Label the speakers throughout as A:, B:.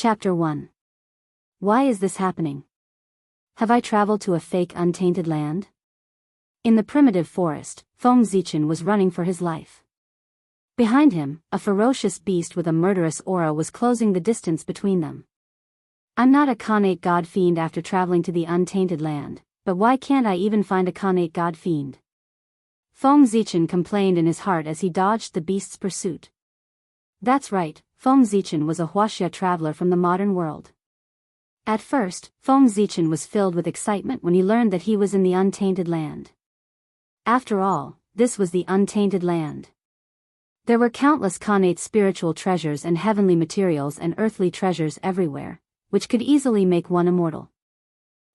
A: Chapter 1. Why is this happening? Have I traveled to a fake untainted land? In the primitive forest, Feng Zichen was running for his life. Behind him, a ferocious beast with a murderous aura was closing the distance between them. I'm not a Khanate god fiend after traveling to the untainted land, but why can't I even find a Khanate god fiend? Feng Zichen complained in his heart as he dodged the beast's pursuit. That's right, Feng Zichen was a Wuxia traveler from the modern world. At first, Feng Zichen was filled with excitement when he learned that he was in the untainted land. After all, this was the untainted land. There were countless Khanate spiritual treasures and heavenly materials and earthly treasures everywhere, which could easily make one immortal.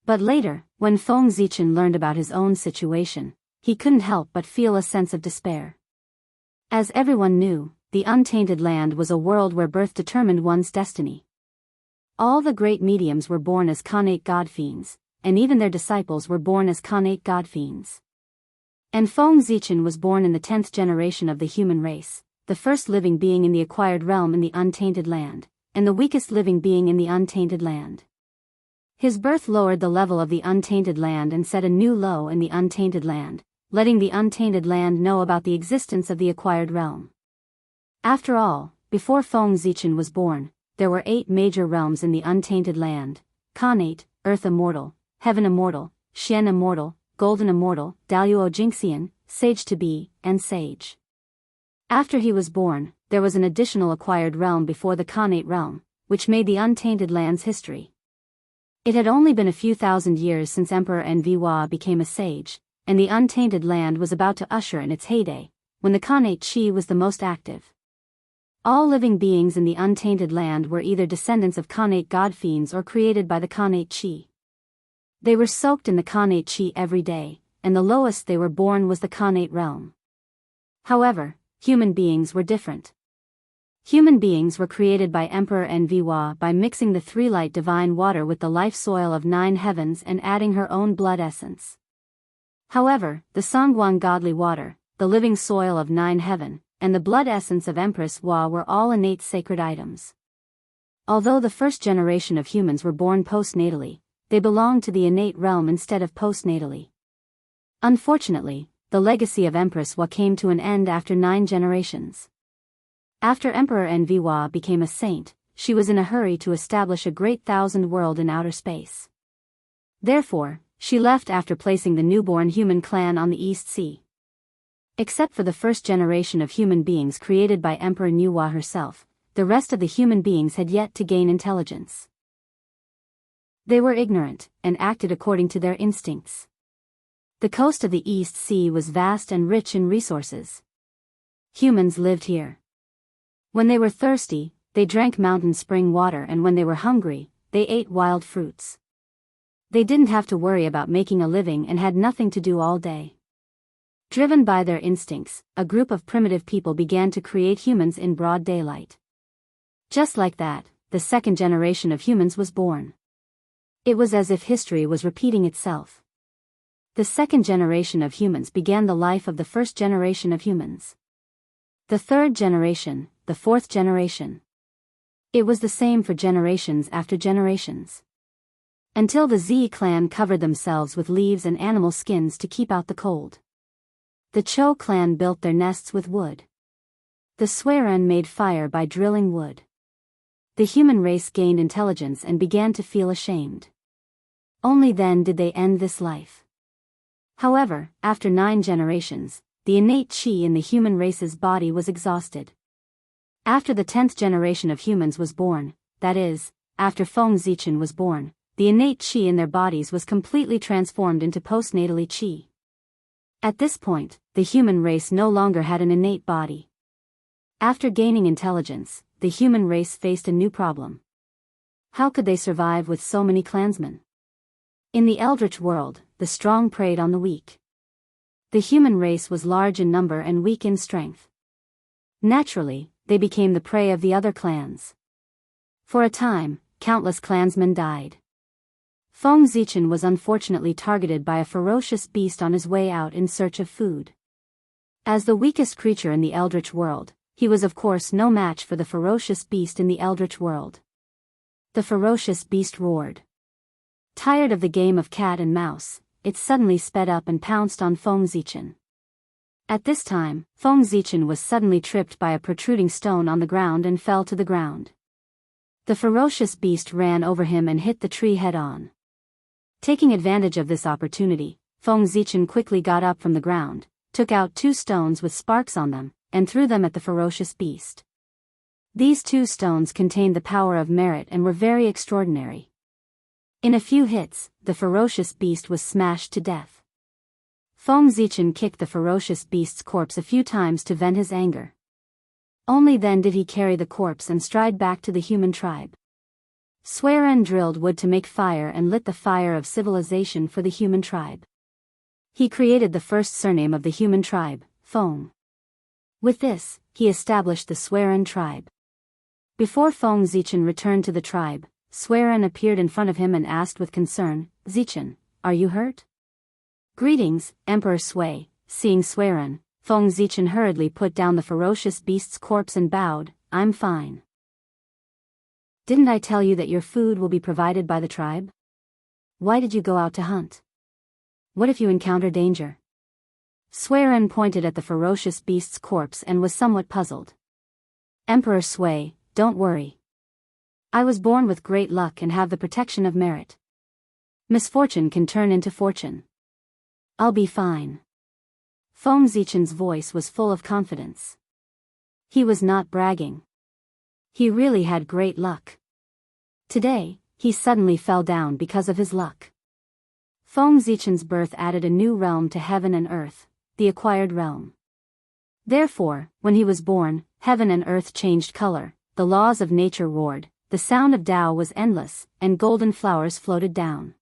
A: But later, when Feng Zichen learned about his own situation, he couldn't help but feel a sense of despair. As everyone knew, the untainted land was a world where birth determined one's destiny. All the great mediums were born as Khanate god fiends, and even their disciples were born as Khanate god fiends. And Feng Zichen was born in the 10th generation of the human race, the first living being in the acquired realm in the untainted land, and the weakest living being in the untainted land. His birth lowered the level of the untainted land and set a new low in the untainted land, letting the untainted land know about the existence of the acquired realm. After all, before Feng Zichen was born, there were 8 major realms in the untainted land: Khanate, Earth Immortal, Heaven Immortal, Xian Immortal, Golden Immortal, Daoist Jingxian, Sage to Be, and Sage. After he was born, there was an additional acquired realm before the Khanate realm, which made the untainted land's history. It had only been a few thousand years since Emperor Nviwa became a sage, and the untainted land was about to usher in its heyday, when the Khanate Qi was the most active. All living beings in the untainted land were either descendants of Khanate god fiends or created by the Khanate Qi. They were soaked in the Khanate Qi every day, and the lowest they were born was the Khanate realm. However, human beings were different. Human beings were created by Emperor Nviwa by mixing the 3-light divine water with the life soil of 9 heavens and adding her own blood essence. However, the Sangguang godly water, the living soil of 9 heaven, and the blood essence of Empress Hua were all innate sacred items. Although the first generation of humans were born postnatally, they belonged to the innate realm instead of postnatally. Unfortunately, the legacy of Empress Hua came to an end after 9 generations. After Emperor Nviwa became a saint, she was in a hurry to establish a great 1,000 world in outer space. Therefore, she left after placing the newborn human clan on the East Sea. Except for the first generation of human beings created by Emperor Nviwa herself, the rest of the human beings had yet to gain intelligence. They were ignorant, and acted according to their instincts. The coast of the East Sea was vast and rich in resources. Humans lived here. When they were thirsty, they drank mountain spring water, and when they were hungry, they ate wild fruits. They didn't have to worry about making a living and had nothing to do all day. Driven by their instincts, a group of primitive people began to create humans in broad daylight. Just like that, the second generation of humans was born. It was as if history was repeating itself. The second generation of humans began the life of the first generation of humans. The third generation, the fourth generation. It was the same for generations after generations. Until the Z clan covered themselves with leaves and animal skins to keep out the cold. The Cho clan built their nests with wood. The Sweran made fire by drilling wood. The human race gained intelligence and began to feel ashamed. Only then did they end this life. However, after 9 generations, the innate qi in the human race's body was exhausted. After the 10th generation of humans was born, that is, after Feng Zichen was born, the innate qi in their bodies was completely transformed into postnatally qi. At this point, the human race no longer had an innate body. After gaining intelligence, the human race faced a new problem. How could they survive with so many clansmen? In the Eldritch world, the strong preyed on the weak. The human race was large in number and weak in strength. Naturally, they became the prey of the other clans. For a time, countless clansmen died. Feng Zichen was unfortunately targeted by a ferocious beast on his way out in search of food. As the weakest creature in the Eldritch world, he was of course no match for the ferocious beast in the Eldritch world. The ferocious beast roared. Tired of the game of cat and mouse, it suddenly sped up and pounced on Feng Zichen. At this time, Feng Zichen was suddenly tripped by a protruding stone on the ground and fell to the ground. The ferocious beast ran over him and hit the tree head-on. Taking advantage of this opportunity, Feng Zichen quickly got up from the ground, took out 2 stones with sparks on them, and threw them at the ferocious beast. These 2 stones contained the power of merit and were very extraordinary. In a few hits, the ferocious beast was smashed to death. Feng Zichen kicked the ferocious beast's corpse a few times to vent his anger. Only then did he carry the corpse and stride back to the human tribe. Swearen drilled wood to make fire and lit the fire of civilization for the human tribe. He created the first surname of the human tribe, Feng. With this, he established the Swearen tribe. Before Feng Zichen returned to the tribe, Swearen appeared in front of him and asked with concern, "Zichen, are you hurt?" "Greetings, Emperor Sui." Seeing Swearen, Feng Zichen hurriedly put down the ferocious beast's corpse and bowed, "I'm fine." "Didn't I tell you that your food will be provided by the tribe? Why did you go out to hunt? What if you encounter danger?" Swearen pointed at the ferocious beast's corpse and was somewhat puzzled. "Emperor Sui, don't worry. I was born with great luck and have the protection of merit. Misfortune can turn into fortune. I'll be fine." Feng Zichen's voice was full of confidence. He was not bragging. He really had great luck. Today, he suddenly fell down because of his luck. Feng Zichen's birth added a new realm to heaven and earth, the acquired realm. Therefore, when he was born, heaven and earth changed color, the laws of nature roared, the sound of Tao was endless, and golden flowers floated down.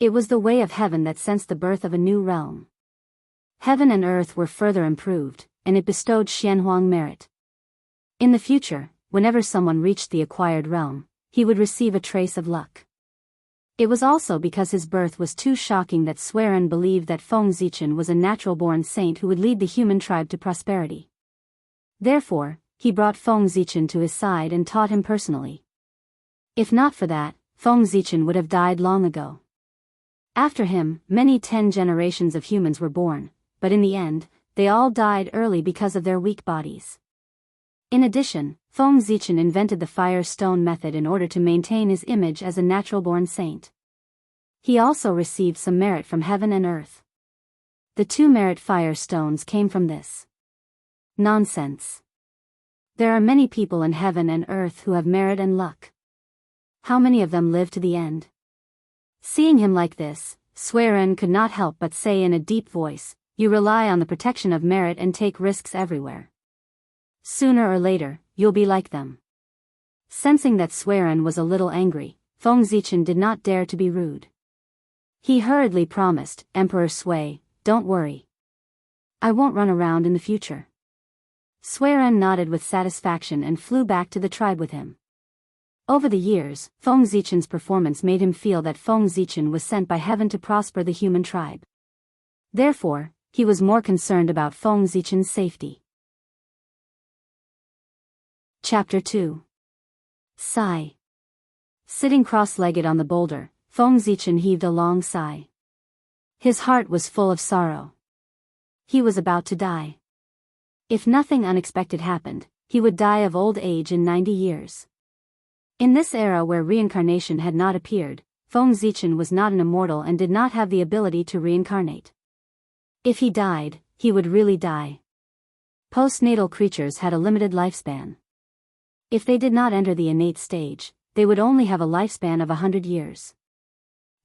A: It was the way of heaven that sensed the birth of a new realm. Heaven and earth were further improved, and it bestowed Xianhuang merit. In the future, whenever someone reached the acquired realm, he would receive a trace of luck. It was also because his birth was too shocking that Swearen believed that Feng Zichen was a natural-born saint who would lead the human tribe to prosperity. Therefore, he brought Feng Zichen to his side and taught him personally. If not for that, Feng Zichen would have died long ago. After him, many 10 generations of humans were born, but in the end, they all died early because of their weak bodies. In addition, Feng Zichen invented the fire stone method in order to maintain his image as a natural-born saint. He also received some merit from heaven and earth. The 2 merit fire stones came from this. Nonsense. There are many people in heaven and earth who have merit and luck. How many of them live to the end? Seeing him like this, Swearen could not help but say in a deep voice, "You rely on the protection of merit and take risks everywhere. Sooner or later, you'll be like them." Sensing that Swearen was a little angry, Feng Zichen did not dare to be rude. He hurriedly promised, "Emperor Sui, don't worry. I won't run around in the future." Swearen nodded with satisfaction and flew back to the tribe with him. Over the years, Feng Zichen's performance made him feel that Feng Zichen was sent by heaven to prosper the human tribe. Therefore, he was more concerned about Feng Zichen's safety. Chapter 2. Sigh. Sitting cross-legged on the boulder, Feng Zichen heaved a long sigh. His heart was full of sorrow. He was about to die. If nothing unexpected happened, he would die of old age in 90 years. In this era where reincarnation had not appeared, Feng Zichen was not an immortal and did not have the ability to reincarnate. If he died, he would really die. Postnatal creatures had a limited lifespan. If they did not enter the innate stage, they would only have a lifespan of 100 years.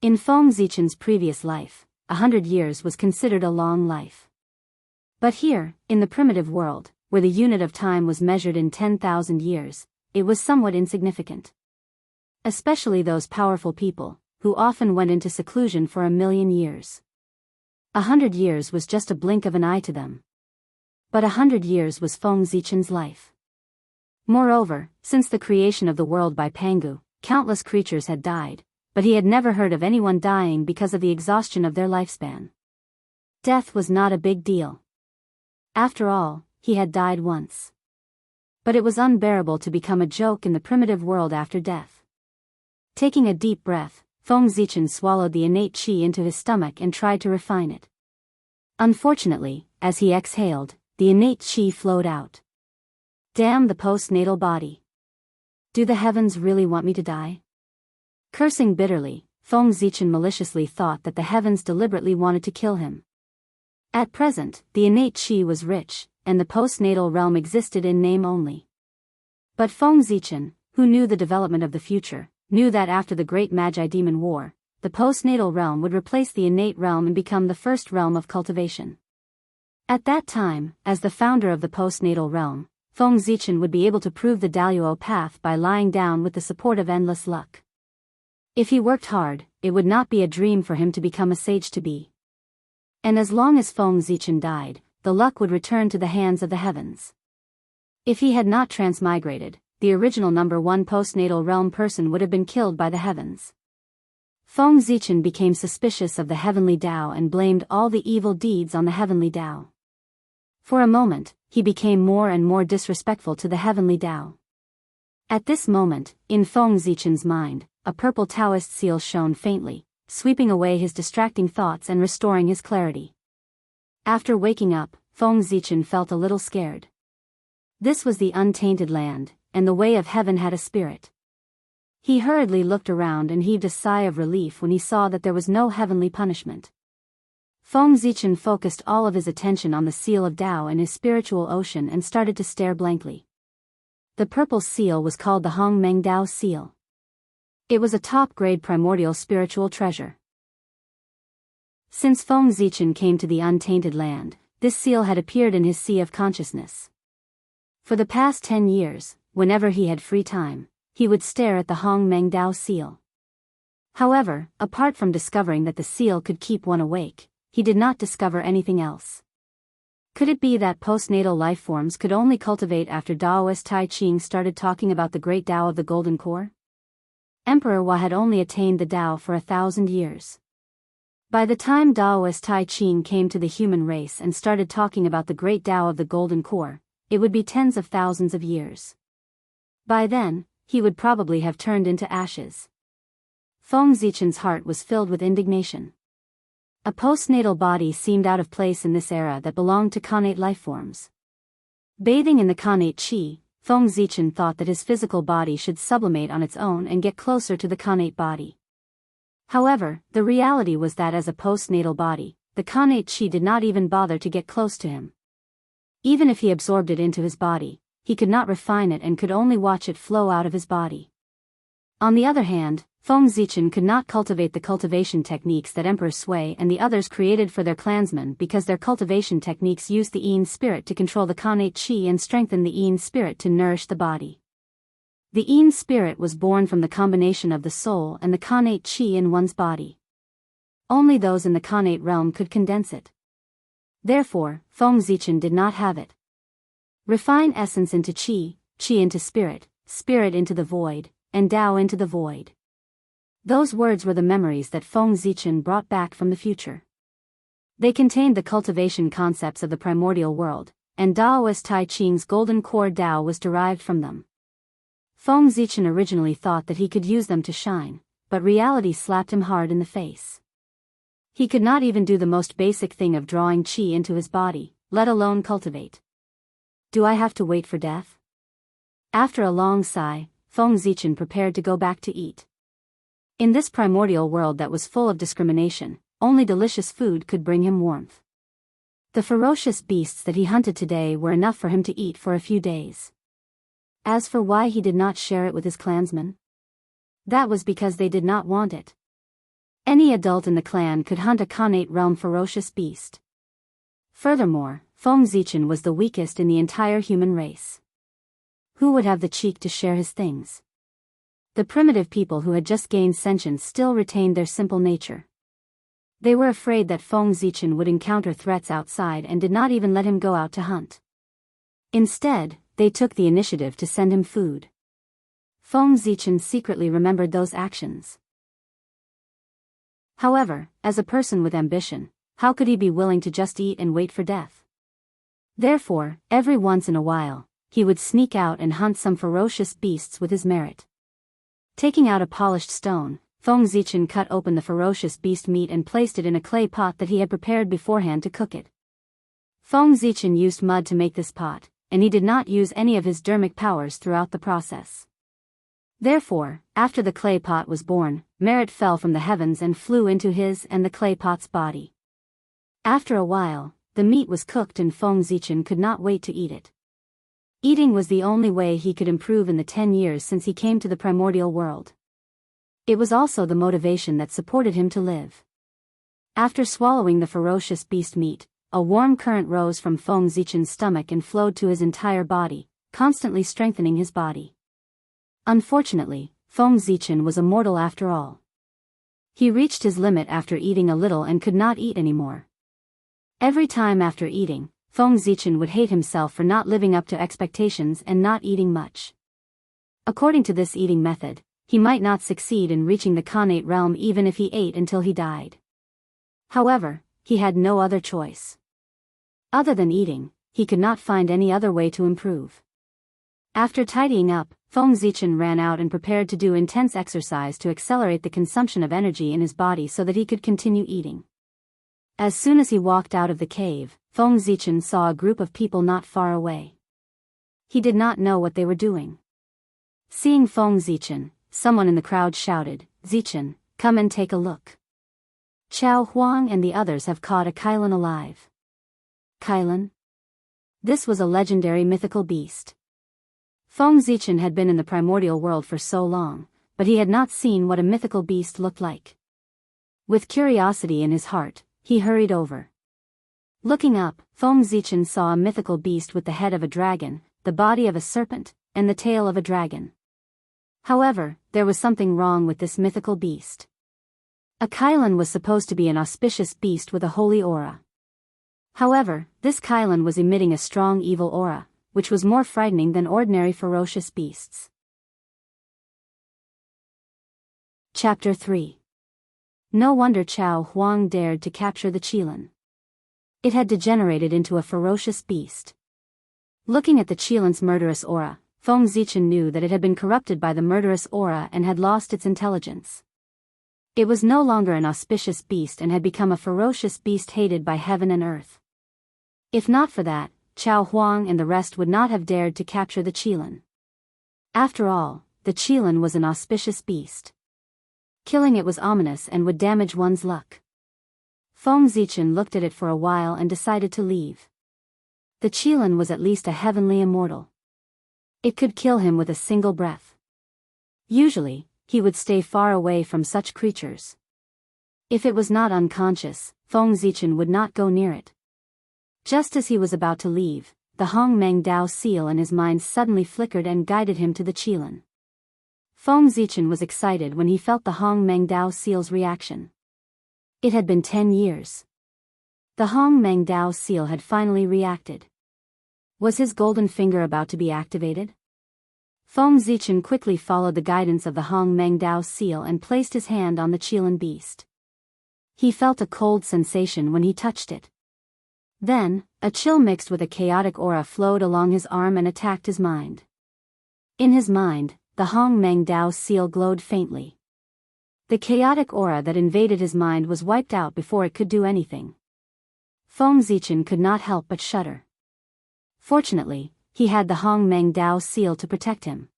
A: In Feng Zichen's previous life, 100 years was considered a long life. But here, in the primitive world, where the unit of time was measured in 10,000 years, it was somewhat insignificant. Especially those powerful people, who often went into seclusion for 1,000,000 years. 100 years was just a blink of an eye to them. But 100 years was Feng Zichen's life. Moreover, since the creation of the world by Pangu, countless creatures had died, but he had never heard of anyone dying because of the exhaustion of their lifespan. Death was not a big deal. After all, he had died once. But it was unbearable to become a joke in the primitive world after death. Taking a deep breath, Feng Zichen swallowed the innate qi into his stomach and tried to refine it. Unfortunately, as he exhaled, the innate qi flowed out. Damn the postnatal body. Do the heavens really want me to die? Cursing bitterly, Feng Zichen maliciously thought that the heavens deliberately wanted to kill him. At present, the innate qi was rich, and the postnatal realm existed in name only. But Feng Zichen, who knew the development of the future, knew that after the Great Magi-Demon War, the postnatal realm would replace the innate realm and become the first realm of cultivation. At that time, as the founder of the postnatal realm, Feng Zichen would be able to prove the Daoist path by lying down with the support of endless luck. If he worked hard, it would not be a dream for him to become a sage-to-be. And as long as Feng Zichen died, the luck would return to the hands of the heavens. If he had not transmigrated, the original number 1 postnatal realm person would have been killed by the heavens. Feng Zichen became suspicious of the heavenly Dao and blamed all the evil deeds on the heavenly Dao. For a moment, he became more and more disrespectful to the heavenly Dao. At this moment, in Feng Zichen's mind, a purple Taoist seal shone faintly, sweeping away his distracting thoughts and restoring his clarity. After waking up, Feng Zichen felt a little scared. This was the untainted land, and the way of heaven had a spirit. He hurriedly looked around and heaved a sigh of relief when he saw that there was no heavenly punishment. Feng Zichen focused all of his attention on the seal of Dao in his spiritual ocean and started to stare blankly. The purple seal was called the Hong Meng Dao seal. It was a top-grade primordial spiritual treasure. Since Feng Zichen came to the untainted land, this seal had appeared in his sea of consciousness. For the past 10 years, whenever he had free time, he would stare at the Hong Meng Dao seal. However, apart from discovering that the seal could keep one awake, he did not discover anything else. Could it be that postnatal lifeforms could only cultivate after Daoist Tai Ching started talking about the great Dao of the Golden Core? Emperor Hua had only attained the Dao for 1,000 years. By the time Daoist Tai Ching came to the human race and started talking about the great Dao of the Golden Core, it would be tens of thousands of years. By then, he would probably have turned into ashes. Feng Zichen's heart was filled with indignation. A postnatal body seemed out of place in this era that belonged to connate lifeforms. Bathing in the connate qi, Feng Zichen thought that his physical body should sublimate on its own and get closer to the connate body. However, the reality was that as a postnatal body, the connate qi did not even bother to get close to him. Even if he absorbed it into his body, he could not refine it and could only watch it flow out of his body. On the other hand, Feng Zichen could not cultivate the cultivation techniques that Emperor Sui and the others created for their clansmen because their cultivation techniques used the Yin spirit to control the connate qi and strengthen the Yin spirit to nourish the body. The Yin spirit was born from the combination of the soul and the connate qi in one's body. Only those in the connate realm could condense it. Therefore, Feng Zichen did not have it. Refine essence into qi, qi into spirit, spirit into the void, and Dao into the void. Those words were the memories that Feng Zichen brought back from the future. They contained the cultivation concepts of the primordial world, and Daoist Tai Ching's golden core Dao was derived from them. Feng Zichen originally thought that he could use them to shine, but reality slapped him hard in the face. He could not even do the most basic thing of drawing qi into his body, let alone cultivate. Do I have to wait for death? After a long sigh, Feng Zichen prepared to go back to eat. In this primordial world that was full of discrimination, only delicious food could bring him warmth. The ferocious beasts that he hunted today were enough for him to eat for a few days. As for why he did not share it with his clansmen, that was because they did not want it. Any adult in the clan could hunt a connate realm ferocious beast. Furthermore, Feng Zichen was the weakest in the entire human race. Who would have the cheek to share his things? The primitive people who had just gained sentience still retained their simple nature. They were afraid that Feng Zichen would encounter threats outside and did not even let him go out to hunt. Instead, they took the initiative to send him food. Feng Zichen secretly remembered those actions. However, as a person with ambition, how could he be willing to just eat and wait for death? Therefore, every once in a while, he would sneak out and hunt some ferocious beasts with his merit. Taking out a polished stone, Feng Zichen cut open the ferocious beast meat and placed it in a clay pot that he had prepared beforehand to cook it. Feng Zichen used mud to make this pot, and he did not use any of his dermic powers throughout the process. Therefore, after the clay pot was born, merit fell from the heavens and flew into his and the clay pot's body. After a while, the meat was cooked and Feng Zichen could not wait to eat it. Eating was the only way he could improve in the 10 years since he came to the primordial world. It was also the motivation that supported him to live. After swallowing the ferocious beast meat, a warm current rose from Feng Zichen's stomach and flowed to his entire body, constantly strengthening his body. Unfortunately, Feng Zichen was a mortal after all. He reached his limit after eating a little and could not eat anymore. Every time after eating, Feng Zichen would hate himself for not living up to expectations and not eating much. According to this eating method, he might not succeed in reaching the Khanate realm even if he ate until he died. However, he had no other choice. Other than eating, he could not find any other way to improve. After tidying up, Feng Zichen ran out and prepared to do intense exercise to accelerate the consumption of energy in his body so that he could continue eating. As soon as he walked out of the cave, Feng Zichen saw a group of people not far away. He did not know what they were doing. Seeing Feng Zichen, someone in the crowd shouted, "Zichen, come and take a look. Chao Huang and the others have caught a Kailan alive." Kailan? This was a legendary mythical beast. Feng Zichen had been in the primordial world for so long, but he had not seen what a mythical beast looked like. With curiosity in his heart, he hurried over. Looking up, Feng Zichen saw a mythical beast with the head of a dragon, the body of a serpent, and the tail of a dragon. However, there was something wrong with this mythical beast. A Kailan was supposed to be an auspicious beast with a holy aura. However, this Kailan was emitting a strong evil aura, which was more frightening than ordinary ferocious beasts. Chapter 3. No wonder Chao Huang dared to capture the Qilan. It had degenerated into a ferocious beast. Looking at the Qilan's murderous aura, Feng Zichen knew that it had been corrupted by the murderous aura and had lost its intelligence. It was no longer an auspicious beast and had become a ferocious beast hated by heaven and earth. If not for that, Chao Huang and the rest would not have dared to capture the Qilan. After all, the Qilan was an auspicious beast. Killing it was ominous and would damage one's luck. Feng Zichen looked at it for a while and decided to leave. The Qilan was at least a heavenly immortal. It could kill him with a single breath. Usually, he would stay far away from such creatures. If it was not unconscious, Feng Zichen would not go near it. Just as he was about to leave, the Hong Meng Dao seal in his mind suddenly flickered and guided him to the Qilan. Feng Zichen was excited when he felt the Hong Meng Dao seal's reaction. It had been 10 years. The Hong Meng Dao seal had finally reacted. Was his golden finger about to be activated? Feng Zichen quickly followed the guidance of the Hong Meng Dao seal and placed his hand on the Qilan beast. He felt a cold sensation when he touched it. Then, a chill mixed with a chaotic aura flowed along his arm and attacked his mind. In his mind, the Hong Meng Dao seal glowed faintly. The chaotic aura that invaded his mind was wiped out before it could do anything. Feng Zichen could not help but shudder. Fortunately, he had the Hong Meng Dao seal to protect him.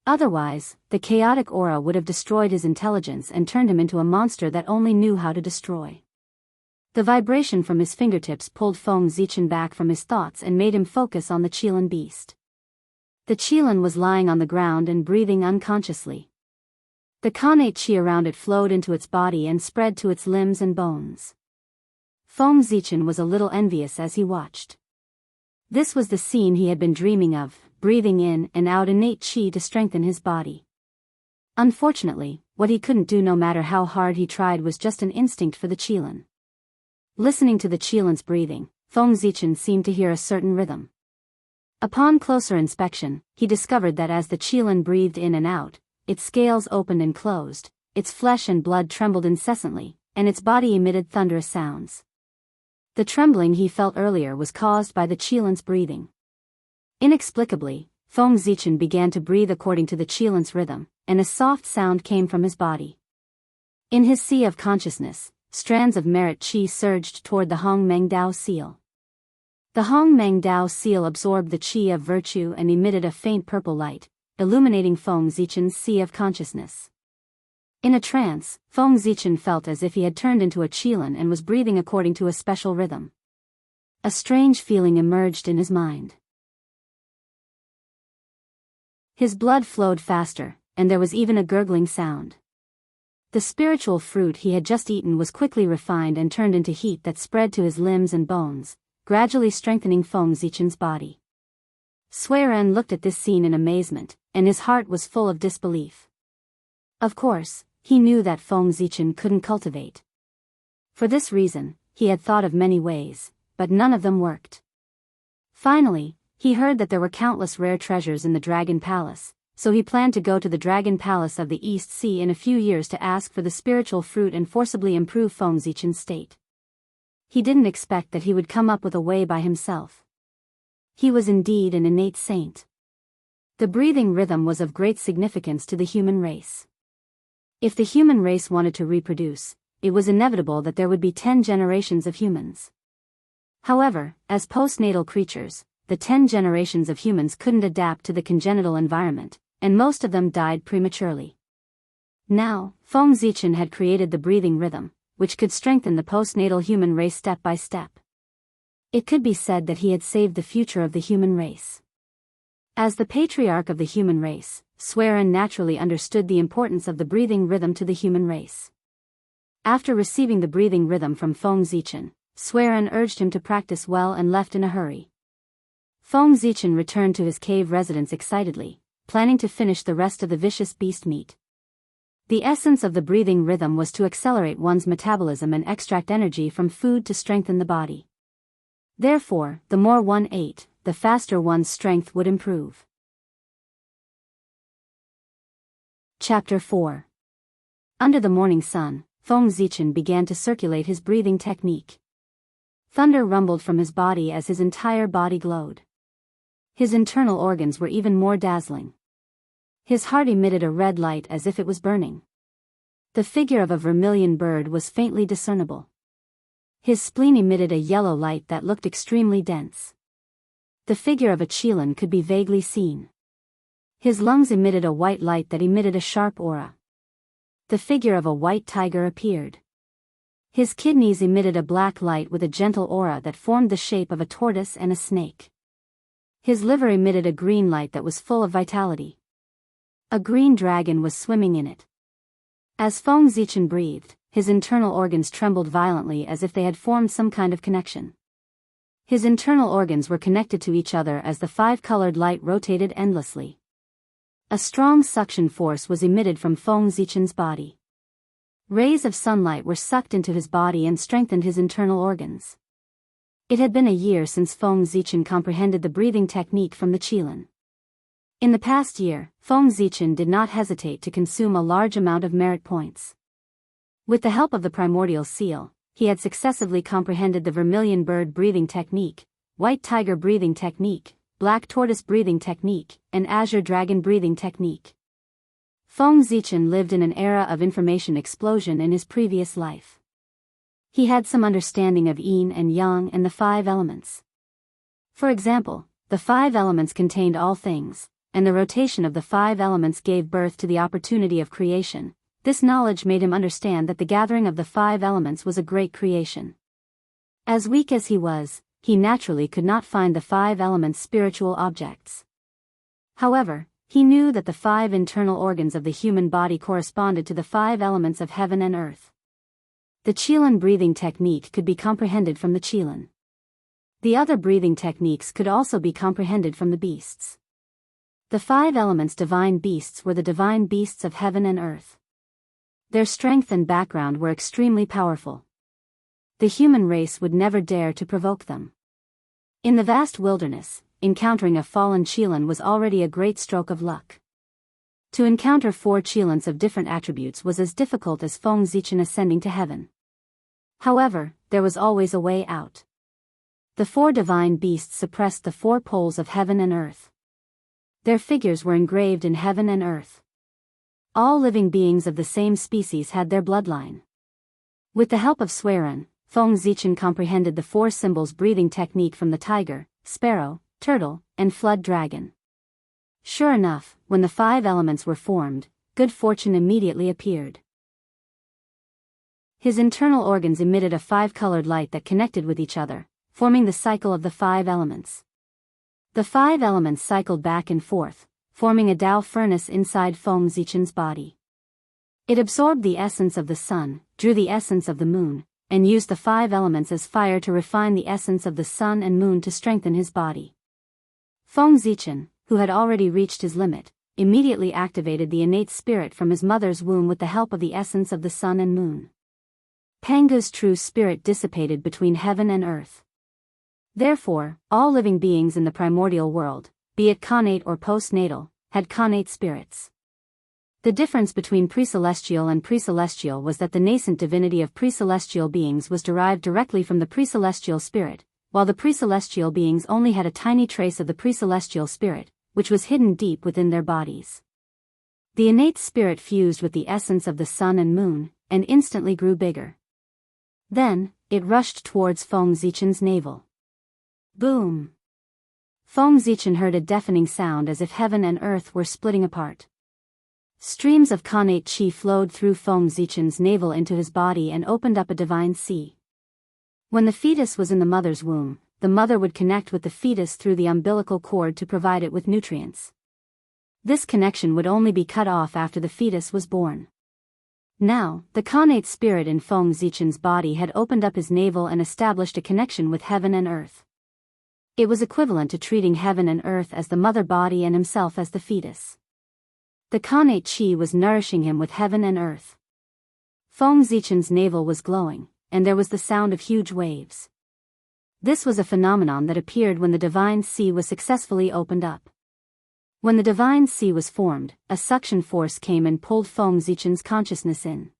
A: Otherwise, the chaotic aura would have destroyed his intelligence and turned him into a monster that only knew how to destroy. The vibration from his fingertips pulled Feng Zichen back from his thoughts and made him focus on the Qilan beast. The Qilan was lying on the ground and breathing unconsciously. The Khanate chi around it flowed into its body and spread to its limbs and bones. Feng Zichen was a little envious as he watched. This was the scene he had been dreaming of, breathing in and out innate chi to strengthen his body. Unfortunately, what he couldn't do no matter how hard he tried was just an instinct for the Qilan. Listening to the Qilan's breathing, Feng Zichen seemed to hear a certain rhythm. Upon closer inspection, he discovered that as the Qilan breathed in and out, its scales opened and closed, its flesh and blood trembled incessantly, and its body emitted thunderous sounds. The trembling he felt earlier was caused by the Qilan's breathing. Inexplicably, Feng Zichen began to breathe according to the Qilan's rhythm, and a soft sound came from his body. In his sea of consciousness, strands of merit qi surged toward the Hong Meng Dao seal. The Hong Meng Dao seal absorbed the qi of virtue and emitted a faint purple light, illuminating Feng Zichen's sea of consciousness. In a trance, Feng Zichen felt as if he had turned into a qilin and was breathing according to a special rhythm. A strange feeling emerged in his mind. His blood flowed faster, and there was even a gurgling sound. The spiritual fruit he had just eaten was quickly refined and turned into heat that spread to his limbs and bones, gradually strengthening Feng Zichen's body. Sui Ren looked at this scene in amazement, and his heart was full of disbelief. Of course, he knew that Feng Zichen couldn't cultivate. For this reason, he had thought of many ways, but none of them worked. Finally, he heard that there were countless rare treasures in the Dragon Palace, so he planned to go to the Dragon Palace of the East Sea in a few years to ask for the spiritual fruit and forcibly improve Feng Zichen's state. He didn't expect that he would come up with a way by himself. He was indeed an innate saint. The breathing rhythm was of great significance to the human race. If the human race wanted to reproduce, it was inevitable that there would be 10 generations of humans. However, as postnatal creatures, the 10 generations of humans couldn't adapt to the congenital environment, and most of them died prematurely. Now, Feng Zichen had created the breathing rhythm, which could strengthen the postnatal human race step by step. It could be said that he had saved the future of the human race. As the patriarch of the human race, Sui Ren naturally understood the importance of the breathing rhythm to the human race. After receiving the breathing rhythm from Feng Zichen, Sui Ren urged him to practice well and left in a hurry. Feng Zichen returned to his cave residence excitedly, planning to finish the rest of the vicious beast meat. The essence of the breathing rhythm was to accelerate one's metabolism and extract energy from food to strengthen the body. Therefore, the more one ate, the faster one's strength would improve. Chapter 4. Under the morning sun, Feng Zichen began to circulate his breathing technique. Thunder rumbled from his body as his entire body glowed. His internal organs were even more dazzling. His heart emitted a red light as if it was burning. The figure of a vermilion bird was faintly discernible. His spleen emitted a yellow light that looked extremely dense. The figure of a qilin could be vaguely seen. His lungs emitted a white light that emitted a sharp aura. The figure of a white tiger appeared. His kidneys emitted a black light with a gentle aura that formed the shape of a tortoise and a snake. His liver emitted a green light that was full of vitality. A green dragon was swimming in it. As Feng Zichen breathed, his internal organs trembled violently as if they had formed some kind of connection. His internal organs were connected to each other as the five-colored light rotated endlessly. A strong suction force was emitted from Feng Zichen's body. Rays of sunlight were sucked into his body and strengthened his internal organs. It had been a year since Feng Zichen comprehended the breathing technique from the qilin. In the past year, Feng Zichen did not hesitate to consume a large amount of merit points. With the help of the primordial seal, he had successively comprehended the vermilion bird breathing technique, white tiger breathing technique, black tortoise breathing technique, and azure dragon breathing technique. Feng Zichen lived in an era of information explosion in his previous life. He had some understanding of yin and yang and the 5 elements. For example, the 5 elements contained all things, and the rotation of the 5 elements gave birth to the opportunity of creation. This knowledge made him understand that the gathering of the 5 elements was a great creation. As weak as he was, he naturally could not find the 5 elements' spiritual objects. However, he knew that the 5 internal organs of the human body corresponded to the 5 elements of heaven and earth. The qilin breathing technique could be comprehended from the qilin. The other breathing techniques could also be comprehended from the beasts. The 5 elements divine beasts were the divine beasts of heaven and earth. Their strength and background were extremely powerful. The human race would never dare to provoke them. In the vast wilderness, encountering a fallen qilin was already a great stroke of luck. To encounter 4 qilins of different attributes was as difficult as Feng Zichen ascending to heaven. However, there was always a way out. The 4 divine beasts suppressed the 4 poles of heaven and earth. Their figures were engraved in heaven and earth. all living beings of the same species had their bloodline. With the help of Swearin, Feng Zichen comprehended the four symbols breathing technique from the tiger, sparrow, turtle, and flood dragon. Sure enough, when the five elements were formed, good fortune immediately appeared. His internal organs emitted a five-colored light that connected with each other, forming the cycle of the five elements. The five elements cycled back and forth, forming a Tao furnace inside Feng Zichen's body. It absorbed the essence of the sun, drew the essence of the moon, and used the five elements as fire to refine the essence of the sun and moon to strengthen his body. Feng Zichen, who had already reached his limit, immediately activated the innate spirit from his mother's womb with the help of the essence of the sun and moon. Panga's true spirit dissipated between heaven and earth. Therefore, all living beings in the primordial world, be it connate or postnatal, had connate spirits. The difference between pre-celestial and pre-celestial was that the nascent divinity of pre-celestial beings was derived directly from the pre-celestial spirit, while the pre-celestial beings only had a tiny trace of the pre-celestial spirit, which was hidden deep within their bodies. The innate spirit fused with the essence of the sun and moon, and instantly grew bigger. Then, it rushed towards Feng Zichen's navel. Boom! Feng Zichen heard a deafening sound as if heaven and earth were splitting apart. Streams of connate qi flowed through Feng Zichen's navel into his body and opened up a divine sea. When the fetus was in the mother's womb, the mother would connect with the fetus through the umbilical cord to provide it with nutrients. This connection would only be cut off after the fetus was born. Now, the connate spirit in Feng Zichen's body had opened up his navel and established a connection with heaven and earth. It was equivalent to treating heaven and earth as the mother body and himself as the fetus. The connate qi was nourishing him with heaven and earth. Feng Zichen's navel was glowing, and there was the sound of huge waves. This was a phenomenon that appeared when the divine sea was successfully opened up. When the divine sea was formed, a suction force came and pulled Feng Zichen's consciousness in.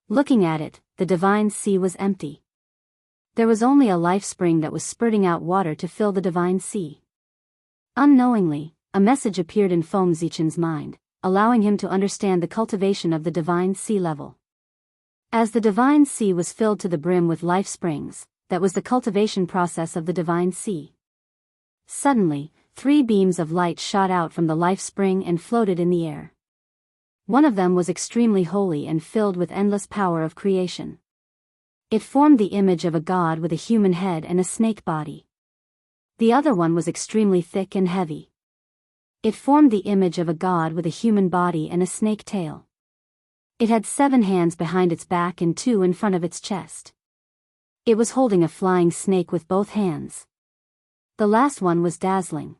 A: Looking at it, the divine sea was empty. There was only a life spring that was spurting out water to fill the divine sea. Unknowingly, a message appeared in Feng Zichen's mind, allowing him to understand the cultivation of the divine sea level. As the divine sea was filled to the brim with life springs, that was the cultivation process of the divine sea. Suddenly, 3 beams of light shot out from the life spring and floated in the air. One of them was extremely holy and filled with endless power of creation. It formed the image of a god with a human head and a snake body. The other one was extremely thick and heavy. It formed the image of a god with a human body and a snake tail. It had 7 hands behind its back and 2 in front of its chest. It was holding a flying snake with both hands. The last one was dazzling.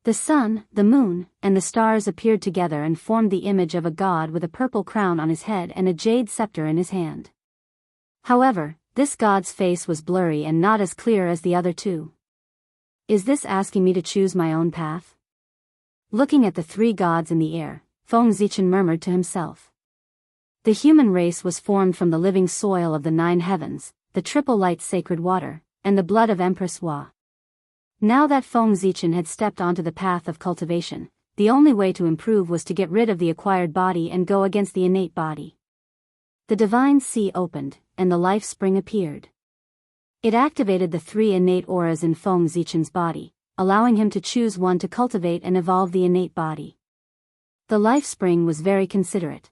A: The sun, the moon, and the stars appeared together and formed the image of a god with a purple crown on his head and a jade scepter in his hand. However, this god's face was blurry and not as clear as the other 2. Is this asking me to choose my own path? Looking at the 3 gods in the air, Feng Zichen murmured to himself. The human race was formed from the living soil of the 9 heavens, the triple light sacred water, and the blood of Empress Hua. Now that Feng Zichen had stepped onto the path of cultivation, the only way to improve was to get rid of the acquired body and go against the innate body. The divine sea opened, and the life spring appeared. It activated the 3 innate auras in Feng Zichen's body, allowing him to choose one to cultivate and evolve the innate body. The life spring was very considerate.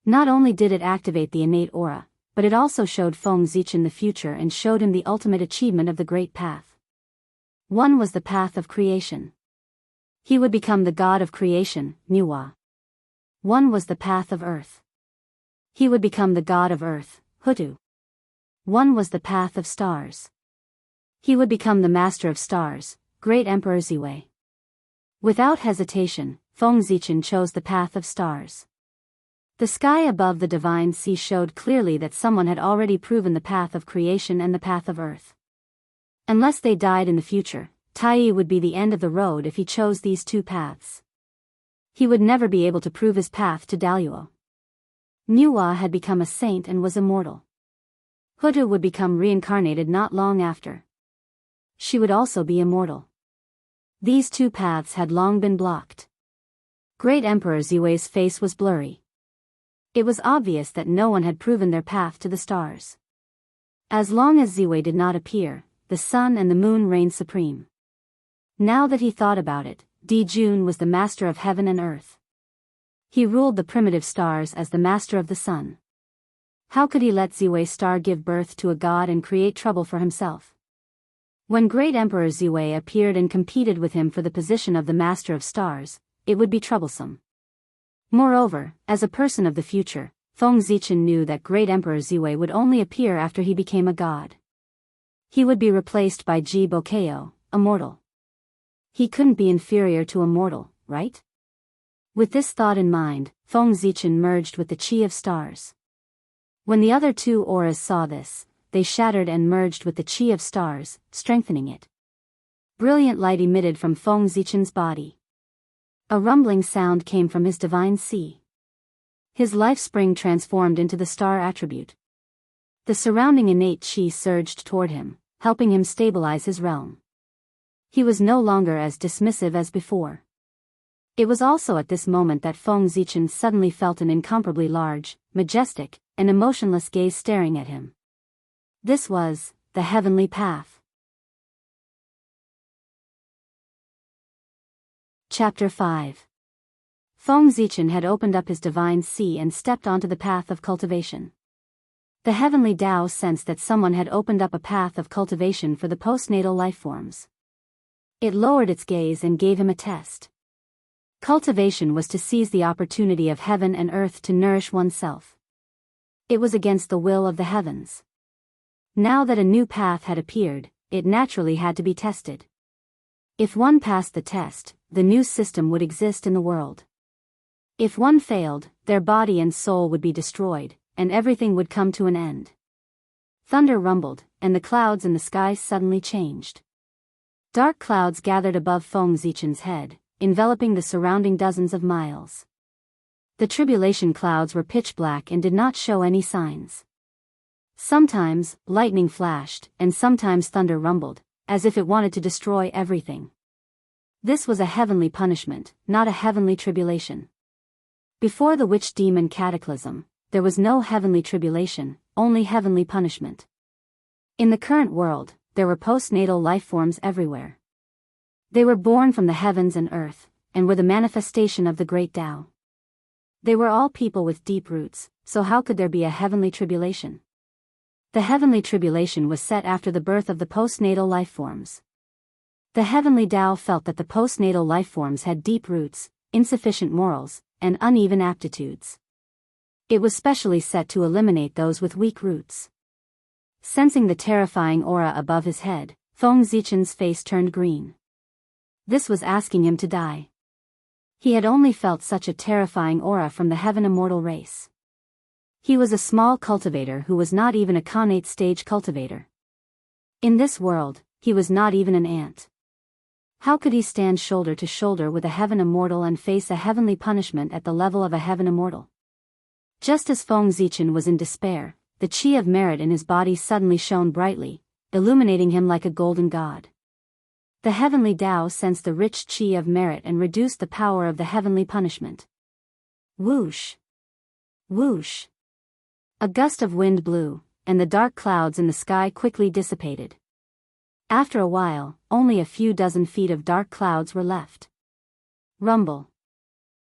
A: Not only did it activate the innate aura, but it also showed Feng Zichen the future and showed him the ultimate achievement of the great path. One was the path of creation. He would become the god of creation, Niwa. One was the path of earth. He would become the god of earth, Hutu. One was the path of stars. He would become the master of stars, great Emperor Ziwei. Without hesitation, Feng Zichen chose the path of stars. The sky above the divine sea showed clearly that someone had already proven the path of creation and the path of earth. Unless they died in the future, Tai would be the end of the road if he chose these 2 paths. He would never be able to prove his path to Daluo. Niwa had become a saint and was immortal. Hutu would become reincarnated not long after. She would also be immortal. These 2 paths had long been blocked. Great Emperor Ziwei's face was blurry. It was obvious that no one had proven their path to the stars. As long as Ziwei did not appear, the sun and the moon reigned supreme. Now that he thought about it, Di Jun was the master of heaven and earth. He ruled the primitive stars as the master of the sun. How could he let Ziwei's star give birth to a god and create trouble for himself? When Great Emperor Ziwei appeared and competed with him for the position of the master of stars, it would be troublesome. Moreover, as a person of the future, Feng Zichen knew that Great Emperor Ziwei would only appear after he became a god. He would be replaced by Ji Bokeo, a mortal. He couldn't be inferior to a mortal, right? With this thought in mind, Feng Zichen merged with the Qi of stars. When the other two auras saw this, they shattered and merged with the Qi of stars, strengthening it. Brilliant light emitted from Feng Zichen's body. A rumbling sound came from his divine sea. His life spring transformed into the star attribute. The surrounding innate Qi surged toward him, helping him stabilize his realm. He was no longer as dismissive as before. It was also at this moment that Feng Zichen suddenly felt an incomparably large, majestic, and emotionless gaze staring at him. This was the heavenly path. Chapter 5. Feng Zichen had opened up his divine sea and stepped onto the path of cultivation. The heavenly Tao sensed that someone had opened up a path of cultivation for the postnatal lifeforms. It lowered its gaze and gave him a test. Cultivation was to seize the opportunity of heaven and earth to nourish oneself. It was against the will of the heavens. Now that a new path had appeared, it naturally had to be tested. If one passed the test, the new system would exist in the world. If one failed, their body and soul would be destroyed, and everything would come to an end. Thunder rumbled, and the clouds in the sky suddenly changed. Dark clouds gathered above Feng Zichen's head, enveloping the surrounding dozens of miles. The tribulation clouds were pitch black and did not show any signs. Sometimes, lightning flashed, and sometimes thunder rumbled, as if it wanted to destroy everything. This was a heavenly punishment, not a heavenly tribulation. Before the witch-demon cataclysm, there was no heavenly tribulation, only heavenly punishment. In the current world, there were postnatal lifeforms everywhere. They were born from the heavens and earth, and were the manifestation of the great Tao. They were all people with deep roots, so how could there be a heavenly tribulation? The heavenly tribulation was set after the birth of the postnatal lifeforms. The heavenly Tao felt that the postnatal lifeforms had deep roots, insufficient morals, and uneven aptitudes. It was specially set to eliminate those with weak roots. Sensing the terrifying aura above his head, Feng Zichen's face turned green. This was asking him to die. He had only felt such a terrifying aura from the heaven immortal race. He was a small cultivator who was not even a connate stage cultivator. In this world, he was not even an ant. How could he stand shoulder to shoulder with a heaven immortal and face a heavenly punishment at the level of a heaven immortal? Just as Feng Zichen was in despair, the qi of merit in his body suddenly shone brightly, illuminating him like a golden god. The heavenly Tao sensed the rich qi of merit and reduced the power of the heavenly punishment. Whoosh! Whoosh! A gust of wind blew, and the dark clouds in the sky quickly dissipated. After a while, only a few dozen feet of dark clouds were left. Rumble!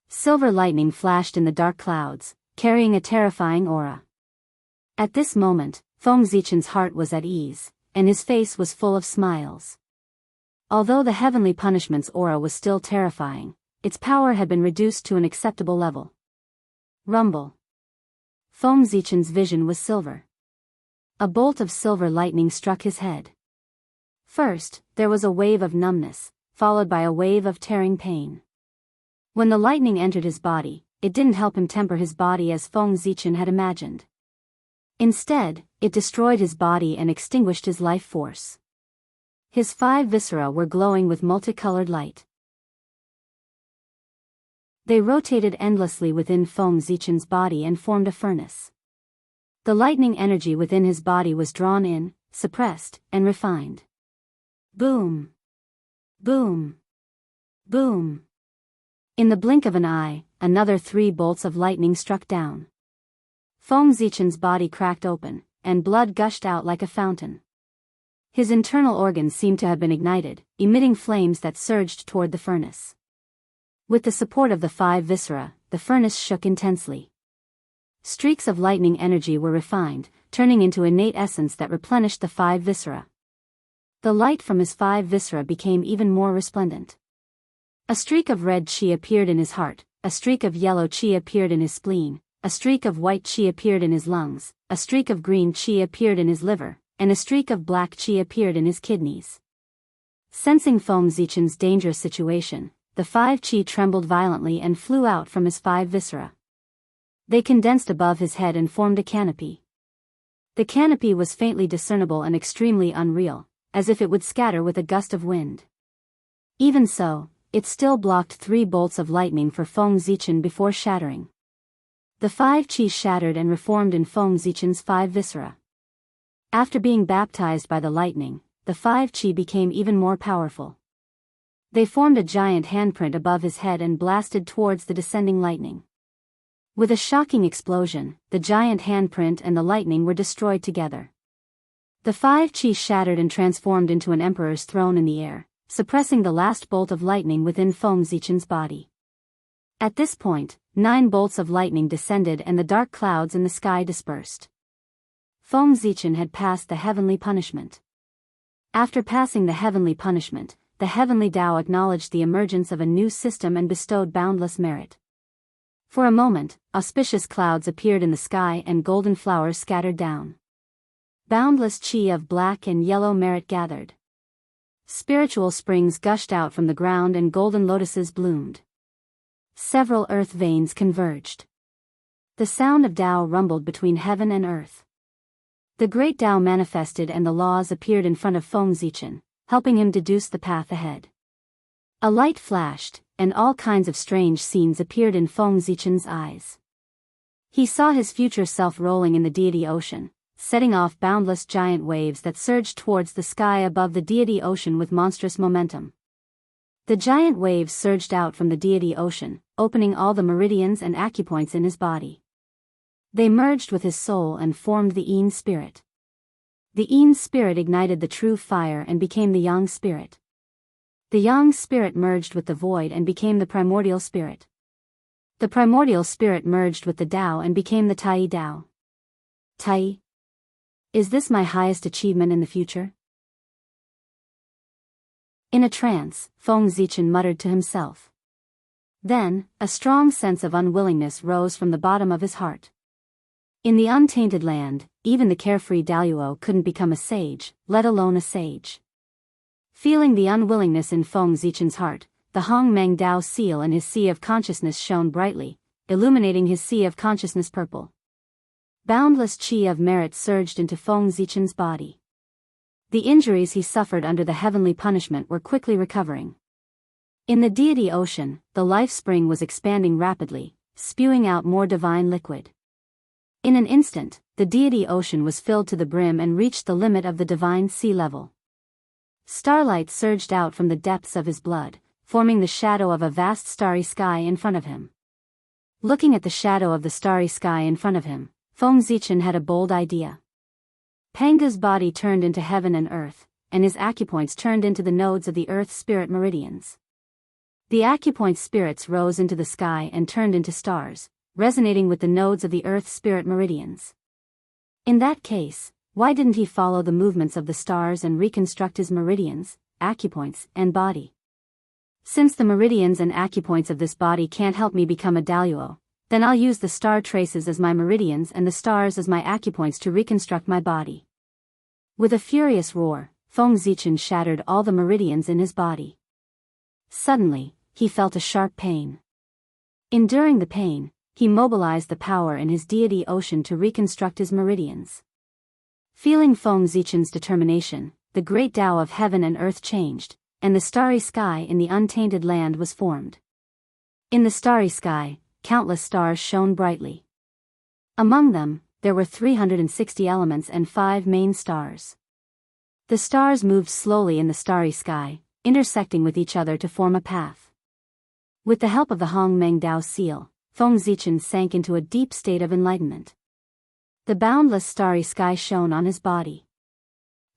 A: Silver lightning flashed in the dark clouds, carrying a terrifying aura. At this moment, Feng Zichen's heart was at ease, and his face was full of smiles. Although the heavenly punishment's aura was still terrifying, its power had been reduced to an acceptable level. Rumble! Feng Zichen's vision was silver. A bolt of silver lightning struck his head. First, there was a wave of numbness, followed by a wave of tearing pain. When the lightning entered his body, it didn't help him temper his body as Feng Zichen had imagined. Instead, it destroyed his body and extinguished his life force. His 5 viscera were glowing with multicolored light. They rotated endlessly within Feng Zichen's body and formed a furnace. The lightning energy within his body was drawn in, suppressed, and refined. Boom! Boom! Boom! In the blink of an eye, another 3 bolts of lightning struck down. Feng Zichen's body cracked open, and blood gushed out like a fountain. His internal organs seemed to have been ignited, emitting flames that surged toward the furnace. With the support of the 5 viscera, the furnace shook intensely. Streaks of lightning energy were refined, turning into innate essence that replenished the 5 viscera. The light from his 5 viscera became even more resplendent. A streak of red qi appeared in his heart, a streak of yellow qi appeared in his spleen, a streak of white qi appeared in his lungs, a streak of green qi appeared in his liver, and a streak of black qi appeared in his kidneys. Sensing Feng Zichen's dangerous situation, the 5 qi trembled violently and flew out from his 5 viscera. They condensed above his head and formed a canopy. The canopy was faintly discernible and extremely unreal, as if it would scatter with a gust of wind. Even so, it still blocked 3 bolts of lightning for Feng Zichen before shattering. The 5 qi shattered and reformed in Feng Zichen's 5 viscera. After being baptized by the lightning, the 5 qi became even more powerful. They formed a giant handprint above his head and blasted towards the descending lightning. With a shocking explosion, the giant handprint and the lightning were destroyed together. The 5 qi shattered and transformed into an emperor's throne in the air, suppressing the last bolt of lightning within Feng Zichen's body. At this point, 9 bolts of lightning descended and the dark clouds in the sky dispersed. Feng Zichen had passed the heavenly punishment. After passing the heavenly punishment, the heavenly Tao acknowledged the emergence of a new system and bestowed boundless merit. For a moment, auspicious clouds appeared in the sky and golden flowers scattered down. Boundless qi of black and yellow merit gathered. Spiritual springs gushed out from the ground and golden lotuses bloomed. Several earth veins converged. The sound of Tao rumbled between heaven and earth. The great Tao manifested and the laws appeared in front of Feng Zichen, helping him deduce the path ahead. A light flashed, and all kinds of strange scenes appeared in Feng Zichen's eyes. He saw his future self rolling in the deity ocean, setting off boundless giant waves that surged towards the sky above the deity ocean with monstrous momentum. The giant waves surged out from the deity ocean, opening all the meridians and acupoints in his body. They merged with his soul and formed the Yin spirit. The Yin spirit ignited the true fire and became the Yang spirit. The Yang spirit merged with the void and became the primordial spirit. The primordial spirit merged with the Tao and became the Tai Tao. Tai. Is this my highest achievement in the future? In a trance, Feng Zichen muttered to himself. Then, a strong sense of unwillingness rose from the bottom of his heart. In the untainted land, even the carefree Daoist couldn't become a sage, let alone a sage. Feeling the unwillingness in Feng Zichen's heart, the Hong Meng Dao seal in his sea of consciousness shone brightly, illuminating his sea of consciousness purple. Boundless qi of merit surged into Feng Zichen's body. The injuries he suffered under the heavenly punishment were quickly recovering. In the deity ocean, the life spring was expanding rapidly, spewing out more divine liquid. In an instant, the deity ocean was filled to the brim and reached the limit of the divine sea level. Starlight surged out from the depths of his blood, forming the shadow of a vast starry sky in front of him. Looking at the shadow of the starry sky in front of him, Feng Zichen had a bold idea. Panga's body turned into heaven and earth, and his acupoints turned into the nodes of the earth spirit meridians. The acupoint spirits rose into the sky and turned into stars, resonating with the nodes of the earth spirit meridians. In that case, why didn't he follow the movements of the stars and reconstruct his meridians, acupoints, and body? Since the meridians and acupoints of this body can't help me become a Daoist, then I'll use the star traces as my meridians and the stars as my acupoints to reconstruct my body. With a furious roar, Feng Zichen shattered all the meridians in his body. Suddenly, he felt a sharp pain. Enduring the pain, he mobilized the power in his deity ocean to reconstruct his meridians. Feeling Feng Zichen's determination, the great Tao of heaven and earth changed, and the starry sky in the untainted land was formed. In the starry sky, countless stars shone brightly. Among them, there were 360 elements and 5 main stars. The stars moved slowly in the starry sky, intersecting with each other to form a path. With the help of the Hongmeng Dao seal, Feng Zichen sank into a deep state of enlightenment. The boundless starry sky shone on his body.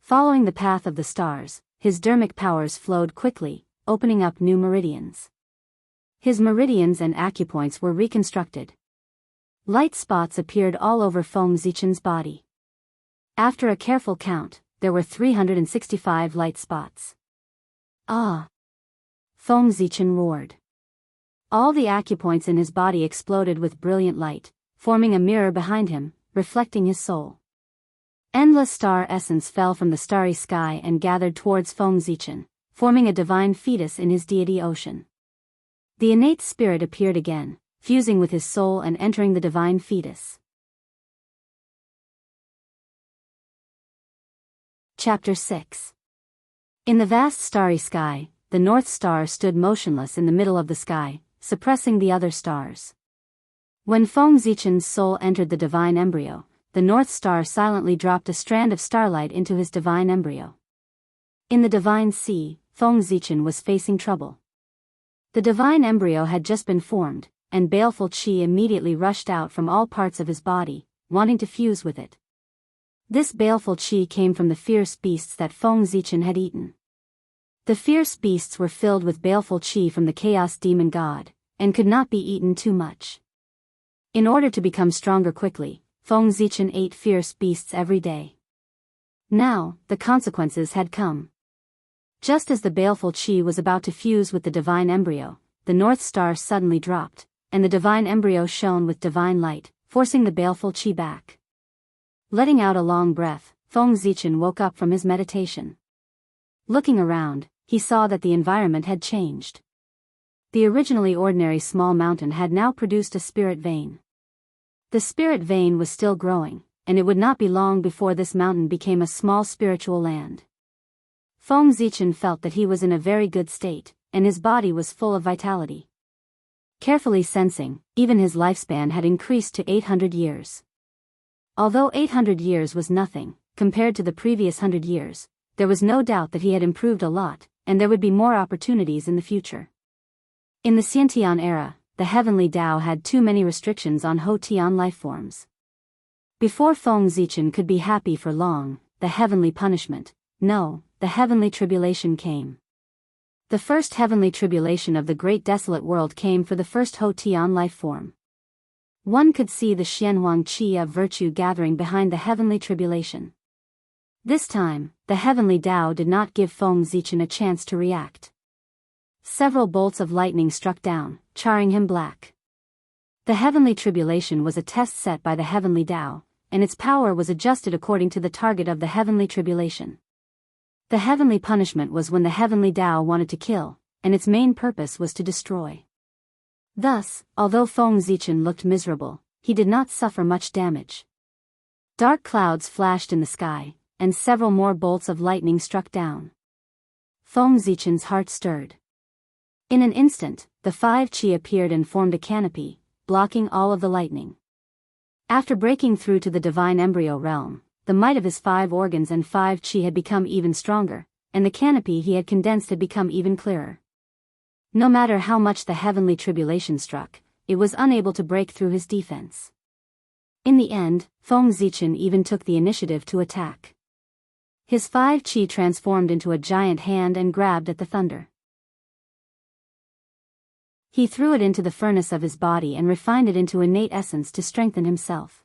A: Following the path of the stars, his dermic powers flowed quickly, opening up new meridians. His meridians and acupoints were reconstructed. Light spots appeared all over Feng Zichen's body. After a careful count, there were 365 light spots. Ah! Feng Zichen roared. All the acupoints in his body exploded with brilliant light, forming a mirror behind him, reflecting his soul. Endless star essence fell from the starry sky and gathered towards Feng Zichen, forming a divine fetus in his deity ocean. The innate spirit appeared again, fusing with his soul and entering the divine fetus. Chapter 6. In the vast starry sky, the North Star stood motionless in the middle of the sky, suppressing the other stars. When Feng Zichen's soul entered the divine embryo, the North Star silently dropped a strand of starlight into his divine embryo. In the divine sea, Feng Zichen was facing trouble. The divine embryo had just been formed, and baleful qi immediately rushed out from all parts of his body, wanting to fuse with it. This baleful qi came from the fierce beasts that Feng Zichen had eaten. The fierce beasts were filled with baleful qi from the chaos demon god, and could not be eaten too much. In order to become stronger quickly, Feng Zichen ate fierce beasts every day. Now, the consequences had come. Just as the baleful qi was about to fuse with the divine embryo, the North Star suddenly dropped, and the divine embryo shone with divine light, forcing the baleful qi back. Letting out a long breath, Feng Zichen woke up from his meditation. Looking around, he saw that the environment had changed. The originally ordinary small mountain had now produced a spirit vein. The spirit vein was still growing, and it would not be long before this mountain became a small spiritual land. Feng Zichen felt that he was in a very good state, and his body was full of vitality. Carefully sensing, even his lifespan had increased to 800 years. Although 800 years was nothing, compared to the previous 100 years, there was no doubt that he had improved a lot, and there would be more opportunities in the future. In the Xiantian era, the heavenly Tao had too many restrictions on Ho-Tian lifeforms. Before Feng Zichen could be happy for long, the heavenly punishment, the heavenly tribulation came. The first heavenly tribulation of the great desolate world came for the first Ho-Tian lifeform. One could see the Xianhuang Qi of virtue gathering behind the heavenly tribulation. This time, the heavenly Tao did not give Feng Zichen a chance to react. Several bolts of lightning struck down, charring him black. The heavenly tribulation was a test set by the heavenly Tao, and its power was adjusted according to the target of the heavenly tribulation. The heavenly punishment was when the heavenly Tao wanted to kill, and its main purpose was to destroy. Thus, although Feng Zichen looked miserable, he did not suffer much damage. Dark clouds flashed in the sky, and several more bolts of lightning struck down. Feng Zichen's heart stirred. In an instant, the 5 qi appeared and formed a canopy, blocking all of the lightning. After breaking through to the divine embryo realm, the might of his 5 organs and 5 qi had become even stronger, and the canopy he had condensed had become even clearer. No matter how much the heavenly tribulation struck, it was unable to break through his defense. In the end, Feng Zichen even took the initiative to attack. His 5 qi transformed into a giant hand and grabbed at the thunder. He threw it into the furnace of his body and refined it into innate essence to strengthen himself.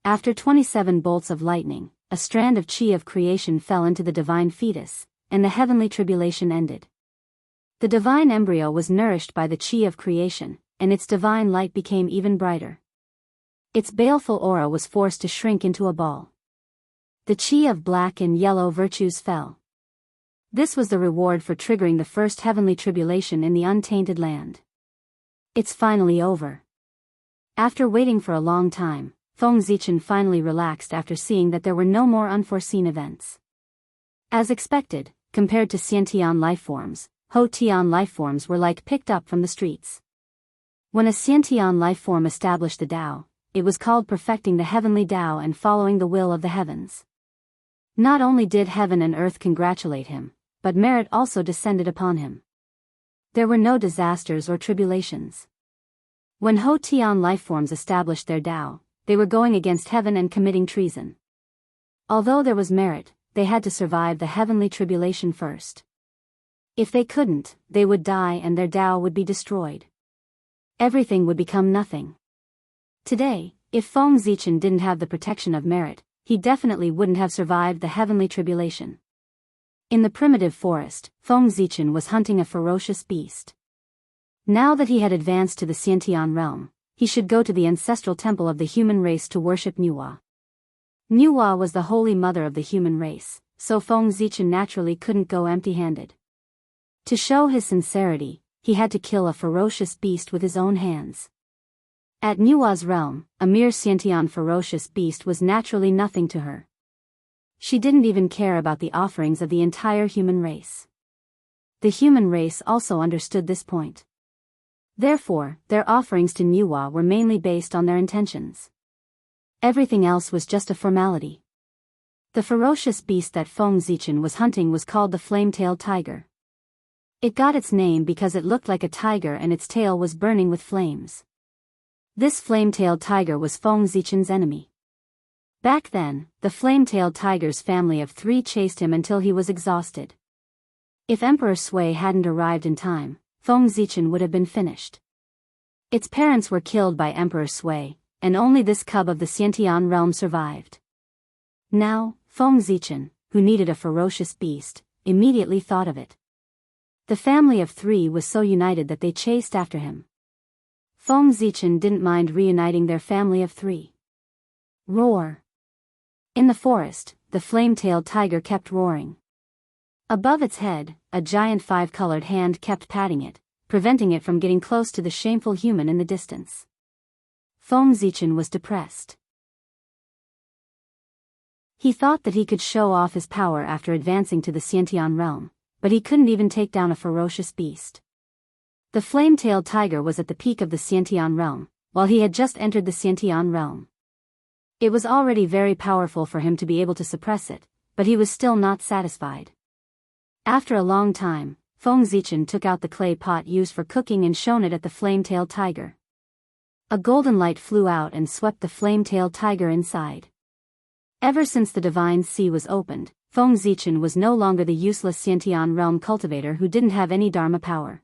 A: After 27 bolts of lightning, a strand of qi of creation fell into the divine fetus, and the heavenly tribulation ended. The divine embryo was nourished by the qi of creation, and its divine light became even brighter. Its baleful aura was forced to shrink into a ball. The qi of black and yellow virtues fell. This was the reward for triggering the first heavenly tribulation in the untainted land. It's finally over. After waiting for a long time, Feng Zichen finally relaxed after seeing that there were no more unforeseen events. As expected, compared to Xiantian lifeforms, Ho-Tian lifeforms were like picked up from the streets. When a Xiantian lifeform established the Tao, it was called perfecting the heavenly Tao and following the will of the heavens. Not only did heaven and earth congratulate him, but merit also descended upon him. There were no disasters or tribulations. When Ho Tian lifeforms established their Tao, they were going against heaven and committing treason. Although there was merit, they had to survive the heavenly tribulation first. If they couldn't, they would die and their Tao would be destroyed. Everything would become nothing. Today, if Feng Zichen didn't have the protection of merit, he definitely wouldn't have survived the heavenly tribulation. In the primitive forest, Feng Zichen was hunting a ferocious beast. Now that he had advanced to the Xiantian realm, he should go to the ancestral temple of the human race to worship Nuwa. Nuwa was the holy mother of the human race, so Feng Zichen naturally couldn't go empty-handed. To show his sincerity, he had to kill a ferocious beast with his own hands. At Nuwa's realm, a mere Xiantian ferocious beast was naturally nothing to her. She didn't even care about the offerings of the entire human race. The human race also understood this point. Therefore, their offerings to Nuwa were mainly based on their intentions. Everything else was just a formality. The ferocious beast that Feng Zichen was hunting was called the flame-tailed tiger. It got its name because it looked like a tiger and its tail was burning with flames. This flame-tailed tiger was Feng Zichen's enemy. Back then, the flame-tailed tiger's family of 3 chased him until he was exhausted. If Emperor Sui hadn't arrived in time, Feng Zichen would have been finished. Its parents were killed by Emperor Sui, and only this cub of the Xiantian realm survived. Now, Feng Zichen, who needed a ferocious beast, immediately thought of it. The family of 3 was so united that they chased after him. Feng Zichen didn't mind reuniting their family of 3. Roar! In the forest, the flame-tailed tiger kept roaring. Above its head, a giant 5-colored hand kept patting it, preventing it from getting close to the shameful human in the distance. Feng Zichen was depressed. He thought that he could show off his power after advancing to the Xiantian realm, but he couldn't even take down a ferocious beast. The flame-tailed tiger was at the peak of the Xiantian realm, while he had just entered the Xiantian realm. It was already very powerful for him to be able to suppress it, but he was still not satisfied. After a long time, Feng Zichen took out the clay pot used for cooking and shone it at the flame-tailed tiger. A golden light flew out and swept the flame-tailed tiger inside. Ever since the divine sea was opened, Feng Zichen was no longer the useless Xiantian realm cultivator who didn't have any Dharma power.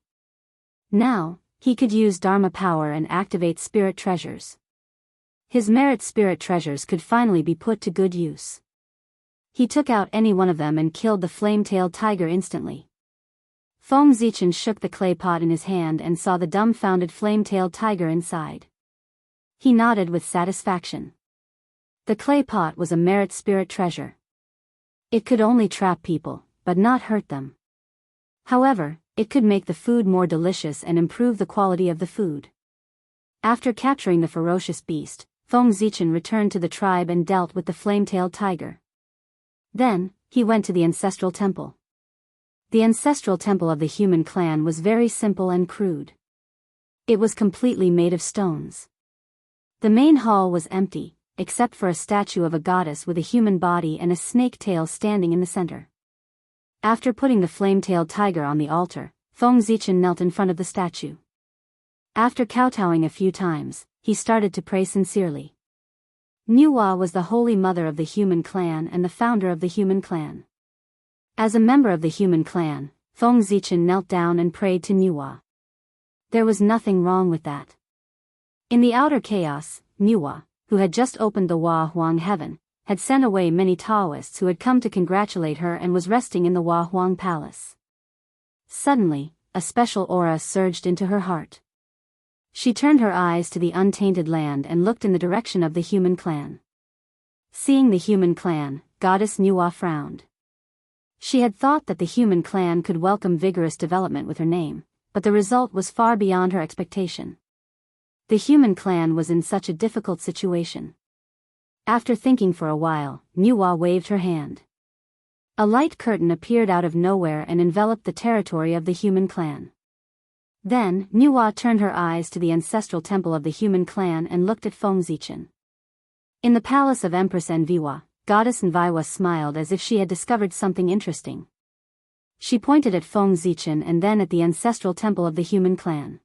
A: Now, he could use Dharma power and activate spirit treasures. His merit spirit treasures could finally be put to good use. He took out any one of them and killed the flame-tailed tiger instantly. Feng Zichen shook the clay pot in his hand and saw the dumbfounded flame-tailed tiger inside. He nodded with satisfaction. The clay pot was a merit spirit treasure. It could only trap people, but not hurt them. However, it could make the food more delicious and improve the quality of the food. After capturing the ferocious beast, Feng Zichen returned to the tribe and dealt with the flame-tailed tiger. Then, he went to the ancestral temple. The ancestral temple of the human clan was very simple and crude. It was completely made of stones. The main hall was empty, except for a statue of a goddess with a human body and a snake tail standing in the center. After putting the flame-tailed tiger on the altar, Feng Zichen knelt in front of the statue. After kowtowing a few times, he started to pray sincerely. Nuwa was the holy mother of the human clan and the founder of the human clan. As a member of the human clan, Feng Zichen knelt down and prayed to Nuwa. There was nothing wrong with that. In the outer chaos, Nuwa, who had just opened the Hua Huang heaven, had sent away many Daoists who had come to congratulate her and was resting in the Hua Huang palace. Suddenly, a special aura surged into her heart. She turned her eyes to the untainted land and looked in the direction of the human clan. Seeing the human clan, Goddess Nuwa frowned. She had thought that the human clan could welcome vigorous development with her name, but the result was far beyond her expectation. The human clan was in such a difficult situation. After thinking for a while, Nuwa waved her hand. A light curtain appeared out of nowhere and enveloped the territory of the human clan. Then, Nuwa turned her eyes to the ancestral temple of the human clan and looked at Feng Zichen. In the palace of Empress Enviwa, Goddess Enviwa smiled as if she had discovered something interesting. She pointed at Feng Zichen and then at the ancestral temple of the human clan.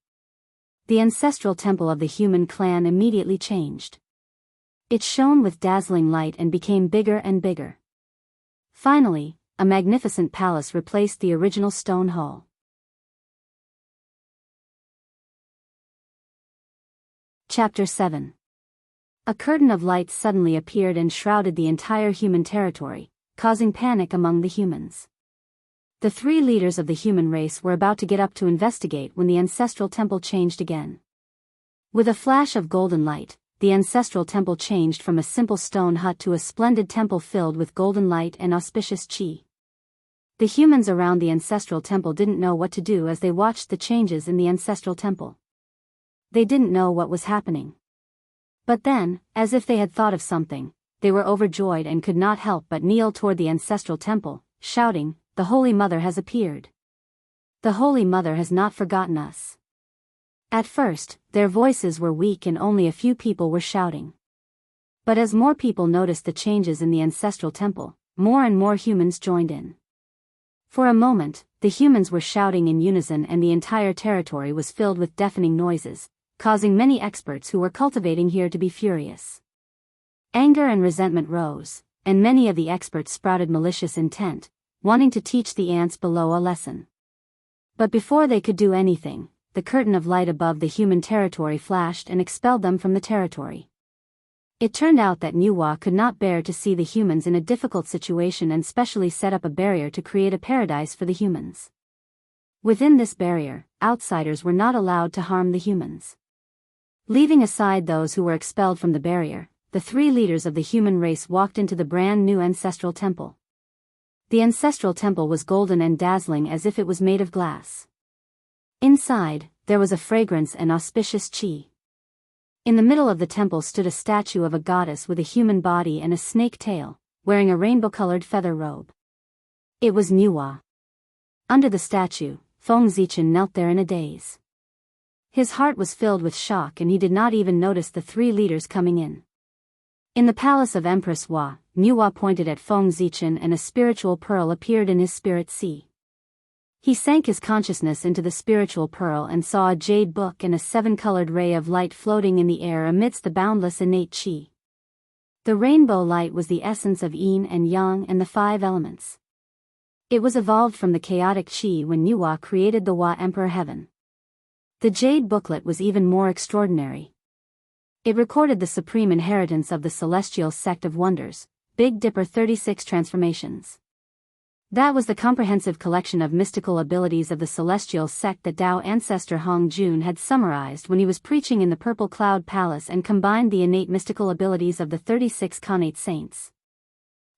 A: The ancestral temple of the human clan immediately changed. It shone with dazzling light and became bigger and bigger. Finally, a magnificent palace replaced the original stone hall. Chapter 7. A curtain of light suddenly appeared and shrouded the entire human territory, causing panic among the humans. The three leaders of the human race were about to get up to investigate when the ancestral temple changed again. With a flash of golden light, the ancestral temple changed from a simple stone hut to a splendid temple filled with golden light and auspicious qi. The humans around the ancestral temple didn't know what to do as they watched the changes in the ancestral temple. They didn't know what was happening. But then, as if they had thought of something, they were overjoyed and could not help but kneel toward the ancestral temple, shouting, "The Holy Mother has appeared. The Holy Mother has not forgotten us." At first, their voices were weak and only a few people were shouting. But as more people noticed the changes in the ancestral temple, more and more humans joined in. For a moment, the humans were shouting in unison and the entire territory was filled with deafening noises, causing many experts who were cultivating here to be furious. Anger and resentment rose, and many of the experts sprouted malicious intent, wanting to teach the ants below a lesson. But before they could do anything, the curtain of light above the human territory flashed and expelled them from the territory. It turned out that Nuwa could not bear to see the humans in a difficult situation and specially set up a barrier to create a paradise for the humans. Within this barrier, outsiders were not allowed to harm the humans. Leaving aside those who were expelled from the barrier, the three leaders of the human race walked into the brand new ancestral temple. The ancestral temple was golden and dazzling as if it was made of glass. Inside, there was a fragrance and auspicious qi. In the middle of the temple stood a statue of a goddess with a human body and a snake tail, wearing a rainbow-colored feather robe. It was Nuwa. Under the statue, Feng Zichen knelt there in a daze. His heart was filled with shock and he did not even notice the three leaders coming in. In the palace of Empress Hua, Nuwa pointed at Feng Zichen and a spiritual pearl appeared in his spirit sea. He sank his consciousness into the spiritual pearl and saw a jade book and a seven-colored ray of light floating in the air amidst the boundless innate qi. The rainbow light was the essence of yin and yang and the five elements. It was evolved from the chaotic qi when Nuwa created the Hua Emperor Heaven. The jade booklet was even more extraordinary. It recorded the supreme inheritance of the celestial sect of wonders, Big Dipper 36 transformations. That was the comprehensive collection of mystical abilities of the celestial sect that Dao ancestor Hong Jun had summarized when he was preaching in the Purple Cloud Palace and combined the innate mystical abilities of the 36 connate saints.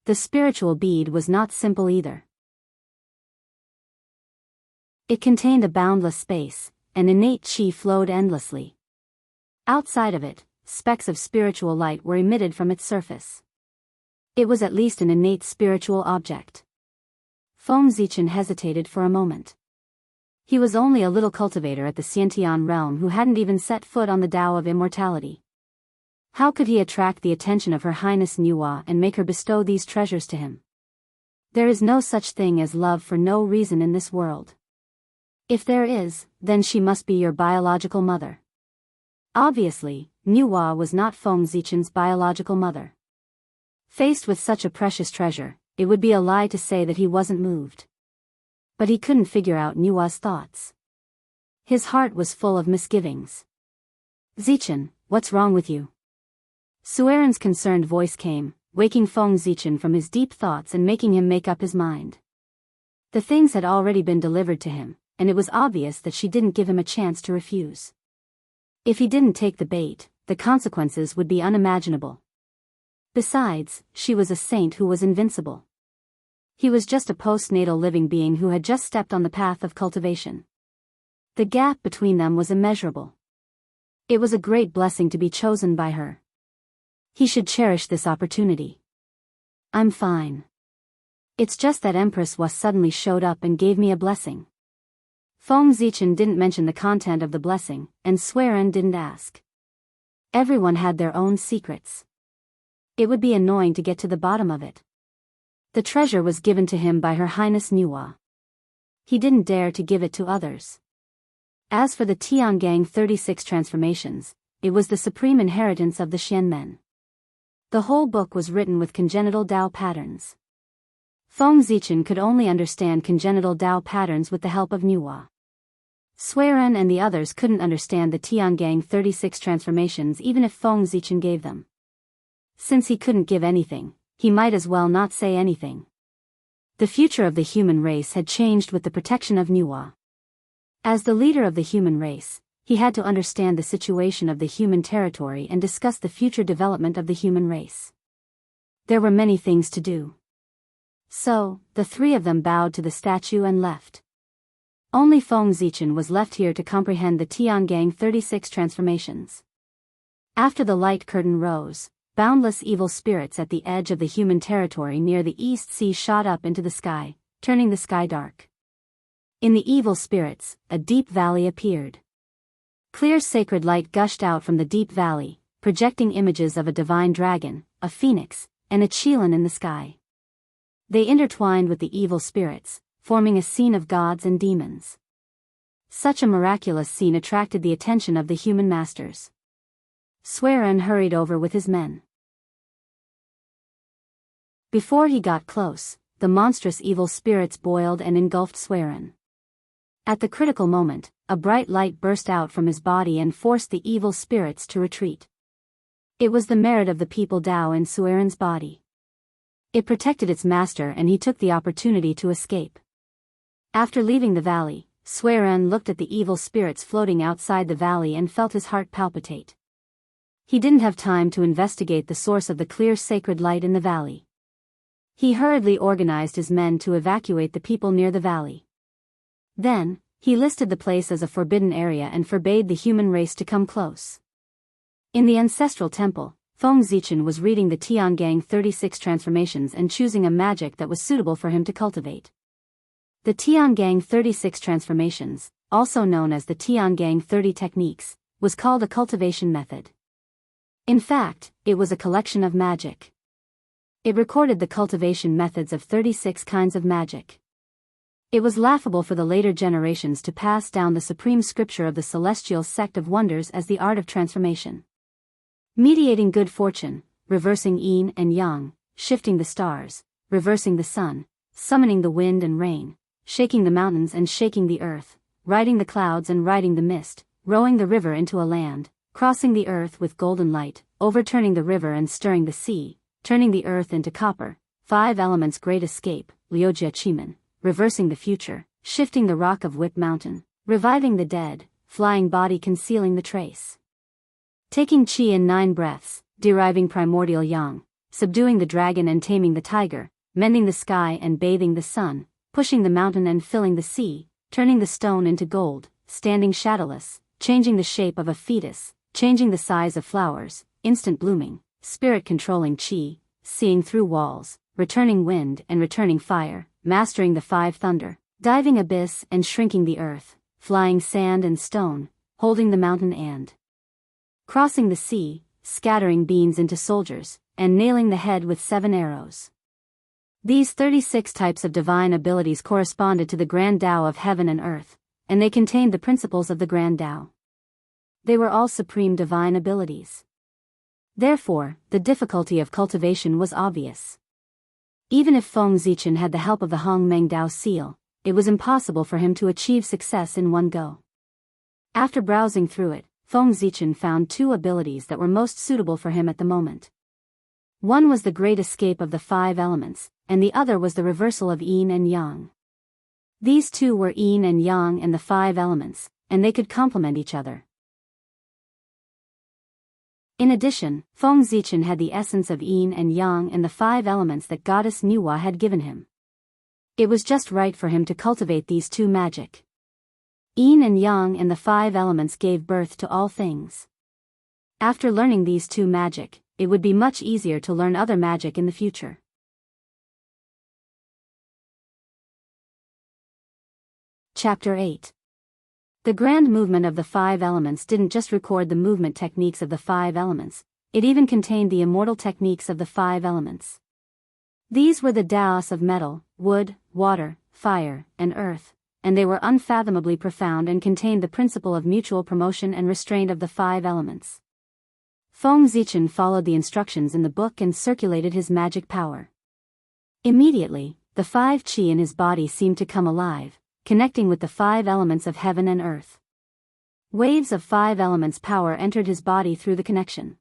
A: The spiritual bead was not simple either. It contained a boundless space, and innate qi flowed endlessly. Outside of it, specks of spiritual light were emitted from its surface. It was at least an innate spiritual object. Feng Zichen hesitated for a moment. He was only a little cultivator at the Xiantian realm who hadn't even set foot on the Tao of immortality. How could he attract the attention of Her Highness Nuwa and make her bestow these treasures to him? There is no such thing as love for no reason in this world. If there is, then she must be your biological mother. Obviously, Nuwa was not Feng Zichen's biological mother. Faced with such a precious treasure, it would be a lie to say that he wasn't moved. But he couldn't figure out Nuwa's thoughts. His heart was full of misgivings. "Zichen, what's wrong with you?" Sueren's concerned voice came, waking Feng Zichen from his deep thoughts and making him make up his mind. The things had already been delivered to him, and it was obvious that she didn't give him a chance to refuse. If he didn't take the bait, the consequences would be unimaginable. Besides, she was a saint who was invincible. He was just a postnatal living being who had just stepped on the path of cultivation. The gap between them was immeasurable. It was a great blessing to be chosen by her. He should cherish this opportunity. "I'm fine. It's just that Empress Hua suddenly showed up and gave me a blessing." Feng Zichen didn't mention the content of the blessing, and Sueren didn't ask. Everyone had their own secrets. It would be annoying to get to the bottom of it. The treasure was given to him by Her Highness Nuwa. he didn't dare to give it to others. As for the Tiangang 36 transformations, it was the supreme inheritance of the Xianmen. The whole book was written with congenital Dao patterns. Feng Zichen could only understand congenital Dao patterns with the help of Nuwa. Suiren and the others couldn't understand the Tiangang 36 transformations even if Feng Zichen gave them. Since he couldn't give anything, he might as well not say anything. The future of the human race had changed with the protection of Nuwa. As the leader of the human race, he had to understand the situation of the human territory and discuss the future development of the human race. There were many things to do. So, the three of them bowed to the statue and left. Only Feng Zichen was left here to comprehend the Tiangang 36 transformations. After the light curtain rose, boundless evil spirits at the edge of the human territory near the East Sea shot up into the sky, turning the sky dark. In the evil spirits, a deep valley appeared. Clear sacred light gushed out from the deep valley, projecting images of a divine dragon, a phoenix, and a qilin in the sky. They intertwined with the evil spirits, forming a scene of gods and demons. Such a miraculous scene attracted the attention of the human masters. Suiren hurried over with his men. Before he got close, the monstrous evil spirits boiled and engulfed Suiren. At the critical moment, a bright light burst out from his body and forced the evil spirits to retreat. It was the merit of the people Dao in Suiren's body. It protected its master and he took the opportunity to escape. After leaving the valley, Suiren looked at the evil spirits floating outside the valley and felt his heart palpitate. He didn't have time to investigate the source of the clear sacred light in the valley. He hurriedly organized his men to evacuate the people near the valley. Then, he listed the place as a forbidden area and forbade the human race to come close. In the ancestral temple, Feng Zichen was reading the Tiangang 36 transformations and choosing a magic that was suitable for him to cultivate. The Tiangang 36 transformations, also known as the Tiangang 30 techniques, was called a cultivation method. In fact, it was a collection of magic. It recorded the cultivation methods of 36 kinds of magic. It was laughable for the later generations to pass down the supreme scripture of the celestial sect of wonders as the art of transformation. Mediating good fortune, reversing yin and yang, shifting the stars, reversing the sun, summoning the wind and rain, shaking the mountains and shaking the earth, riding the clouds and riding the mist, rowing the river into a land, crossing the earth with golden light, overturning the river and stirring the sea, turning the earth into copper, 5 elements great escape, Wuxia Xianxia, reversing the future, shifting the rock of Whip Mountain, reviving the dead, flying body concealing the trace. Taking qi in 9 breaths, deriving primordial yang, subduing the dragon and taming the tiger, mending the sky and bathing the sun, pushing the mountain and filling the sea, turning the stone into gold, standing shadowless, changing the shape of a fetus, changing the size of flowers, instant blooming, spirit controlling qi, seeing through walls, returning wind and returning fire, mastering the 5 thunder, diving abyss and shrinking the earth, flying sand and stone, holding the mountain and crossing the sea, scattering beans into soldiers, and nailing the head with 7 arrows. These 36 types of divine abilities corresponded to the Grand Tao of heaven and earth, and they contained the principles of the Grand Tao. They were all supreme divine abilities. Therefore, the difficulty of cultivation was obvious. Even if Feng Zichen had the help of the Hong Meng Dao seal, it was impossible for him to achieve success in one go. After browsing through it, Feng Zichen found 2 abilities that were most suitable for him at the moment. One was the great escape of the 5 elements, and the other was the reversal of yin and yang. These 2 were yin and yang and the 5 elements, and they could complement each other. In addition, Feng Zichen had the essence of yin and yang and the 5 elements that goddess Nuwa had given him. It was just right for him to cultivate these 2 magic. Yin and yang and the 5 elements gave birth to all things. After learning these 2 magic, it would be much easier to learn other magic in the future. Chapter 8. The grand movement of the 5 elements didn't just record the movement techniques of the 5 elements, it even contained the immortal techniques of the 5 elements. These were the Daoists of metal, wood, water, fire, and earth, and they were unfathomably profound and contained the principle of mutual promotion and restraint of the 5 elements. Feng Zichen followed the instructions in the book and circulated his magic power. Immediately, the 5 qi in his body seemed to come alive, connecting with the 5 elements of heaven and earth. Waves of 5 elements power entered his body through the connection.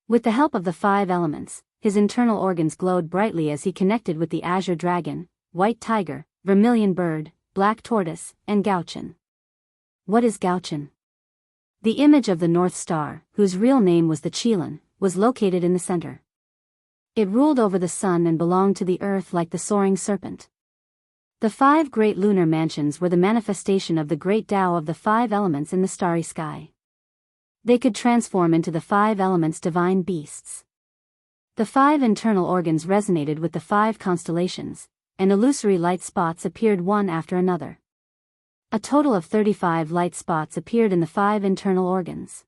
A: With the help of the 5 elements, his internal organs glowed brightly as he connected with the azure dragon, white tiger, vermilion bird, black tortoise, and Gaochen. What is Gaochen? The image of the North Star, whose real name was the Qilin, was located in the center. It ruled over the sun and belonged to the earth like the soaring serpent. The 5 great lunar mansions were the manifestation of the great Tao of the 5 elements in the starry sky. They could transform into the 5 elements' divine beasts. The 5 internal organs resonated with the 5 constellations, and illusory light spots appeared one after another. A total of 35 light spots appeared in the 5 internal organs.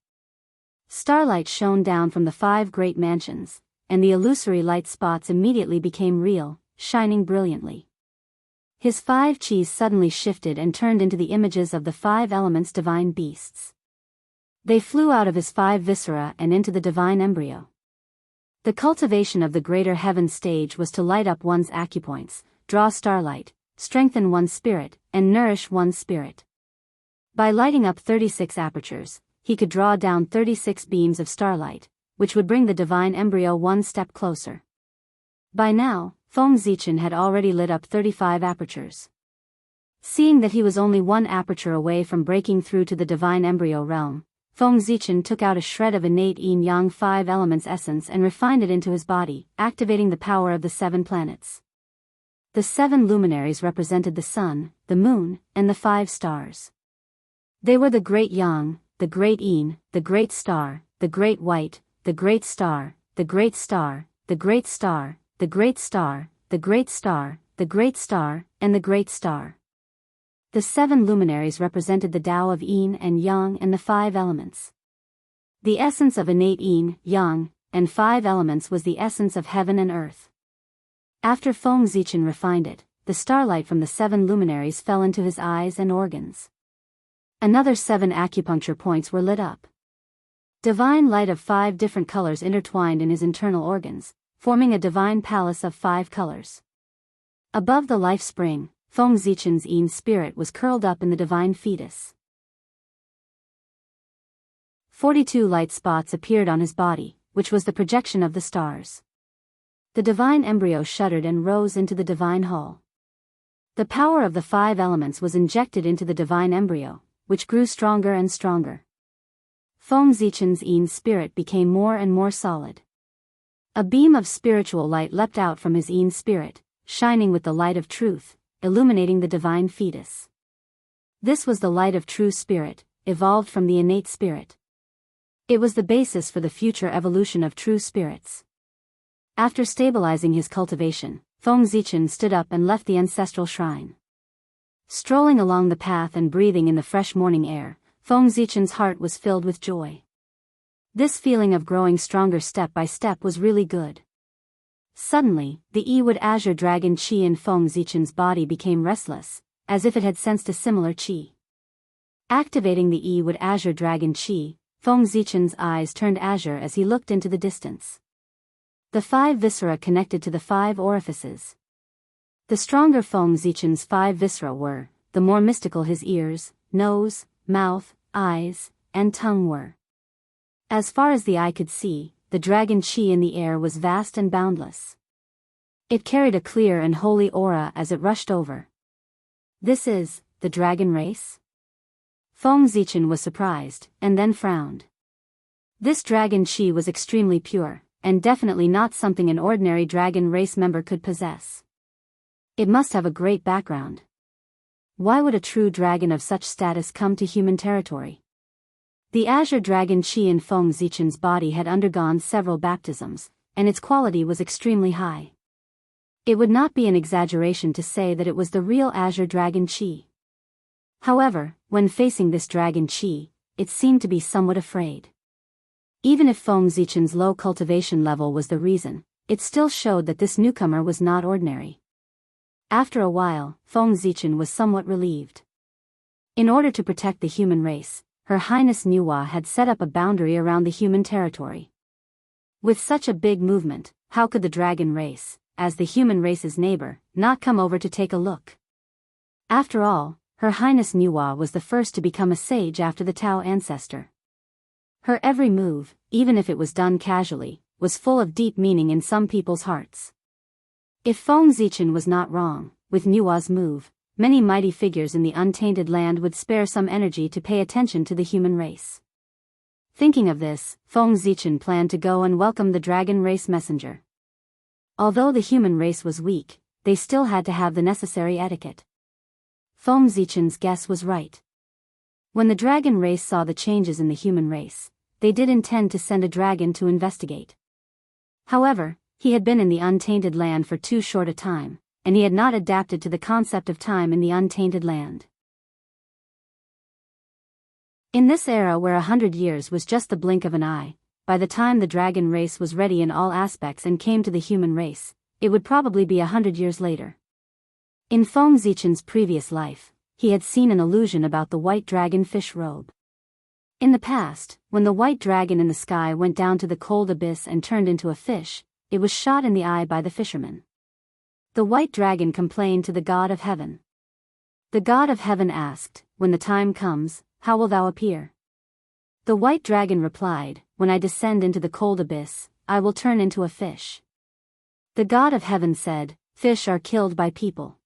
A: Starlight shone down from the 5 great mansions, and the illusory light spots immediately became real, shining brilliantly. His 5 qis suddenly shifted and turned into the images of the 5 elements' divine beasts. They flew out of his 5 viscera and into the divine embryo. The cultivation of the greater heaven stage was to light up one's acupoints, draw starlight, strengthen one's spirit, and nourish one's spirit. By lighting up 36 apertures, he could draw down 36 beams of starlight, which would bring the divine embryo one step closer. By now, Feng Zichen had already lit up 35 apertures. Seeing that he was only 1 aperture away from breaking through to the divine embryo realm, Feng Zichen took out a shred of innate yin-yang 5 elements essence and refined it into his body, activating the power of the 7 planets. The 7 luminaries represented the sun, the moon, and the 5 stars. They were the great yang, the great yin, the great star, the great white, the great star, the great star, the great star, the great star, the great star, the great star, and the great star. The 7 luminaries represented the Tao of yin and yang and the 5 elements. The essence of innate yin, yang, and 5 elements was the essence of heaven and earth. After Feng Zichen refined it, the starlight from the 7 luminaries fell into his eyes and organs. Another 7 acupuncture points were lit up. Divine light of 5 different colors intertwined in his internal organs, forming a divine palace of 5 colors. Above the life spring, Feng Zichen's yin spirit was curled up in the divine fetus. 42 light spots appeared on his body, which was the projection of the stars. The divine embryo shuddered and rose into the divine hull. The power of the 5 elements was injected into the divine embryo, which grew stronger and stronger. Feng Zichen's yin spirit became more and more solid. A beam of spiritual light leapt out from his yin spirit, shining with the light of truth, illuminating the divine fetus. This was the light of true spirit, evolved from the innate spirit. It was the basis for the future evolution of true spirits. After stabilizing his cultivation, Feng Zichen stood up and left the ancestral shrine. Strolling along the path and breathing in the fresh morning air, Feng Zichen's heart was filled with joy. This feeling of growing stronger step by step was really good. Suddenly, the Yiwood azure dragon qi in Feng Zichen's body became restless, as if it had sensed a similar qi. Activating the Yiwood azure dragon qi, Feng Zichen's eyes turned azure as he looked into the distance. The 5 viscera connected to the 5 orifices. The stronger Feng Zichen's 5 viscera were, the more mystical his ears, nose, mouth, eyes, and tongue were. As far as the eye could see, the dragon qi in the air was vast and boundless. It carried a clear and holy aura as it rushed over. This is the dragon race? Feng Zichen was surprised, and then frowned. This dragon qi was extremely pure, and definitely not something an ordinary dragon race member could possess. It must have a great background. Why would a true dragon of such status come to human territory? The azure dragon qi in Feng Zichen's body had undergone several baptisms, and its quality was extremely high. It would not be an exaggeration to say that it was the real azure dragon qi. However, when facing this dragon qi, it seemed to be somewhat afraid. Even if Feng Zichen's low cultivation level was the reason, it still showed that this newcomer was not ordinary. After a while, Feng Zichen was somewhat relieved. In order to protect the human race, Her Highness Nuwa had set up a boundary around the human territory. With such a big movement, how could the dragon race, as the human race's neighbor, not come over to take a look? After all, Her Highness Nuwa was the first to become a sage after the Tao ancestor. Her every move, even if it was done casually, was full of deep meaning in some people's hearts. If Feng Zichen was not wrong, with Nuwa's move, many mighty figures in the untainted land would spare some energy to pay attention to the human race. Thinking of this, Feng Zichen planned to go and welcome the dragon race messenger. Although the human race was weak, they still had to have the necessary etiquette. Feng Zichen's guess was right. When the dragon race saw the changes in the human race, they did intend to send a dragon to investigate. However, he had been in the untainted land for too short a time, and he had not adapted to the concept of time in the untainted land. In this era where 100 years was just the blink of an eye, by the time the dragon race was ready in all aspects and came to the human race, it would probably be 100 years later. In Feng Zichen's previous life, he had seen an illusion about the white dragon fish robe. In the past, when the white dragon in the sky went down to the cold abyss and turned into a fish, it was shot in the eye by the fisherman. The white dragon complained to the god of heaven. The god of heaven asked, "When the time comes, how will thou appear?" The white dragon replied, "When I descend into the cold abyss, I will turn into a fish." The god of heaven said, "Fish are killed by people.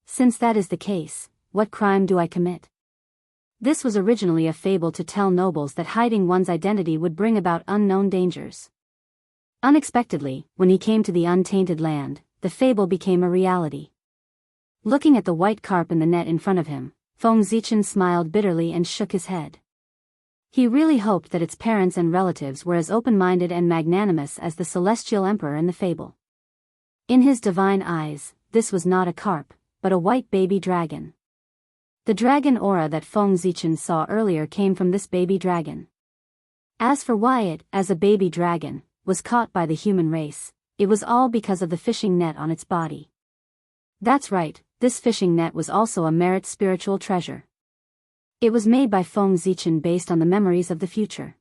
A: Since that is the case, what crime do I commit?" This was originally a fable to tell nobles that hiding one's identity would bring about unknown dangers. Unexpectedly, when he came to the untainted land, the fable became a reality. Looking at the white carp in the net in front of him, Feng Zichen smiled bitterly and shook his head. He really hoped that its parents and relatives were as open-minded and magnanimous as the celestial emperor in the fable. In his divine eyes, this was not a carp, but a white baby dragon. The dragon aura that Feng Zichen saw earlier came from this baby dragon. As for why it, as a baby dragon, was caught by the human race, it was all because of the fishing net on its body. That's right, this fishing net was also a merit spiritual treasure. It was made by Feng Zichen based on the memories of the future.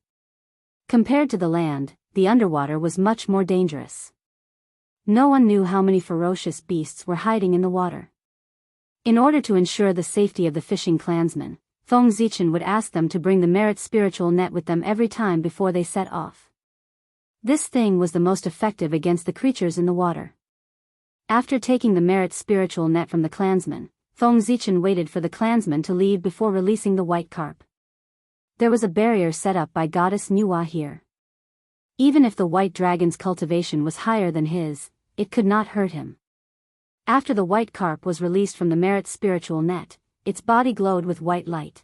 A: Compared to the land, the underwater was much more dangerous. No one knew how many ferocious beasts were hiding in the water. In order to ensure the safety of the fishing clansmen, Feng Zichen would ask them to bring the merit spiritual net with them every time before they set off. This thing was the most effective against the creatures in the water. After taking the merit spiritual net from the clansmen, Feng Zichen waited for the clansmen to leave before releasing the white carp. There was a barrier set up by goddess Nuwa here. Even if the white dragon's cultivation was higher than his, it could not hurt him. After the white carp was released from the merit spiritual net, its body glowed with white light.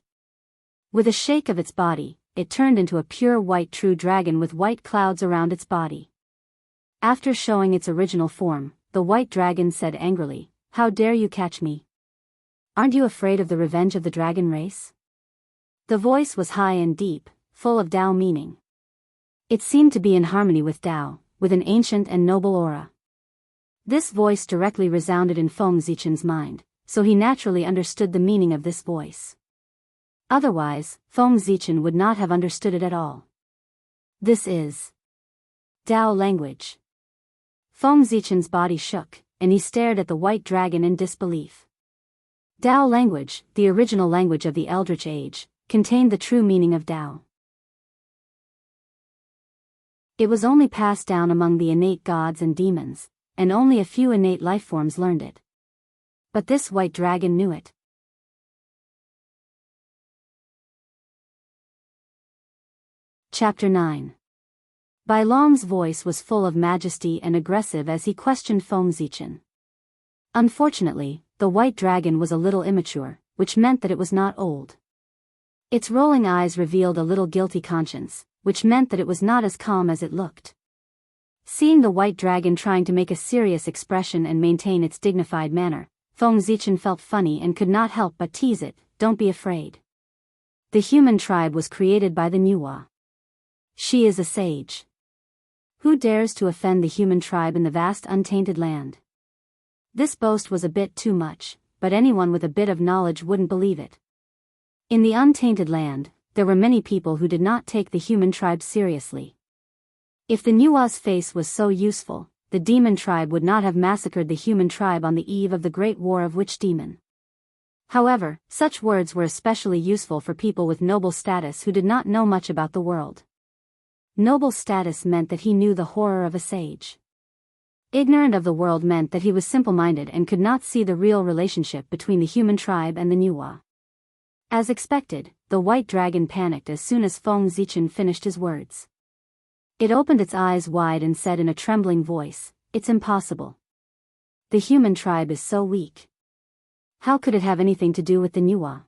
A: With a shake of its body, it turned into a pure white true dragon with white clouds around its body. After showing its original form, the white dragon said angrily, "How dare you catch me? Aren't you afraid of the revenge of the dragon race?" The voice was high and deep, full of Tao meaning. It seemed to be in harmony with Tao, with an ancient and noble aura. This voice directly resounded in Feng Zichen's mind, so he naturally understood the meaning of this voice. Otherwise, Feng Zichen would not have understood it at all. This is Tao language. Feng Zichen's body shook, and he stared at the white dragon in disbelief. Tao language, the original language of the Eldritch Age, contained the true meaning of Tao. It was only passed down among the innate gods and demons, and only a few innate lifeforms learned it. But this white dragon knew it. Chapter 9. Bai Long's voice was full of majesty and aggressive as he questioned Feng Zichen. Unfortunately, the white dragon was a little immature, which meant that it was not old. Its rolling eyes revealed a little guilty conscience, which meant that it was not as calm as it looked. Seeing the white dragon trying to make a serious expression and maintain its dignified manner, Feng Zichen felt funny and could not help but tease it, "Don't be afraid. The human tribe was created by the Nuwa. She is a sage. Who dares to offend the human tribe in the vast untainted land?" This boast was a bit too much, but anyone with a bit of knowledge wouldn't believe it. In the untainted land, there were many people who did not take the human tribe seriously. If the Nua's face was so useful, the demon tribe would not have massacred the human tribe on the eve of the Great War of Witch Demon. However, such words were especially useful for people with noble status who did not know much about the world. Noble status meant that he knew the horror of a sage. Ignorant of the world meant that he was simple-minded and could not see the real relationship between the human tribe and the Nua. As expected, the white dragon panicked as soon as Feng Zichen finished his words. It opened its eyes wide and said in a trembling voice, "It's impossible. The human tribe is so weak. How could it have anything to do with the Nua?"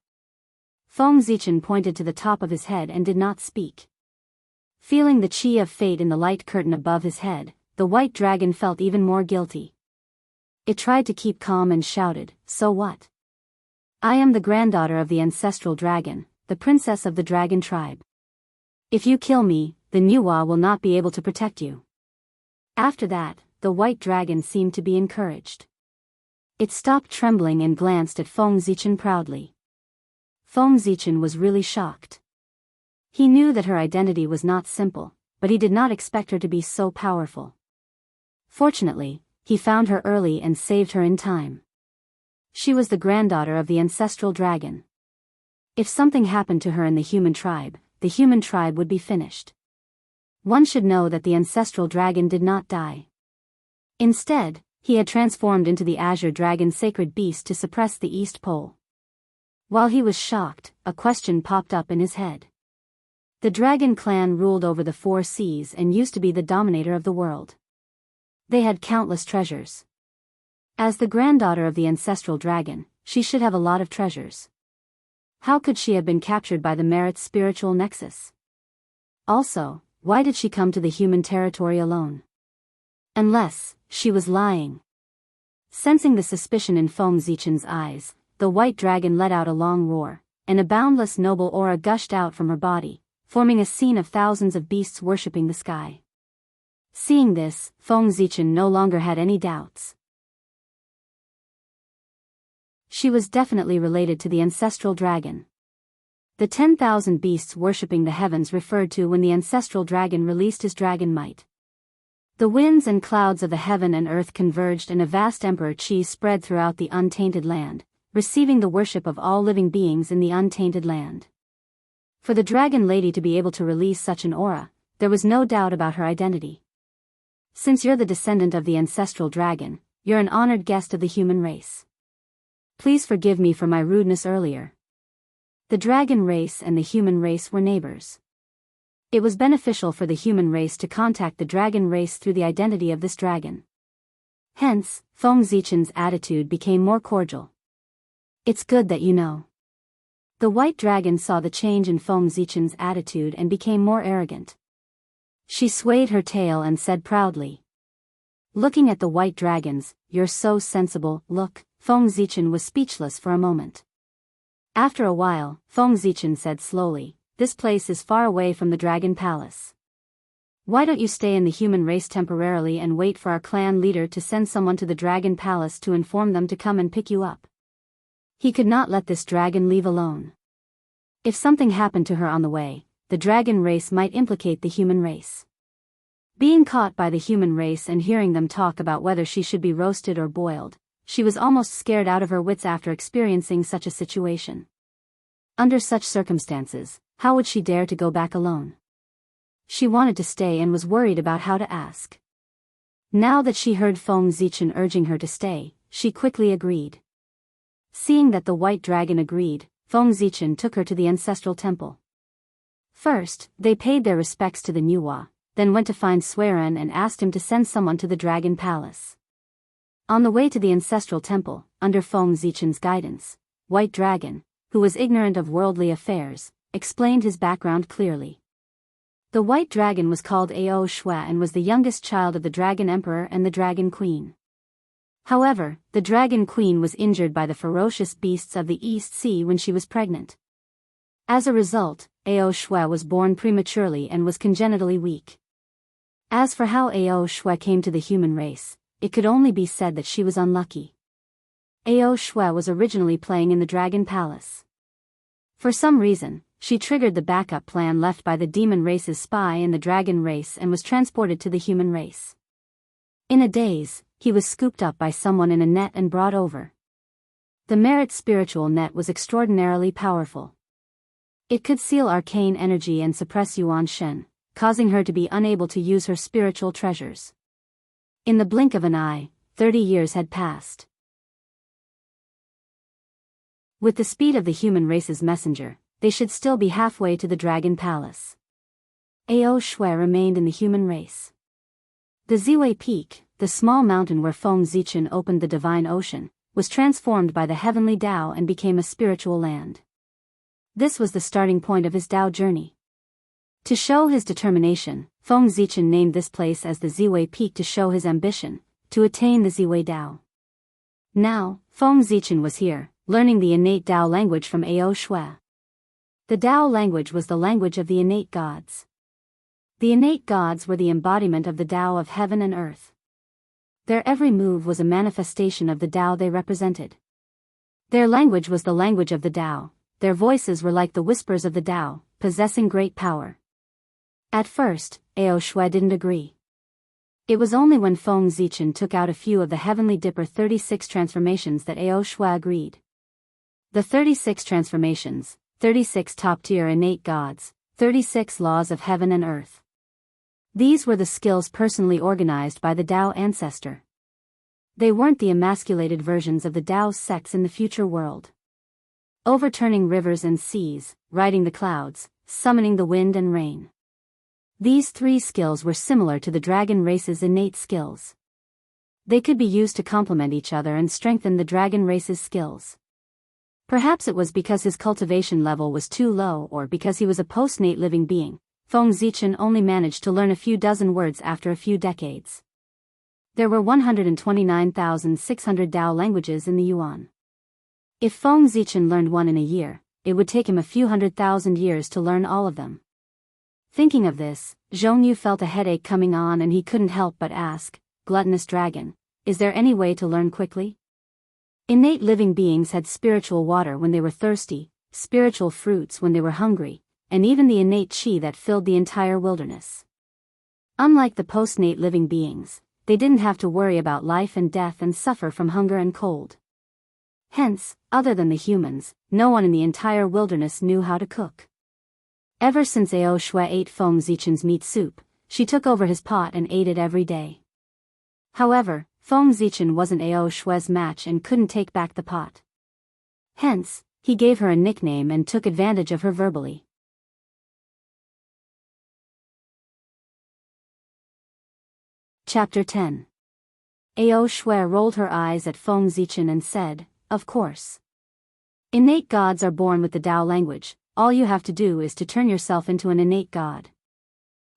A: Feng Zichen pointed to the top of his head and did not speak. Feeling the chi of fate in the light curtain above his head, the white dragon felt even more guilty. It tried to keep calm and shouted, "So what? I am the granddaughter of the ancestral dragon, the princess of the dragon tribe. If you kill me, the Nua will not be able to protect you." After that, the white dragon seemed to be encouraged. It stopped trembling and glanced at Feng Zichen proudly. Feng Zichen was really shocked. He knew that her identity was not simple, but he did not expect her to be so powerful. Fortunately, he found her early and saved her in time. She was the granddaughter of the ancestral dragon. If something happened to her in the human tribe would be finished. One should know that the ancestral dragon did not die. Instead, he had transformed into the azure dragon sacred beast to suppress the East Pole. While he was shocked, a question popped up in his head. The dragon clan ruled over the 4 seas and used to be the dominator of the world. They had countless treasures. As the granddaughter of the ancestral dragon, she should have a lot of treasures. How could she have been captured by the Merit's spiritual nexus? Also, why did she come to the human territory alone? Unless she was lying. Sensing the suspicion in Feng Zichen's eyes, the white dragon let out a long roar, and a boundless noble aura gushed out from her body, forming a scene of thousands of beasts worshipping the sky. Seeing this, Feng Zichen no longer had any doubts. She was definitely related to the ancestral dragon. The 10,000 beasts worshipping the heavens referred to when the ancestral dragon released his dragon might. The winds and clouds of the heaven and earth converged and a vast emperor chi spread throughout the untainted land, receiving the worship of all living beings in the untainted land. For the dragon lady to be able to release such an aura, there was no doubt about her identity. Since you're the descendant of the ancestral dragon, you're an honored guest of the human race. Please forgive me for my rudeness earlier. The dragon race and the human race were neighbors. It was beneficial for the human race to contact the dragon race through the identity of this dragon. Hence, Feng Zichen's attitude became more cordial. "It's good that you know." The white dragon saw the change in Feng Zichen's attitude and became more arrogant. She swayed her tail and said proudly. Looking at the white dragons, "You're so sensible, look." Feng Zichen was speechless for a moment. After a while, Feng Zichen said slowly, "This place is far away from the dragon palace. Why don't you stay in the human race temporarily and wait for our clan leader to send someone to the dragon palace to inform them to come and pick you up?" He could not let this dragon leave alone. If something happened to her on the way, the dragon race might implicate the human race. Being caught by the human race and hearing them talk about whether she should be roasted or boiled, she was almost scared out of her wits after experiencing such a situation. Under such circumstances, how would she dare to go back alone? She wanted to stay and was worried about how to ask. Now that she heard Feng Zichen urging her to stay, she quickly agreed. Seeing that the white dragon agreed, Feng Zichen took her to the ancestral temple. First, they paid their respects to the Nua, then went to find Suiren and asked him to send someone to the dragon palace. On the way to the ancestral temple, under Feng Zichen's guidance, White Dragon, who was ignorant of worldly affairs, explained his background clearly. The White Dragon was called Ao Shui and was the youngest child of the Dragon Emperor and the Dragon Queen. However, the Dragon Queen was injured by the ferocious beasts of the East Sea when she was pregnant. As a result, Ao Shui was born prematurely and was congenitally weak. As for how Ao Shui came to the human race, it could only be said that she was unlucky. Ao Shui was originally playing in the Dragon Palace. For some reason, she triggered the backup plan left by the demon race's spy in the dragon race and was transported to the human race. In a daze, he was scooped up by someone in a net and brought over. The Merit spiritual net was extraordinarily powerful. It could seal arcane energy and suppress Yuan Shen, causing her to be unable to use her spiritual treasures. In the blink of an eye, 30 years had passed. With the speed of the human race's messenger, they should still be halfway to the Dragon Palace. Ao Shui remained in the human race. The Ziwei Peak, the small mountain where Feng Zichen opened the divine ocean, was transformed by the heavenly Tao and became a spiritual land. This was the starting point of his Tao journey. To show his determination, Feng Zichen named this place as the Ziwei Peak to show his ambition, to attain the Ziwei Tao. Now, Feng Zichen was here, learning the innate Tao language from Ao Shui. The Tao language was the language of the innate gods. The innate gods were the embodiment of the Tao of heaven and earth. Their every move was a manifestation of the Tao they represented. Their language was the language of the Tao, their voices were like the whispers of the Tao, possessing great power. At first, Ao Shui didn't agree. It was only when Feng Zichen took out a few of the Heavenly Dipper 36 transformations that Ao Shui agreed. The 36 transformations, 36 top-tier innate gods, 36 laws of heaven and earth. These were the skills personally organized by the Tao ancestor. They weren't the emasculated versions of the Tao sects in the future world. Overturning rivers and seas, riding the clouds, summoning the wind and rain. These three skills were similar to the dragon race's innate skills. They could be used to complement each other and strengthen the dragon race's skills. Perhaps it was because his cultivation level was too low or because he was a postnate living being, Feng Zichen only managed to learn a few dozen words after a few decades. There were 129,600 Tao languages in the Yuan. If Feng Zichen learned one in a year, it would take him a few 100,000 years to learn all of them. Thinking of this, Zhongyu felt a headache coming on and he couldn't help but ask, "Gluttonous dragon, is there any way to learn quickly?" Innate living beings had spiritual water when they were thirsty, spiritual fruits when they were hungry, and even the innate qi that filled the entire wilderness. Unlike the postnate living beings, they didn't have to worry about life and death and suffer from hunger and cold. Hence, other than the humans, no one in the entire wilderness knew how to cook. Ever since Ao Shui ate Feng Zichen's meat soup, she took over his pot and ate it every day. However, Feng Zichen wasn't Ao Shui's match and couldn't take back the pot. Hence, he gave her a nickname and took advantage of her verbally. Chapter 10. Ao Shui rolled her eyes at Feng Zichen and said, "Of course. Innate gods are born with the Tao language, all you have to do is to turn yourself into an innate god."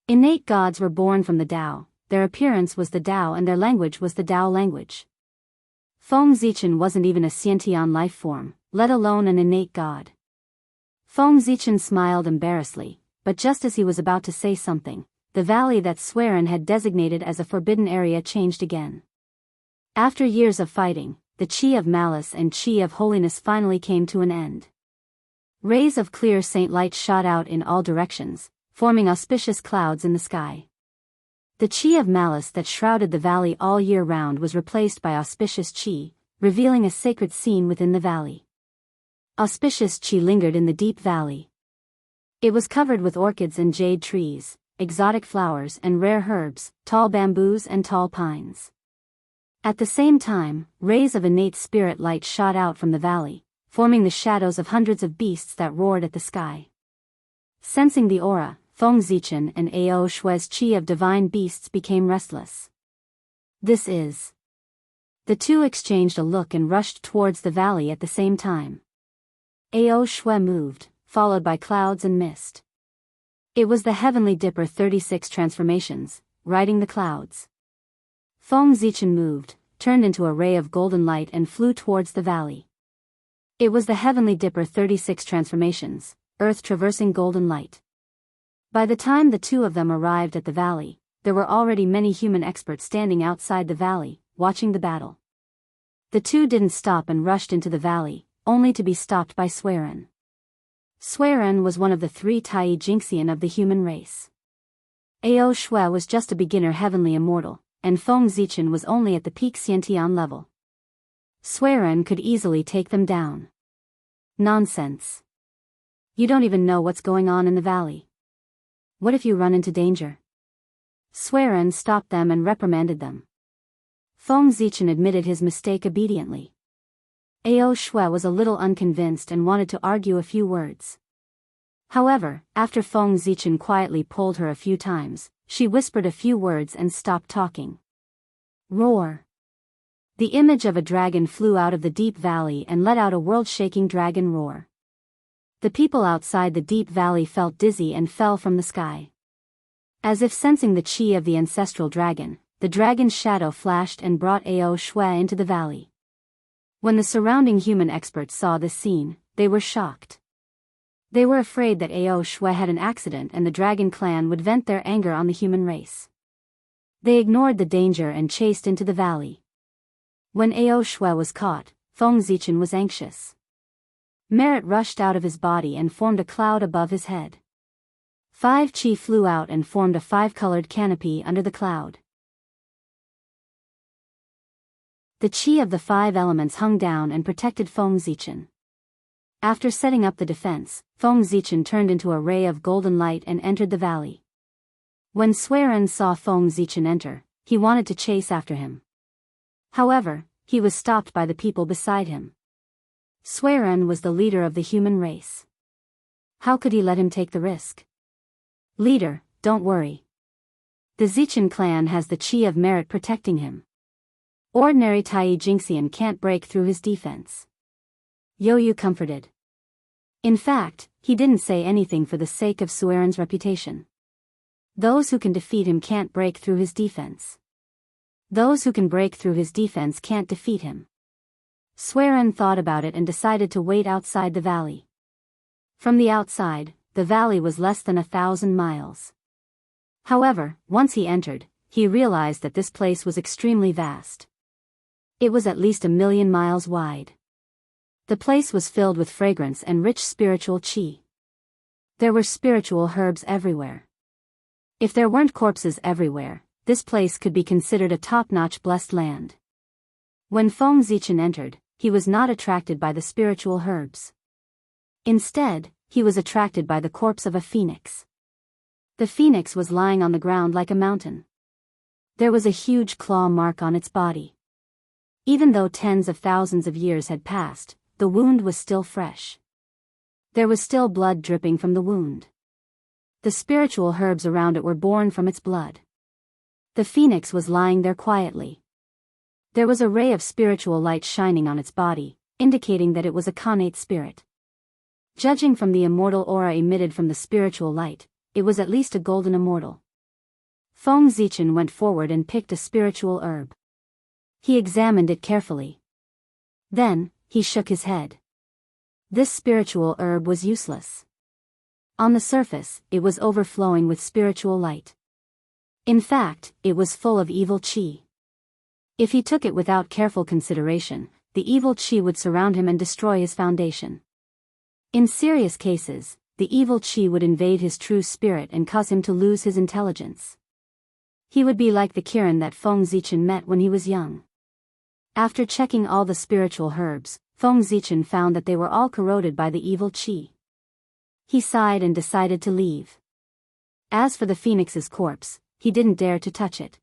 A: Innate gods were born from the Tao, their appearance was the Tao and their language was the Tao language. Feng Zichen wasn't even a sentient life form, let alone an innate god. Feng Zichen smiled embarrassedly, but just as he was about to say something, the valley that Swerin had designated as a forbidden area changed again. After years of fighting, the qi of malice and qi of holiness finally came to an end. Rays of clear saint light shot out in all directions, forming auspicious clouds in the sky. The qi of malice that shrouded the valley all year round was replaced by auspicious qi, revealing a sacred scene within the valley. Auspicious qi lingered in the deep valley. It was covered with orchids and jade trees, exotic flowers and rare herbs, tall bamboos and tall pines. At the same time, rays of innate spirit light shot out from the valley, forming the shadows of hundreds of beasts that roared at the sky. Sensing the aura, Feng Zichen and Ao Shui's qi of divine beasts became restless. "This is..." The two exchanged a look and rushed towards the valley at the same time. Ao Shui moved, followed by clouds and mist. It was the Heavenly Dipper 36 transformations, riding the clouds. Feng Zichen moved, turned into a ray of golden light and flew towards the valley. It was the Heavenly Dipper 36 transformations, earth traversing golden light. By the time the two of them arrived at the valley, there were already many human experts standing outside the valley, watching the battle. The two didn't stop and rushed into the valley, only to be stopped by Swearen. Swearen was one of the 3 Tai Jinxian of the human race. Ao Shui was just a beginner heavenly immortal, and Feng Zichen was only at the peak Xiantian level. Swearen could easily take them down. Nonsense. You don't even know what's going on in the valley. What if you run into danger? Swearen stopped them and reprimanded them. Feng Zichen admitted his mistake obediently. Ao Shui was a little unconvinced and wanted to argue a few words. However, after Feng Zichen quietly pulled her a few times, she whispered a few words and stopped talking. Roar. The image of a dragon flew out of the deep valley and let out a world-shaking dragon roar. The people outside the deep valley felt dizzy and fell from the sky. As if sensing the chi of the ancestral dragon, the dragon's shadow flashed and brought Ao Shui into the valley. When the surrounding human experts saw this scene, they were shocked. They were afraid that Ao Shui had an accident and the dragon clan would vent their anger on the human race. They ignored the danger and chased into the valley. When Ao Shui was caught, Feng Zichen was anxious. Merit rushed out of his body and formed a cloud above his head. 5 chi flew out and formed a 5-colored canopy under the cloud. The chi of the 5 elements hung down and protected Feng Zichen. After setting up the defense, Feng Zichen turned into a ray of golden light and entered the valley. When Swearen saw Feng Zichen enter, he wanted to chase after him. However, he was stopped by the people beside him. Swearen was the leader of the human race. How could he let him take the risk? Leader, don't worry. The Zichen clan has the chi of merit protecting him. Ordinary Tai Jinxian can't break through his defense. Youyu comforted. In fact, he didn't say anything for the sake of Swearen's reputation. Those who can defeat him can't break through his defense. Those who can break through his defense can't defeat him. Swearen thought about it and decided to wait outside the valley. From the outside, the valley was less than 1,000 miles. However, once he entered, he realized that this place was extremely vast. It was at least 1,000,000 miles wide. The place was filled with fragrance and rich spiritual chi. There were spiritual herbs everywhere. If there weren't corpses everywhere, this place could be considered a top-notch blessed land. When Feng Zichen entered, he was not attracted by the spiritual herbs. Instead, he was attracted by the corpse of a phoenix. The phoenix was lying on the ground like a mountain. There was a huge claw mark on its body. Even though tens of thousands of years had passed, the wound was still fresh. There was still blood dripping from the wound. The spiritual herbs around it were born from its blood. The phoenix was lying there quietly. There was a ray of spiritual light shining on its body, indicating that it was a connate spirit. Judging from the immortal aura emitted from the spiritual light, it was at least a golden immortal. Feng Zichen went forward and picked a spiritual herb. He examined it carefully. Then, he shook his head. This spiritual herb was useless. On the surface, it was overflowing with spiritual light. In fact, it was full of evil chi. If he took it without careful consideration, the evil chi would surround him and destroy his foundation. In serious cases, the evil chi would invade his true spirit and cause him to lose his intelligence. He would be like the Kirin that Feng Zichen met when he was young. After checking all the spiritual herbs, Feng Zichen found that they were all corroded by the evil chi. He sighed and decided to leave. As for the phoenix's corpse, he didn't dare to touch it.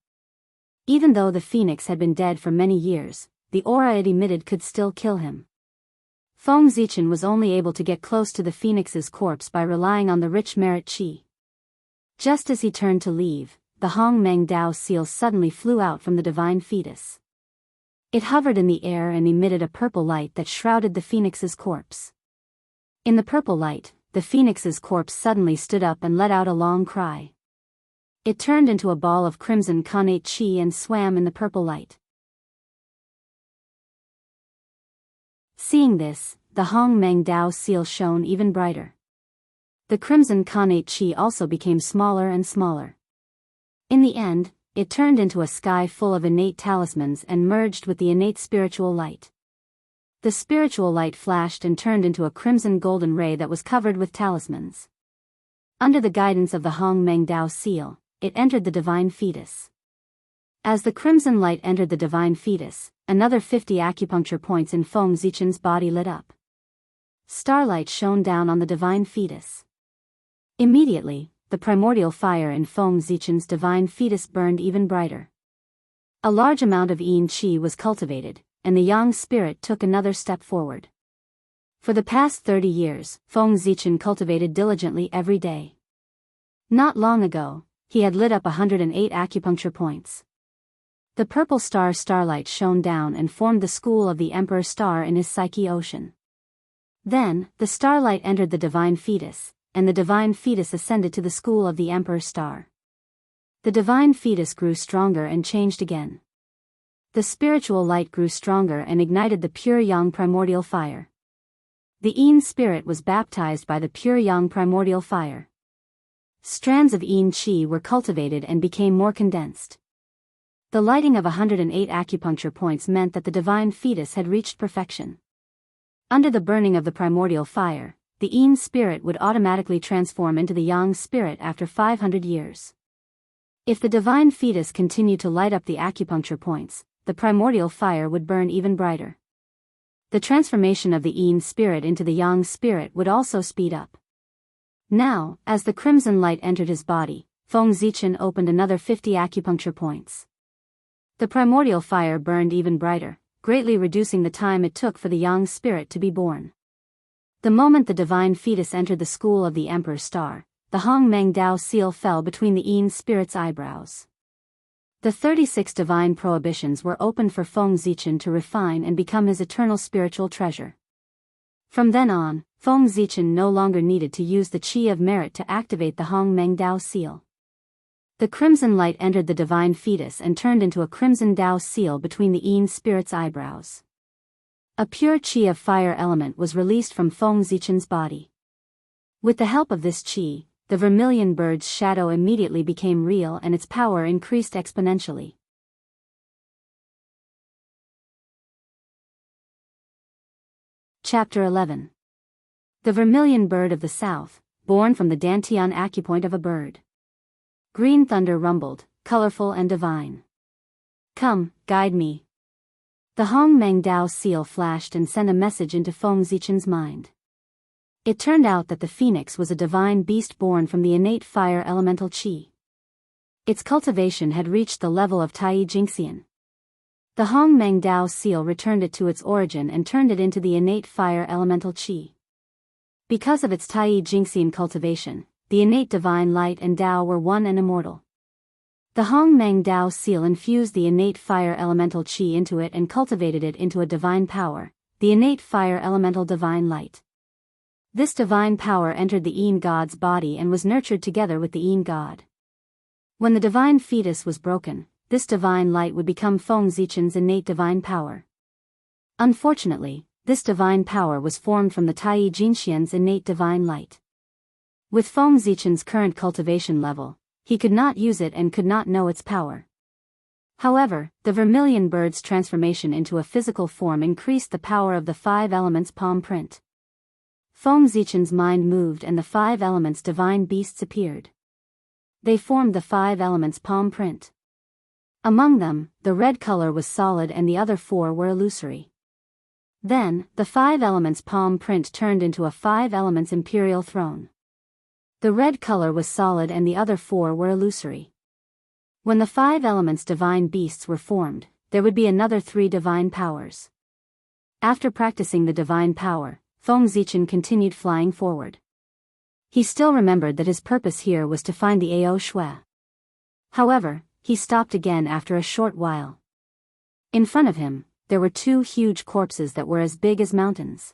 A: Even though the phoenix had been dead for many years, the aura it emitted could still kill him. Feng Zichen was only able to get close to the phoenix's corpse by relying on the rich merit chi. Just as he turned to leave, the Hong Meng Dao seal suddenly flew out from the divine fetus. It hovered in the air and emitted a purple light that shrouded the phoenix's corpse. In the purple light, the phoenix's corpse suddenly stood up and let out a long cry. It turned into a ball of crimson connate chi and swam in the purple light. Seeing this, the Hong Meng Dao seal shone even brighter. The crimson connate chi also became smaller and smaller. In the end, it turned into a sky full of innate talismans and merged with the innate spiritual light. The spiritual light flashed and turned into a crimson golden ray that was covered with talismans. Under the guidance of the Hong Meng Dao seal, it entered the divine fetus. As the crimson light entered the divine fetus, another 50 acupuncture points in Feng Zichen's body lit up. Starlight shone down on the divine fetus. Immediately, the primordial fire in Feng Zichen's divine fetus burned even brighter. A large amount of yin qi was cultivated, and the yang spirit took another step forward. For the past 30 years, Feng Zichen cultivated diligently every day. Not long ago, he had lit up 108 acupuncture points. The purple star starlight shone down and formed the school of the Emperor Star in his psyche ocean. Then, the starlight entered the divine fetus, and the divine fetus ascended to the school of the Emperor Star. The divine fetus grew stronger and changed again. The spiritual light grew stronger and ignited the pure yang primordial fire. The yin spirit was baptized by the pure yang primordial fire. Strands of yin qi were cultivated and became more condensed. The lighting of 108 acupuncture points meant that the divine fetus had reached perfection. Under the burning of the primordial fire, the yin spirit would automatically transform into the yang spirit after 500 years. If the divine fetus continued to light up the acupuncture points, the primordial fire would burn even brighter. The transformation of the yin spirit into the yang spirit would also speed up. Now, as the crimson light entered his body, Feng Zichen opened another 50 acupuncture points. The primordial fire burned even brighter, greatly reducing the time it took for the yang spirit to be born. The moment the divine fetus entered the school of the Emperor Star, the Hong Meng Dao seal fell between the yin spirit's eyebrows. The 36 divine prohibitions were opened for Feng Zichen to refine and become his eternal spiritual treasure. From then on, Feng Zichen no longer needed to use the qi of merit to activate the Hong Meng Dao seal. The crimson light entered the divine fetus and turned into a crimson Dao seal between the yin spirit's eyebrows. A pure qi of fire element was released from Feng Zichen's body. With the help of this qi, the vermilion bird's shadow immediately became real and its power increased exponentially. Chapter 11. The vermilion bird of the south, born from the Dantian acupoint of a bird. Green thunder rumbled, colorful and divine. Come, guide me. The Hong Meng Dao seal flashed and sent a message into Feng Zichen's mind. It turned out that the phoenix was a divine beast born from the innate fire elemental qi. Its cultivation had reached the level of Tai Jingxian. The Hong Meng Dao seal returned it to its origin and turned it into the innate fire elemental qi. Because of its Tai Jingxian cultivation, the innate divine light and Dao were one and immortal. The Hong Meng Dao seal infused the innate fire elemental qi into it and cultivated it into a divine power, the innate fire elemental divine light. This divine power entered the Yin god's body and was nurtured together with the Yin god. When the divine fetus was broken, this divine light would become Feng Zichen's innate divine power. Unfortunately, this divine power was formed from the Tai Jingxian's innate divine light. With Feng Zichen's current cultivation level, he could not use it and could not know its power. However, the vermilion bird's transformation into a physical form increased the power of the 5 elements palm print. Feng Zichen's mind moved and the 5 elements divine beasts appeared. They formed the 5 elements palm print. Among them, the red color was solid and the other 4 were illusory. Then, the 5 elements palm print turned into a 5 elements imperial throne. The red color was solid and the other 4 were illusory. When the 5 elements divine beasts were formed, there would be another 3 divine powers. After practicing the divine power, Feng Zichen continued flying forward. He still remembered that his purpose here was to find the Ao Shui. However, he stopped again after a short while. In front of him, there were 2 huge corpses that were as big as mountains.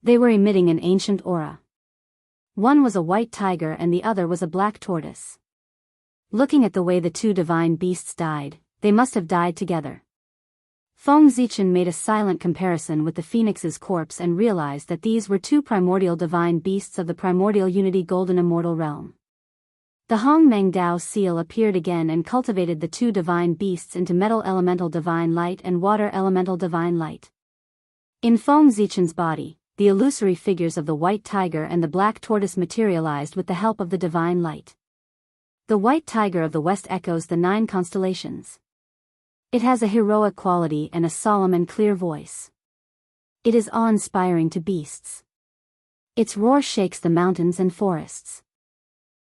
A: They were emitting an ancient aura. One was a white tiger and the other was a black tortoise. Looking at the way the 2 divine beasts died, they must have died together. Feng Zichen made a silent comparison with the phoenix's corpse and realized that these were 2 primordial divine beasts of the primordial unity golden immortal realm. The Hongmeng Dao seal appeared again and cultivated the two divine beasts into metal elemental divine light and water elemental divine light. In Feng Zichen's body, the illusory figures of the white tiger and the black tortoise materialized with the help of the divine light. The white tiger of the west echoes the 9 constellations. It has a heroic quality and a solemn and clear voice. It is awe-inspiring to beasts. Its roar shakes the mountains and forests.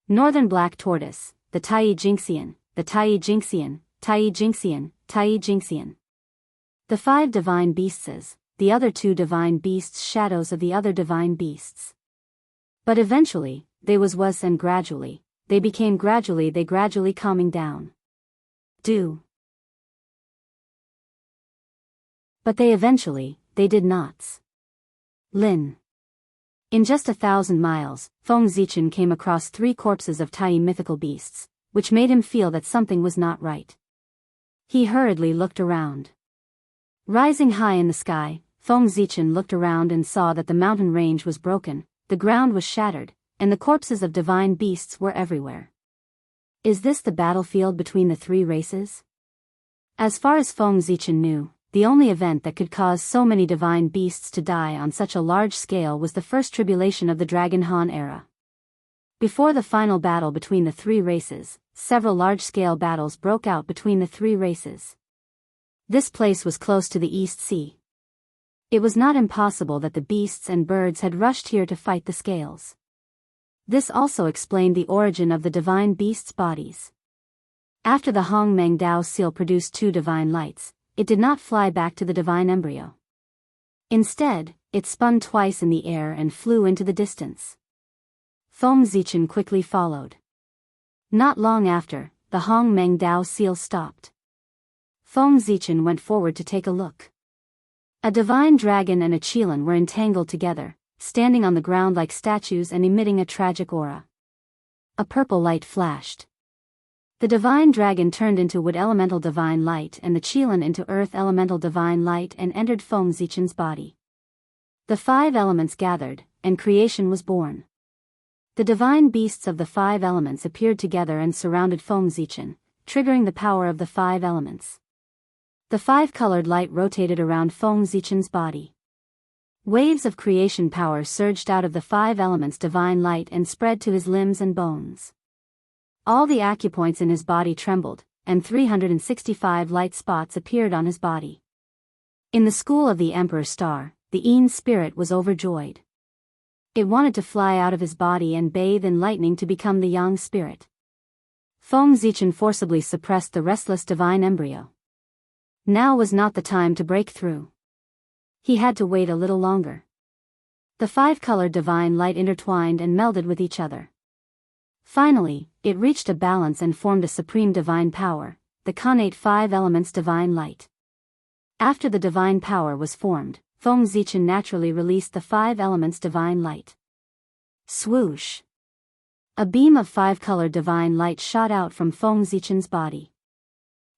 A: Northern black tortoise, the Tai Jingxian, the Tai Jingxian, Tai Jingxian, Tai Jingxian. The 5 divine beasts, the other 2 divine beasts, shadows of the other divine beasts. But eventually, they was and gradually, they became gradually calming down. But they did not. Lin. In just 1,000 miles, Feng Zichen came across 3 corpses of Tai mythical beasts, which made him feel that something was not right. He hurriedly looked around. Rising high in the sky, Feng Zichen looked around and saw that the mountain range was broken, the ground was shattered, and the corpses of divine beasts were everywhere. Is this the battlefield between the 3 races? As far as Feng Zichen knew, the only event that could cause so many divine beasts to die on such a large scale was the first tribulation of the Dragon Han era. Before the final battle between the 3 races, several large-scale battles broke out between the 3 races. This place was close to the East Sea. It was not impossible that the beasts and birds had rushed here to fight the scales. This also explained the origin of the divine beasts' bodies. After the Hongmeng Dao seal produced 2 divine lights, it did not fly back to the divine embryo. Instead, it spun twice in the air and flew into the distance. Feng Zichen quickly followed. Not long after, the Hongmeng Dao seal stopped. Feng Zichen went forward to take a look. A divine dragon and a qilin were entangled together, standing on the ground like statues and emitting a tragic aura. A purple light flashed. The divine dragon turned into wood elemental divine light and the qilin into earth elemental divine light and entered Feng Zichen's body. The 5 elements gathered, and creation was born. The divine beasts of the 5 elements appeared together and surrounded Feng Zichen, triggering the power of the 5 elements. The 5-colored light rotated around Feng Zichen's body. Waves of creation power surged out of the 5 elements' divine light and spread to his limbs and bones. All the acupoints in his body trembled, and 365 light spots appeared on his body. In the school of the Emperor Star, the Yin spirit was overjoyed. It wanted to fly out of his body and bathe in lightning to become the Yang spirit. Feng Zichen forcibly suppressed the restless divine embryo. Now was not the time to break through. He had to wait a little longer. The 5-colored divine light intertwined and melded with each other. Finally, it reached a balance and formed a supreme divine power, the connate 5 elements divine light. After the divine power was formed, Feng Zichen naturally released the 5 elements divine light. Swoosh! A beam of 5-colored divine light shot out from Feng Zichen's body.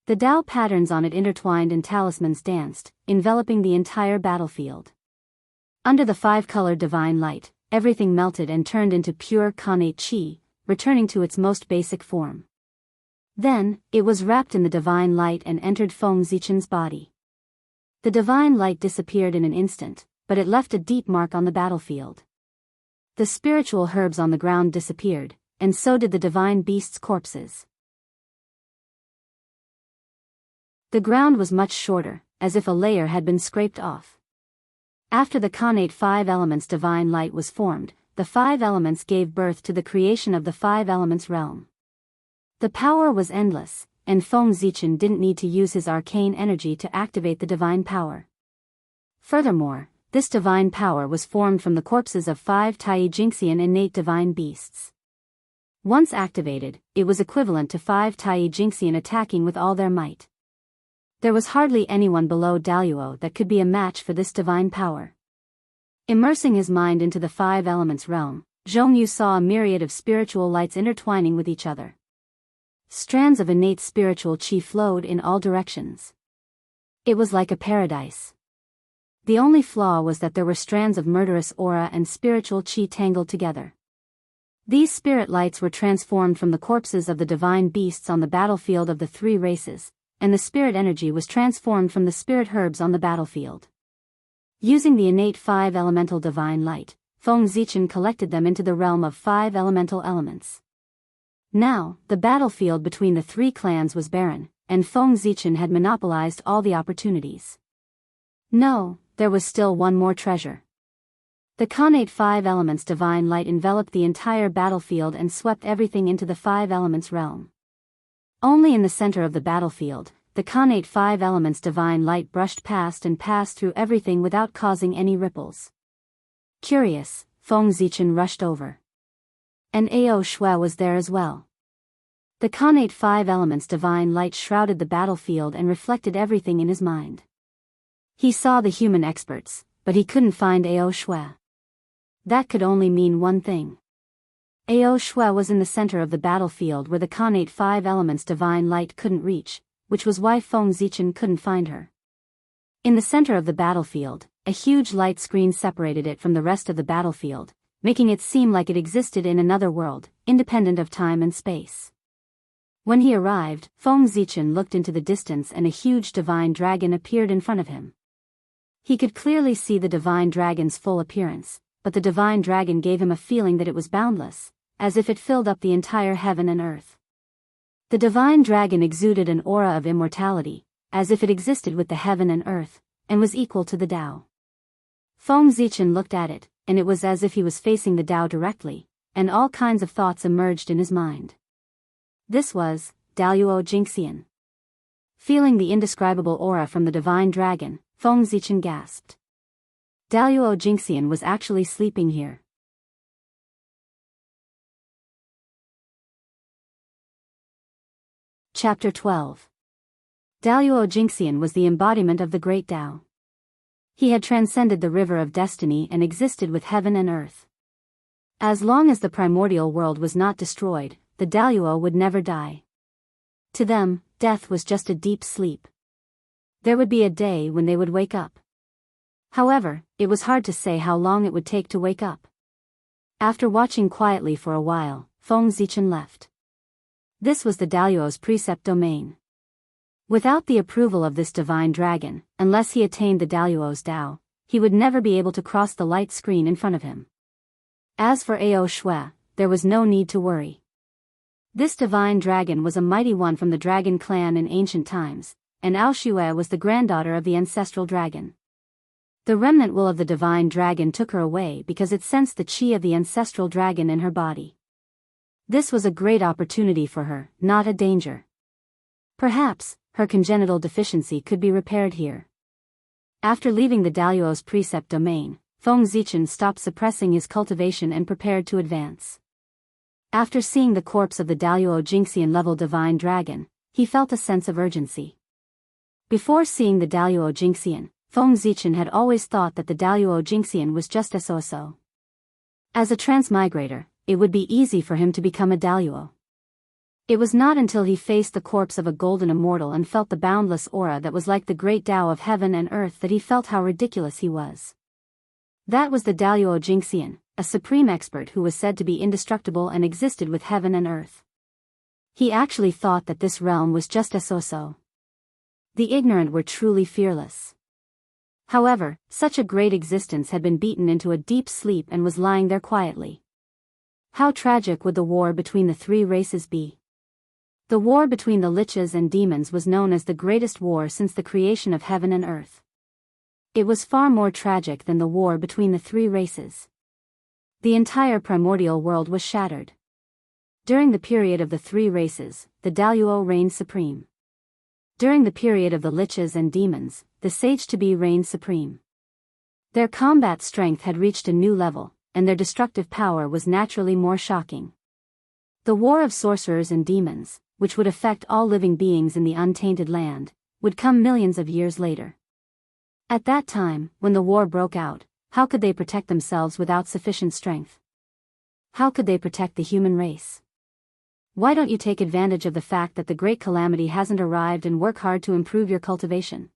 A: The Tao patterns on it intertwined and talismans danced, enveloping the entire battlefield. Under the 5-colored divine light, everything melted and turned into pure connate qi, returning to its most basic form. Then, it was wrapped in the divine light and entered Feng Zichen's body. The divine light disappeared in an instant, but it left a deep mark on the battlefield. The spiritual herbs on the ground disappeared, and so did the divine beasts' corpses. The ground was much shorter, as if a layer had been scraped off. After the connate 5 elements divine light was formed, the 5 elements gave birth to the creation of the 5 elements realm. The power was endless, and Feng Zichen didn't need to use his arcane energy to activate the divine power. Furthermore, this divine power was formed from the corpses of 5 Tai Jingxian innate divine beasts. Once activated, it was equivalent to 5 Tai Jingxian attacking with all their might. There was hardly anyone below Daoist that could be a match for this divine power. Immersing his mind into the 5 elements realm, Jianghu saw a myriad of spiritual lights intertwining with each other. Strands of innate spiritual qi flowed in all directions. It was like a paradise. The only flaw was that there were strands of murderous aura and spiritual qi tangled together. These spirit lights were transformed from the corpses of the divine beasts on the battlefield of the three races, and the spirit energy was transformed from the spirit herbs on the battlefield. Using the innate five elemental divine light, Feng Zichen collected them into the realm of five elemental elements. Now, the battlefield between the three clans was barren, and Feng Zichen had monopolized all the opportunities. No, there was still one more treasure. The connate five elements divine light enveloped the entire battlefield and swept everything into the five elements realm. Only in the center of the battlefield, the connate five elements divine light brushed past and passed through everything without causing any ripples. Curious, Feng Zichen rushed over. And Ao Shui was there as well. The connate five elements divine light shrouded the battlefield and reflected everything in his mind. He saw the human experts, but he couldn't find Ao Shui. That could only mean one thing. Ao Shui was in the center of the battlefield where the connate five elements divine light couldn't reach, which was why Feng Zichen couldn't find her. In the center of the battlefield, a huge light screen separated it from the rest of the battlefield, making it seem like it existed in another world, independent of time and space. When he arrived, Feng Zichen looked into the distance and a huge divine dragon appeared in front of him. He could clearly see the divine dragon's full appearance, but the divine dragon gave him a feeling that it was boundless, as if it filled up the entire heaven and earth. The divine dragon exuded an aura of immortality, as if it existed with the heaven and earth, and was equal to the Tao. Feng Zichen looked at it, and it was as if he was facing the Tao directly, and all kinds of thoughts emerged in his mind. This was Daoist Jingxian. Feeling the indescribable aura from the divine dragon, Feng Zichen gasped. Daoist Jingxian was actually sleeping here. Chapter 12. Daoist Jingxian was the embodiment of the Great Tao. He had transcended the river of destiny and existed with heaven and earth. As long as the primordial world was not destroyed, the Daoist would never die. To them, death was just a deep sleep. There would be a day when they would wake up. However, it was hard to say how long it would take to wake up. After watching quietly for a while, Feng Zichen left. This was the Daoist's precept domain. Without the approval of this divine dragon, unless he attained the Daoist's Tao, he would never be able to cross the light screen in front of him. As for Ao Shui, there was no need to worry. This divine dragon was a mighty one from the dragon clan in ancient times, and Ao Shui was the granddaughter of the ancestral dragon. The remnant will of the divine dragon took her away because it sensed the chi of the ancestral dragon in her body. This was a great opportunity for her, not a danger. Perhaps, her congenital deficiency could be repaired here. After leaving the Daoist's precept domain, Feng Zichen stopped suppressing his cultivation and prepared to advance. After seeing the corpse of the Daoist Jingxian level divine dragon, he felt a sense of urgency. Before seeing the Daoist Jingxian, Feng Zichen had always thought that the Daoist Jingxian was just a so-so. As a transmigrator, it would be easy for him to become a Daoist. It was not until he faced the corpse of a golden immortal and felt the boundless aura that was like the great Tao of heaven and earth that he felt how ridiculous he was. That was the Daoist Jingxian, a supreme expert who was said to be indestructible and existed with heaven and earth. He actually thought that this realm was just a so-so. The ignorant were truly fearless. However, such a great existence had been beaten into a deep sleep and was lying there quietly. How tragic would the war between the three races be? The war between the liches and demons was known as the greatest war since the creation of heaven and earth. It was far more tragic than the war between the three races. The entire primordial world was shattered. During the period of the three races, the Daoist reigned supreme. During the period of the liches and demons, the sage-to-be reigned supreme. Their combat strength had reached a new level, and their destructive power was naturally more shocking. The war of sorcerers and demons, which would affect all living beings in the untainted land, would come millions of years later. At that time, when the war broke out, how could they protect themselves without sufficient strength? How could they protect the human race? Why don't you take advantage of the fact that the great calamity hasn't arrived and work hard to improve your cultivation?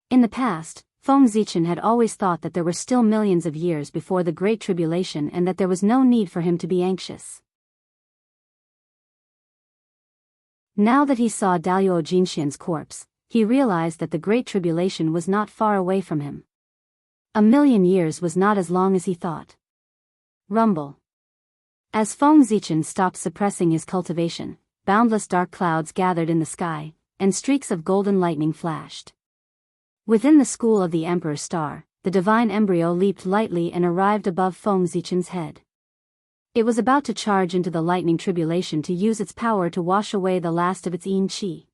A: In the past, Feng Zichen had always thought that there were still millions of years before the Great Tribulation and that there was no need for him to be anxious. Now that he saw Daoist Jinxian's corpse, he realized that the Great Tribulation was not far away from him. 1,000,000 years was not as long as he thought. Rumble. As Feng Zichen stopped suppressing his cultivation, boundless dark clouds gathered in the sky, and streaks of golden lightning flashed. Within the school of the Emperor's Star, the divine embryo leaped lightly and arrived above Feng Zichen's head. It was about to charge into the lightning tribulation to use its power to wash away the last of its yin qi.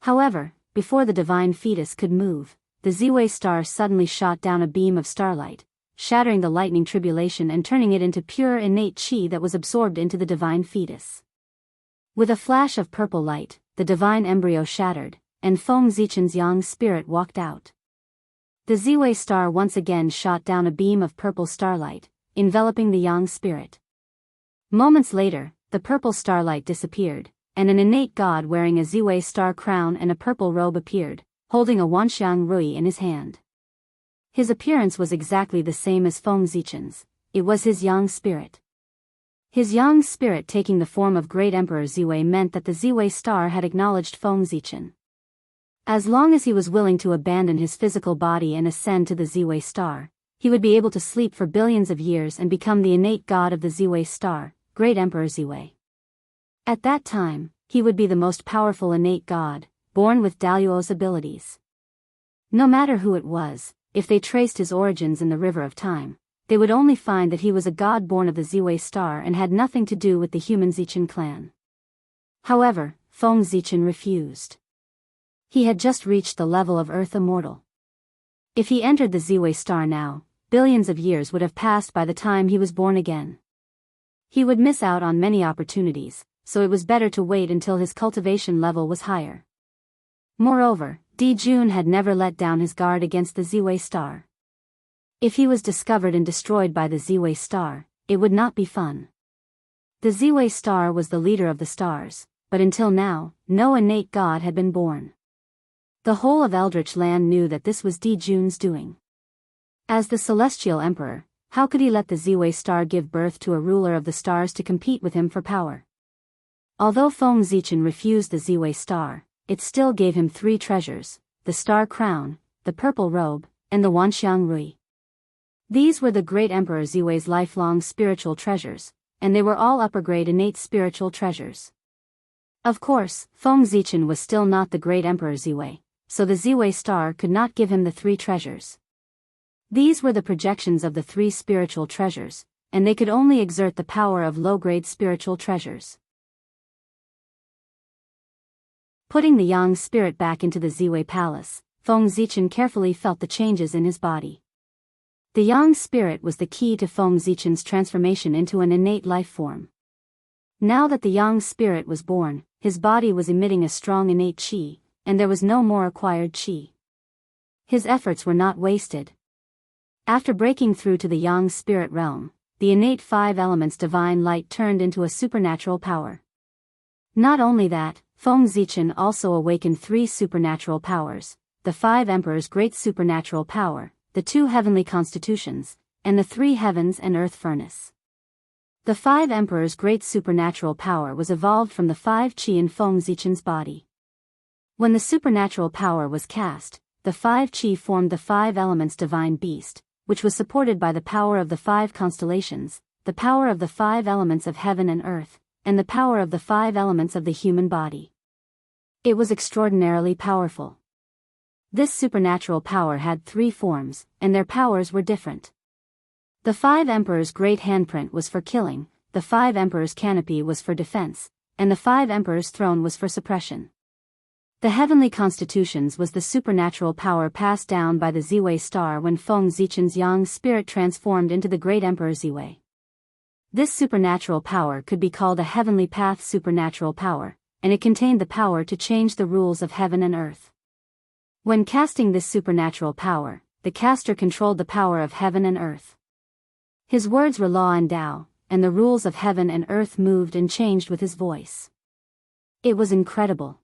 A: However, before the divine fetus could move, the Ziwei star suddenly shot down a beam of starlight, shattering the lightning tribulation and turning it into pure innate qi that was absorbed into the divine fetus. With a flash of purple light, the divine embryo shattered, and Feng Zichen's yang spirit walked out. The Ziwei star once again shot down a beam of purple starlight, enveloping the yang spirit. Moments later, the purple starlight disappeared, and an innate god wearing a Ziwei star crown and a purple robe appeared, holding a Wanxiang Rui in his hand. His appearance was exactly the same as Feng Zichen's. It was his yang spirit. His yang spirit taking the form of Great Emperor Ziwei meant that the Ziwei star had acknowledged Feng Zichen. As long as he was willing to abandon his physical body and ascend to the Ziwei star, he would be able to sleep for billions of years and become the innate god of the Ziwei star, Great Emperor Ziwei. At that time, he would be the most powerful innate god, born with Daoist's abilities. No matter who it was, if they traced his origins in the river of time, they would only find that he was a god born of the Ziwei star and had nothing to do with the human Zichen clan. However, Feng Zichen refused. He had just reached the level of Earth Immortal. If he entered the Ziwei star now, billions of years would have passed by the time he was born again. He would miss out on many opportunities, so it was better to wait until his cultivation level was higher. Moreover, Di Jun had never let down his guard against the Ziwei star. If he was discovered and destroyed by the Ziwei star, it would not be fun. The Ziwei star was the leader of the stars, but until now, no innate god had been born. The whole of Eldritch Land knew that this was Di Jun's doing. As the Celestial Emperor, how could he let the Ziwei star give birth to a ruler of the stars to compete with him for power? Although Feng Zichen refused the Ziwei star, it still gave him 3 treasures, the star crown, the purple robe, and the Wanxiang Rui. These were the Great Emperor Ziwei's lifelong spiritual treasures, and they were all upper-grade innate spiritual treasures. Of course, Feng Zichen was still not the Great Emperor Ziwei, so the Ziwei star could not give him the 3 treasures. These were the projections of the 3 spiritual treasures, and they could only exert the power of low-grade spiritual treasures. Putting the yang spirit back into the Ziwei palace, Feng Zichen carefully felt the changes in his body. The yang spirit was the key to Feng Zichen's transformation into an innate life form. Now that the yang spirit was born, his body was emitting a strong innate qi, and there was no more acquired qi. His efforts were not wasted. After breaking through to the yang spirit realm, the innate 5 elements divine light turned into a supernatural power. Not only that, Feng Zichen also awakened 3 supernatural powers, the 5 emperors' great supernatural power, the 2 heavenly constitutions, and the 3 heavens and earth furnace. The 5 emperors' great supernatural power was evolved from the 5 qi in Feng Zichen's body. When the supernatural power was cast, the 5 qi formed the 5 elements divine beast, which was supported by the power of the 5 constellations, the power of the 5 elements of heaven and earth, and the power of the 5 elements of the human body. It was extraordinarily powerful. This supernatural power had 3 forms, and their powers were different. The 5 emperors' great handprint was for killing, the 5 emperors' canopy was for defense, and the 5 emperors' throne was for suppression. The heavenly constitutions was the supernatural power passed down by the Ziwei star when Feng Zichen's yang spirit transformed into the great Emperor Ziwei. This supernatural power could be called a heavenly path supernatural power, and it contained the power to change the rules of heaven and earth. When casting this supernatural power, the caster controlled the power of heaven and earth. His words were law and Tao, and the rules of heaven and earth moved and changed with his voice. It was incredible.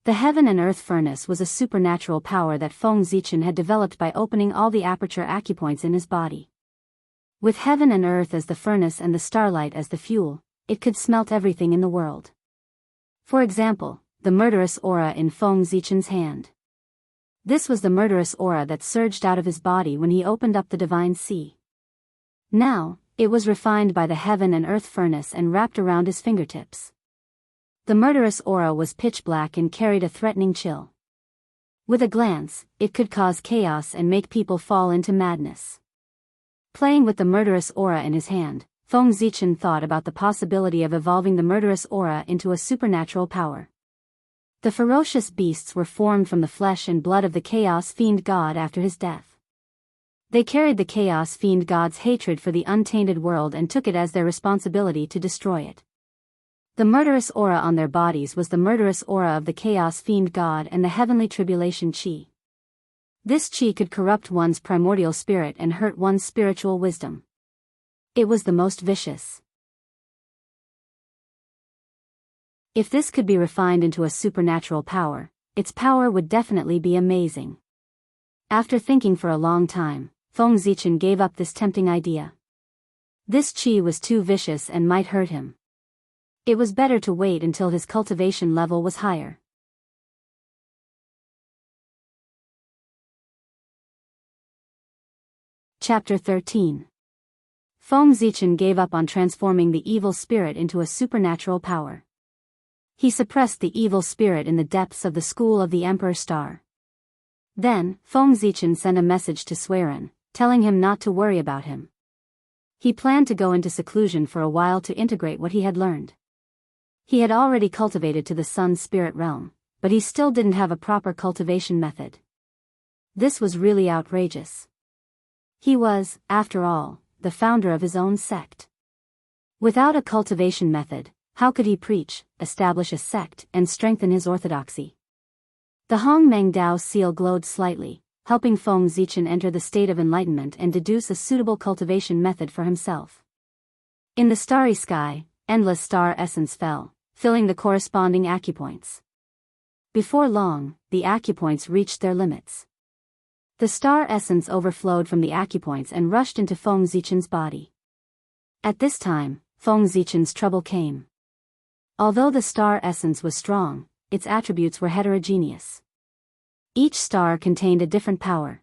A: The heaven and earth furnace was a supernatural power that Feng Zichen had developed by opening all the aperture acupoints in his body. With heaven and earth as the furnace and the starlight as the fuel, it could smelt everything in the world. For example, the murderous aura in Feng Zichen's hand. This was the murderous aura that surged out of his body when he opened up the divine sea. Now, it was refined by the heaven and earth furnace and wrapped around his fingertips. The murderous aura was pitch black and carried a threatening chill. With a glance, it could cause chaos and make people fall into madness. Playing with the murderous aura in his hand, Feng Zichen thought about the possibility of evolving the murderous aura into a supernatural power. The ferocious beasts were formed from the flesh and blood of the Chaos Fiend God after his death. They carried the Chaos Fiend God's hatred for the untainted world and took it as their responsibility to destroy it. The murderous aura on their bodies was the murderous aura of the Chaos Fiend God and the heavenly tribulation chi. This chi could corrupt one's primordial spirit and hurt one's spiritual wisdom. It was the most vicious. If this could be refined into a supernatural power, its power would definitely be amazing. After thinking for a long time, Feng Zichen gave up this tempting idea. This chi was too vicious and might hurt him. It was better to wait until his cultivation level was higher. Chapter 13. Feng Zichen gave up on transforming the evil spirit into a supernatural power. He suppressed the evil spirit in the depths of the school of the Emperor Star. Then, Feng Zichen sent a message to Suiren, telling him not to worry about him. He planned to go into seclusion for a while to integrate what he had learned. He had already cultivated to the Sun Spirit realm, but he still didn't have a proper cultivation method. This was really outrageous. He was, after all, the founder of his own sect. Without a cultivation method, how could he preach, establish a sect, and strengthen his orthodoxy? The Hongmeng Dao seal glowed slightly, helping Feng Zichen enter the state of enlightenment and deduce a suitable cultivation method for himself. In the starry sky, endless star essence fell, filling the corresponding acupoints. Before long, the acupoints reached their limits. The star essence overflowed from the acupoints and rushed into Feng Zichen's body. At this time, Feng Zichen's trouble came. Although the star essence was strong, its attributes were heterogeneous. Each star contained a different power.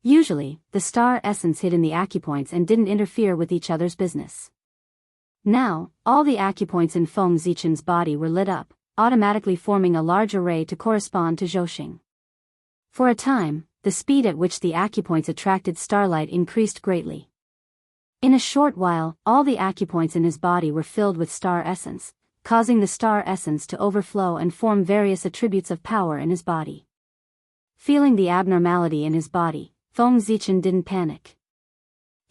A: Usually, the star essence hid in the acupoints and didn't interfere with each other's business. Now, all the acupoints in Feng Zichen's body were lit up, automatically forming a large array to correspond to Zhouxing. For a time, the speed at which the acupoints attracted starlight increased greatly. In a short while, all the acupoints in his body were filled with star essence, causing the star essence to overflow and form various attributes of power in his body. Feeling the abnormality in his body, Feng Zichen didn't panic.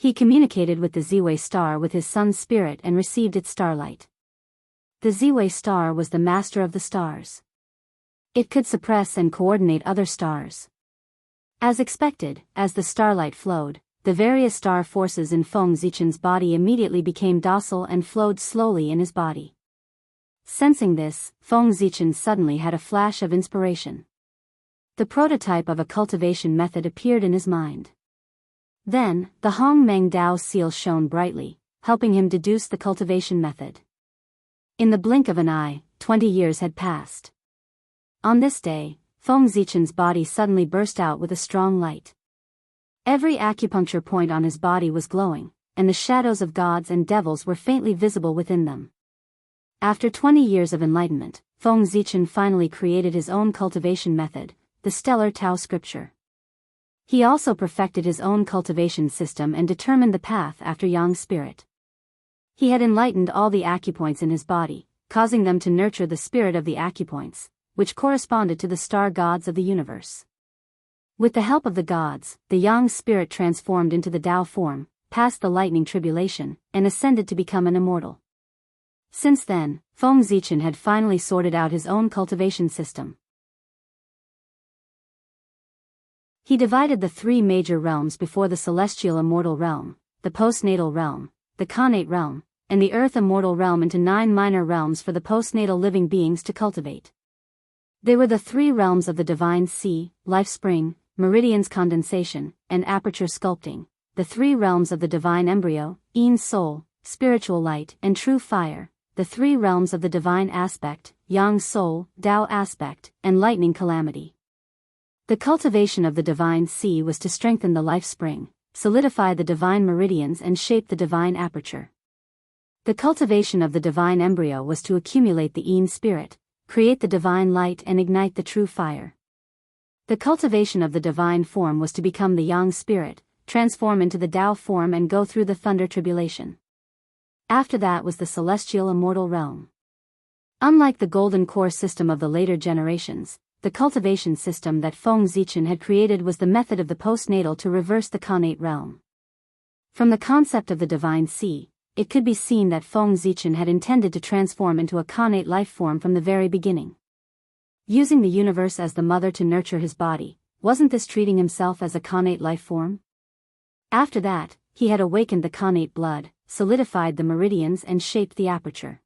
A: He communicated with the Ziwei star with his sun's spirit and received its starlight. The Ziwei star was the master of the stars. It could suppress and coordinate other stars. As expected, as the starlight flowed, the various star forces in Feng Zichen's body immediately became docile and flowed slowly in his body. Sensing this, Feng Zichen suddenly had a flash of inspiration. The prototype of a cultivation method appeared in his mind. Then, the Hongmeng Dao seal shone brightly, helping him deduce the cultivation method. In the blink of an eye, 20 years had passed. On this day, Feng Zichen's body suddenly burst out with a strong light. Every acupuncture point on his body was glowing, and the shadows of gods and devils were faintly visible within them. After 20 years of enlightenment, Feng Zichen finally created his own cultivation method, the Stellar Tao Scripture. He also perfected his own cultivation system and determined the path after Yang spirit. He had enlightened all the acupoints in his body, causing them to nurture the spirit of the acupoints, which corresponded to the star gods of the universe. With the help of the gods, the Yang spirit transformed into the Tao form, passed the lightning tribulation, and ascended to become an immortal. Since then, Feng Zichen had finally sorted out his own cultivation system. He divided the three major realms before the celestial immortal realm, the postnatal realm, the connate realm, and the earth immortal realm into 9 minor realms for the postnatal living beings to cultivate. They were the three realms of the divine sea, life spring, meridians condensation, and aperture sculpting, the three realms of the divine embryo, yin soul, spiritual light, and true fire, the three realms of the divine aspect, yang soul, Tao aspect, and lightning calamity. The cultivation of the divine sea was to strengthen the life spring, solidify the divine meridians and shape the divine aperture. The cultivation of the divine embryo was to accumulate the yin spirit, create the divine light and ignite the true fire. The cultivation of the divine form was to become the yang spirit, transform into the Tao form and go through the thunder tribulation. After that was the celestial immortal realm. Unlike the golden core system of the later generations, the cultivation system that Feng Zichen had created was the method of the postnatal to reverse the connate realm. From the concept of the divine sea, it could be seen that Feng Zichen had intended to transform into a connate life form from the very beginning. Using the universe as the mother to nurture his body, wasn't this treating himself as a connate life form? After that, he had awakened the connate blood, solidified the meridians and shaped the aperture.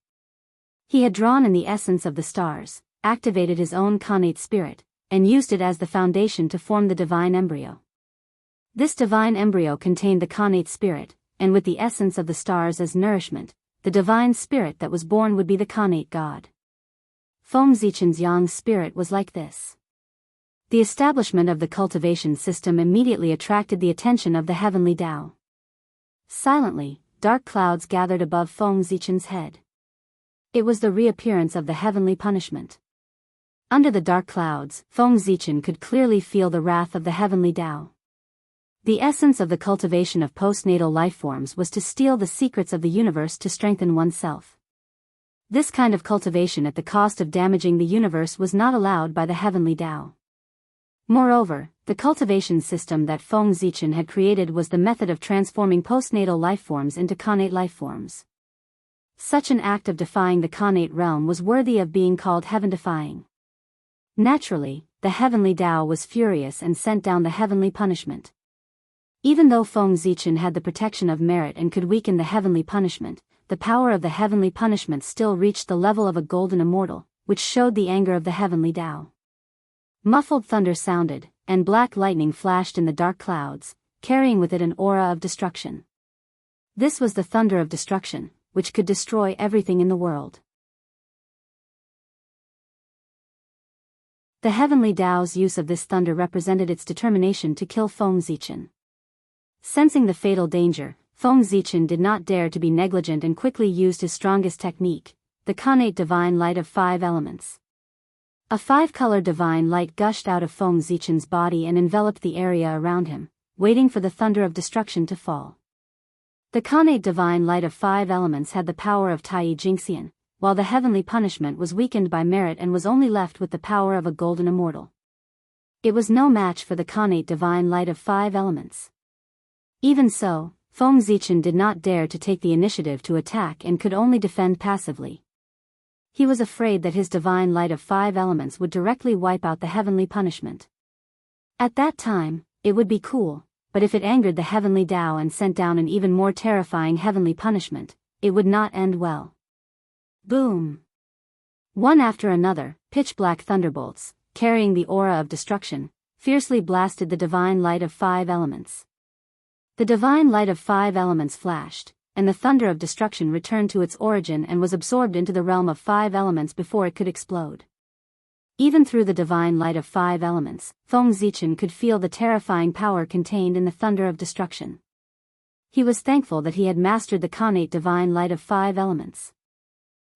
A: He had drawn in the essence of the stars, activated his own connate spirit, and used it as the foundation to form the divine embryo. This divine embryo contained the connate spirit, and with the essence of the stars as nourishment, the divine spirit that was born would be the connate god. Feng Zichen's yang spirit was like this. The establishment of the cultivation system immediately attracted the attention of the heavenly Tao. Silently, dark clouds gathered above Feng Zichen's head. It was the reappearance of the heavenly punishment. Under the dark clouds, Feng Zichen could clearly feel the wrath of the heavenly Tao. The essence of the cultivation of postnatal lifeforms was to steal the secrets of the universe to strengthen oneself. This kind of cultivation at the cost of damaging the universe was not allowed by the heavenly Tao. Moreover, the cultivation system that Feng Zichen had created was the method of transforming postnatal lifeforms into connate lifeforms. Such an act of defying the connate realm was worthy of being called heaven-defying. Naturally, the heavenly Tao was furious and sent down the heavenly punishment. Even though Feng Zichen had the protection of merit and could weaken the heavenly punishment, the power of the heavenly punishment still reached the level of a golden immortal, which showed the anger of the heavenly Tao. Muffled thunder sounded, and black lightning flashed in the dark clouds, carrying with it an aura of destruction. This was the thunder of destruction, which could destroy everything in the world. The heavenly Tao's use of this thunder represented its determination to kill Feng Zichen. Sensing the fatal danger, Feng Zichen did not dare to be negligent and quickly used his strongest technique, the connate divine light of 5 elements. A 5-color divine light gushed out of Feng Zichen's body and enveloped the area around him, waiting for the thunder of destruction to fall. The connate divine light of 5 elements had the power of Tai Jingxian, while the heavenly punishment was weakened by merit and was only left with the power of a golden immortal. It was no match for the connate divine light of 5 elements. Even so, Feng Zichen did not dare to take the initiative to attack and could only defend passively. He was afraid that his divine light of 5 elements would directly wipe out the heavenly punishment. At that time, it would be cool, but if it angered the heavenly Tao and sent down an even more terrifying heavenly punishment, it would not end well. Boom! One after another, pitch-black thunderbolts, carrying the aura of destruction, fiercely blasted the divine light of 5 elements. The divine light of 5 elements flashed, and the thunder of destruction returned to its origin and was absorbed into the realm of 5 elements before it could explode. Even through the divine light of 5 elements, Feng Zichen could feel the terrifying power contained in the thunder of destruction. He was thankful that he had mastered the connate divine light of 5 elements.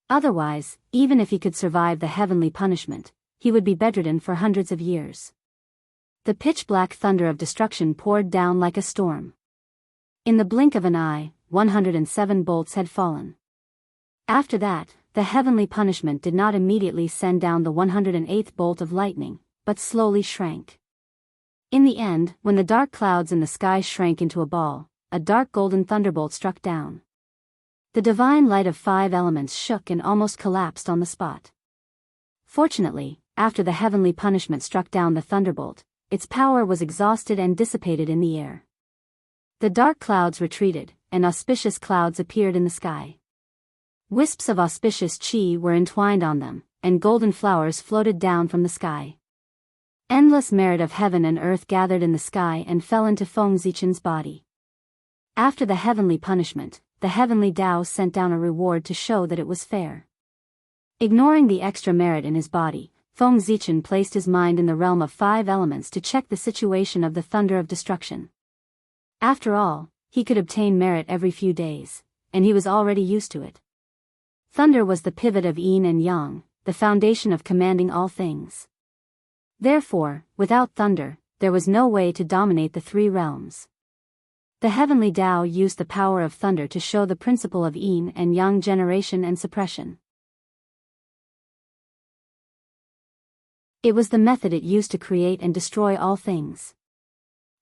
A: Otherwise, even if he could survive the heavenly punishment, he would be bedridden for hundreds of years. The pitch-black thunder of destruction poured down like a storm. In the blink of an eye, 107 bolts had fallen. After that, the heavenly punishment did not immediately send down the 108th bolt of lightning, but slowly shrank. In the end, when the dark clouds in the sky shrank into a ball, a dark golden thunderbolt struck down. The divine light of 5 elements shook and almost collapsed on the spot. Fortunately, after the heavenly punishment struck down the thunderbolt, its power was exhausted and dissipated in the air. The dark clouds retreated, and auspicious clouds appeared in the sky. Wisps of auspicious qi were entwined on them, and golden flowers floated down from the sky. Endless merit of heaven and earth gathered in the sky and fell into Feng Zichen's body. After the heavenly punishment, the heavenly Tao sent down a reward to show that it was fair. Ignoring the extra merit in his body, Feng Zichen placed his mind in the realm of 5 elements to check the situation of the thunder of destruction. After all, he could obtain merit every few days, and he was already used to it. Thunder was the pivot of yin and yang, the foundation of commanding all things. Therefore, without thunder, there was no way to dominate the 3 realms. The heavenly Tao used the power of thunder to show the principle of yin and yang generation and suppression. It was the method it used to create and destroy all things.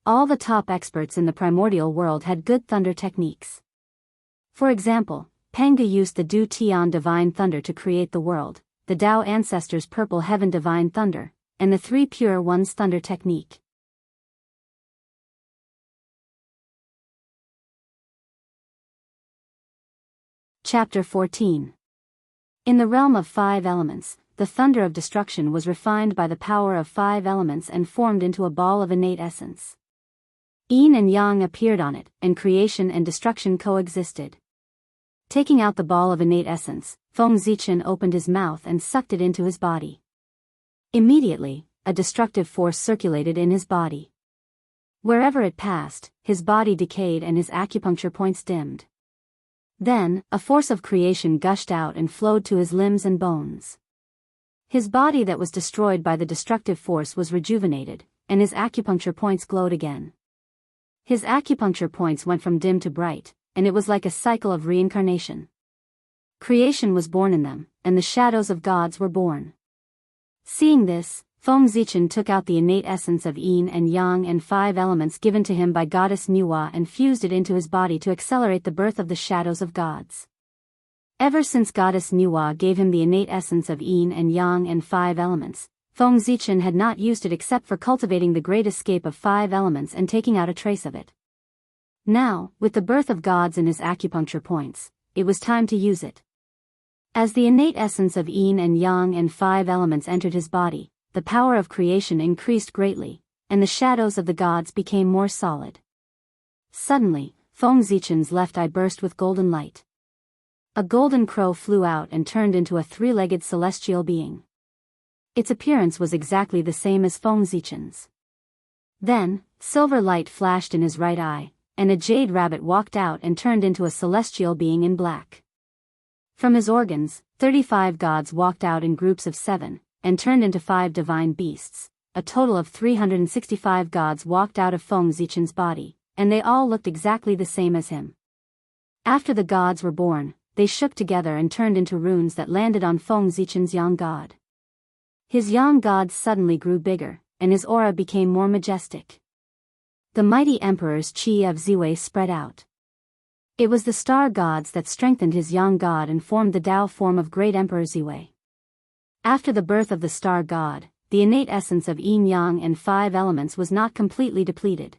A: All the top experts in the primordial world had good thunder techniques. For example, Panga used the Du Tian divine thunder to create the world, the Tao ancestors' purple heaven divine thunder, and the 3 pure ones thunder technique. Chapter 14. In the realm of 5 elements, the thunder of destruction was refined by the power of 5 elements and formed into a ball of innate essence. Yin and yang appeared on it, and creation and destruction coexisted. Taking out the ball of innate essence, Feng Zichen opened his mouth and sucked it into his body. Immediately, a destructive force circulated in his body. Wherever it passed, his body decayed and his acupuncture points dimmed. Then, a force of creation gushed out and flowed to his limbs and bones. His body that was destroyed by the destructive force was rejuvenated, and his acupuncture points glowed again. His acupuncture points went from dim to bright, and it was like a cycle of reincarnation. Creation was born in them, and the shadows of gods were born. Seeing this, Feng Zichen took out the innate essence of yin and yang and 5 elements given to him by goddess Nuwa and fused it into his body to accelerate the birth of the shadows of gods. Ever since goddess Nuwa gave him the innate essence of yin and yang and 5 elements, Feng Zichen had not used it except for cultivating the great escape of 5 elements and taking out a trace of it. Now, with the birth of gods in his acupuncture points, it was time to use it. As the innate essence of yin and yang and 5 elements entered his body, the power of creation increased greatly, and the shadows of the gods became more solid. Suddenly, Feng Zichen's left eye burst with golden light. A golden crow flew out and turned into a 3-legged celestial being. Its appearance was exactly the same as Feng Zichen's. Then, silver light flashed in his right eye, and a jade rabbit walked out and turned into a celestial being in black. From his organs, 35 gods walked out in groups of 7, and turned into 5 divine beasts. A total of 365 gods walked out of Feng Zichen's body, and they all looked exactly the same as him. After the gods were born, they shook together and turned into runes that landed on Feng Zichen's yang god. His yang god suddenly grew bigger, and his aura became more majestic. The mighty emperor's qi of Ziwei spread out. It was the star gods that strengthened his yang god and formed the Tao form of great Emperor Ziwei. After the birth of the star god, the innate essence of yin-yang and 5 elements was not completely depleted.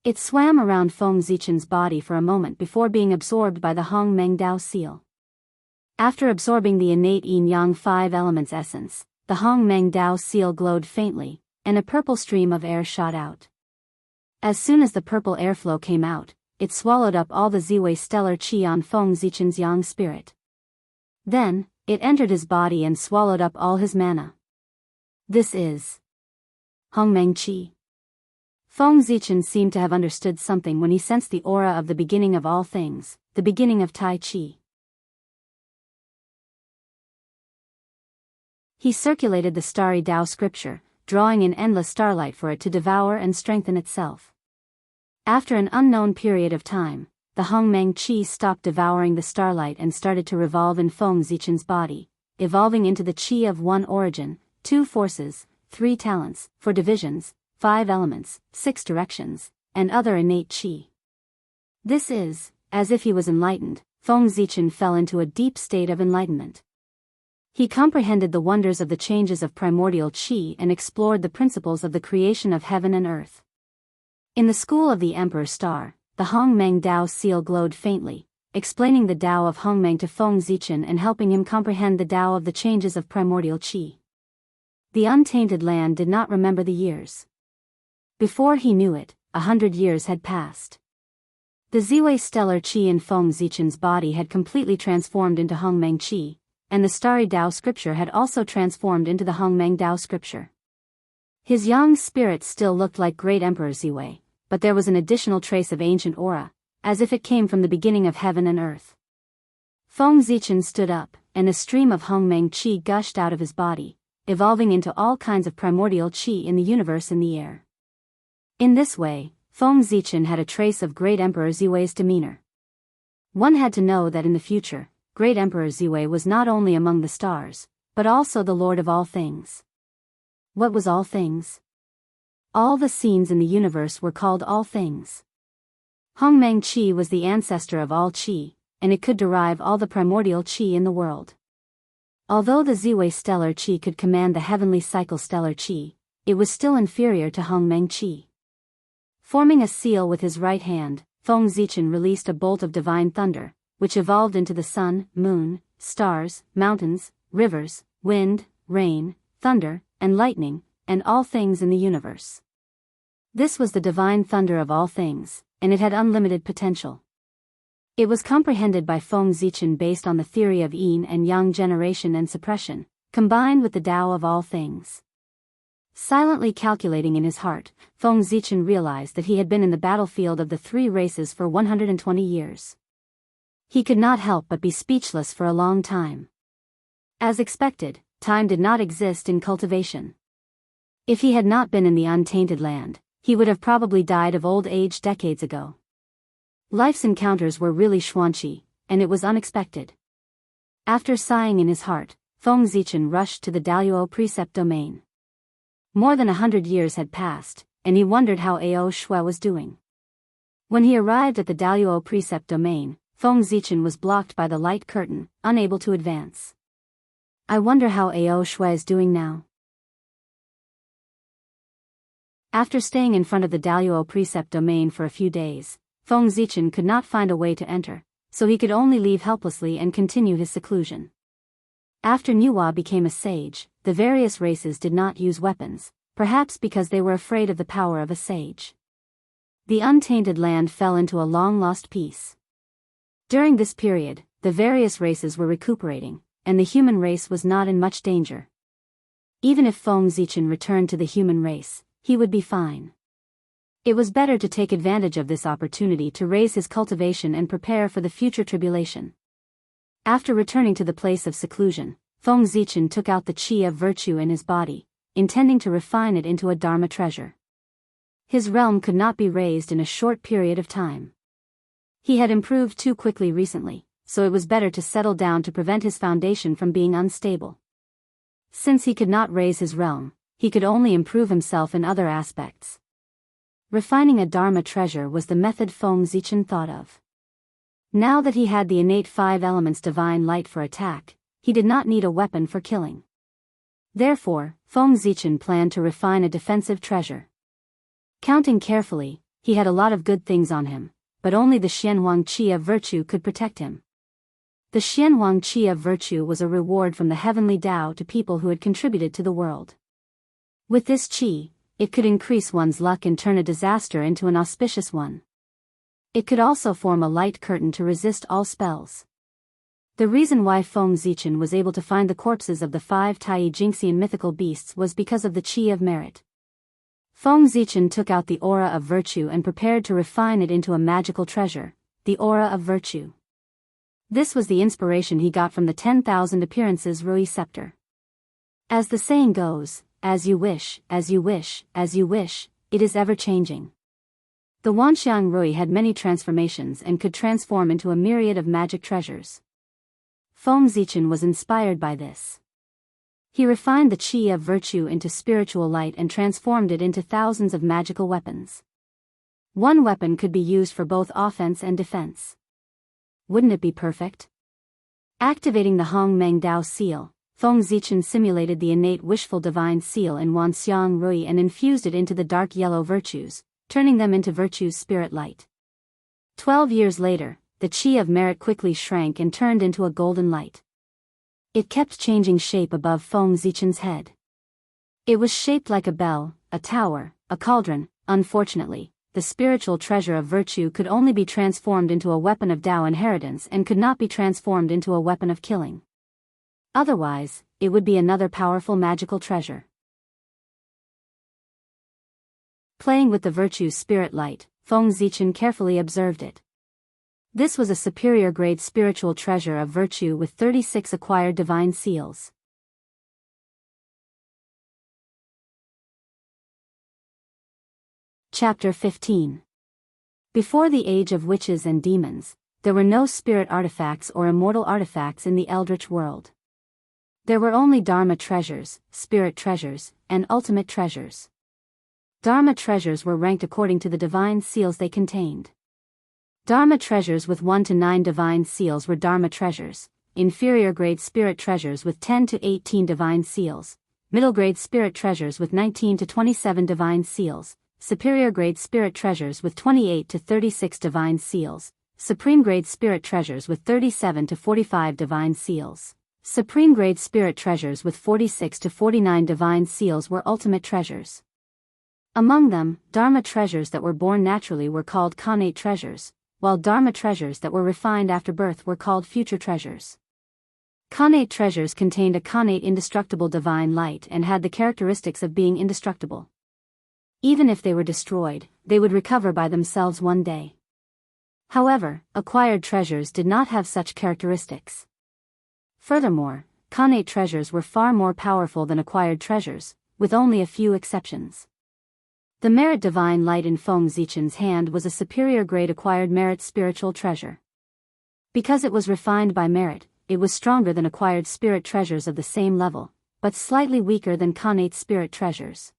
A: It swam around Feng Zichen's body for a moment before being absorbed by the Hong Meng Dao seal. After absorbing the innate yin-yang 5 elements essence, the Hong Meng Dao seal glowed faintly, and a purple stream of air shot out. As soon as the purple airflow came out, it swallowed up all the Ziwei stellar qi on Feng Zichen's yang spirit. Then, it entered his body and swallowed up all his mana. This is Hongmeng Qi. Feng Zichen seemed to have understood something when he sensed the aura of the beginning of all things, the beginning of Tai Chi. He circulated the starry Tao scripture, drawing in endless starlight for it to devour and strengthen itself. After an unknown period of time, the Hongmeng Qi stopped devouring the starlight and started to revolve in Feng Zichen's body, evolving into the Qi of 1 origin, 2 forces, 3 talents, 4 divisions, 5 elements, 6 directions, and other innate Qi. This is, as if he was enlightened, Feng Zichen fell into a deep state of enlightenment. He comprehended the wonders of the changes of primordial Qi and explored the principles of the creation of heaven and earth. In the school of the Emperor Star, the Hong Meng Dao seal glowed faintly, explaining the Tao of Hongmeng to Feng Zichen and helping him comprehend the Tao of the changes of primordial qi. The untainted land did not remember the years. Before he knew it, 100 years had passed. The Ziwei stellar qi in Feng Zichen's body had completely transformed into Hongmeng qi, and the starry Tao scripture had also transformed into the Hongmeng Tao scripture. His young spirit still looked like great Emperor Ziwei, but there was an additional trace of ancient aura, as if it came from the beginning of heaven and earth. Feng Zichen stood up, and a stream of Hongmeng qi gushed out of his body, evolving into all kinds of primordial qi in the universe and the air. In this way, Feng Zichen had a trace of great Emperor Ziwei's demeanor. One had to know that in the future, great Emperor Ziwei was not only among the stars, but also the Lord of all things. What was all things? All the scenes in the universe were called all things. Hongmeng qi was the ancestor of all qi, and it could derive all the primordial qi in the world. Although the Ziwei stellar qi could command the heavenly cycle stellar qi, it was still inferior to Hongmeng qi. Forming a seal with his right hand, Feng Zichen released a bolt of divine thunder, which evolved into the sun, moon, stars, mountains, rivers, wind, rain, thunder, and lightning, and all things in the universe. This was the divine thunder of all things, and it had unlimited potential. It was comprehended by Feng Zichen based on the theory of yin and yang generation and suppression, combined with the Tao of all things. Silently calculating in his heart, Feng Zichen realized that he had been in the battlefield of the three races for 120 years. He could not help but be speechless for a long time. As expected, time did not exist in cultivation. If he had not been in the untainted land, he would have probably died of old age decades ago. Life's encounters were really Xuanqi, and it was unexpected. After sighing in his heart, Feng Zichen rushed to the Daoist precept domain. More than 100 years had passed, and he wondered how Ao Shui was doing. When he arrived at the Daoist precept domain, Feng Zichen was blocked by the light curtain, unable to advance. I wonder how Ao Shui is doing now. After staying in front of the Daoist precept domain for a few days, Feng Zichen could not find a way to enter, so he could only leave helplessly and continue his seclusion. After Nuwa became a sage, the various races did not use weapons, perhaps because they were afraid of the power of a sage. The untainted land fell into a long-lost peace. During this period, the various races were recuperating, and the human race was not in much danger. Even if Feng Zichen returned to the human race, he would be fine. It was better to take advantage of this opportunity to raise his cultivation and prepare for the future tribulation. After returning to the place of seclusion, Feng Zichen took out the qi of virtue in his body, intending to refine it into a dharma treasure. His realm could not be raised in a short period of time. He had improved too quickly recently, so it was better to settle down to prevent his foundation from being unstable. Since he could not raise his realm, he could only improve himself in other aspects. Refining a dharma treasure was the method Feng Zichen thought of. Now that he had the innate 5 elements divine light for attack, he did not need a weapon for killing. Therefore, Feng Zichen planned to refine a defensive treasure. Counting carefully, he had a lot of good things on him, but only the Xianhuang qi of virtue could protect him. The Xianhuang qi of virtue was a reward from the heavenly Tao to people who had contributed to the world. With this qi, it could increase one's luck and turn a disaster into an auspicious one. It could also form a light curtain to resist all spells. The reason why Feng Zichen was able to find the corpses of the 5 Tai Jingxian mythical beasts was because of the qi of merit. Feng Zichen took out the aura of virtue and prepared to refine it into a magical treasure, the aura of virtue. This was the inspiration he got from the 10,000 appearances Rui scepter. As the saying goes, as you wish, as you wish, as you wish, it is ever-changing. The Wanxiang Rui had many transformations and could transform into a myriad of magic treasures. Feng Zichen was inspired by this. He refined the qi of virtue into spiritual light and transformed it into thousands of magical weapons. One weapon could be used for both offense and defense. Wouldn't it be perfect? Activating the Hongmeng Dao seal, Feng Zichen simulated the innate wishful divine seal in Wanxiang Rui and infused it into the dark yellow virtues, turning them into virtue's spirit light. 12 years later, the chi of merit quickly shrank and turned into a golden light. It kept changing shape above Feng Zichen's head. It was shaped like a bell, a tower, a cauldron. Unfortunately, the spiritual treasure of virtue could only be transformed into a weapon of Tao inheritance and could not be transformed into a weapon of killing. Otherwise, it would be another powerful magical treasure. Playing with the virtue's spirit light, Feng Zichen carefully observed it. This was a superior grade spiritual treasure of virtue with 36 acquired divine seals. Chapter 15. Before the age of witches and demons, there were no spirit artifacts or immortal artifacts in the eldritch world. There were only Dharma treasures, spirit treasures, and ultimate treasures. Dharma treasures were ranked according to the divine seals they contained. Dharma treasures with 1 to 9 divine seals were Dharma treasures, inferior grade spirit treasures with 10 to 18 divine seals, middle grade spirit treasures with 19 to 27 divine seals, superior grade spirit treasures with 28 to 36 divine seals, supreme grade spirit treasures with 37 to 45 divine seals. Supreme grade spirit treasures with 46 to 49 divine seals were ultimate treasures. Among them, Dharma treasures that were born naturally were called connate treasures, while Dharma treasures that were refined after birth were called future treasures. Connate treasures contained a connate indestructible divine light and had the characteristics of being indestructible. Even if they were destroyed, they would recover by themselves one day. However, acquired treasures did not have such characteristics. Furthermore, connate treasures were far more powerful than acquired treasures, with only a few exceptions. The merit divine light in Feng Zichen's hand was a superior grade acquired merit spiritual treasure. Because it was refined by merit, it was stronger than acquired spirit treasures of the same level, but slightly weaker than connate spirit treasures.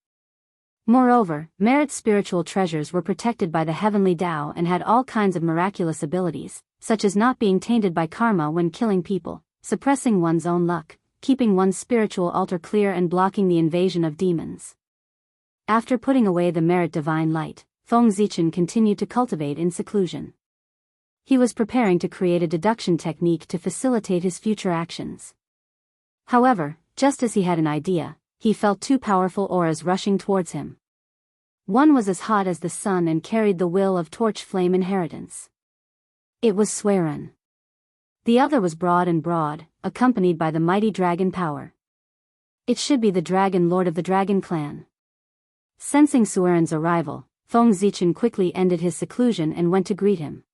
A: Moreover, merit spiritual treasures were protected by the heavenly Tao and had all kinds of miraculous abilities, such as not being tainted by karma when killing people, suppressing one's own luck, keeping one's spiritual altar clear and blocking the invasion of demons. After putting away the merit divine light, Feng Zichen continued to cultivate in seclusion. He was preparing to create a deduction technique to facilitate his future actions. However, just as he had an idea, he felt 2 powerful auras rushing towards him. One was as hot as the sun and carried the will of torch flame inheritance. It was Swerin. The other was broad, accompanied by the mighty dragon power. It should be the dragon lord of the dragon clan. Sensing Suerin's arrival, Feng Zichen quickly ended his seclusion and went to greet him.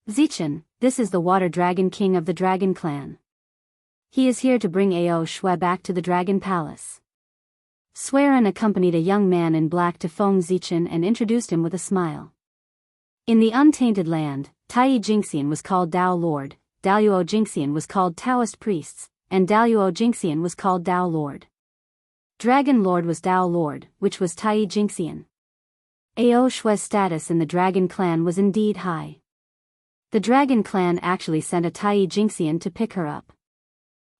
A: Zichen, this is the water dragon king of the dragon clan. He is here to bring Ao Shui back to the dragon palace. Suerin accompanied a young man in black to Feng Zichen and introduced him with a smile. In the untainted land, Tai Jingxian was called Dao Lord, Daoyo Jingxian was called Taoist priests, and Daoyo Jingxian was called Dao Lord. Dragon Lord was Dao Lord, which was Tai Jingxian. Ao Shui's status in the dragon clan was indeed high. The dragon clan actually sent a Tai Jingxian to pick her up.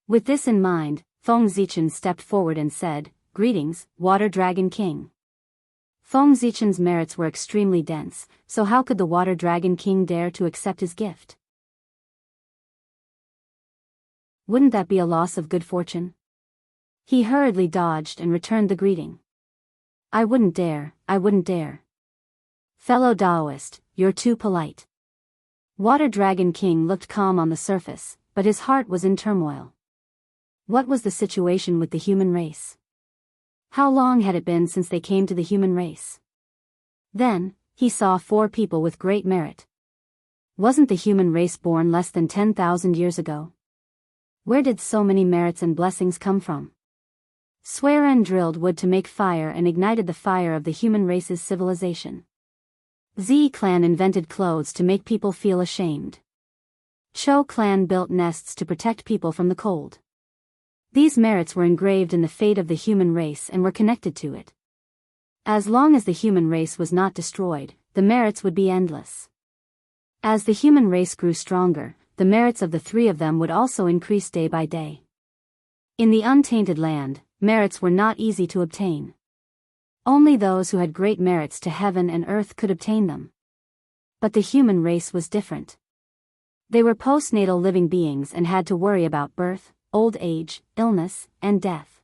A: With this in mind, Feng Zichen stepped forward and said, "Greetings, Water Dragon King." Feng Zichen's merits were extremely dense, so how could the Water Dragon King dare to accept his gift? Wouldn't that be a loss of good fortune? He hurriedly dodged and returned the greeting. I wouldn't dare. Fellow Daoist, you're too polite." Water Dragon King looked calm on the surface, but his heart was in turmoil. What was the situation with the human race? How long had it been since they came to the human race? Then, he saw 4 people with great merit. Wasn't the human race born less than 10,000 years ago? Where did so many merits and blessings come from? Sueren drilled wood to make fire and ignited the fire of the human race's civilization. Z clan invented clothes to make people feel ashamed. Cho clan built nests to protect people from the cold. These merits were engraved in the fate of the human race and were connected to it. As long as the human race was not destroyed, the merits would be endless. As the human race grew stronger, the merits of the 3 of them would also increase day by day. In the untainted land, merits were not easy to obtain. Only those who had great merits to heaven and earth could obtain them. But the human race was different. They were postnatal living beings and had to worry about birth, old age, illness, and death.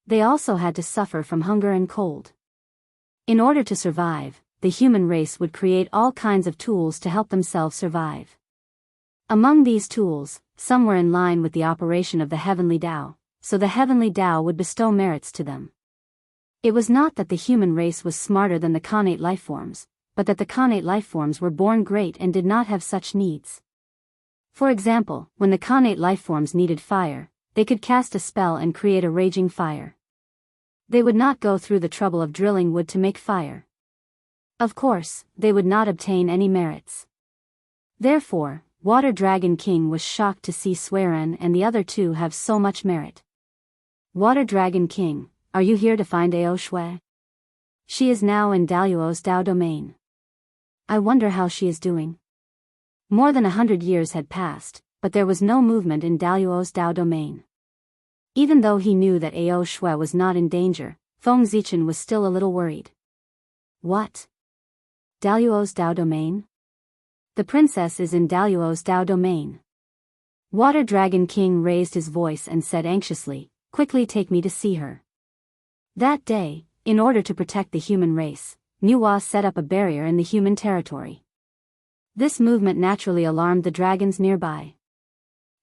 A: They also had to suffer from hunger and cold. In order to survive, the human race would create all kinds of tools to help themselves survive. Among these tools, some were in line with the operation of the heavenly Tao, so the heavenly Tao would bestow merits to them. It was not that the human race was smarter than the connate lifeforms, but that the connate lifeforms were born great and did not have such needs. For example, when the connate lifeforms needed fire, they could cast a spell and create a raging fire. They would not go through the trouble of drilling wood to make fire. Of course, they would not obtain any merits. Therefore, Water Dragon King was shocked to see Swearen and the other two have so much merit. Water Dragon King, are you here to find Ao Shui? She is now in Daoist's Dao domain. I wonder how she is doing. More than 100 years had passed, but there was no movement in Daoist's Dao domain. Even though he knew that Ao Shui was not in danger, Feng Zichen was still a little worried. What? Daoist's Dao domain? The princess is in Daoist's Dao domain. Water Dragon King raised his voice and said anxiously, quickly take me to see her. That day, in order to protect the human race, Nuwa set up a barrier in the human territory. This movement naturally alarmed the dragons nearby.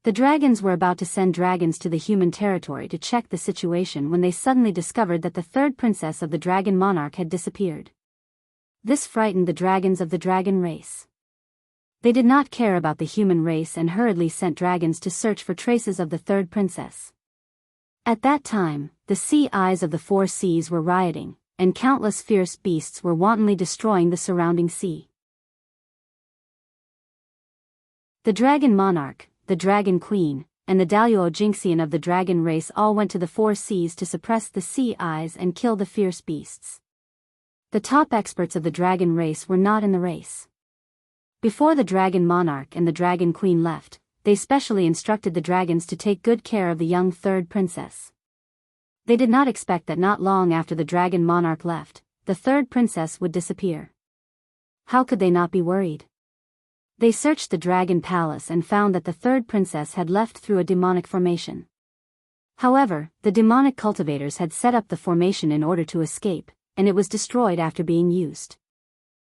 A: The dragons were about to send dragons to the human territory to check the situation when they suddenly discovered that the third princess of the dragon monarch had disappeared. This frightened the dragons of the dragon race. They did not care about the human race and hurriedly sent dragons to search for traces of the third princess. At that time, the sea eyes of the four seas were rioting, and countless fierce beasts were wantonly destroying the surrounding sea. The dragon monarch, the dragon queen, and the Daoist Jinxian of the dragon race all went to the four seas to suppress the sea eyes and kill the fierce beasts. The top experts of the dragon race were not in the race. Before the dragon monarch and the dragon queen left, they specially instructed the dragons to take good care of the young third princess. They did not expect that not long after the dragon monarch left, the third princess would disappear. How could they not be worried? They searched the dragon palace and found that the third princess had left through a demonic formation. However, the demonic cultivators had set up the formation in order to escape, and it was destroyed after being used.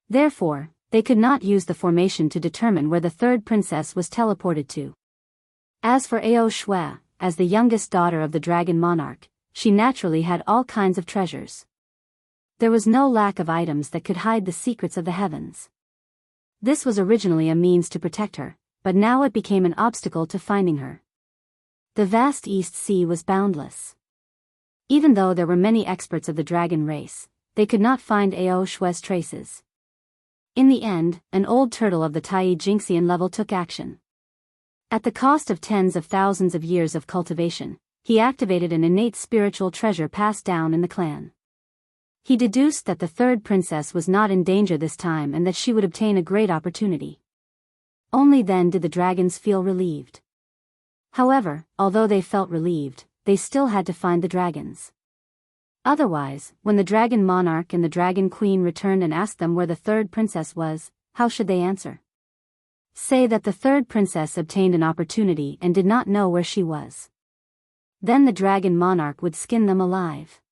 A: Therefore, they could not use the formation to determine where the third princess was teleported to. As for Ao Shui, as the youngest daughter of the dragon monarch, she naturally had all kinds of treasures. There was no lack of items that could hide the secrets of the heavens. This was originally a means to protect her, but now it became an obstacle to finding her. The vast East Sea was boundless. Even though there were many experts of the dragon race, they could not find Ao Shui's traces. In the end, an old turtle of the Tai Jinxian level took action. At the cost of tens of thousands of years of cultivation, he activated an innate spiritual treasure passed down in the clan. He deduced that the third princess was not in danger this time and that she would obtain a great opportunity. Only then did the dragons feel relieved. However, although they felt relieved, they still had to find the dragons. Otherwise, when the dragon monarch and the dragon queen returned and asked them where the third princess was, how should they answer? Say that the third princess obtained an opportunity and did not know where she was. Then the dragon monarch would skin them alive.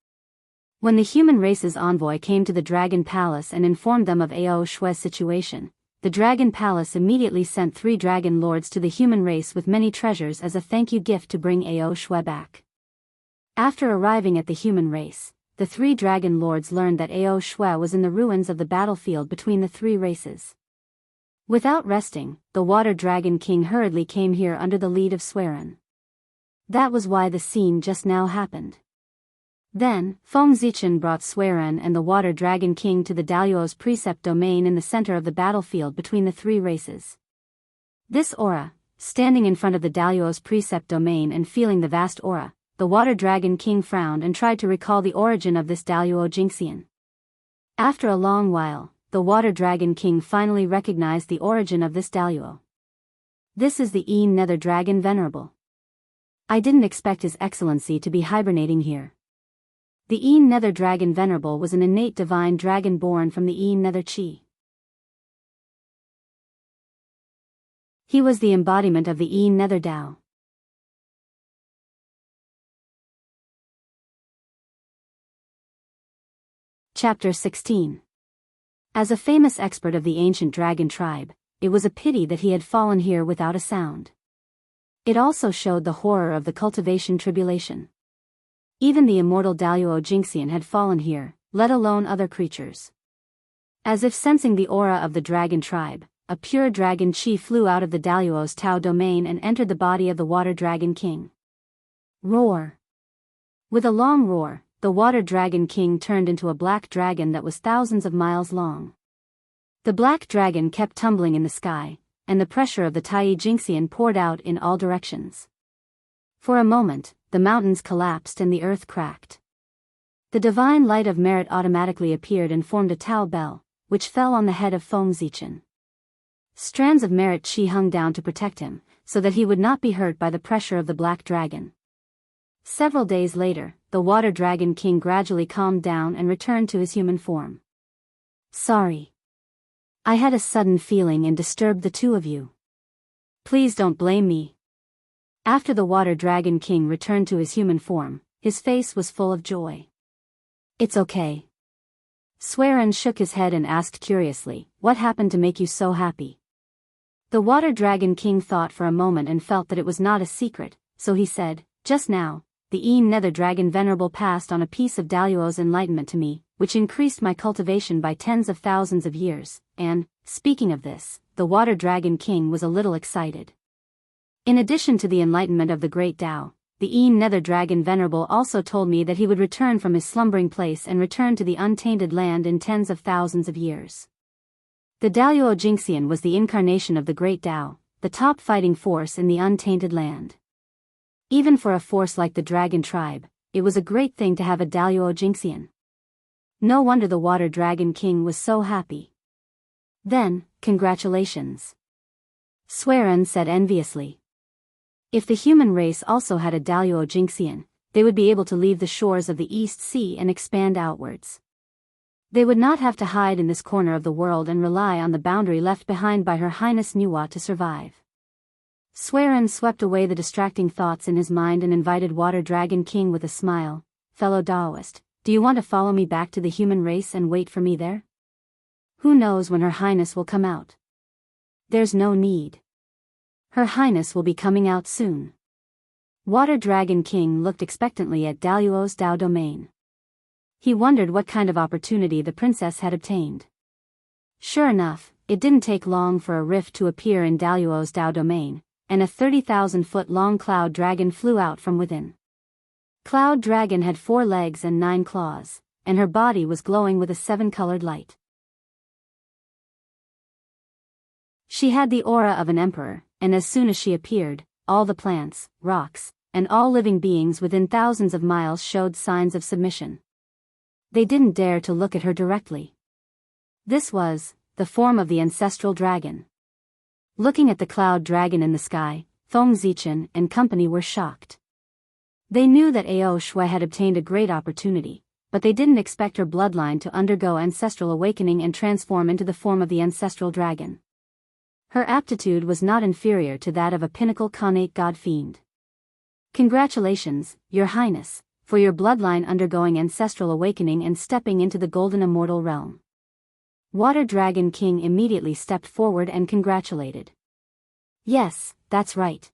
A: When the human race's envoy came to the dragon palace and informed them of Ao Shui's situation, the dragon palace immediately sent 3 dragon lords to the human race with many treasures as a thank you gift to bring Ao Shui back. After arriving at the human race, the 3 dragon lords learned that Ao Shui was in the ruins of the battlefield between the 3 races. Without resting, the water dragon king hurriedly came here under the lead of Swearen. That was why the scene just now happened. Then, Feng Zichen brought Swearen and the water dragon king to the Daoist precept domain in the center of the battlefield between the 3 races. This aura, standing in front of the Daoist precept domain and feeling the vast aura, the water dragon king frowned and tried to recall the origin of this Daoist Jinxian. After a long while, the water dragon king finally recognized the origin of this Daoist. This is the Een Nether Dragon Venerable. I didn't expect His Excellency to be hibernating here. The Een Nether Dragon Venerable was an innate divine dragon born from the Een Nether Chi. He was the embodiment of the Nether Dao. Chapter 16. As a famous expert of the ancient dragon tribe, it was a pity that he had fallen here without a sound. It also showed the horror of the cultivation tribulation. Even the immortal Daoist Jingxian had fallen here, let alone other creatures. As if sensing the aura of the dragon tribe, a pure dragon chi flew out of the Daoist Tao domain and entered the body of the water dragon king. Roar! With a long roar, the water dragon king turned into a black dragon that was thousands of miles long. The black dragon kept tumbling in the sky, and the pressure of the Tai Jingxian poured out in all directions. For a moment, the mountains collapsed and the earth cracked. The divine light of merit automatically appeared and formed a Tao bell, which fell on the head of Feng Zichen. Strands of merit chi hung down to protect him, so that he would not be hurt by the pressure of the black dragon. Several days later, the water dragon king gradually calmed down and returned to his human form. Sorry. I had a sudden feeling and disturbed the two of you. Please don't blame me. After the water dragon king returned to his human form, his face was full of joy. It's okay. Swearin shook his head and asked curiously, what happened to make you so happy? The water dragon king thought for a moment and felt that it was not a secret, so he said, just now, the Nether Dragon Venerable passed on a piece of Daoist's enlightenment to me, which increased my cultivation by tens of thousands of years, and, speaking of this, the Water Dragon King was a little excited. In addition to the enlightenment of the Great Tao, the Nether Dragon Venerable also told me that he would return from his slumbering place and return to the untainted land in tens of thousands of years. The Daoist Jingxian was the incarnation of the Great Tao, the top fighting force in the untainted land. Even for a force like the Dragon Tribe, it was a great thing to have a Daoist Jingxian. No wonder the Water Dragon King was so happy. Then, congratulations. Swearin said enviously. If the human race also had a Daoist Jingxian, they would be able to leave the shores of the East Sea and expand outwards. They would not have to hide in this corner of the world and rely on the boundary left behind by Her Highness Nuwa to survive. Swearin swept away the distracting thoughts in his mind and invited Water Dragon King with a smile, fellow Daoist, do you want to follow me back to the human race and wait for me there? Who knows when Her Highness will come out? There's no need. Her Highness will be coming out soon. Water Dragon King looked expectantly at Daoist's Dao domain. He wondered what kind of opportunity the princess had obtained. Sure enough, it didn't take long for a rift to appear in Daoist's Dao domain, and a 30,000-foot-long cloud dragon flew out from within. Cloud Dragon had 4 legs and 9 claws, and her body was glowing with a 7-colored light. She had the aura of an emperor, and as soon as she appeared, all the plants, rocks, and all living beings within thousands of miles showed signs of submission. They didn't dare to look at her directly. This was the form of the ancestral dragon. Looking at the cloud dragon in the sky, Feng Zichen and company were shocked. They knew that Ao Shui had obtained a great opportunity, but they didn't expect her bloodline to undergo ancestral awakening and transform into the form of the ancestral dragon. Her aptitude was not inferior to that of a pinnacle Khanate god fiend. Congratulations, Your Highness, for your bloodline undergoing ancestral awakening and stepping into the golden immortal realm. Water Dragon King immediately stepped forward and congratulated. Yes, that's right.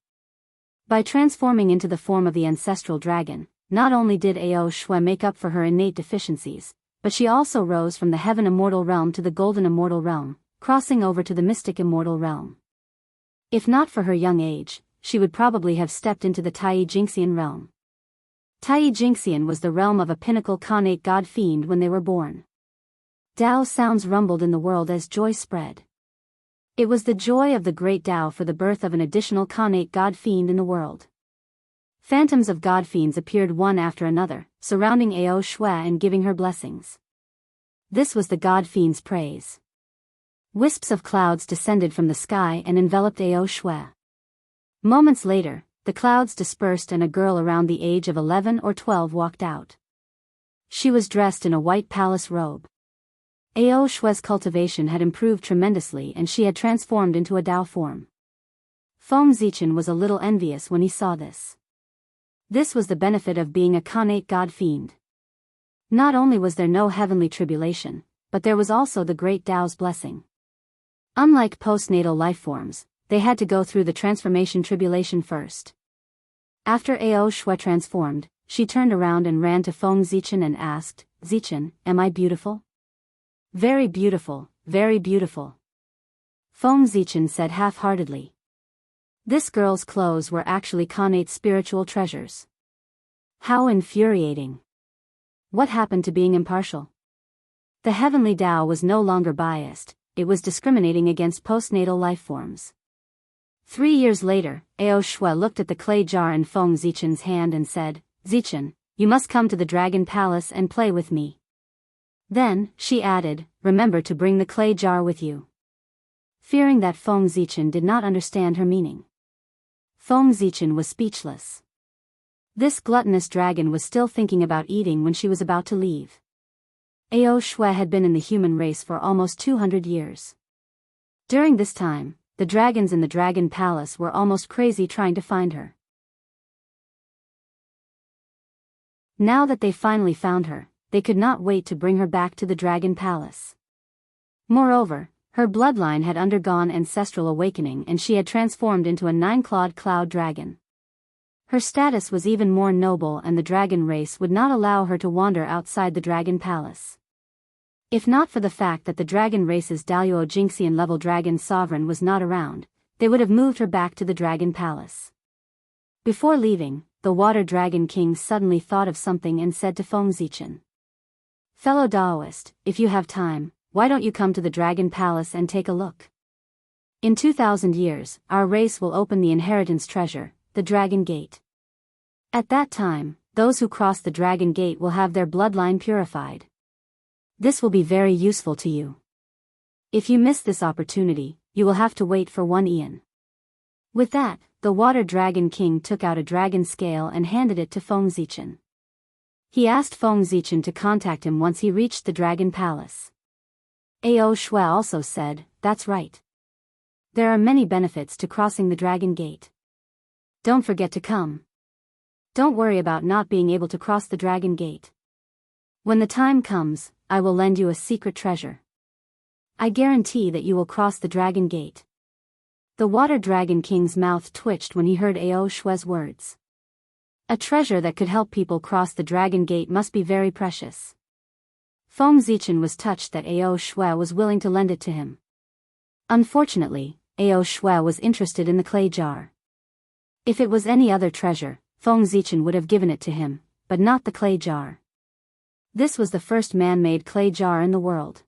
A: By transforming into the form of the ancestral dragon, not only did Ao Shui make up for her innate deficiencies, but she also rose from the heaven immortal realm to the golden immortal realm, crossing over to the mystic immortal realm. If not for her young age, she would probably have stepped into the Tai Jingxian realm. Tai Jingxian was the realm of a pinnacle Khanate god fiend when they were born. Dao sounds rumbled in the world as joy spread. It was the joy of the great Dao for the birth of an additional Khanate god fiend in the world. Phantoms of god fiends appeared one after another, surrounding Ao Shui and giving her blessings. This was the god fiend's praise. Wisps of clouds descended from the sky and enveloped Ao Shui. Moments later, the clouds dispersed and a girl around the age of 11 or 12 walked out. She was dressed in a white palace robe. Ao Shui's cultivation had improved tremendously and she had transformed into a Dao form. Feng Zichen was a little envious when he saw this. This was the benefit of being a Khanate god-fiend. Not only was there no heavenly tribulation, but there was also the great Tao's blessing. Unlike postnatal lifeforms, they had to go through the transformation tribulation first. After Ao Shui transformed, she turned around and ran to Feng Zichen and asked, "Zichen, am I beautiful?" "Very beautiful, very beautiful," Feng Zichen said half-heartedly. This girl's clothes were actually Khanate's spiritual treasures. How infuriating. What happened to being impartial? The heavenly Tao was no longer biased, it was discriminating against postnatal lifeforms. 3 years later, Ao Shui looked at the clay jar in Feng Zichen's hand and said, "Zichen, you must come to the Dragon Palace and play with me." Then, she added, "Remember to bring the clay jar with you." Fearing that Feng Zichen did not understand her meaning, Feng Zichen was speechless. This gluttonous dragon was still thinking about eating when she was about to leave. Ao Shui had been in the human race for almost 200 years. During this time, the dragons in the Dragon Palace were almost crazy trying to find her. Now that they finally found her, they could not wait to bring her back to the Dragon Palace. Moreover, her bloodline had undergone ancestral awakening and she had transformed into a 9-clawed cloud dragon. Her status was even more noble and the dragon race would not allow her to wander outside the Dragon Palace. If not for the fact that the dragon race's Daoist Jingxian level dragon sovereign was not around, they would have moved her back to the Dragon Palace. Before leaving, the Water Dragon King suddenly thought of something and said to Feng Zichen, "Fellow Daoist, if you have time, why don't you come to the Dragon Palace and take a look? In 2,000 years, our race will open the inheritance treasure, the Dragon Gate. At that time, those who cross the Dragon Gate will have their bloodline purified. This will be very useful to you. If you miss this opportunity, you will have to wait for 1 eon." With that, the Water Dragon King took out a dragon scale and handed it to Feng Zichen. He asked Feng Zichen to contact him once he reached the Dragon Palace. Ao Shui also said, "That's right. There are many benefits to crossing the Dragon Gate. Don't forget to come. Don't worry about not being able to cross the Dragon Gate. When the time comes, I will lend you a secret treasure. I guarantee that you will cross the Dragon Gate." The Water Dragon King's mouth twitched when he heard Ao Shui's words. A treasure that could help people cross the Dragon Gate must be very precious. Feng Zichen was touched that Ao Shui was willing to lend it to him. Unfortunately, Ao Shui was interested in the clay jar. If it was any other treasure, Feng Zichen would have given it to him, but not the clay jar. This was the first man-made clay jar in the world.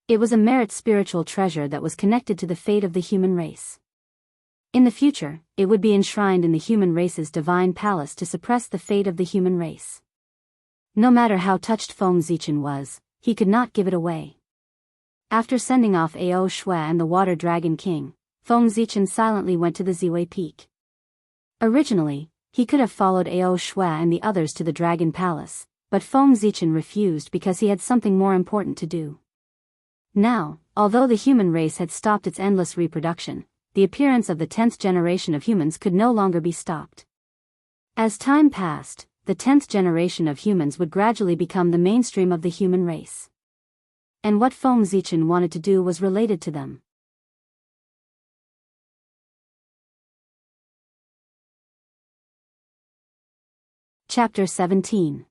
A: It was a merit spiritual treasure that was connected to the fate of the human race. In the future, it would be enshrined in the human race's divine palace to suppress the fate of the human race. No matter how touched Feng Zichen was, he could not give it away. After sending off Ao Shui and the Water Dragon King, Feng Zichen silently went to the Ziwei Peak. Originally, he could have followed Ao Shui and the others to the Dragon Palace, but Feng Zichen refused because he had something more important to do. Now, although the human race had stopped its endless reproduction, the appearance of the 10th generation of humans could no longer be stopped. As time passed, the 10th generation of humans would gradually become the mainstream of the human race. And what Feng Zichen wanted to do was related to them. Chapter 17.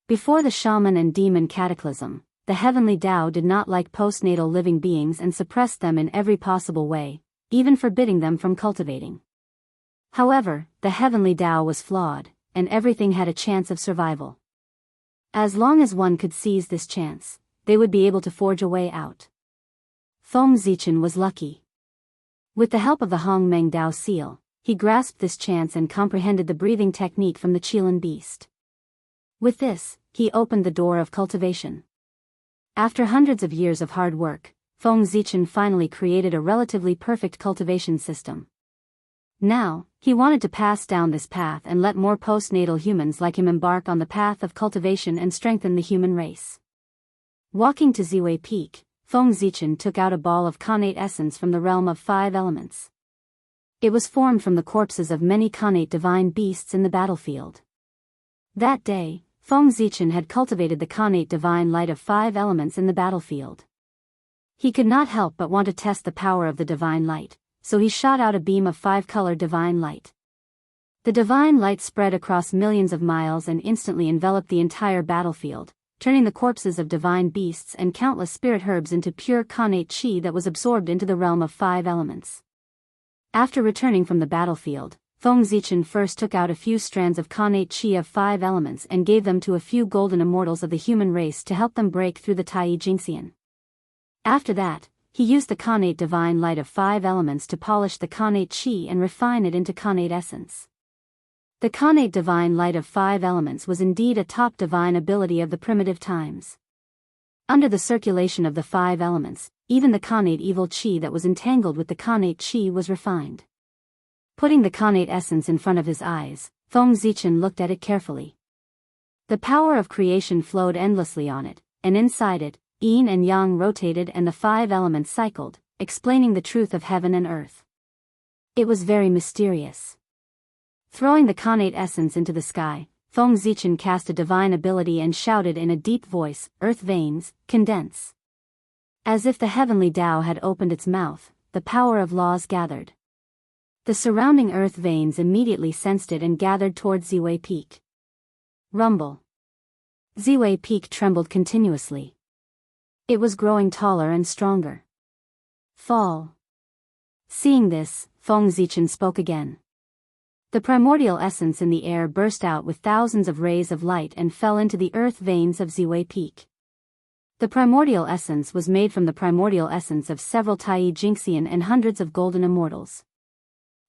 A: Before the shaman and demon cataclysm, the heavenly Tao did not like postnatal living beings and suppressed them in every possible way, even forbidding them from cultivating. However, the heavenly Tao was flawed, and everything had a chance of survival. As long as one could seize this chance, they would be able to forge a way out. Feng Zichen was lucky. With the help of the Hongmeng Tao seal, he grasped this chance and comprehended the breathing technique from the Qilin beast. With this, he opened the door of cultivation. After hundreds of years of hard work, Feng Zichen finally created a relatively perfect cultivation system. Now, he wanted to pass down this path and let more postnatal humans like him embark on the path of cultivation and strengthen the human race. Walking to Ziwei Peak, Feng Zichen took out a ball of Khanate essence from the realm of 5 elements. It was formed from the corpses of many Khanate divine beasts in the battlefield. That day, Feng Zichen had cultivated the Khanate divine light of 5 elements in the battlefield. He could not help but want to test the power of the divine light, so he shot out a beam of 5-color divine light. The divine light spread across millions of miles and instantly enveloped the entire battlefield, turning the corpses of divine beasts and countless spirit herbs into pure Khanate chi that was absorbed into the realm of 5 elements. After returning from the battlefield, Feng Zichen first took out a few strands of Khanate chi of 5 elements and gave them to a few golden immortals of the human race to help them break through the Tai Jingxian. After that, he used the Khanate divine light of 5 elements to polish the Khanate chi and refine it into Khanate essence. The Khanate divine light of 5 elements was indeed a top divine ability of the primitive times. Under the circulation of the 5 elements, even the Khanate evil chi that was entangled with the Khanate chi was refined. Putting the Khanate essence in front of his eyes, Feng Zichen looked at it carefully. The power of creation flowed endlessly on it, and inside it, yin and yang rotated and the 5 elements cycled, explaining the truth of heaven and earth. It was very mysterious. Throwing the Khanate essence into the sky, Feng Zichen cast a divine ability and shouted in a deep voice, "Earth veins, condense." As if the heavenly Tao had opened its mouth, the power of laws gathered. The surrounding earth veins immediately sensed it and gathered toward Ziwei Peak. Rumble. Ziwei Peak trembled continuously. It was growing taller and stronger. Fall. Seeing this, Feng Zichen spoke again. The primordial essence in the air burst out with thousands of rays of light and fell into the earth veins of Ziwei Peak. The primordial essence was made from the primordial essence of several Tai Jingxian and hundreds of golden immortals.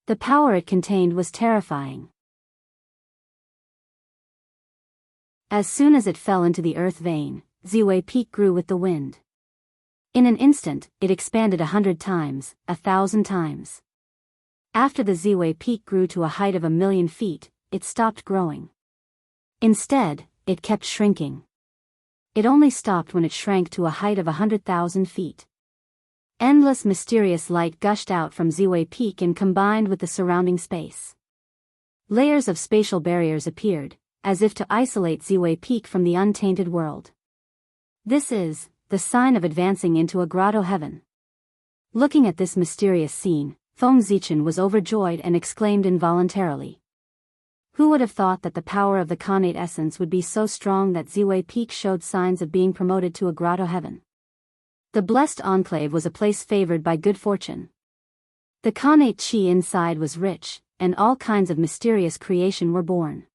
A: The power it contained was terrifying. As soon as it fell into the earth vein, Ziwei Peak grew with the wind. In an instant, it expanded 100 times, 1,000 times. After the Ziwei Peak grew to a height of 1,000,000 feet, it stopped growing. Instead, it kept shrinking. It only stopped when it shrank to a height of 100,000 feet. Endless mysterious light gushed out from Ziwei Peak and combined with the surrounding space. Layers of spatial barriers appeared, as if to isolate Ziwei Peak from the untainted world. This is the sign of advancing into a grotto heaven. Looking at this mysterious scene, Feng Zichen was overjoyed and exclaimed involuntarily. Who would have thought that the power of the Khanate essence would be so strong that Ziwei Peak showed signs of being promoted to a grotto heaven? The blessed enclave was a place favored by good fortune. The Khanate chi inside was rich, and all kinds of mysterious creation were born.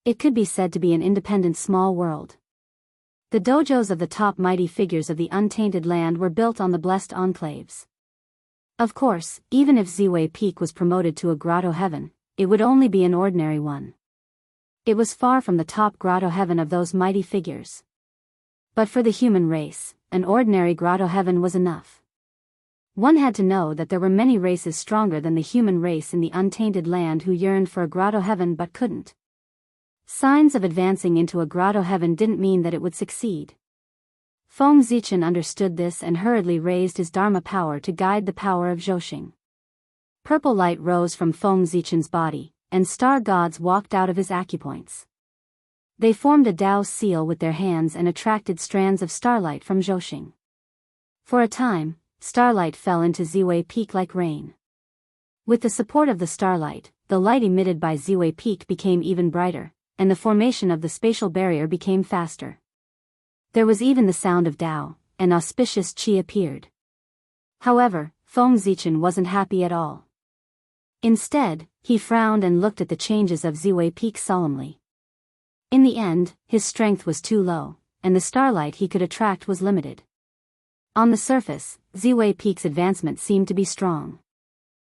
A: It could be said to be an independent small world. The dojos of the top mighty figures of the untainted land were built on the blessed enclaves. Of course, even if Ziwei Peak was promoted to a grotto heaven, it would only be an ordinary one. It was far from the top grotto heaven of those mighty figures. But for the human race, an ordinary grotto heaven was enough. One had to know that there were many races stronger than the human race in the untainted land who yearned for a grotto heaven but couldn't. Signs of advancing into a grotto heaven didn't mean that it would succeed. Feng Zichen understood this and hurriedly raised his Dharma power to guide the power of Zhouxing. Purple light rose from Feng Zichen's body, and star gods walked out of his acupoints. They formed a Dao seal with their hands and attracted strands of starlight from Zhouxing. For a time, starlight fell into Ziwei Peak like rain. With the support of the starlight, the light emitted by Ziwei Peak became even brighter, and the formation of the spatial barrier became faster. There was even the sound of Tao, and auspicious qi appeared. However, Feng Zichen wasn't happy at all. Instead, he frowned and looked at the changes of Ziwei Peak solemnly. In the end, his strength was too low, and the starlight he could attract was limited. On the surface, Ziwei Peak's advancement seemed to be strong.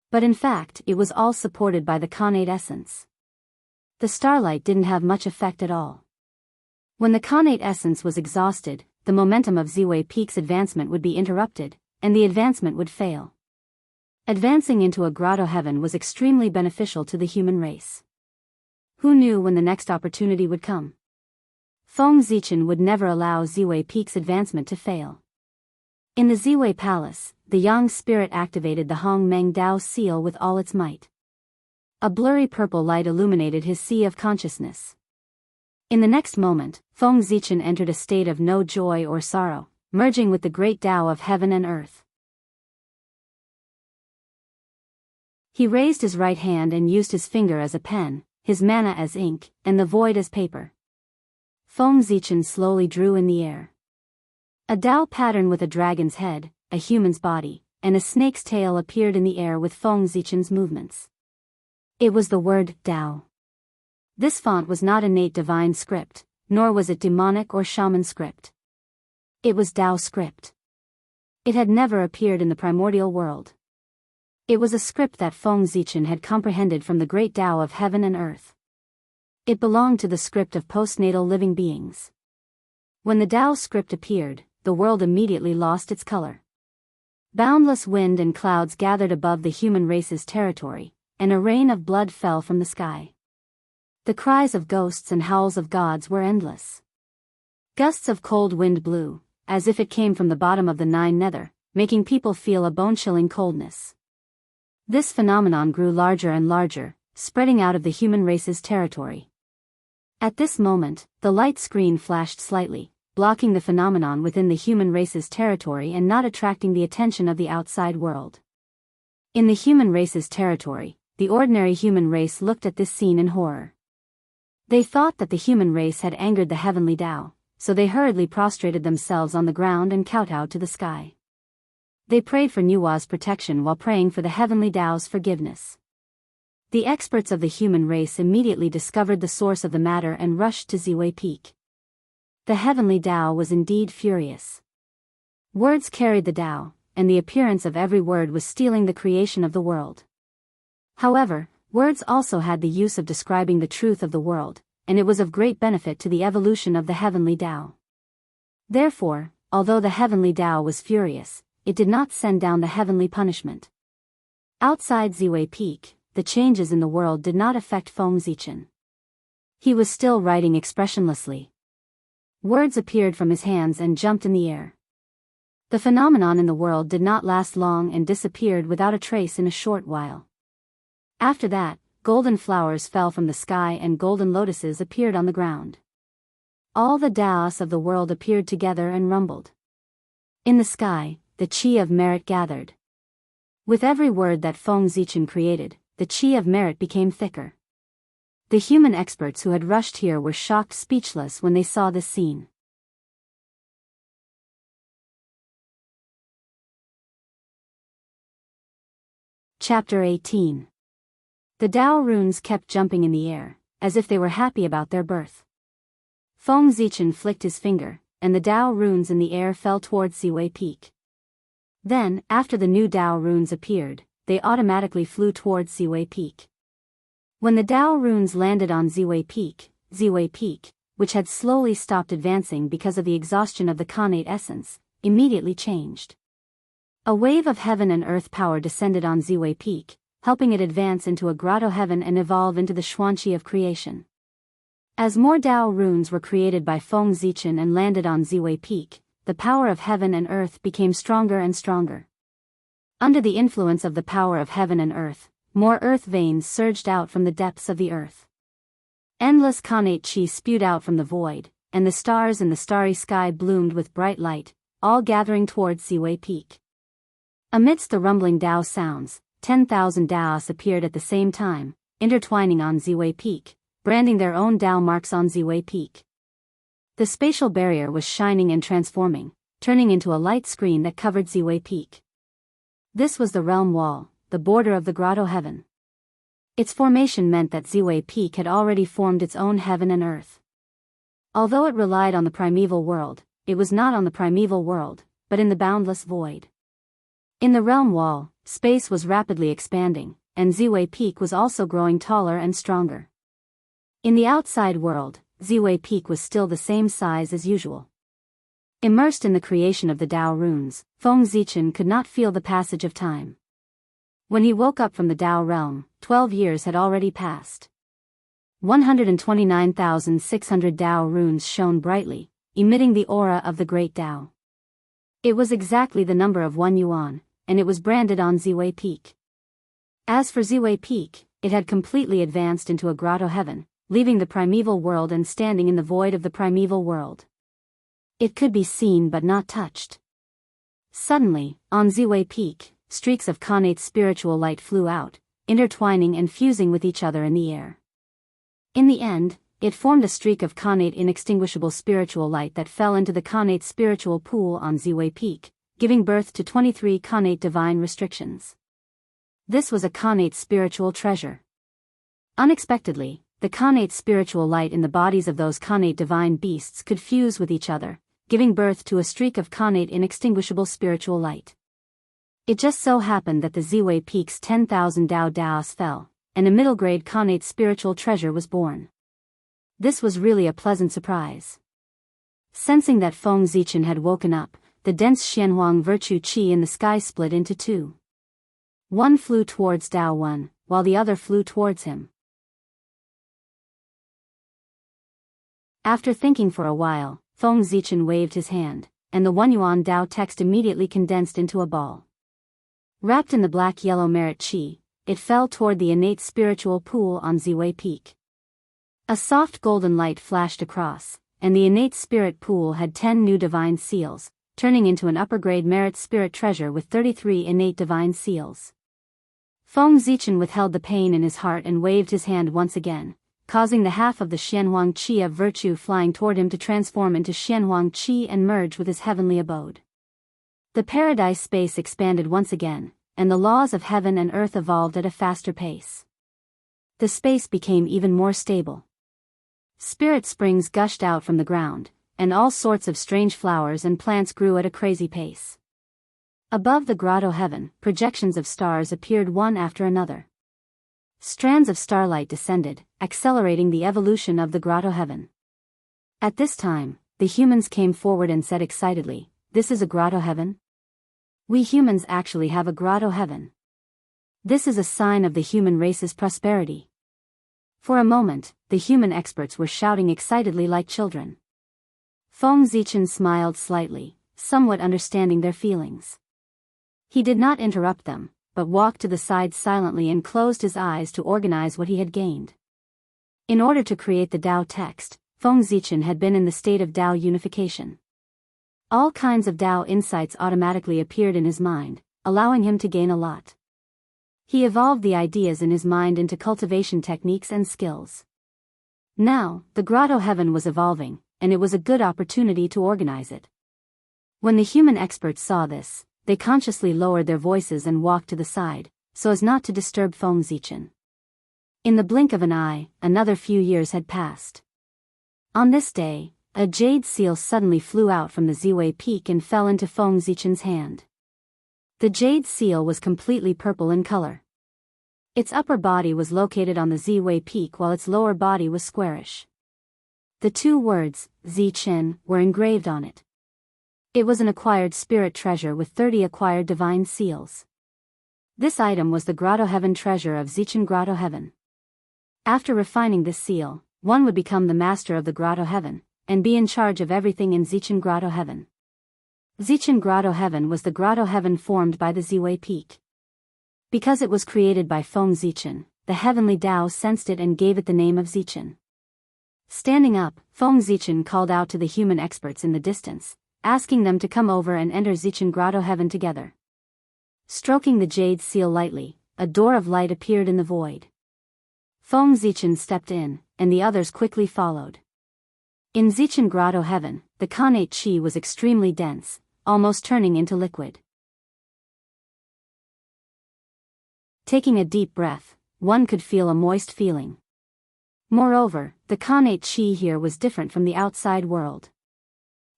A: But in fact, it was all supported by the Khanate essence. The starlight didn't have much effect at all. When the Khanate essence was exhausted, the momentum of Ziwei Peak's advancement would be interrupted, and the advancement would fail. Advancing into a grotto heaven was extremely beneficial to the human race. Who knew when the next opportunity would come? Feng Zichen would never allow Ziwei Peak's advancement to fail. In the Ziwei Palace, the Yang spirit activated the Hong Meng Dao seal with all its might. A blurry purple light illuminated his sea of consciousness. In the next moment, Feng Zichen entered a state of no joy or sorrow, merging with the great Tao of heaven and earth. He raised his right hand and used his finger as a pen, his mana as ink, and the void as paper. Feng Zichen slowly drew in the air. A Tao pattern with a dragon's head, a human's body, and a snake's tail appeared in the air with Feng Zichen's movements. It was the word Tao. This font was not innate divine script, nor was it demonic or shaman script. It was Tao script. It had never appeared in the primordial world. It was a script that Feng Zichen had comprehended from the great Tao of heaven and earth. It belonged to the script of postnatal living beings. When the Tao script appeared, the world immediately lost its color. Boundless wind and clouds gathered above the human race's territory, and a rain of blood fell from the sky. The cries of ghosts and howls of gods were endless. Gusts of cold wind blew, as if it came from the bottom of the Nine Nether, making people feel a bone-chilling coldness. This phenomenon grew larger and larger, spreading out of the human race's territory. At this moment, the light screen flashed slightly, blocking the phenomenon within the human race's territory and not attracting the attention of the outside world. In the human race's territory, the ordinary human race looked at this scene in horror. They thought that the human race had angered the heavenly Tao, so they hurriedly prostrated themselves on the ground and kowtowed to the sky. They prayed for Nuwa's protection while praying for the heavenly Tao's forgiveness. The experts of the human race immediately discovered the source of the matter and rushed to Ziwei Peak. The heavenly Tao was indeed furious. Words carried the Tao, and the appearance of every word was stealing the creation of the world. However, words also had the use of describing the truth of the world, and it was of great benefit to the evolution of the heavenly Tao. Therefore, although the heavenly Tao was furious, it did not send down the heavenly punishment. Outside Ziwei Peak, the changes in the world did not affect Feng Zichen. He was still writing expressionlessly. Words appeared from his hands and jumped in the air. The phenomenon in the world did not last long and disappeared without a trace in a short while. After that, golden flowers fell from the sky and golden lotuses appeared on the ground. All the Daoists of the world appeared together and rumbled. In the sky, the qi of merit gathered. With every word that Feng Zichen created, the qi of merit became thicker. The human experts who had rushed here were shocked speechless when they saw this scene. Chapter 18. The Tao runes kept jumping in the air, as if they were happy about their birth. Feng Zichen flicked his finger, and the Tao runes in the air fell towards Ziwei Peak. Then, after the new Tao runes appeared, they automatically flew towards Ziwei Peak. When the Tao runes landed on Ziwei Peak, which had slowly stopped advancing because of the exhaustion of the Khanate essence, immediately changed. A wave of heaven and earth power descended on Ziwei Peak, helping it advance into a grotto heaven and evolve into the Xianxia of creation. As more Tao runes were created by Feng Zichen and landed on Ziwei Peak, the power of heaven and earth became stronger and stronger. Under the influence of the power of heaven and earth, more earth veins surged out from the depths of the earth. Endless Khanate chi spewed out from the void, and the stars in the starry sky bloomed with bright light, all gathering towards Ziwei Peak. Amidst the rumbling Tao sounds, 10,000 Daoists appeared at the same time, intertwining on Ziwei Peak, branding their own Tao marks on Ziwei Peak. The spatial barrier was shining and transforming, turning into a light screen that covered Ziwei Peak. This was the realm wall, the border of the grotto heaven. Its formation meant that Ziwei Peak had already formed its own heaven and earth. Although it relied on the primeval world, it was not on the primeval world, but in the boundless void. In the realm wall, space was rapidly expanding, and Ziwei Peak was also growing taller and stronger. In the outside world, Ziwei Peak was still the same size as usual. Immersed in the creation of the Tao runes, Feng Zichen could not feel the passage of time. When he woke up from the Tao realm, 12 years had already passed. 129,600 Tao runes shone brightly, emitting the aura of the great Tao. It was exactly the number of 1 yuan, and it was branded on Ziwei Peak. As for Ziwei Peak, it had completely advanced into a grotto heaven, leaving the primeval world and standing in the void of the primeval world. It could be seen but not touched. Suddenly, on Ziwei Peak, streaks of connate spiritual light flew out, intertwining and fusing with each other in the air. In the end, it formed a streak of connate inextinguishable spiritual light that fell into the connate spiritual pool on Ziwei Peak, giving birth to 23 connate divine restrictions. This was a connate spiritual treasure. Unexpectedly, the connate spiritual light in the bodies of those connate divine beasts could fuse with each other, giving birth to a streak of connate inextinguishable spiritual light. It just so happened that the Ziwei Peak's 10,000 Daoist fell, and a middle-grade connate spiritual treasure was born. This was really a pleasant surprise. Sensing that Feng Zichen had woken up, the dense Xianhuang virtue qi in the sky split into two. One flew towards Dao Wen, while the other flew towards him. After thinking for a while, Feng Zichen waved his hand, and the One Yuan Dao text immediately condensed into a ball. Wrapped in the black-yellow merit qi, it fell toward the innate spiritual pool on Ziwei Peak. A soft golden light flashed across, and the innate spirit pool had 10 new divine seals, turning into an upper-grade merit spirit treasure with 33 innate divine seals. Feng Zichen withheld the pain in his heart and waved his hand once again, causing the half of the Xianhuang qi of virtue flying toward him to transform into Xianhuang qi and merge with his heavenly abode. The paradise space expanded once again, and the laws of heaven and earth evolved at a faster pace. The space became even more stable. Spirit springs gushed out from the ground, and all sorts of strange flowers and plants grew at a crazy pace. Above the grotto heaven, projections of stars appeared one after another. Strands of starlight descended, accelerating the evolution of the grotto heaven. At this time, the humans came forward and said excitedly, "This is a grotto heaven? We humans actually have a grotto heaven. This is a sign of the human race's prosperity." For a moment, the human experts were shouting excitedly like children. Feng Zichen smiled slightly, somewhat understanding their feelings. He did not interrupt them, but walked to the side silently and closed his eyes to organize what he had gained. In order to create the Dao text, Feng Zichen had been in the state of Dao unification. All kinds of Dao insights automatically appeared in his mind, allowing him to gain a lot. He evolved the ideas in his mind into cultivation techniques and skills. Now, the grotto heaven was evolving, and it was a good opportunity to organize it. When the human experts saw this, they consciously lowered their voices and walked to the side, so as not to disturb Feng Zichen. In the blink of an eye, another few years had passed. On this day, a jade seal suddenly flew out from the Ziwei Peak and fell into Feng Zichen's hand. The jade seal was completely purple in color. Its upper body was located on the Ziwei Peak while its lower body was squarish. The two words, Zichen, were engraved on it. It was an acquired spirit treasure with 30 acquired divine seals. This item was the Grotto Heaven treasure of Zichen Grotto Heaven. After refining this seal, one would become the master of the Grotto Heaven, and be in charge of everything in Zichen Grotto Heaven. Zichen Grotto Heaven was the grotto heaven formed by the Ziwei Peak. Because it was created by Feng Zichen, the heavenly Tao sensed it and gave it the name of Zichen. Standing up, Feng Zichen called out to the human experts in the distance, asking them to come over and enter Zichen Grotto Heaven together. Stroking the jade seal lightly, a door of light appeared in the void. Feng Zichen stepped in, and the others quickly followed. In Zichen Grotto Heaven, the connate qi was extremely dense, almost turning into liquid. Taking a deep breath, one could feel a moist feeling. Moreover, the connate qi here was different from the outside world.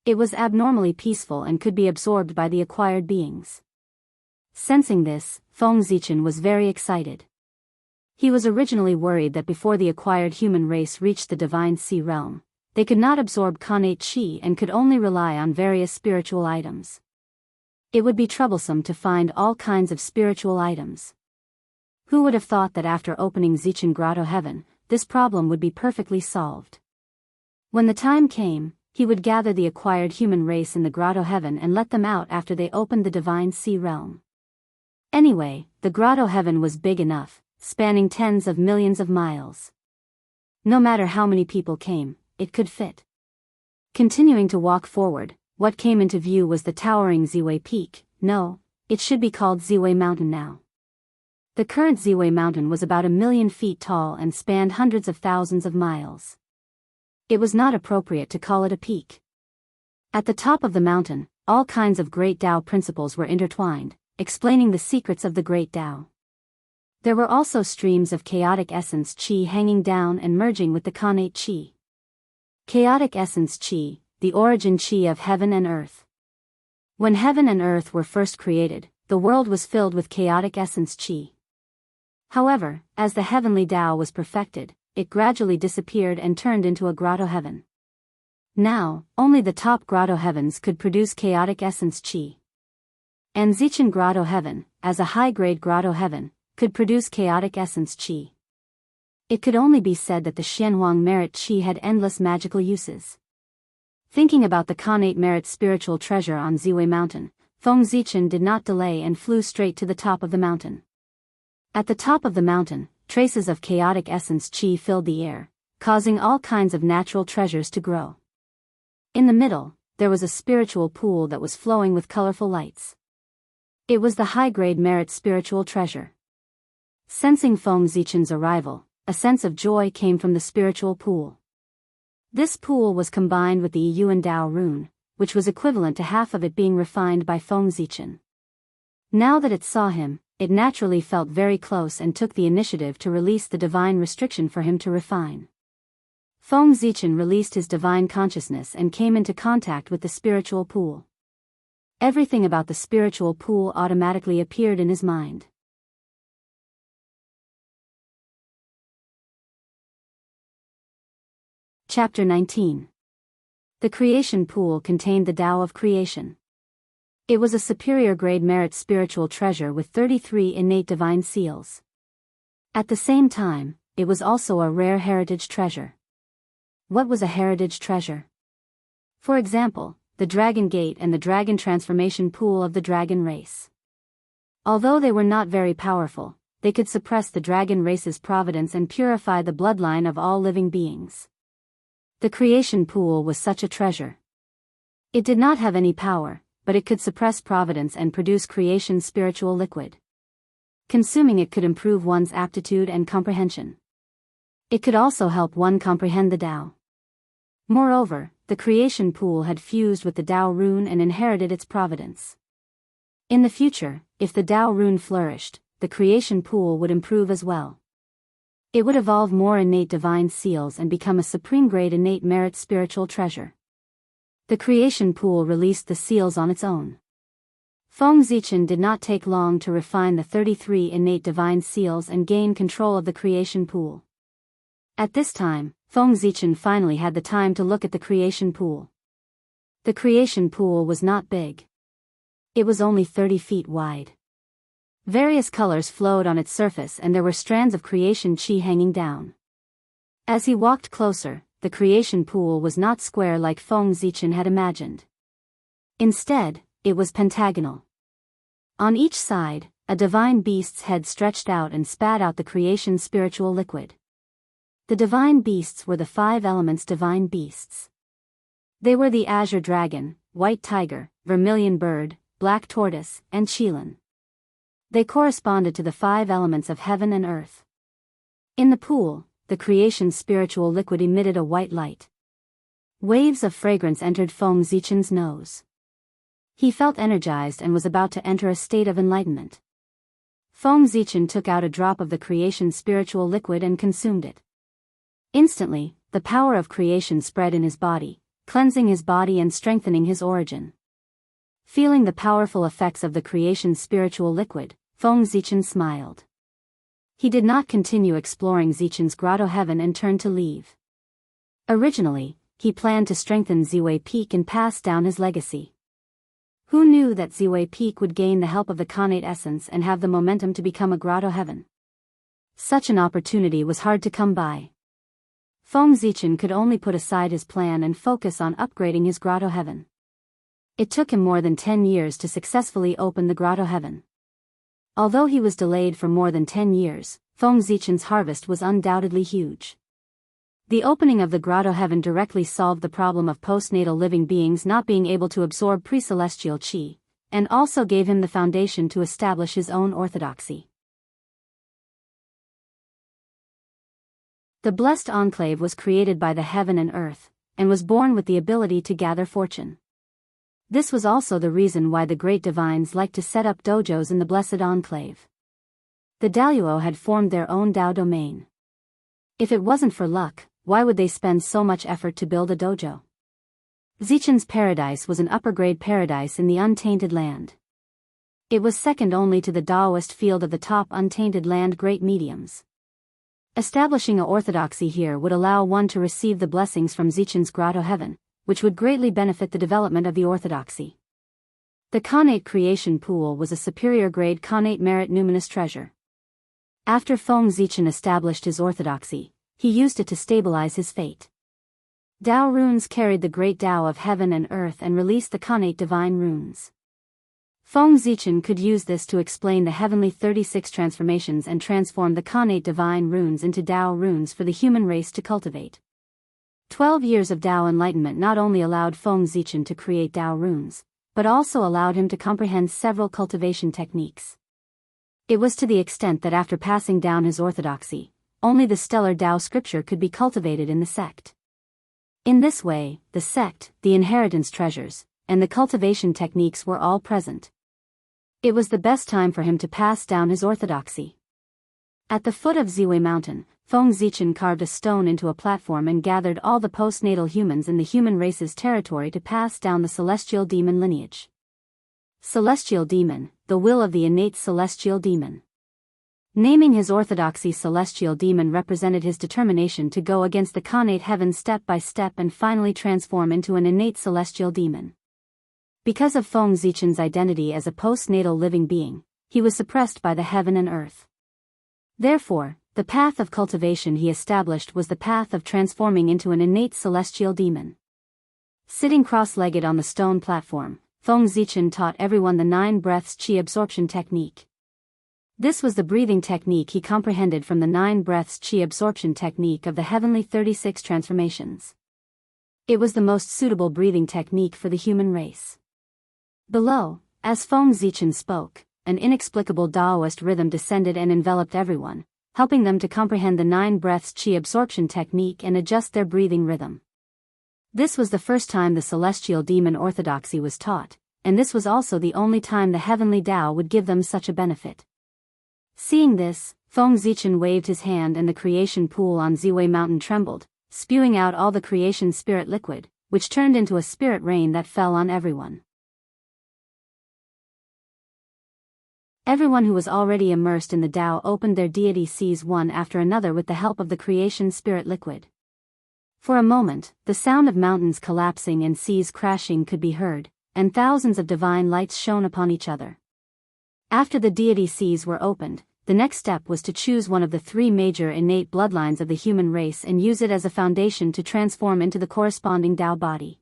A: It was abnormally peaceful and could be absorbed by the acquired beings. Sensing this, Feng Zichen was very excited. He was originally worried that before the acquired human race reached the divine sea realm, they could not absorb connate qi and could only rely on various spiritual items. It would be troublesome to find all kinds of spiritual items. Who would have thought that after opening Zichen Grotto Heaven, this problem would be perfectly solved? When the time came, he would gather the acquired human race in the Grotto Heaven and let them out after they opened the divine sea realm. Anyway, the grotto heaven was big enough, spanning tens of millions of miles. No matter how many people came, it could fit. Continuing to walk forward, what came into view was the towering Ziwei Peak. No, it should be called Ziwei Mountain now. The current Ziwei Mountain was about 1,000,000 feet tall and spanned hundreds of thousands of miles. It was not appropriate to call it a peak. At the top of the mountain, all kinds of great Tao principles were intertwined, explaining the secrets of the great Tao. There were also streams of chaotic essence qi hanging down and merging with the connate qi. Chaotic essence qi, the origin qi of heaven and earth. When heaven and earth were first created, the world was filled with chaotic essence qi. However, as the heavenly Tao was perfected, it gradually disappeared and turned into a grotto heaven. Now, only the top grotto heavens could produce chaotic essence qi. And Zichen grotto heaven, as a high-grade grotto heaven, could produce chaotic essence qi. It could only be said that the Xianhuang merit qi had endless magical uses. Thinking about the connate merit spiritual treasure on Ziwei Mountain, Feng Zichen did not delay and flew straight to the top of the mountain. At the top of the mountain, traces of chaotic essence qi filled the air, causing all kinds of natural treasures to grow. In the middle, there was a spiritual pool that was flowing with colorful lights. It was the high-grade merit spiritual treasure. Sensing Feng Zichen's arrival, a sense of joy came from the spiritual pool. This pool was combined with the Yuan Dao rune, which was equivalent to half of it being refined by Feng Zichen. Now that it saw him, it naturally felt very close and took the initiative to release the divine restriction for him to refine. Feng Zichen released his divine consciousness and came into contact with the spiritual pool. Everything about the spiritual pool automatically appeared in his mind. Chapter 19. The creation pool contained the Tao of creation. It was a superior grade merit spiritual treasure with 33 innate divine seals. At the same time, it was also a rare heritage treasure. What was a heritage treasure? For example, the Dragon Gate and the Dragon Transformation Pool of the dragon race. Although they were not very powerful, they could suppress the dragon race's providence and purify the bloodline of all living beings. The creation pool was such a treasure. It did not have any power, but it could suppress providence and produce creation's spiritual liquid. Consuming it could improve one's aptitude and comprehension. It could also help one comprehend the Tao. Moreover, the creation pool had fused with the Tao rune and inherited its providence. In the future, if the Tao rune flourished, the creation pool would improve as well. It would evolve more innate divine seals and become a supreme-grade innate merit spiritual treasure. The creation pool released the seals on its own. Feng Zichen did not take long to refine the 33 innate divine seals and gain control of the creation pool. At this time, Feng Zichen finally had the time to look at the creation pool. The creation pool was not big. It was only 30 feet wide. Various colors flowed on its surface and there were strands of creation qi hanging down. As he walked closer, the creation pool was not square like Feng Zichen had imagined. Instead, it was pentagonal. On each side, a divine beast's head stretched out and spat out the creation spiritual liquid. The divine beasts were the 5 elements divine beasts. They were the azure dragon, white tiger, vermilion bird, black tortoise, and qilin. They corresponded to the 5 elements of heaven and earth. In the pool, the creation's spiritual liquid emitted a white light. Waves of fragrance entered Feng Zichen's nose. He felt energized and was about to enter a state of enlightenment. Feng Zichen took out a drop of the creation's spiritual liquid and consumed it. Instantly, the power of creation spread in his body, cleansing his body and strengthening his origin. Feeling the powerful effects of the creation's spiritual liquid, Feng Zichen smiled. He did not continue exploring Zichen's grotto heaven and turned to leave. Originally, he planned to strengthen Ziwei Peak and pass down his legacy. Who knew that Ziwei Peak would gain the help of the connate essence and have the momentum to become a grotto heaven? Such an opportunity was hard to come by. Feng Zichen could only put aside his plan and focus on upgrading his grotto heaven. It took him more than 10 years to successfully open the grotto heaven. Although he was delayed for more than 10 years, Feng Zichen's harvest was undoubtedly huge. The opening of the grotto heaven directly solved the problem of postnatal living beings not being able to absorb pre-celestial qi, and also gave him the foundation to establish his own orthodoxy. The blessed enclave was created by the heaven and earth, and was born with the ability to gather fortune. This was also the reason why the great divines liked to set up dojos in the blessed enclave. The Daoist had formed their own Dao domain. If it wasn't for luck, why would they spend so much effort to build a dojo? Zichen's paradise was an upper-grade paradise in the untainted land. It was second only to the Daoist field of the top untainted land great mediums. Establishing a orthodoxy here would allow one to receive the blessings from Zichen's grotto heaven, which would greatly benefit the development of the orthodoxy. The Khanate creation pool was a superior grade Khanate merit numinous treasure. After Feng Zichen established his orthodoxy, he used it to stabilize his fate. Dao runes carried the great Dao of heaven and earth and released the Khanate divine runes. Feng Zichen could use this to explain the heavenly 36 transformations and transform the Khanate divine runes into Dao runes for the human race to cultivate. 12 years of Dao enlightenment not only allowed Feng Zichen to create Dao runes, but also allowed him to comprehend several cultivation techniques. It was to the extent that after passing down his orthodoxy, only the stellar Dao scripture could be cultivated in the sect. In this way, the sect, the inheritance treasures, and the cultivation techniques were all present. It was the best time for him to pass down his orthodoxy. At the foot of Ziwei Mountain, Feng Zichen carved a stone into a platform and gathered all the postnatal humans in the human race's territory to pass down the celestial demon lineage. Celestial demon, the will of the innate celestial demon. Naming his orthodoxy celestial demon represented his determination to go against the Khanate heaven step by step and finally transform into an innate celestial demon. Because of Feng Zichen's identity as a postnatal living being, he was suppressed by the heaven and earth. Therefore, the path of cultivation he established was the path of transforming into an innate celestial demon. Sitting cross-legged on the stone platform, Feng Zichen taught everyone the 9 breaths qi absorption technique. This was the breathing technique he comprehended from the 9 breaths qi absorption technique of the heavenly 36 transformations. It was the most suitable breathing technique for the human race. Below, as Feng Zichen spoke, an inexplicable Daoist rhythm descended and enveloped everyone, helping them to comprehend the 9 breaths qi absorption technique and adjust their breathing rhythm. This was the first time the celestial demon orthodoxy was taught, and this was also the only time the heavenly Dao would give them such a benefit. Seeing this, Feng Zichen waved his hand and the creation pool on Ziwei Mountain trembled, spewing out all the creation spirit liquid, which turned into a spirit rain that fell on everyone. Everyone who was already immersed in the Dao opened their deity seas one after another with the help of the creation spirit liquid. For a moment, the sound of mountains collapsing and seas crashing could be heard, and thousands of divine lights shone upon each other. After the deity seas were opened, the next step was to choose one of the 3 major innate bloodlines of the human race and use it as a foundation to transform into the corresponding Dao body.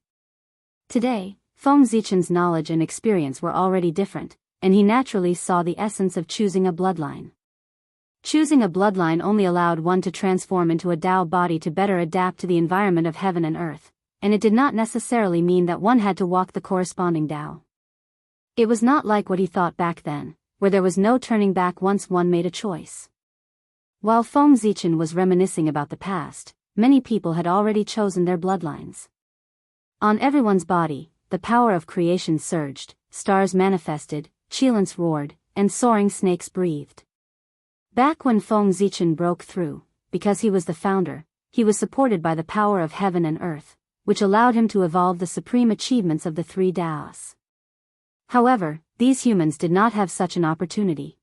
A: Today, Feng Zichen's knowledge and experience were already different, and he naturally saw the essence of choosing a bloodline. Choosing a bloodline only allowed one to transform into a Dao body to better adapt to the environment of heaven and earth, and it did not necessarily mean that one had to walk the corresponding Dao. It was not like what he thought back then, where there was no turning back once one made a choice. While Feng Zichen was reminiscing about the past, many people had already chosen their bloodlines. On everyone's body, the power of creation surged, stars manifested, Qilins roared, and soaring snakes breathed. Back when Feng Zichen broke through, because he was the founder, he was supported by the power of heaven and earth, which allowed him to evolve the supreme achievements of the 3 Daos. However, these humans did not have such an opportunity.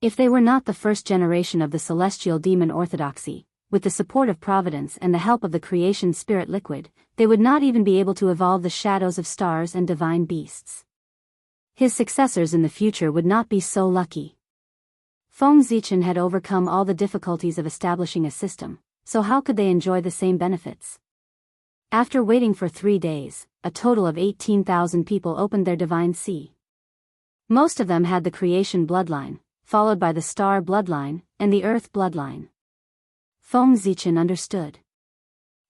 A: If they were not the first generation of the celestial demon orthodoxy, with the support of Providence and the help of the creation spirit liquid, they would not even be able to evolve the shadows of stars and divine beasts. His successors in the future would not be so lucky. Feng Zichen had overcome all the difficulties of establishing a system, so how could they enjoy the same benefits? After waiting for 3 days, a total of 18,000 people opened their divine sea. Most of them had the creation bloodline, followed by the star bloodline, and the earth bloodline. Feng Zichen understood.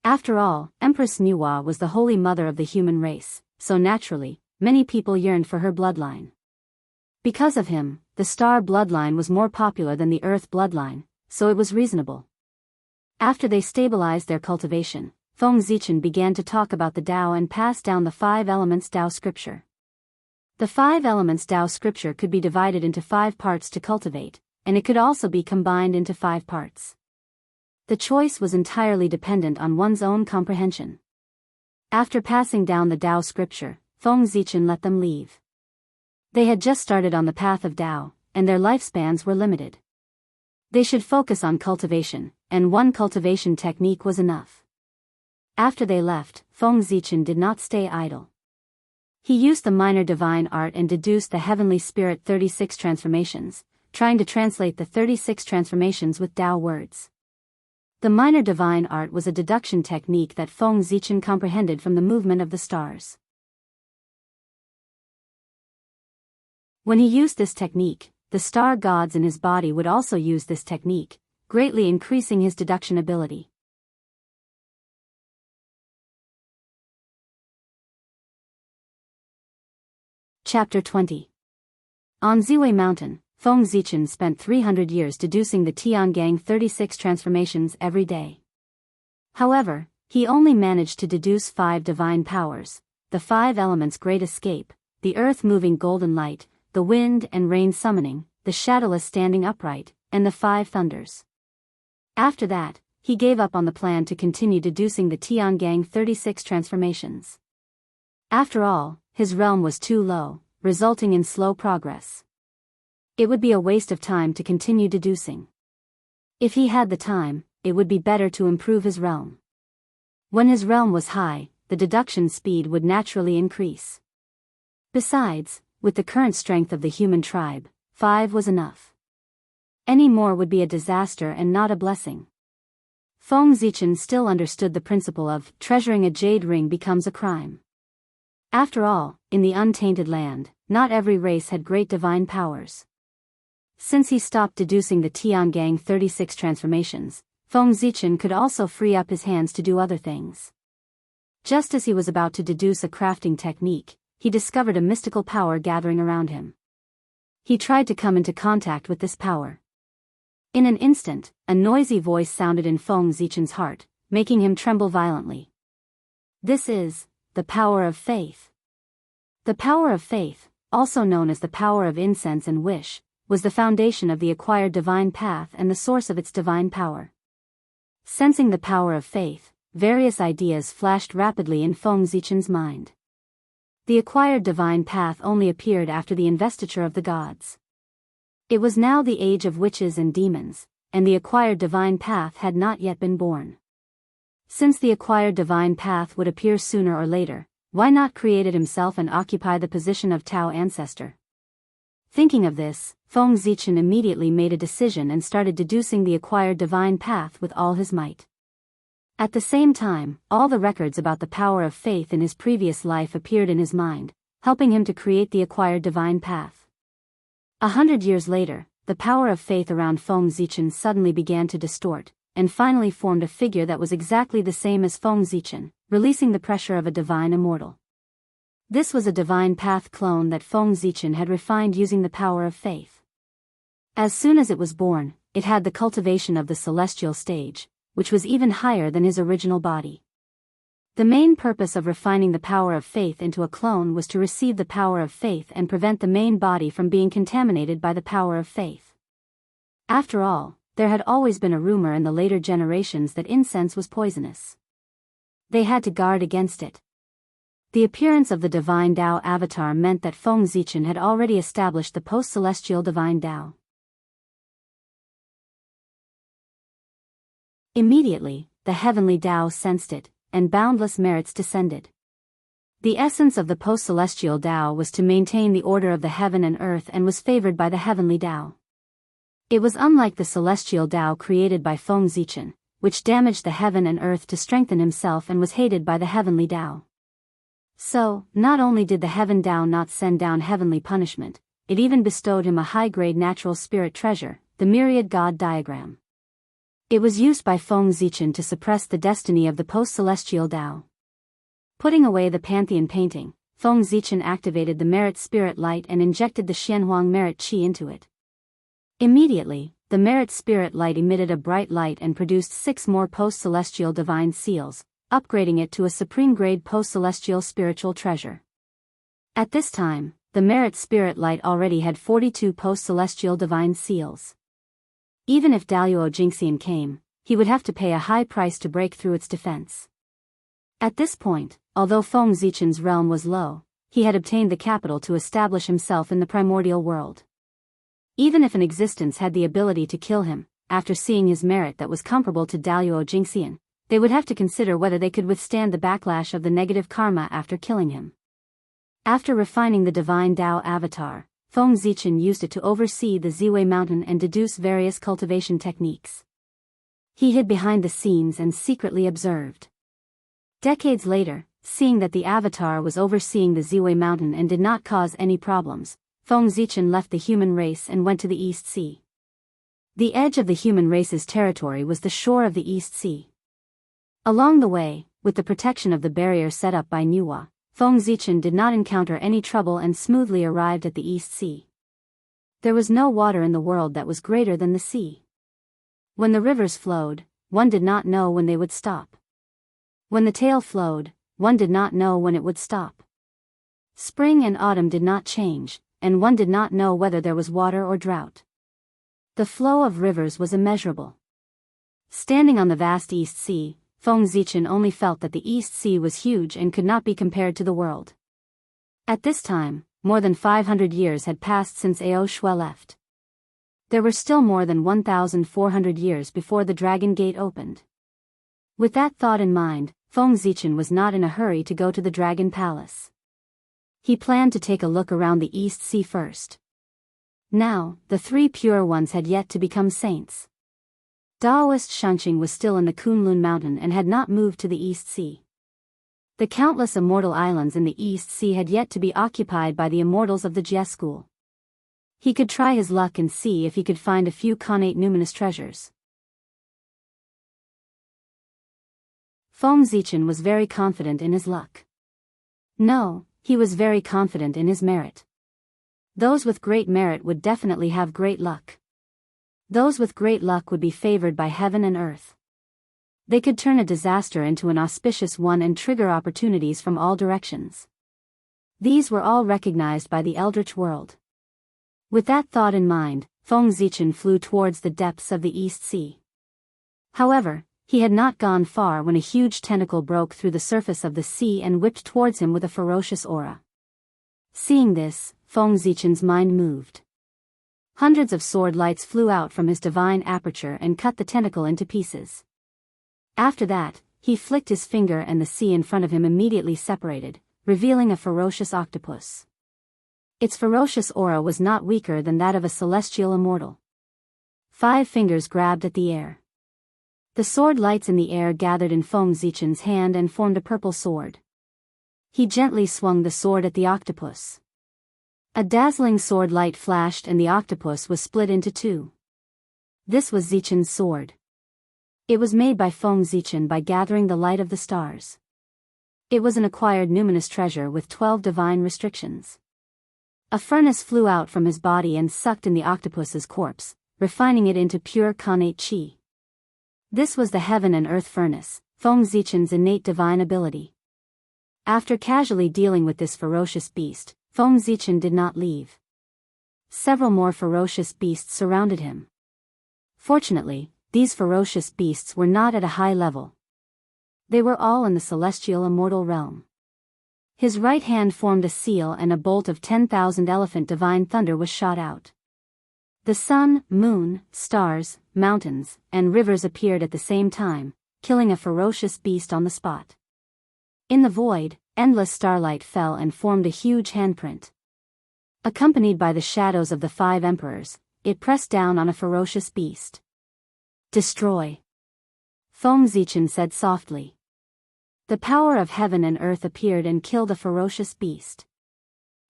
A: After all, Empress Nuwa was the holy mother of the human race, so naturally, many people yearned for her bloodline. Because of him, the star bloodline was more popular than the earth bloodline, so it was reasonable. After they stabilized their cultivation, Feng Zichen began to talk about the Tao and pass down the 5 elements Tao scripture. The 5 elements Tao scripture could be divided into 5 parts to cultivate, and it could also be combined into 5 parts. The choice was entirely dependent on one's own comprehension. After passing down the Tao scripture, Feng Zichen let them leave. They had just started on the path of Tao, and their lifespans were limited. They should focus on cultivation, and one cultivation technique was enough. After they left, Feng Zichen did not stay idle. He used the minor divine art and deduced the heavenly spirit 36 transformations, trying to translate the 36 transformations with Tao words. The minor divine art was a deduction technique that Feng Zichen comprehended from the movement of the stars. When he used this technique, the star gods in his body would also use this technique, greatly increasing his deduction ability. Chapter 20. On Ziwei Mountain, Feng Zichen spent 300 years deducing the Tiangang 36 transformations every day. However, he only managed to deduce 5 divine powers, the 5 elements Great Escape, the earth-moving golden light, the wind and rain summoning, the shadowless standing upright, and the 5 thunders. After that, he gave up on the plan to continue deducing the Tiangang 36 transformations. After all, his realm was too low, resulting in slow progress. It would be a waste of time to continue deducing. If he had the time, it would be better to improve his realm. When his realm was high, the deduction speed would naturally increase. Besides, with the current strength of the human tribe, 5 was enough. Any more would be a disaster and not a blessing. Feng Zichen still understood the principle of treasuring a jade ring becomes a crime. After all, in the untainted land, not every race had great divine powers. Since he stopped deducing the Tiangang 36 transformations, Feng Zichen could also free up his hands to do other things. Just as he was about to deduce a crafting technique, he discovered a mystical power gathering around him. He tried to come into contact with this power. In an instant, a noisy voice sounded in Feng Zichen's heart, making him tremble violently. This is the power of faith. The power of faith, also known as the power of incense and wish, was the foundation of the acquired divine path and the source of its divine power. Sensing the power of faith, various ideas flashed rapidly in Feng Zichen's mind. The acquired divine path only appeared after the investiture of the gods. It was now the age of witches and demons, and the acquired divine path had not yet been born. Since the acquired divine path would appear sooner or later, why not create it himself and occupy the position of Tao ancestor? Thinking of this, Feng Zichen immediately made a decision and started deducing the acquired divine path with all his might. At the same time, all the records about the power of faith in his previous life appeared in his mind, helping him to create the acquired divine path. 100 years later, the power of faith around Feng Zichen suddenly began to distort, and finally formed a figure that was exactly the same as Feng Zichen, releasing the pressure of a divine immortal. This was a divine path clone that Feng Zichen had refined using the power of faith. As soon as it was born, it had the cultivation of the celestial stage, which was even higher than his original body. The main purpose of refining the power of faith into a clone was to receive the power of faith and prevent the main body from being contaminated by the power of faith. After all, there had always been a rumor in the later generations that incense was poisonous. They had to guard against it. The appearance of the divine Tao avatar meant that Feng Zichen had already established the post-celestial divine Tao. Immediately, the heavenly Tao sensed it, and boundless merits descended. The essence of the post-celestial Tao was to maintain the order of the heaven and earth and was favored by the heavenly Tao. It was unlike the celestial Tao created by Feng Zichen, which damaged the heaven and earth to strengthen himself and was hated by the heavenly Tao. So, not only did the heaven Tao not send down heavenly punishment, it even bestowed him a high-grade natural spirit treasure, the myriad god diagram. It was used by Feng Zichen to suppress the destiny of the post-celestial Tao. Putting away the Pantheon painting, Feng Zichen activated the merit spirit light and injected the Xianhuang merit qi into it. Immediately, the merit spirit light emitted a bright light and produced 6 more post-celestial divine seals, upgrading it to a supreme-grade post-celestial spiritual treasure. At this time, the merit spirit light already had 42 post-celestial divine seals. Even if Daoist Jingxian came, he would have to pay a high price to break through its defense. At this point, although Feng Zichen's realm was low, he had obtained the capital to establish himself in the primordial world. Even if an existence had the ability to kill him, after seeing his merit that was comparable to Daoist Jingxian, they would have to consider whether they could withstand the backlash of the negative karma after killing him. After refining the divine Dao avatar, Feng Zichen used it to oversee the Ziwei mountain and deduce various cultivation techniques. He hid behind the scenes and secretly observed. Decades later, seeing that the avatar was overseeing the Ziwei mountain and did not cause any problems, Feng Zichen left the human race and went to the East Sea. The edge of the human race's territory was the shore of the East Sea. Along the way, with the protection of the barrier set up by Nuwa, Feng Zichen did not encounter any trouble and smoothly arrived at the East Sea. There was no water in the world that was greater than the sea. When the rivers flowed, one did not know when they would stop. When the tail flowed, one did not know when it would stop. Spring and autumn did not change, and one did not know whether there was water or drought. The flow of rivers was immeasurable. Standing on the vast East Sea, Feng Zichen only felt that the East Sea was huge and could not be compared to the world. At this time, more than 500 years had passed since Ao Shui left. There were still more than 1,400 years before the Dragon Gate opened. With that thought in mind, Feng Zichen was not in a hurry to go to the Dragon Palace. He planned to take a look around the East Sea first. Now, the 3 pure ones had yet to become saints. Daoist Xianxia was still in the Kunlun mountain and had not moved to the East Sea. The countless immortal islands in the East Sea had yet to be occupied by the immortals of the Jie school. He could try his luck and see if he could find a few connate numinous treasures. Feng Zichen was very confident in his luck. No, he was very confident in his merit. Those with great merit would definitely have great luck. Those with great luck would be favored by heaven and earth. They could turn a disaster into an auspicious one and trigger opportunities from all directions. These were all recognized by the Eldritch world. With that thought in mind, Feng Zichen flew towards the depths of the East Sea. However, he had not gone far when a huge tentacle broke through the surface of the sea and whipped towards him with a ferocious aura. Seeing this, Feng Zichen's mind moved. Hundreds of sword lights flew out from his divine aperture and cut the tentacle into pieces. After that, he flicked his finger and the sea in front of him immediately separated, revealing a ferocious octopus. Its ferocious aura was not weaker than that of a celestial immortal. 5 fingers grabbed at the air. The sword lights in the air gathered in Feng Zichen's hand and formed a purple sword. He gently swung the sword at the octopus. A dazzling sword light flashed and the octopus was split into 2. This was Zichen's sword. It was made by Feng Zichen by gathering the light of the stars. It was an acquired numinous treasure with 12 divine restrictions. A furnace flew out from his body and sucked in the octopus's corpse, refining it into pure connate qi. This was the heaven and earth furnace, Feng Zichen's innate divine ability. After casually dealing with this ferocious beast, Feng Zichen did not leave. Several more ferocious beasts surrounded him. Fortunately, these ferocious beasts were not at a high level. They were all in the celestial immortal realm. His right hand formed a seal and a bolt of 10,000 elephant divine thunder was shot out. The sun, moon, stars, mountains, and rivers appeared at the same time, killing a ferocious beast on the spot. In the void, endless starlight fell and formed a huge handprint. Accompanied by the shadows of the 5 emperors, it pressed down on a ferocious beast. Destroy! Feng Zichen said softly. The power of heaven and earth appeared and killed a ferocious beast.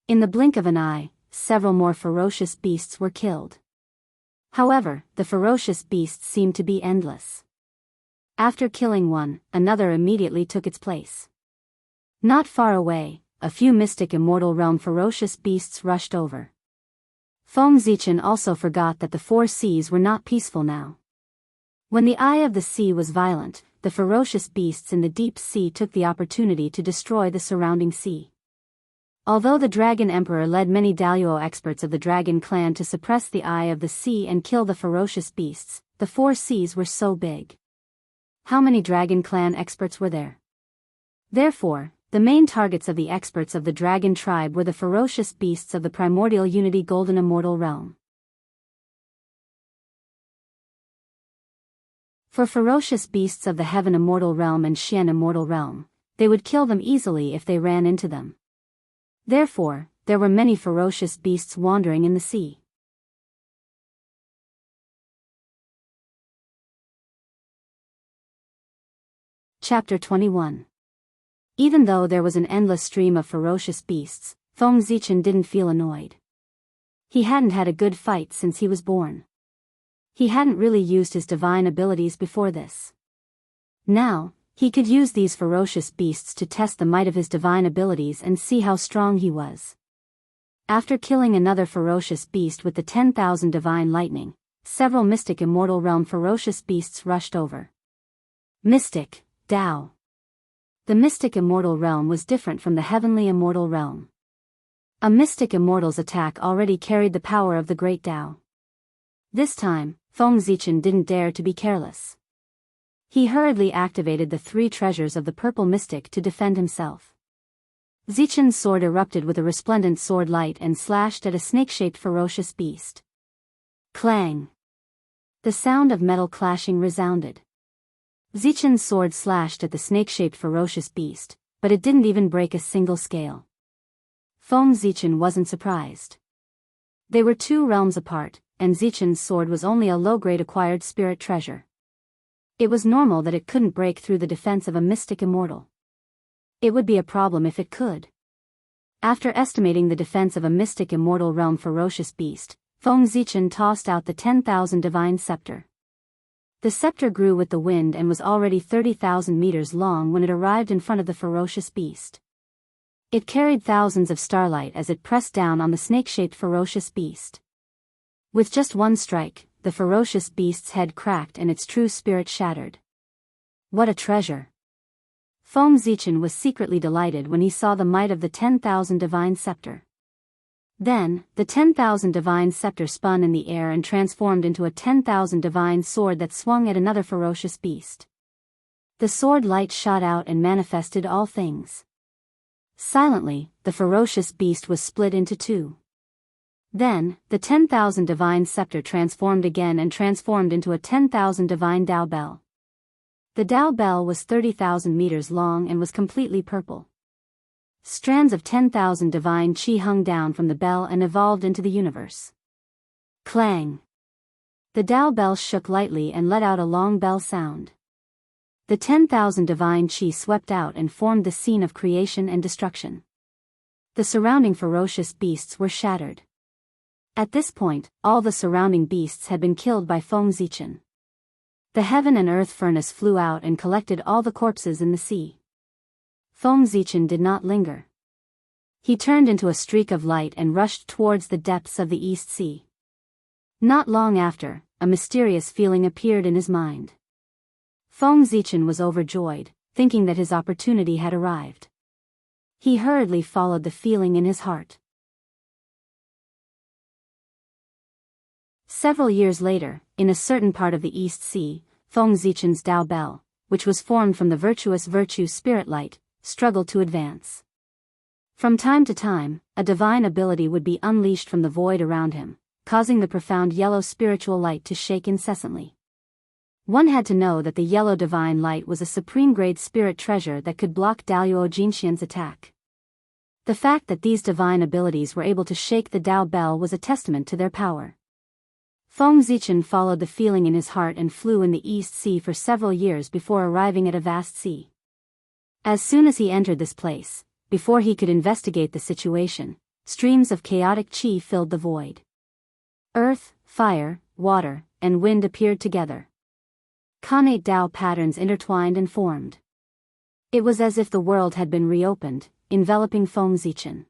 A: In the blink of an eye, several more ferocious beasts were killed. However, the ferocious beasts seemed to be endless. After killing one, another immediately took its place. Not far away, a few mystic immortal realm ferocious beasts rushed over. Feng Zichen also forgot that the four seas were not peaceful now. When the eye of the sea was violent, the ferocious beasts in the deep sea took the opportunity to destroy the surrounding sea. Although the Dragon Emperor led many Daoist experts of the Dragon Clan to suppress the eye of the sea and kill the ferocious beasts, the four seas were so big. How many Dragon Clan experts were there? Therefore, the main targets of the experts of the Dragon tribe were the ferocious beasts of the primordial unity Golden Immortal Realm. For ferocious beasts of the Heaven Immortal Realm and Xian Immortal Realm, they would kill them easily if they ran into them. Therefore, there were many ferocious beasts wandering in the sea. Chapter 21. Even though there was an endless stream of ferocious beasts, Feng Zichen didn't feel annoyed. He hadn't had a good fight since he was born. He hadn't really used his divine abilities before this. Now, he could use these ferocious beasts to test the might of his divine abilities and see how strong he was. After killing another ferocious beast with the 10,000 divine lightning, several mystic immortal realm ferocious beasts rushed over. Mystic, Dao. The mystic immortal realm was different from the heavenly immortal realm. A mystic immortal's attack already carried the power of the great Dao. This time, Feng Zichen didn't dare to be careless. He hurriedly activated the three treasures of the purple mystic to defend himself. Zichen's sword erupted with a resplendent sword light and slashed at a snake-shaped ferocious beast. Clang! The sound of metal clashing resounded. Zichen's sword slashed at the snake-shaped ferocious beast, but it didn't even break a single scale. Feng Zichen wasn't surprised. They were 2 realms apart, and Zichen's sword was only a low-grade acquired spirit treasure. It was normal that it couldn't break through the defense of a mystic immortal. It would be a problem if it could. After estimating the defense of a mystic immortal realm ferocious beast, Feng Zichen tossed out the 10,000 divine scepter. The scepter grew with the wind and was already 30,000 meters long when it arrived in front of the ferocious beast. It carried thousands of starlight as it pressed down on the snake-shaped ferocious beast. With just one strike, the ferocious beast's head cracked and its true spirit shattered. What a treasure! Feng Zichen was secretly delighted when he saw the might of the 10,000 divine scepter. Then, the 10,000 divine scepter spun in the air and transformed into a 10,000 divine sword that swung at another ferocious beast. The sword light shot out and manifested all things. Silently, the ferocious beast was split into 2. Then, the 10,000 divine scepter transformed again and transformed into a 10,000 divine Dao bell. The Dao bell was 30,000 meters long and was completely purple. Strands of 10,000 divine qi hung down from the bell and evolved into the universe. Clang! The Dao bell shook lightly and let out a long bell sound. The 10,000 divine qi swept out and formed the scene of creation and destruction. The surrounding ferocious beasts were shattered. At this point, all the surrounding beasts had been killed by Feng Zichen. The heaven and earth furnace flew out and collected all the corpses in the sea. Feng Zichen did not linger. He turned into a streak of light and rushed towards the depths of the East Sea. Not long after, a mysterious feeling appeared in his mind. Feng Zichen was overjoyed, thinking that his opportunity had arrived. He hurriedly followed the feeling in his heart. Several years later, in a certain part of the East Sea, Feng Zichen's Dao Bell, which was formed from the virtuous virtue spirit light, struggled to advance. From time to time, a divine ability would be unleashed from the void around him, causing the profound yellow spiritual light to shake incessantly. One had to know that the yellow divine light was a supreme-grade spirit treasure that could block Daoist Jinxian's attack. The fact that these divine abilities were able to shake the Dao Bell was a testament to their power. Feng Zichen followed the feeling in his heart and flew in the East Sea for several years before arriving at a vast sea. As soon as he entered this place, before he could investigate the situation, streams of chaotic qi filled the void. Earth, fire, water, and wind appeared together. Khanate Dao patterns intertwined and formed. It was as if the world had been reopened, enveloping Feng Zichen.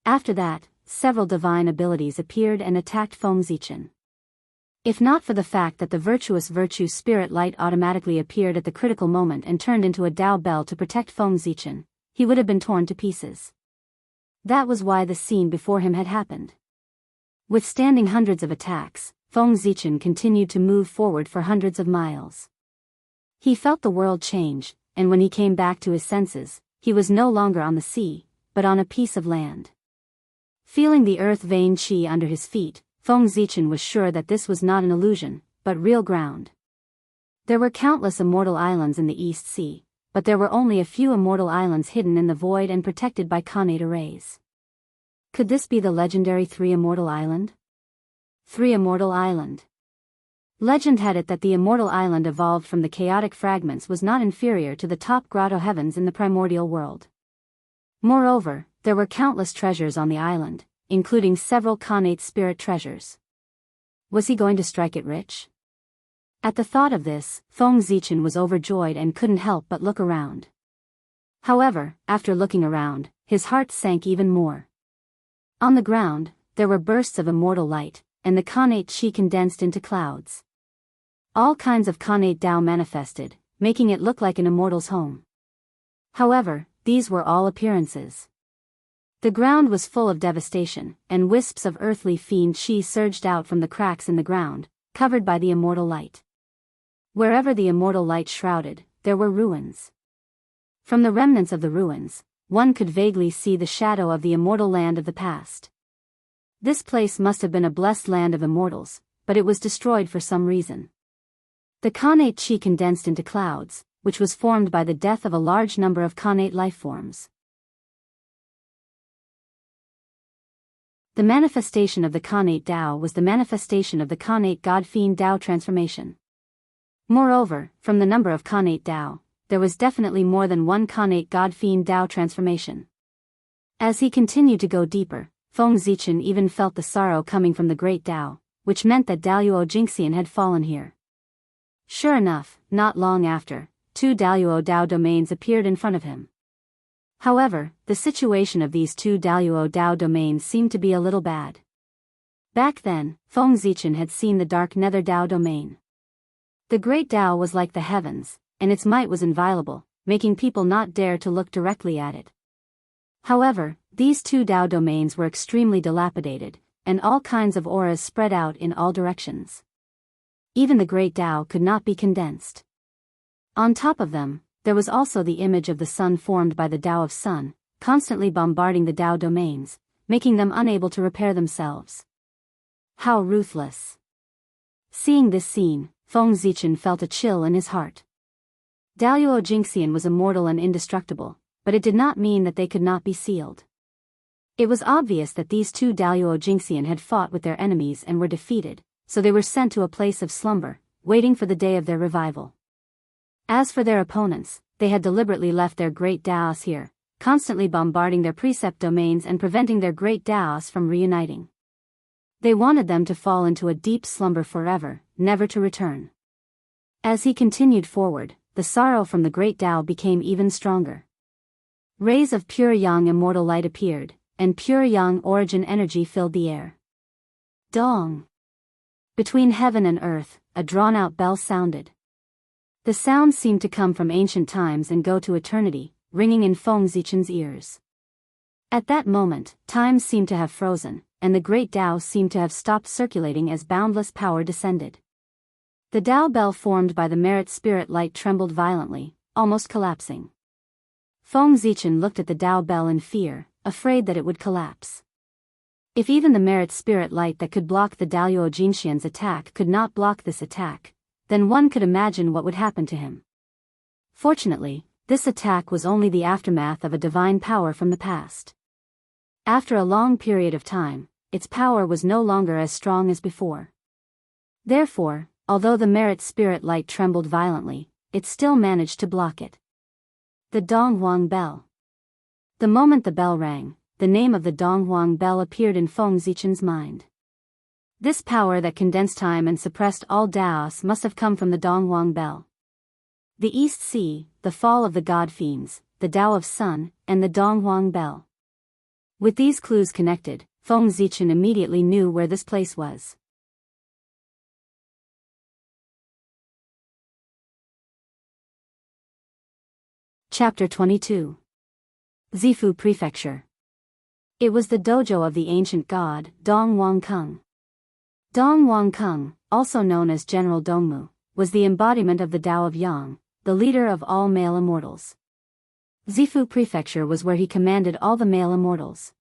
A: After that, several divine abilities appeared and attacked Feng Zichen. If not for the fact that the virtuous virtue spirit light automatically appeared at the critical moment and turned into a Dao bell to protect Feng Zichen, he would have been torn to pieces. That was why the scene before him had happened. Withstanding hundreds of attacks, Feng Zichen continued to move forward for hundreds of miles. He felt the world change, and when he came back to his senses, he was no longer on the sea, but on a piece of land. Feeling the earth vein qi under his feet, Feng Zichen was sure that this was not an illusion, but real ground. There were countless immortal islands in the East Sea, but there were only a few immortal islands hidden in the void and protected by Khanate arrays. Could this be the legendary Three Immortal Island? Three Immortal Island. Legend had it that the immortal island evolved from the chaotic fragments was not inferior to the top grotto heavens in the primordial world. Moreover, there were countless treasures on the island, including several Khanate spirit treasures. Was he going to strike it rich? At the thought of this, Feng Zichen was overjoyed and couldn't help but look around. However, after looking around, his heart sank even more. On the ground, there were bursts of immortal light, and the Khanate qi condensed into clouds. All kinds of Khanate Dao manifested, making it look like an immortal's home. However, these were all appearances. The ground was full of devastation, and wisps of earthly fiend qi surged out from the cracks in the ground, covered by the immortal light. Wherever the immortal light shrouded, there were ruins. From the remnants of the ruins, one could vaguely see the shadow of the immortal land of the past. This place must have been a blessed land of immortals, but it was destroyed for some reason. The Khanate qi condensed into clouds, which was formed by the death of a large number of Khanate life forms. The manifestation of the Khanate Dao was the manifestation of the Khanate God-Fiend Dao transformation. Moreover, from the number of Khanate Dao, there was definitely more than one Khanate God-Fiend Dao transformation. As he continued to go deeper, Feng Zichen even felt the sorrow coming from the great Dao, which meant that Wuxia Xianxia had fallen here. Sure enough, not long after, two Wuxia Dao domains appeared in front of him. However, the situation of these two Wuxia Dao domains seemed to be a little bad. Back then, Feng Zichen had seen the dark Nether Dao domain. The great Dao was like the heavens, and its might was inviolable, making people not dare to look directly at it. However, these two Dao domains were extremely dilapidated, and all kinds of auras spread out in all directions. Even the great Dao could not be condensed. On top of them, there was also the image of the sun formed by the Dao of Sun, constantly bombarding the Dao domains, making them unable to repair themselves. How ruthless! Seeing this scene, Feng Zichen felt a chill in his heart. Wuxia Xianxia was immortal and indestructible, but it did not mean that they could not be sealed. It was obvious that these two Wuxia Xianxia had fought with their enemies and were defeated, so they were sent to a place of slumber, waiting for the day of their revival. As for their opponents, they had deliberately left their great Daos here, constantly bombarding their precept domains and preventing their great Daos from reuniting. They wanted them to fall into a deep slumber forever, never to return. As he continued forward, the sorrow from the great Dao became even stronger. Rays of pure yang immortal light appeared, and pure yang origin energy filled the air. Dong! Between heaven and earth, a drawn-out bell sounded. The sound seemed to come from ancient times and go to eternity, ringing in Feng Zichen's ears. At that moment, time seemed to have frozen, and the great Dao seemed to have stopped circulating as boundless power descended. The Dao bell formed by the merit spirit light trembled violently, almost collapsing. Feng Zichen looked at the Dao bell in fear, afraid that it would collapse. If even the merit spirit light that could block the Wuxia Xianxia's attack could not block this attack, then one could imagine what would happen to him. Fortunately, this attack was only the aftermath of a divine power from the past. After a long period of time, its power was no longer as strong as before. Therefore, although the merit spirit light trembled violently, it still managed to block it. The Dong Huang bell. The moment the bell rang, the name of the Donghuang Bell appeared in Feng Zichen's mind. This power that condensed time and suppressed all Daoists must have come from the Donghuang Bell. The East Sea, the fall of the god fiends, the Tao of Sun, and the Donghuang Bell. With these clues connected, Feng Zichen immediately knew where this place was. Chapter 22. Zifu Prefecture. It was the dojo of the ancient god, Dong Wang Kung. Dong Wang Kung, also known as General Dongmu, was the embodiment of the Tao of Yang, the leader of all male immortals. Zifu Prefecture was where he commanded all the male immortals.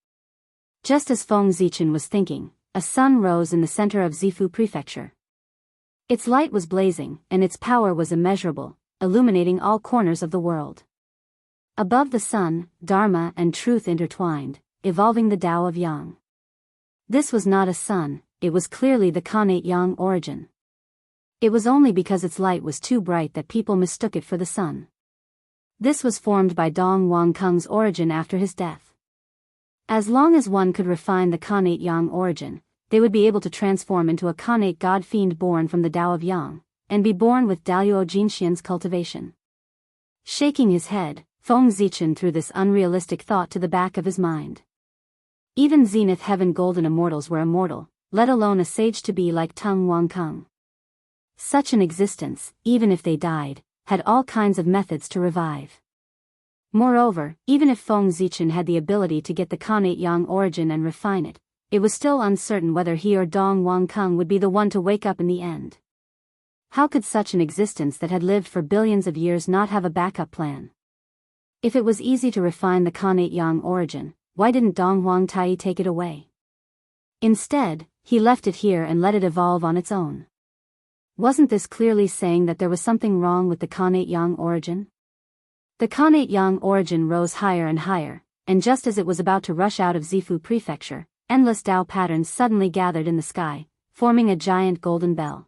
A: Just as Feng Zichen was thinking, a sun rose in the center of Zifu Prefecture. Its light was blazing, and its power was immeasurable, illuminating all corners of the world. Above the sun, Dharma and truth intertwined, evolving the Tao of Yang. This was not a sun, it was clearly the Khanate Yang origin. It was only because its light was too bright that people mistook it for the sun. This was formed by Dong Wang Kung's origin after his death. As long as one could refine the Khanate Yang origin, they would be able to transform into a Khanate god-fiend born from the Tao of Yang, and be born with Daoist Jinxian's cultivation. Shaking his head, Feng Zichen threw this unrealistic thought to the back of his mind. Even Zenith Heaven Golden Immortals were immortal, let alone a sage-to-be like Tung Wang Kung. Such an existence, even if they died, had all kinds of methods to revive. Moreover, even if Feng Zichen had the ability to get the Khanate Yang origin and refine it, it was still uncertain whether he or Dong Wang Kung would be the one to wake up in the end. How could such an existence that had lived for billions of years not have a backup plan? If it was easy to refine the Khanate Yang origin, why didn't Dong Huang Tai take it away? Instead, he left it here and let it evolve on its own. Wasn't this clearly saying that there was something wrong with the Khanate Yang origin? The Khanate Yang origin rose higher and higher, and just as it was about to rush out of Zifu Prefecture, endless Tao patterns suddenly gathered in the sky, forming a giant golden bell.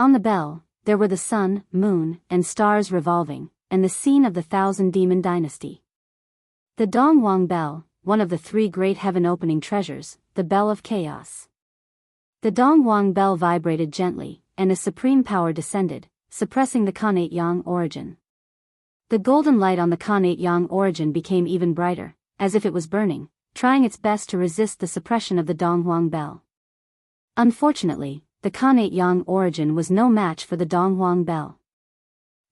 A: On the bell, there were the sun, moon, and stars revolving, and the scene of the Thousand Demon Dynasty. The Donghuang Bell, one of the three great heaven-opening treasures, the Bell of Chaos. The Donghuang Bell vibrated gently, and a supreme power descended, suppressing the Khanate Yang origin. The golden light on the Khanate Yang origin became even brighter, as if it was burning, trying its best to resist the suppression of the Donghuang Bell. Unfortunately, the Khanate Yang origin was no match for the Donghuang Bell.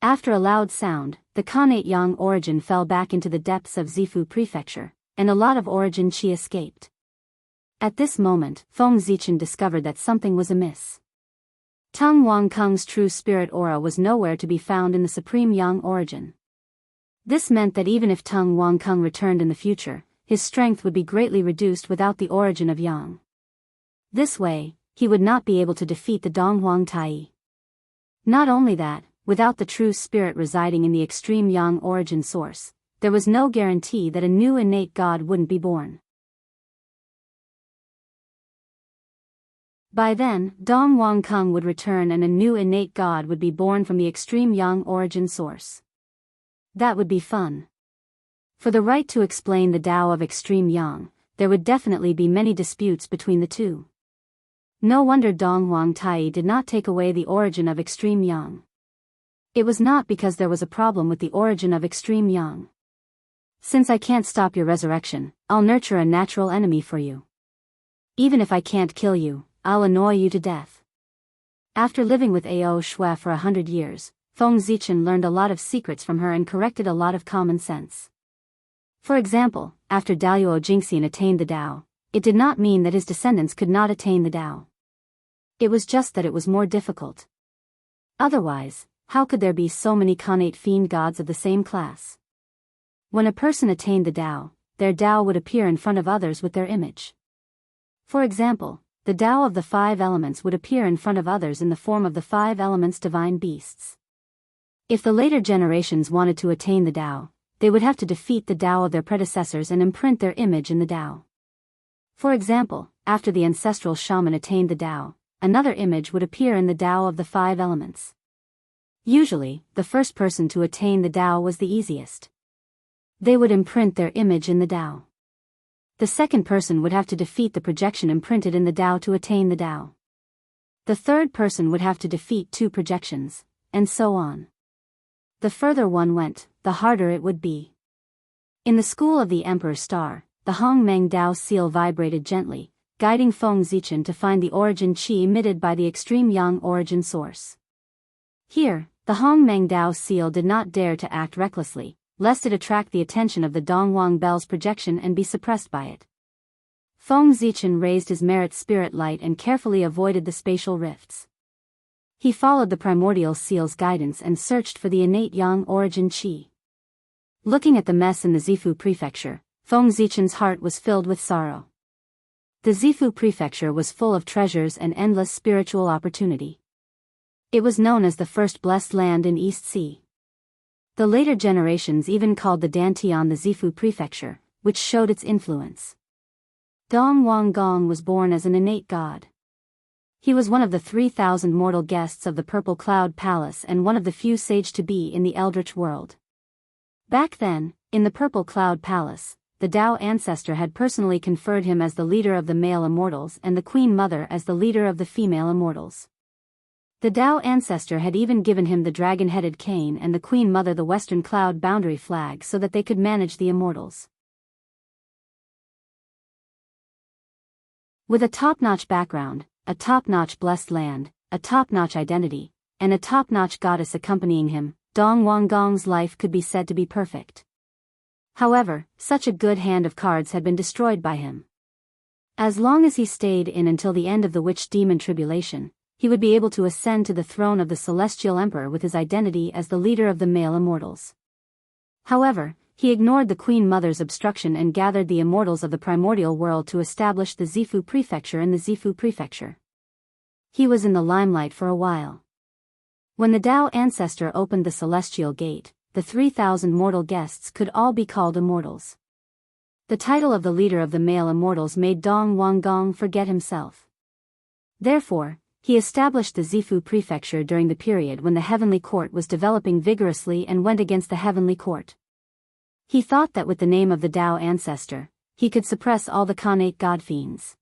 A: After a loud sound, the Khanate Yang origin fell back into the depths of Zifu Prefecture, and a lot of origin chi escaped. At this moment, Feng Zichen discovered that something was amiss. Tung Wang Kung's true spirit aura was nowhere to be found in the Supreme Yang origin. This meant that even if Tung Wang Kung returned in the future, his strength would be greatly reduced without the origin of Yang. This way, he would not be able to defeat the Donghuang Tai. Not only that, without the true spirit residing in the extreme Yang origin source, there was no guarantee that a new innate god wouldn't be born. By then, Dong Wang Kung would return and a new innate god would be born from the extreme Yang origin source. That would be fun. For the right to explain the Tao of extreme Yang, there would definitely be many disputes between the two. No wonder Dong Huang Tai did not take away the origin of extreme Yang. It was not because there was a problem with the origin of extreme Yang. Since I can't stop your resurrection, I'll nurture a natural enemy for you. Even if I can't kill you, I'll annoy you to death. After living with Ao Shui for 100 years, Feng Zichen learned a lot of secrets from her and corrected a lot of common sense. For example, after Daoist Jinxian attained the Tao, it did not mean that his descendants could not attain the Tao. It was just that it was more difficult. Otherwise, how could there be so many Khanate fiend gods of the same class? When a person attained the Tao, their Tao would appear in front of others with their image. For example, the Tao of the 5 elements would appear in front of others in the form of the 5 elements divine beasts. If the later generations wanted to attain the Tao, they would have to defeat the Tao of their predecessors and imprint their image in the Tao. For example, after the ancestral shaman attained the Tao, another image would appear in the Tao of the 5 elements. Usually, the first person to attain the Tao was the easiest. They would imprint their image in the Tao. The second person would have to defeat the projection imprinted in the Tao to attain the Tao. The third person would have to defeat 2 projections, and so on. The further one went, the harder it would be. In the school of the Emperor's Star, the Hongmeng Dao seal vibrated gently, guiding Feng Zichen to find the origin qi emitted by the extreme yang origin source. Here, the Hongmeng Dao seal did not dare to act recklessly, lest it attract the attention of the Dongwang Bell's projection and be suppressed by it. Feng Zichen raised his merit spirit light and carefully avoided the spatial rifts. He followed the primordial seal's guidance and searched for the innate yang origin qi. Looking at the mess in the Zifu prefecture, Feng Zichen's heart was filled with sorrow. The Zifu prefecture was full of treasures and endless spiritual opportunity. It was known as the first blessed land in East Sea. The later generations even called the Dantian the Zifu prefecture, which showed its influence. Dong Wang Gong was born as an innate god. He was one of the 3,000 mortal guests of the Purple Cloud Palace and one of the few sage to be in the Eldritch world. Back then, in the Purple Cloud Palace, the Tao ancestor had personally conferred him as the leader of the male immortals and the Queen Mother as the leader of the female immortals. The Tao ancestor had even given him the dragon-headed cane and the Queen Mother the Western Cloud boundary flag so that they could manage the immortals. With a top-notch background, a top-notch blessed land, a top-notch identity, and a top-notch goddess accompanying him, Dong Wanggong's life could be said to be perfect. However, such a good hand of cards had been destroyed by him. As long as he stayed in until the end of the witch-demon tribulation, he would be able to ascend to the throne of the Celestial Emperor with his identity as the leader of the male immortals. However, he ignored the Queen Mother's obstruction and gathered the immortals of the primordial world to establish the Zifu prefecture in the Zifu prefecture. He was in the limelight for a while. When the Tao ancestor opened the celestial gate, the 3,000 mortal guests could all be called immortals. The title of the leader of the male immortals made Dong Wanggong forget himself. Therefore, he established the Zifu prefecture during the period when the heavenly court was developing vigorously and went against the heavenly court. He thought that with the name of the Tao ancestor, he could suppress all the Khanate god-fiends.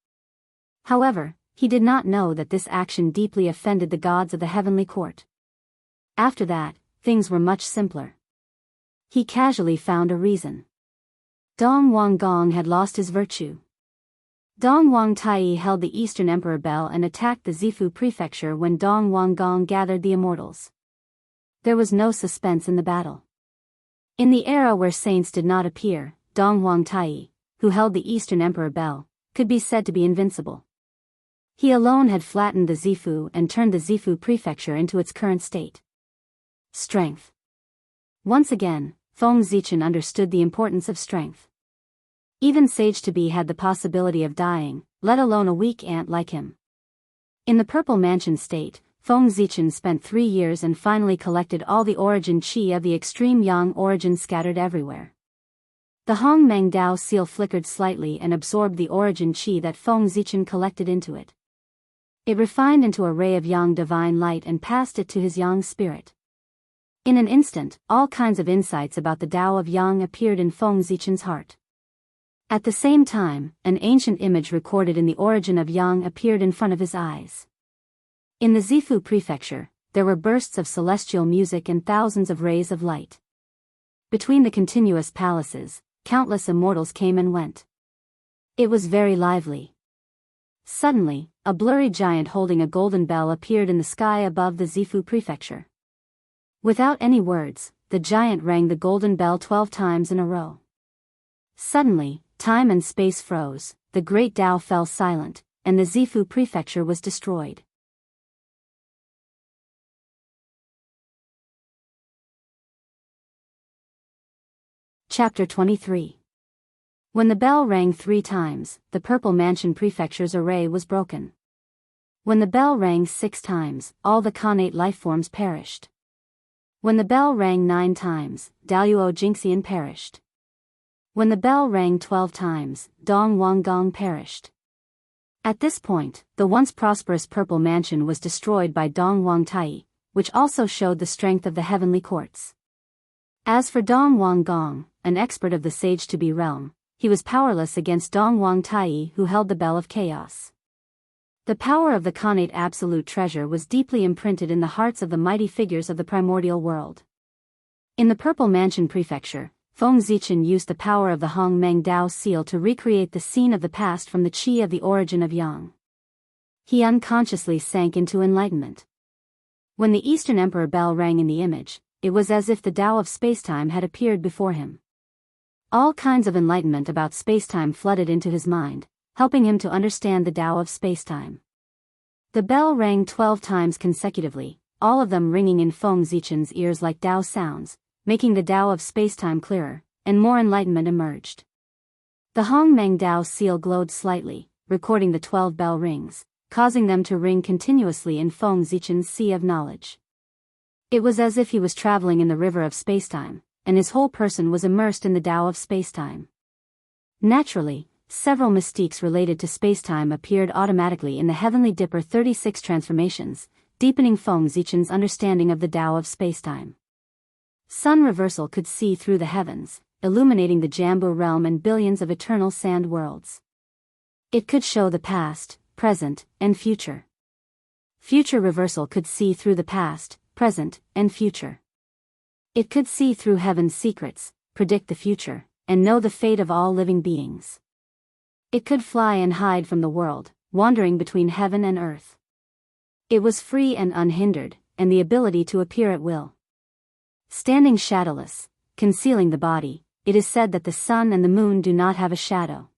A: However, he did not know that this action deeply offended the gods of the heavenly court. After that, things were much simpler. He casually found a reason. Dong Wanggong had lost his virtue. Dong Wangtai held the Eastern Emperor Bell and attacked the Zifu prefecture when Dong Wanggong gathered the immortals. There was no suspense in the battle. In the era where saints did not appear, Dong Wangtai, who held the Eastern Emperor Bell, could be said to be invincible. He alone had flattened the Zifu and turned the Zifu prefecture into its current state. Strength. Once again, Feng Zichen understood the importance of strength. Even sage-to-be had the possibility of dying, let alone a weak ant like him. In the Purple Mansion state, Feng Zichen spent 3 years and finally collected all the origin qi of the extreme yang origin scattered everywhere. The Hongmeng Dao seal flickered slightly and absorbed the origin qi that Feng Zichen collected into it. It refined into a ray of yang divine light and passed it to his yang spirit. In an instant, all kinds of insights about the Tao of Yang appeared in Feng Zichen's heart. At the same time, an ancient image recorded in the origin of Yang appeared in front of his eyes. In the Zifu prefecture, there were bursts of celestial music and thousands of rays of light. Between the continuous palaces, countless immortals came and went. It was very lively. Suddenly, a blurry giant holding a golden bell appeared in the sky above the Zifu prefecture. Without any words, the giant rang the golden bell 12 times in a row. Suddenly, time and space froze, the great Tao fell silent, and the Zifu prefecture was destroyed. Chapter 23. When the bell rang 3 times, the Purple Mansion prefecture's array was broken. When the bell rang 6 times, all the Khanate lifeforms perished. When the bell rang 9 times, Daoist Jingxian perished. When the bell rang 12 times, Dong Wanggong perished. At this point, the once prosperous Purple Mansion was destroyed by Dong Wangtai, which also showed the strength of the heavenly courts. As for Dong Wanggong, an expert of the sage-to-be realm, he was powerless against Dongwang Tai, who held the Bell of Chaos. The power of the Khanate Absolute Treasure was deeply imprinted in the hearts of the mighty figures of the primordial world. In the Purple Mansion Prefecture, Feng Zichen used the power of the Hong Meng Dao seal to recreate the scene of the past from the chi of the origin of Yang. He unconsciously sank into enlightenment. When the Eastern Emperor bell rang in the image, it was as if the Tao of spacetime had appeared before him. All kinds of enlightenment about spacetime flooded into his mind, helping him to understand the Tao of spacetime. The bell rang 12 times consecutively, all of them ringing in Feng Zichen's ears like Tao sounds, making the Tao of spacetime clearer, and more enlightenment emerged. The Hong Meng Dao seal glowed slightly, recording the 12 bell rings, causing them to ring continuously in Feng Zichen's sea of knowledge. It was as if he was traveling in the river of spacetime, and his whole person was immersed in the Tao of spacetime. Naturally, several mystiques related to spacetime appeared automatically in the Heavenly Dipper 36 transformations, deepening Feng Zichen's understanding of the Tao of spacetime. Sun reversal could see through the heavens, illuminating the Jianghu realm and billions of eternal sand worlds. It could show the past, present, and future. Future reversal could see through the past, present, and future. It could see through heaven's secrets, predict the future, and know the fate of all living beings. It could fly and hide from the world, wandering between heaven and earth. It was free and unhindered, and the ability to appear at will. Standing shadowless, concealing the body, it is said that the sun and the moon do not have a shadow.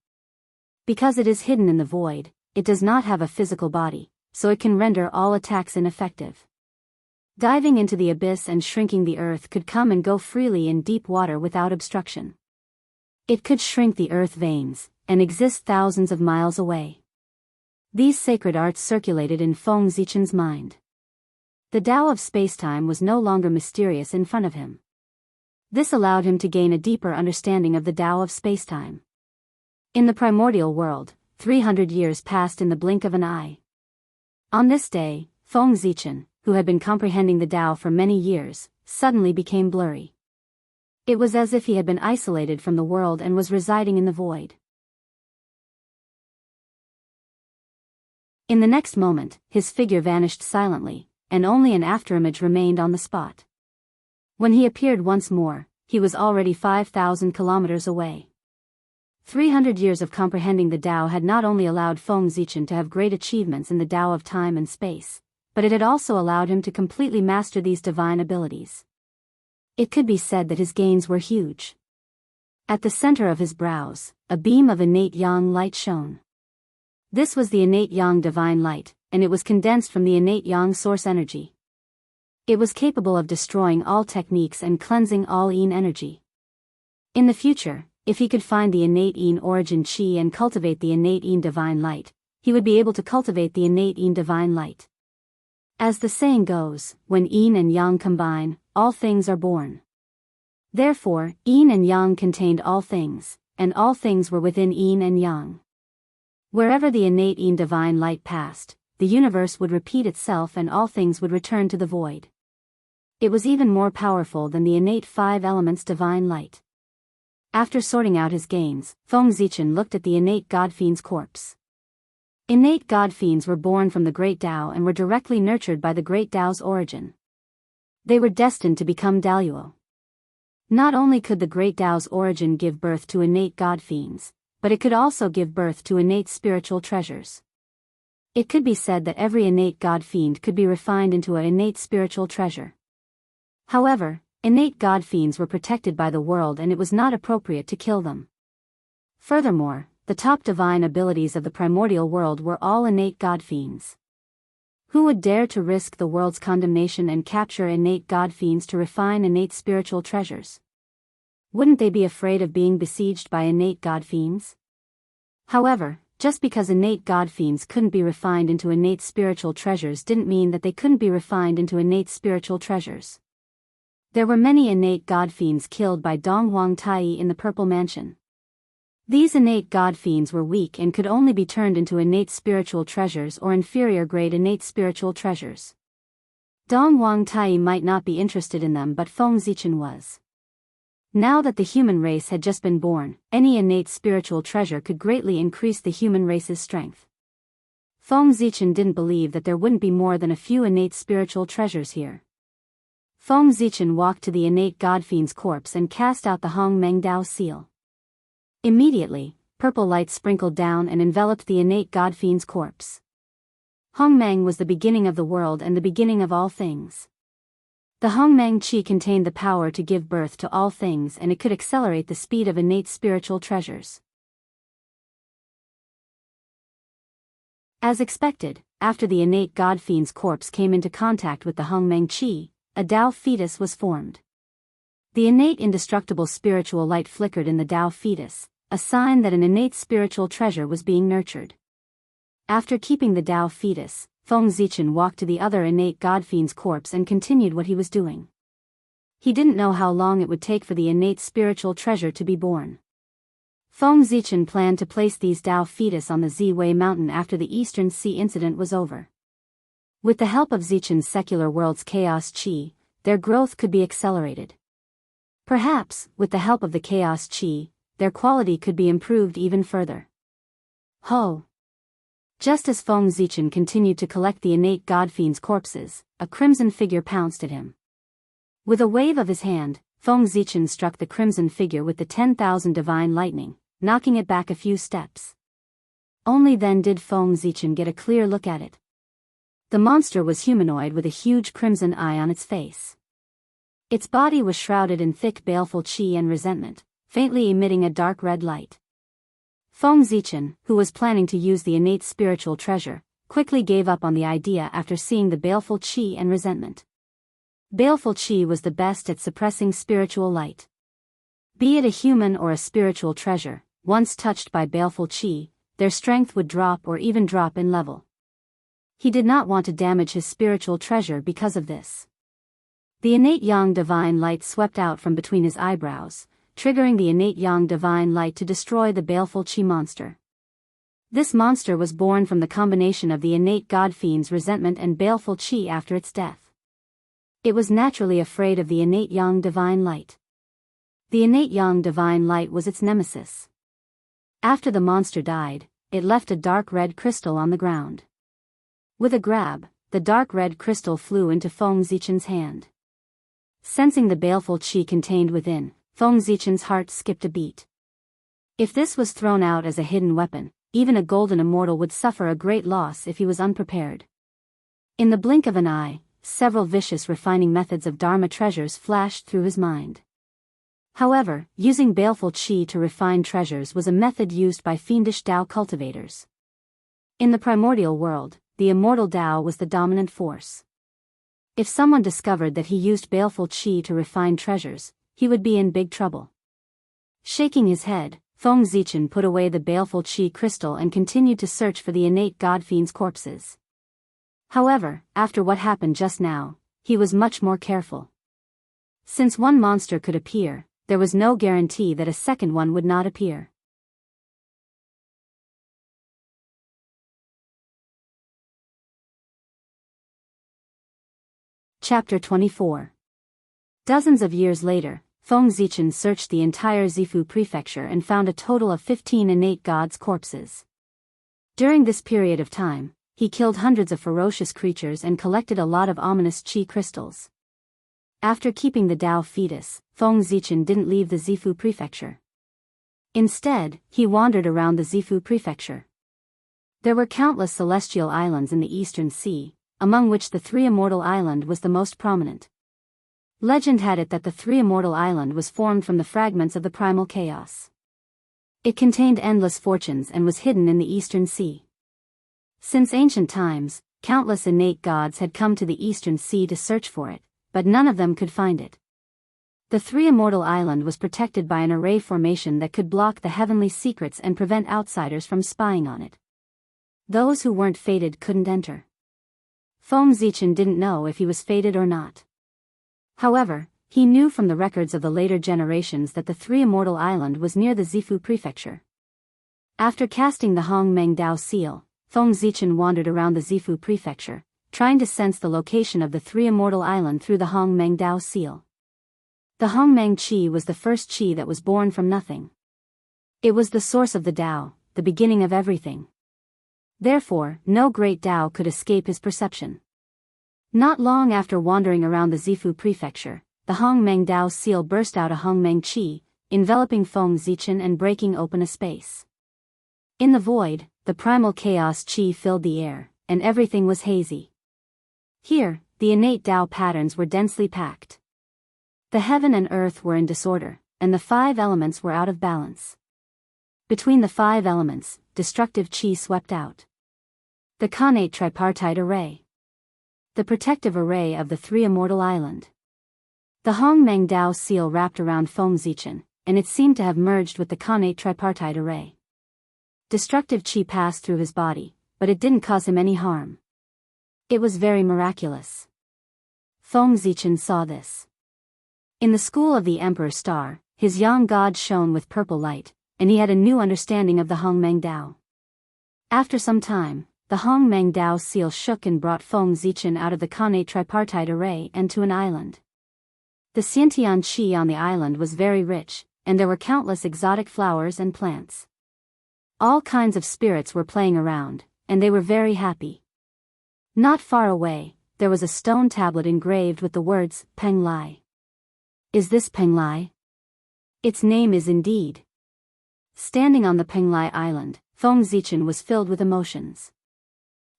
A: Because it is hidden in the void, it does not have a physical body, so it can render all attacks ineffective. Diving into the abyss and shrinking the earth could come and go freely in deep water without obstruction. It could shrink the earth veins, and exist thousands of miles away. These sacred arts circulated in Feng Zichen's mind. The Tao of spacetime was no longer mysterious in front of him. This allowed him to gain a deeper understanding of the Tao of spacetime. In the primordial world, 300 years passed in the blink of an eye. On this day, Feng Zichen, who had been comprehending the Tao for many years, suddenly became blurry. It was as if he had been isolated from the world and was residing in the void. In the next moment, his figure vanished silently, and only an afterimage remained on the spot. When he appeared once more, he was already 5,000 kilometers away. 300 years of comprehending the Tao had not only allowed Feng Zichen to have great achievements in the Tao of time and space, but it had also allowed him to completely master these divine abilities. It could be said that his gains were huge. At the center of his brows, a beam of innate yang light shone. This was the innate yang divine light, and it was condensed from the innate yang source energy. It was capable of destroying all techniques and cleansing all yin energy. In the future, if he could find the innate yin origin chi and cultivate the innate yin divine light, he would be able to cultivate the innate yin divine light. As the saying goes, when yin and yang combine, all things are born. Therefore, yin and yang contained all things, and all things were within yin and yang. Wherever the innate yin divine light passed, the universe would repeat itself and all things would return to the void. It was even more powerful than the innate five elements divine light. After sorting out his gains, Feng Zichen looked at the innate god fiend's corpse. Innate god fiends were born from the great Tao and were directly nurtured by the great Tao's origin. They were destined to become Daoist. Not only could the great Tao's origin give birth to innate god fiends, but it could also give birth to innate spiritual treasures. It could be said that every innate god fiend could be refined into an innate spiritual treasure. However, innate god fiends were protected by the world and it was not appropriate to kill them. Furthermore, the top divine abilities of the primordial world were all innate god fiends. Who would dare to risk the world's condemnation and capture innate god fiends to refine innate spiritual treasures? Wouldn't they be afraid of being besieged by innate god fiends? However, just because innate god fiends couldn't be refined into innate spiritual treasures didn't mean that they couldn't be refined into innate spiritual treasures. There were many innate god fiends killed by Dongwang Tai in the Purple Mansion. These innate god fiends were weak and could only be turned into innate spiritual treasures or inferior grade innate spiritual treasures. Dongwang Tai might not be interested in them but Feng Zichen was. Now that the human race had just been born, any innate spiritual treasure could greatly increase the human race's strength. Feng Zichen didn't believe that there wouldn't be more than a few innate spiritual treasures here. Feng Zichen walked to the innate godfiend's corpse and cast out the Hong Meng Dao seal. Immediately, purple light sprinkled down and enveloped the innate godfiend's corpse. Hong Meng was the beginning of the world and the beginning of all things. The Hong Meng Qi contained the power to give birth to all things, and it could accelerate the speed of innate spiritual treasures. As expected, after the innate godfiend's corpse came into contact with the Hong Meng Qi, a Dao fetus was formed. The innate indestructible spiritual light flickered in the Dao fetus, a sign that an innate spiritual treasure was being nurtured. After keeping the Dao fetus, Feng Zichen walked to the other innate godfiend's corpse and continued what he was doing. He didn't know how long it would take for the innate spiritual treasure to be born. Feng Zichen planned to place these Dao fetus on the Ziwei mountain after the Eastern Sea incident was over. With the help of Zichen's secular world's chaos qi, their growth could be accelerated. Perhaps, with the help of the chaos qi, their quality could be improved even further. Ho! Just as Feng Zichen continued to collect the innate godfiend's corpses, a crimson figure pounced at him. With a wave of his hand, Feng Zichen struck the crimson figure with the 10,000 divine lightning, knocking it back a few steps. Only then did Feng Zichen get a clear look at it. The monster was humanoid with a huge crimson eye on its face. Its body was shrouded in thick baleful qi and resentment, faintly emitting a dark red light. Feng Zichen, who was planning to use the innate spiritual treasure, quickly gave up on the idea after seeing the baleful qi and resentment. Baleful qi was the best at suppressing spiritual light. Be it a human or a spiritual treasure, once touched by baleful qi, their strength would drop or even drop in level. He did not want to damage his spiritual treasure because of this. The innate yang divine light swept out from between his eyebrows, triggering the innate yang divine light to destroy the baleful qi monster. This monster was born from the combination of the innate godfiend's resentment and baleful qi after its death. It was naturally afraid of the innate yang divine light. The innate yang divine light was its nemesis. After the monster died, it left a dark red crystal on the ground. With a grab, the dark red crystal flew into Feng Zichen's hand. Sensing the baleful qi contained within, Feng Zichen's heart skipped a beat. If this was thrown out as a hidden weapon, even a golden immortal would suffer a great loss if he was unprepared. In the blink of an eye, several vicious refining methods of Dharma treasures flashed through his mind. However, using baleful qi to refine treasures was a method used by fiendish Dao cultivators. In the primordial world, the immortal Dao was the dominant force. If someone discovered that he used baleful qi to refine treasures, he would be in big trouble. Shaking his head, Feng Zichen put away the baleful qi crystal and continued to search for the innate godfiend's corpses. However, after what happened just now, he was much more careful. Since one monster could appear, there was no guarantee that a second one would not appear. Chapter 24. Dozens of years later, Feng Zichen searched the entire Zifu prefecture and found a total of 15 innate gods' corpses. During this period of time, he killed hundreds of ferocious creatures and collected a lot of ominous qi crystals. After keeping the Dao fetus, Feng Zichen didn't leave the Zifu prefecture. Instead, he wandered around the Zifu prefecture. There were countless celestial islands in the Eastern Sea, among which the Three Immortal Island was the most prominent. Legend had it that the Three Immortal Island was formed from the fragments of the primal chaos. It contained endless fortunes and was hidden in the Eastern Sea. Since ancient times, countless innate gods had come to the Eastern Sea to search for it, but none of them could find it. The Three Immortal Island was protected by an array formation that could block the heavenly secrets and prevent outsiders from spying on it. Those who weren't fated couldn't enter. Feng Zichen didn't know if he was fated or not. However, he knew from the records of the later generations that the Three Immortal Island was near the Zifu prefecture. After casting the Hong Meng Dao seal, Feng Zichen wandered around the Zifu prefecture, trying to sense the location of the Three Immortal Island through the Hong Meng Dao seal. The Hongmeng Qi was the first Qi that was born from nothing. It was the source of the Tao, the beginning of everything. Therefore, no great Tao could escape his perception. Not long after wandering around the Zifu prefecture, the Hongmeng Dao seal burst out a Hongmeng Qi, enveloping Feng Zichen and breaking open a space. In the void, the primal chaos Qi filled the air, and everything was hazy. Here, the innate Tao patterns were densely packed. The heaven and earth were in disorder, and the 5 elements were out of balance. Between the 5 elements, destructive Qi swept out. The connate tripartite array. The protective array of the 3 immortal island. The Hongmeng Dao seal wrapped around Feng Zichen, and it seemed to have merged with the connate tripartite array. Destructive Qi passed through his body, but it didn't cause him any harm. It was very miraculous. Feng Zichen saw this. In the school of the Emperor Star, his Yang God shone with purple light, and he had a new understanding of the Hongmeng Dao. After some time, the Hongmeng Dao seal shook and brought Feng Zichen out of the connate tripartite array and to an island. The Xiantian Qi on the island was very rich, and there were countless exotic flowers and plants. All kinds of spirits were playing around, and they were very happy. Not far away, there was a stone tablet engraved with the words, Peng Lai. Is this Peng Lai? Its name is indeed. Standing on the Peng Lai island, Feng Zichen was filled with emotions.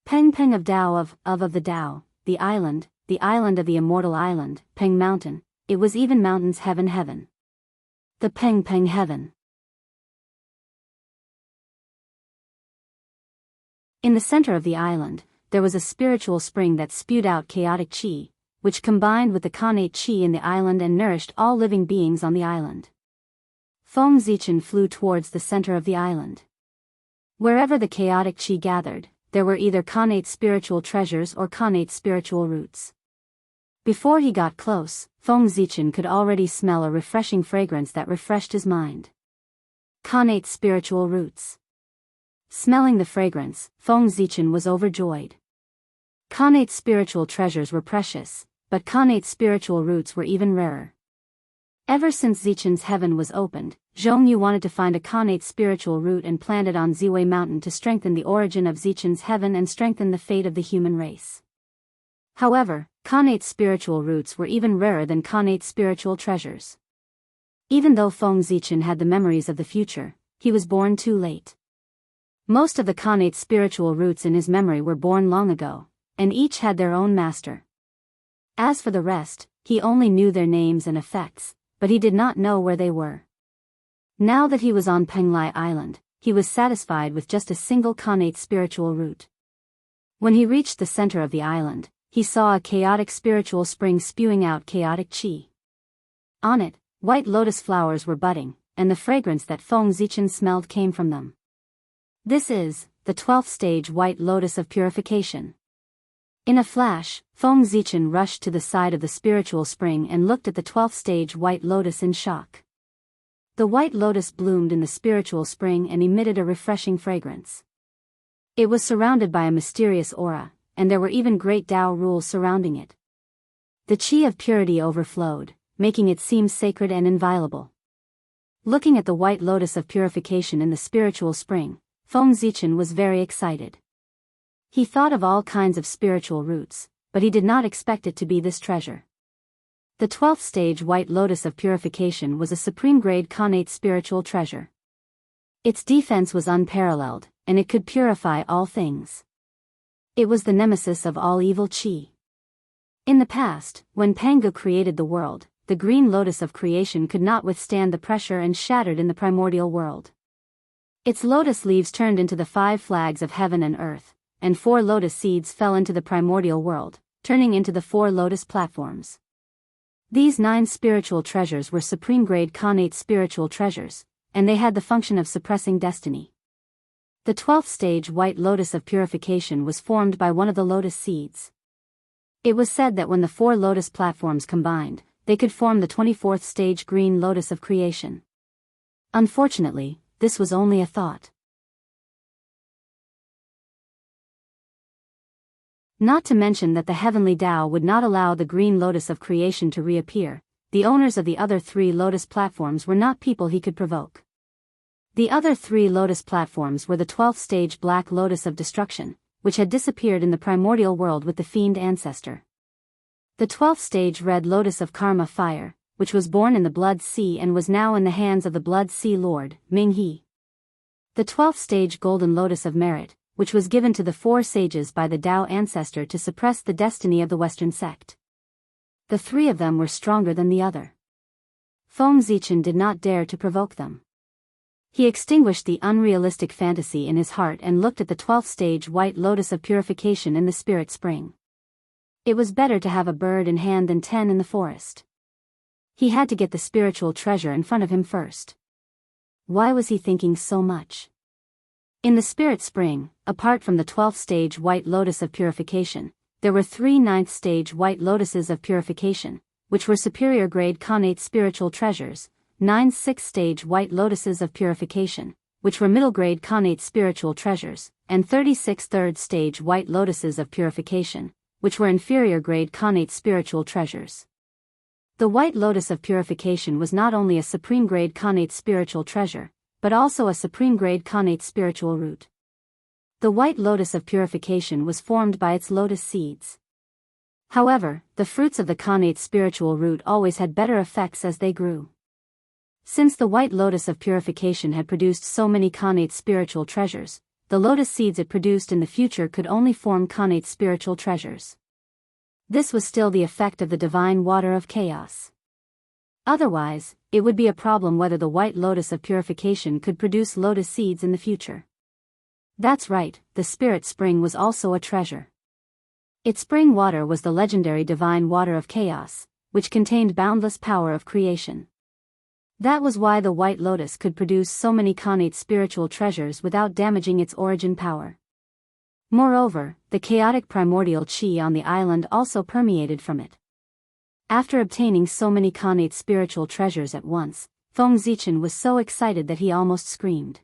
A: Peng Peng of Tao of the Tao, the island of the immortal island, Peng Mountain, it was even mountains heaven. The Peng Peng heaven. In the center of the island, there was a spiritual spring that spewed out chaotic Qi, which combined with the connate Qi in the island and nourished all living beings on the island. Feng Zichen flew towards the center of the island. Wherever the chaotic Qi gathered, there were either connate spiritual treasures or connate spiritual roots. Before he got close, Feng Zichen could already smell a refreshing fragrance that refreshed his mind. Connate spiritual roots. Smelling the fragrance, Feng Zichen was overjoyed. Connate spiritual treasures were precious, but connate spiritual roots were even rarer. Ever since Zichen's heaven was opened, Zhongyu wanted to find a connate spiritual root and plant it on Ziwei Mountain to strengthen the origin of Zichen's heaven and strengthen the fate of the human race. However, connate spiritual roots were even rarer than connate spiritual treasures. Even though Feng Zichen had the memories of the future, he was born too late. Most of the connate spiritual roots in his memory were born long ago, and each had their own master. As for the rest, he only knew their names and effects, but he did not know where they were. Now that he was on Penglai Island, he was satisfied with just a single connate spiritual root. When he reached the center of the island, he saw a chaotic spiritual spring spewing out chaotic Qi. On it, white lotus flowers were budding, and the fragrance that Feng Zichen smelled came from them. This is the 12th stage white lotus of purification. In a flash, Feng Zichen rushed to the side of the spiritual spring and looked at the 12th stage white lotus in shock. The white lotus bloomed in the spiritual spring and emitted a refreshing fragrance. It was surrounded by a mysterious aura, and there were even great Tao rules surrounding it. The Qi of purity overflowed, making it seem sacred and inviolable. Looking at the white lotus of purification in the spiritual spring, Feng Zichen was very excited. He thought of all kinds of spiritual roots, but he did not expect it to be this treasure. The 12th stage white lotus of purification was a supreme-grade connate spiritual treasure. Its defense was unparalleled, and it could purify all things. It was the nemesis of all evil Qi. In the past, when Pangu created the world, the green lotus of creation could not withstand the pressure and shattered in the primordial world. Its lotus leaves turned into the 5 flags of heaven and earth, and 4 lotus seeds fell into the primordial world, turning into the 4 lotus platforms. These 9 spiritual treasures were supreme-grade connate spiritual treasures, and they had the function of suppressing destiny. The 12th stage white lotus of purification was formed by one of the lotus seeds. It was said that when the 4 lotus platforms combined, they could form the 24th stage green lotus of creation. Unfortunately, this was only a thought. Not to mention that the heavenly Tao would not allow the green lotus of creation to reappear, the owners of the other 3 lotus platforms were not people he could provoke. The other 3 lotus platforms were the 12th stage Black Lotus of Destruction, which had disappeared in the primordial world with the fiend ancestor. The 12th stage Red Lotus of Karma Fire, which was born in the Blood Sea and was now in the hands of the Blood Sea Lord, Ming He. The 12th stage Golden Lotus of Merit, which was given to the 4 sages by the Tao ancestor to suppress the destiny of the Western sect. The 3 of them were stronger than the other. Feng Zichen did not dare to provoke them. He extinguished the unrealistic fantasy in his heart and looked at the 12th stage White Lotus of Purification in the Spirit Spring. It was better to have a bird in hand than 10 in the forest. He had to get the spiritual treasure in front of him first. Why was he thinking so much? In the Spirit Spring, apart from the 12th stage White Lotus of Purification, there were 3 9th stage White Lotuses of Purification, which were superior grade connate spiritual treasures, 9 6th stage White Lotuses of Purification, which were middle grade connate spiritual treasures, and 36 3rd stage White Lotuses of Purification, which were inferior grade connate spiritual treasures. The White Lotus of Purification was not only a supreme grade connate spiritual treasure, but also a supreme grade connate spiritual root. The White Lotus of Purification was formed by its lotus seeds. However, the fruits of the connate spiritual root always had better effects as they grew. Since the White Lotus of Purification had produced so many connate spiritual treasures, the lotus seeds it produced in the future could only form connate spiritual treasures. This was still the effect of the divine water of chaos. Otherwise, it would be a problem whether the White Lotus of Purification could produce lotus seeds in the future. That's right, the Spirit Spring was also a treasure. Its spring water was the legendary divine water of chaos, which contained boundless power of creation. That was why the White Lotus could produce so many connate spiritual treasures without damaging its origin power. Moreover, the chaotic primordial chi on the island also permeated from it. After obtaining so many connate spiritual treasures at once, Feng Zichen was so excited that he almost screamed.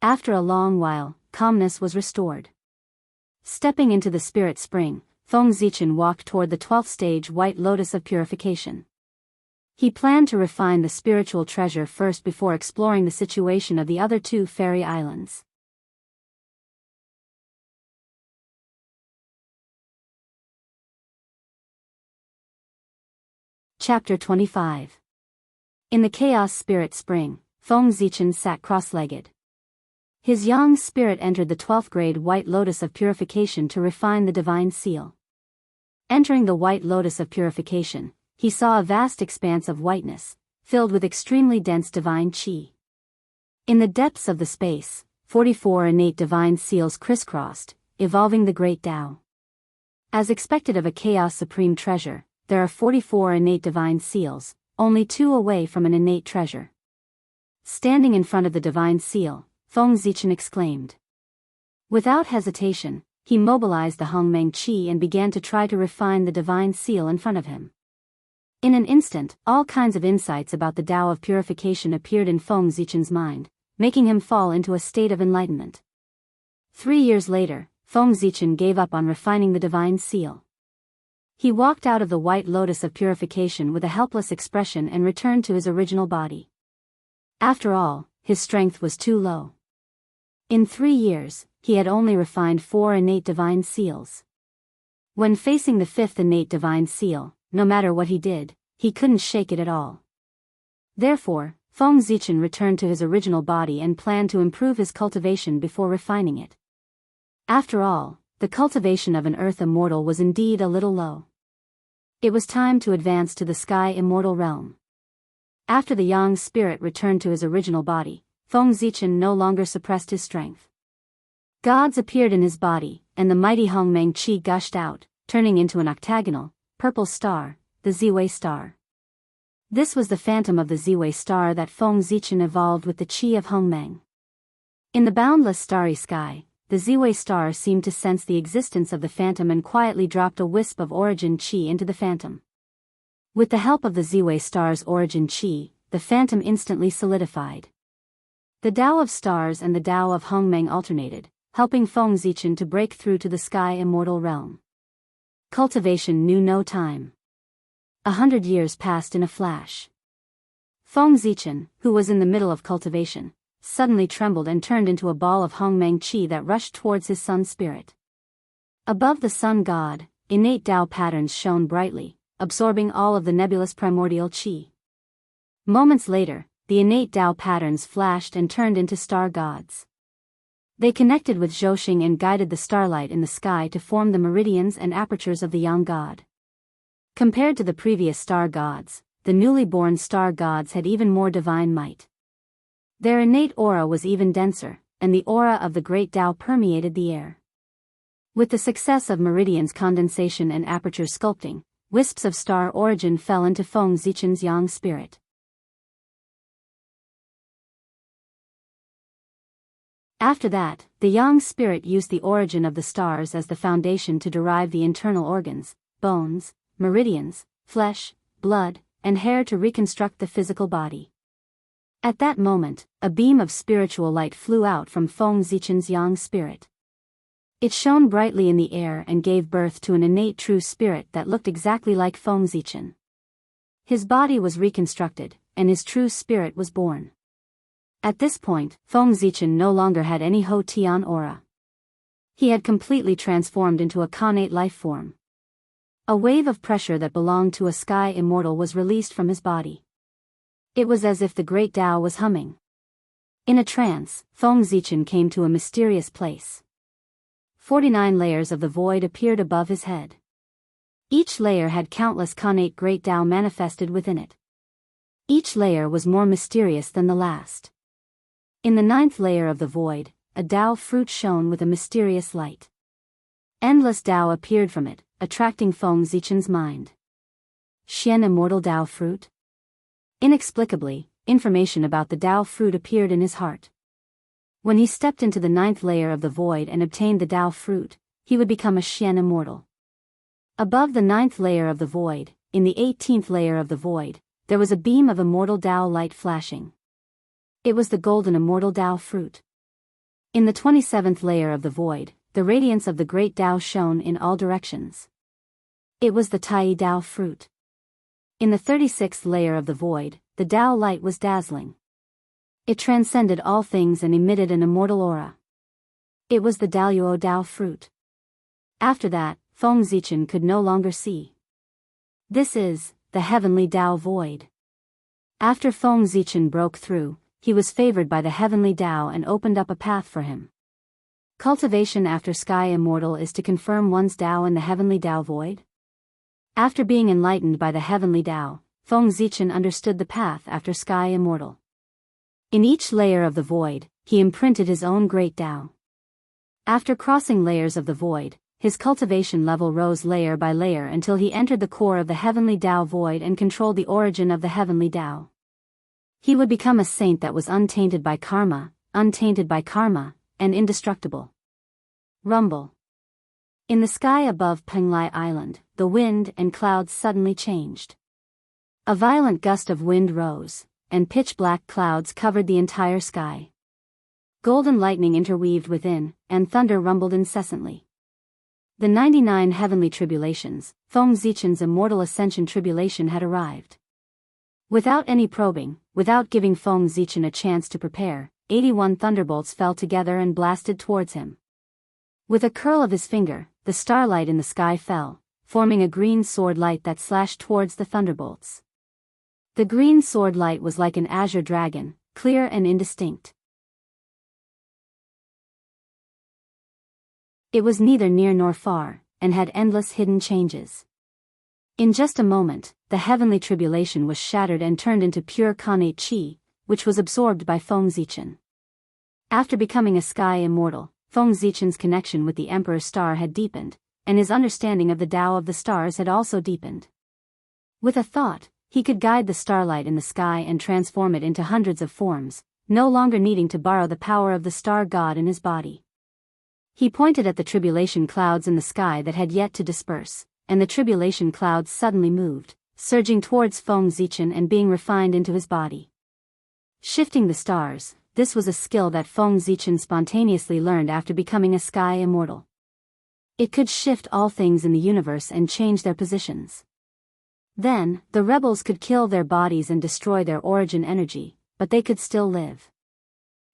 A: After a long while, calmness was restored. Stepping into the Spirit Spring, Feng Zichen walked toward the 12th stage White Lotus of Purification. He planned to refine the spiritual treasure first before exploring the situation of the other 2 fairy islands. Chapter 25. In the Chaos Spirit Spring, Feng Zichen sat cross-legged. His yang spirit entered the 12th grade White Lotus of Purification to refine the divine seal. Entering the White Lotus of Purification, he saw a vast expanse of whiteness, filled with extremely dense divine qi. In the depths of the space, 44 innate divine seals crisscrossed, evolving the great Tao. As expected of a chaos supreme treasure, there are 44 innate divine seals, only 2 away from an innate treasure. Standing in front of the divine seal, Feng Zichen exclaimed. Without hesitation, he mobilized the Hongmeng Qi and began to try to refine the divine seal in front of him. In an instant, all kinds of insights about the Tao of purification appeared in Feng Zichen's mind, making him fall into a state of enlightenment. 3 years later, Feng Zichen gave up on refining the divine seal. He walked out of the White Lotus of Purification with a helpless expression and returned to his original body. After all, his strength was too low. In 3 years, he had only refined 4 innate divine seals. When facing the 5th innate divine seal, no matter what he did, he couldn't shake it at all. Therefore, Feng Zichen returned to his original body and planned to improve his cultivation before refining it. After all, the cultivation of an earth immortal was indeed a little low. It was time to advance to the sky immortal realm. After the yang spirit returned to his original body, Feng Zichen no longer suppressed his strength. Gods appeared in his body, and the mighty Hongmeng Qi gushed out, turning into an octagonal, purple star, the Ziwei star. This was the phantom of the Ziwei star that Feng Zichen evolved with the Qi of Hongmeng. In the boundless starry sky, the Ziwei star seemed to sense the existence of the phantom and quietly dropped a wisp of origin Qi into the phantom. With the help of the Ziwei star's origin Qi, the phantom instantly solidified. The Tao of stars and the Tao of Hongmeng alternated, helping Feng Zichen to break through to the sky immortal realm. Cultivation knew no time. 100 years passed in a flash. Feng Zichen, who was in the middle of cultivation, suddenly trembled and turned into a ball of Hongmeng Qi that rushed towards his sun spirit. Above the sun god, innate Tao patterns shone brightly, absorbing all of the nebulous primordial Qi. Moments later, the innate Tao patterns flashed and turned into star gods. They connected with Zhouxing and guided the starlight in the sky to form the meridians and apertures of the Yang god. Compared to the previous star gods, the newly born star gods had even more divine might. Their innate aura was even denser, and the aura of the great Tao permeated the air. With the success of meridians condensation and aperture sculpting, wisps of star origin fell into Feng Zichen's yang spirit. After that, the yang spirit used the origin of the stars as the foundation to derive the internal organs, bones, meridians, flesh, blood, and hair to reconstruct the physical body. At that moment, a beam of spiritual light flew out from Feng Zichen's yang spirit. It shone brightly in the air and gave birth to an innate true spirit that looked exactly like Feng Zichen. His body was reconstructed, and his true spirit was born. At this point, Feng Zichen no longer had any Ho Tian aura. He had completely transformed into a connate life form. A wave of pressure that belonged to a sky immortal was released from his body. It was as if the great Tao was humming. In a trance, Feng Zichen came to a mysterious place. 49 layers of the void appeared above his head. Each layer had countless connate great Tao manifested within it. Each layer was more mysterious than the last. In the 9th layer of the void, a Tao fruit shone with a mysterious light. Endless Tao appeared from it, attracting Feng Zichen's mind. Xian immortal Tao fruit? Inexplicably, information about the Tao fruit appeared in his heart. When he stepped into the 9th layer of the void and obtained the Tao fruit, he would become a Xian immortal. Above the 9th layer of the void, in the 18th layer of the void, there was a beam of immortal Tao light flashing. It was the golden immortal Tao fruit. In the 27th layer of the void, the radiance of the great Tao shone in all directions. It was the Tai Tao fruit. In the 36th layer of the void, the Tao light was dazzling. It transcended all things and emitted an immortal aura. It was the Daoist Tao fruit. After that, Feng Zichen could no longer see. This is the heavenly Tao void. After Feng Zichen broke through, he was favored by the heavenly Tao and opened up a path for him. Cultivation after Sky Immortal is to confirm one's Tao in the heavenly Tao void. After being enlightened by the heavenly Tao, Feng Zichen understood the path after Sky Immortal. In each layer of the void, he imprinted his own great Tao. After crossing layers of the void, his cultivation level rose layer by layer until he entered the core of the heavenly Tao void and controlled the origin of the heavenly Tao. He would become a saint that was untainted by karma, and indestructible. Rumble. In the sky above Penglai Island, the wind and clouds suddenly changed. A violent gust of wind rose, and pitch-black clouds covered the entire sky. Golden lightning interweaved within, and thunder rumbled incessantly. The 99 heavenly tribulations, Feng Zichen's immortal ascension tribulation had arrived. Without any probing, without giving Feng Zichen a chance to prepare, 81 thunderbolts fell together and blasted towards him. With a curl of his finger, the starlight in the sky fell, forming a green sword light that slashed towards the thunderbolts. The green sword light was like an azure dragon, clear and indistinct. It was neither near nor far, and had endless hidden changes. In just a moment, the heavenly tribulation was shattered and turned into pure connate qi, which was absorbed by Feng Zichen. After becoming a sky immortal, Feng Zichen's connection with the Emperor's star had deepened, and his understanding of the Tao of the stars had also deepened. With a thought, he could guide the starlight in the sky and transform it into hundreds of forms, no longer needing to borrow the power of the star god in his body. He pointed at the tribulation clouds in the sky that had yet to disperse, and the tribulation clouds suddenly moved, surging towards Feng Zichen and being refined into his body. Shifting the stars, this was a skill that Feng Zichen spontaneously learned after becoming a sky immortal. It could shift all things in the universe and change their positions. Then, the rebels could kill their bodies and destroy their origin energy, but they could still live.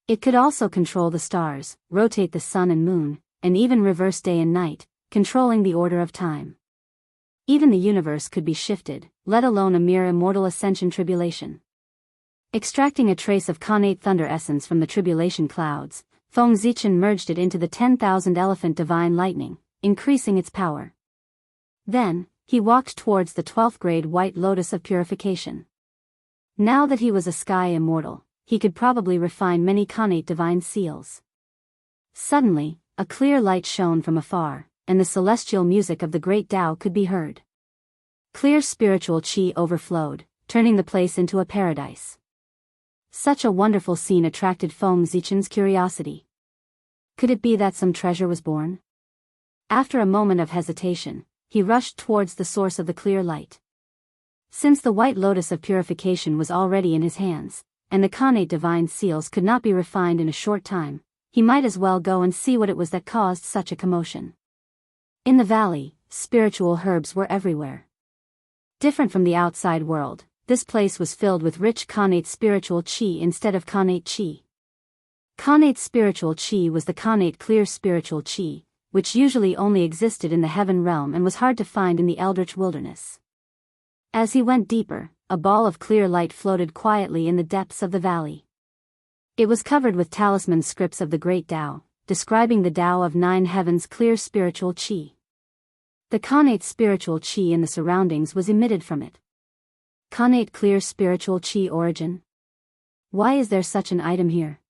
A: It could also control the stars, rotate the sun and moon, and even reverse day and night, controlling the order of time. Even the universe could be shifted, let alone a mere immortal ascension tribulation. Extracting a trace of Khanate thunder essence from the tribulation clouds, Feng Zichen merged it into the 10,000 elephant divine lightning, increasing its power. Then, he walked towards the 12th grade white lotus of purification. Now that he was a sky immortal, he could probably refine many Khanate divine seals. Suddenly, a clear light shone from afar, and the celestial music of the great Tao could be heard. Clear spiritual qi overflowed, turning the place into a paradise. Such a wonderful scene attracted Feng Zichen's curiosity. Could it be that some treasure was born? After a moment of hesitation, he rushed towards the source of the clear light. Since the white lotus of purification was already in his hands, and the Khanate divine seals could not be refined in a short time, he might as well go and see what it was that caused such a commotion. In the valley, spiritual herbs were everywhere. Different from the outside world, this place was filled with rich Khanate spiritual qi instead of Khanate qi. Khanate spiritual qi was the Khanate clear spiritual qi, which usually only existed in the heaven realm and was hard to find in the eldritch wilderness. As he went deeper, a ball of clear light floated quietly in the depths of the valley. It was covered with talisman scripts of the great Tao, describing the Tao of 9 heavens clear spiritual qi. The Khanate spiritual qi in the surroundings was emitted from it. Khanate clear spiritual qi origin? Why is there such an item here?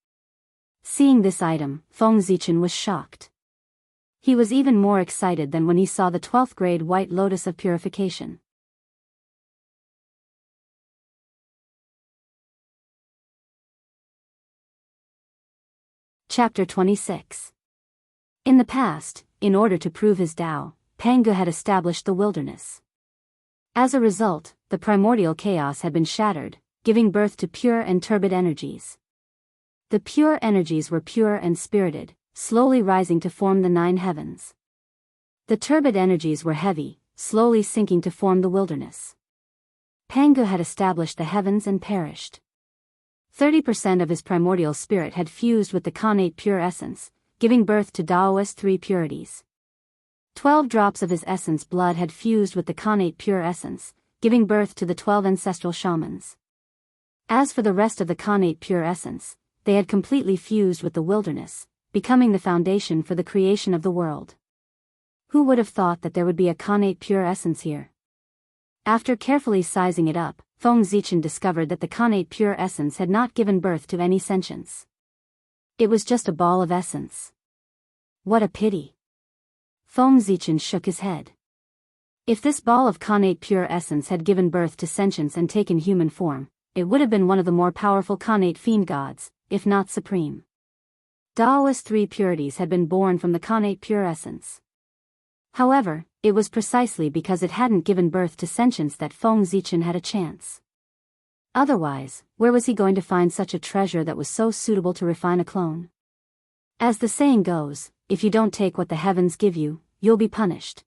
A: Seeing this item, Feng Zichen was shocked. He was even more excited than when he saw the 12th grade white lotus of purification. Chapter 26. In the past, in order to prove his Tao, Pangu had established the wilderness. As a result, the primordial chaos had been shattered, giving birth to pure and turbid energies. The pure energies were pure and spirited, slowly rising to form the 9 heavens. The turbid energies were heavy, slowly sinking to form the wilderness. Pangu had established the heavens and perished. 30% of his primordial spirit had fused with the Khanate pure essence, giving birth to Daoist 3 purities. 12 drops of his essence blood had fused with the Khanate pure essence, giving birth to the 12 ancestral shamans. As for the rest of the Khanate pure essence, they had completely fused with the wilderness, becoming the foundation for the creation of the world. Who would have thought that there would be a Khanate pure essence here? After carefully sizing it up, Feng Zichen discovered that the Khanate pure essence had not given birth to any sentience. It was just a ball of essence. What a pity. Feng Zichen shook his head. If this ball of Khanate pure essence had given birth to sentience and taken human form, it would have been one of the more powerful Khanate fiend gods, if not supreme. Daoist 3 purities had been born from the Khanate pure essence. However, it was precisely because it hadn't given birth to sentience that Feng Zichen had a chance. Otherwise, where was he going to find such a treasure that was so suitable to refine a clone? As the saying goes, if you don't take what the heavens give you, you'll be punished.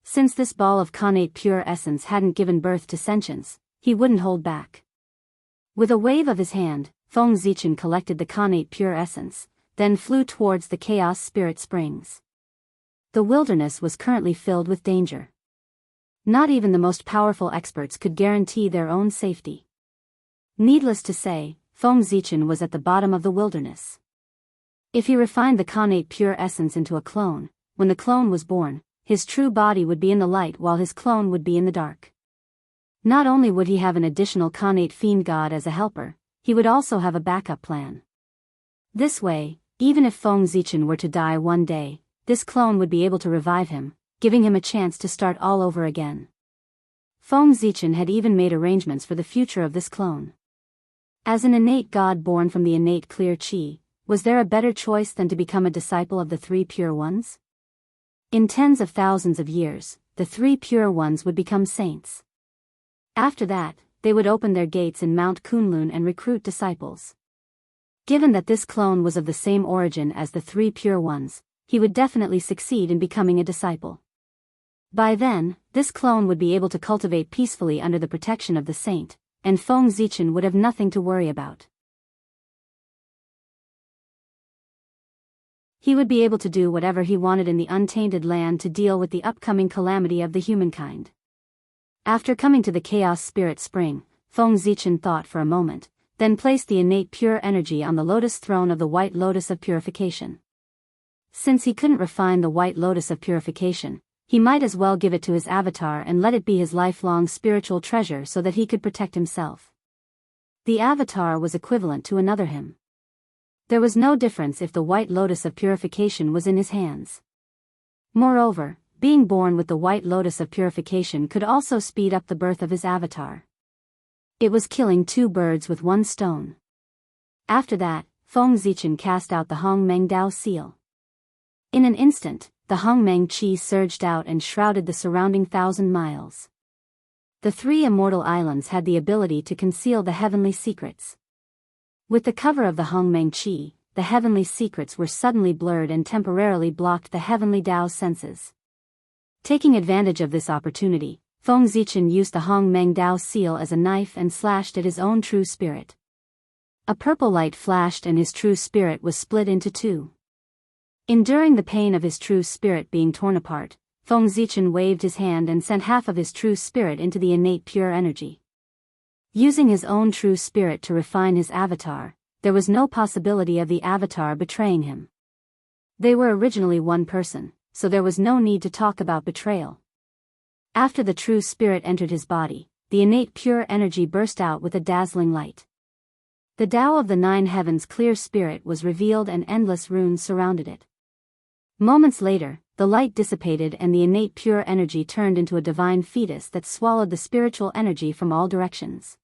A: Since this ball of Khanate pure essence hadn't given birth to sentience, he wouldn't hold back. With a wave of his hand, Feng Zichen collected the Khanate pure essence, then flew towards the Chaos Spirit Springs. The wilderness was currently filled with danger. Not even the most powerful experts could guarantee their own safety. Needless to say, Feng Zichen was at the bottom of the wilderness. If he refined the Khanate pure essence into a clone, when the clone was born, his true body would be in the light while his clone would be in the dark. Not only would he have an additional Khanate fiend god as a helper, he would also have a backup plan. This way, even if Feng Zichen were to die one day, this clone would be able to revive him, giving him a chance to start all over again. Feng Zichen had even made arrangements for the future of this clone. As an innate god born from the innate clear qi, was there a better choice than to become a disciple of the 3 pure ones? In tens of thousands of years, the 3 pure ones would become saints. After that, they would open their gates in Mount Kunlun and recruit disciples. Given that this clone was of the same origin as the 3 pure ones, he would definitely succeed in becoming a disciple. By then, this clone would be able to cultivate peacefully under the protection of the saint, and Feng Zichen would have nothing to worry about. He would be able to do whatever he wanted in the untainted land to deal with the upcoming calamity of the humankind. After coming to the Chaos Spirit Spring, Feng Zichen thought for a moment, then placed the innate pure energy on the lotus throne of the White Lotus of Purification. Since he couldn't refine the White Lotus of Purification, he might as well give it to his avatar and let it be his lifelong spiritual treasure so that he could protect himself. The avatar was equivalent to another him. There was no difference if the White Lotus of Purification was in his hands. Moreover, being born with the White Lotus of Purification could also speed up the birth of his avatar. It was killing two birds with one stone. After that, Feng Zichen cast out the Hongmeng Dao seal. In an instant, the Hongmeng Qi surged out and shrouded the surrounding 1,000 miles. The three immortal islands had the ability to conceal the heavenly secrets. With the cover of the Hongmeng Qi, the heavenly secrets were suddenly blurred and temporarily blocked the heavenly Dao's senses. Taking advantage of this opportunity, Feng Zichen used the Hongmeng Dao seal as a knife and slashed at his own true spirit. A purple light flashed and his true spirit was split into two. Enduring the pain of his true spirit being torn apart, Feng Zichen waved his hand and sent half of his true spirit into the innate pure energy. Using his own true spirit to refine his avatar, there was no possibility of the avatar betraying him. They were originally one person, so there was no need to talk about betrayal. After the true spirit entered his body, the innate pure energy burst out with a dazzling light. The Tao of the Nine Heavens' clear spirit was revealed and endless runes surrounded it. Moments later, the light dissipated and the innate pure energy turned into a divine fetus that swallowed the spiritual energy from all directions.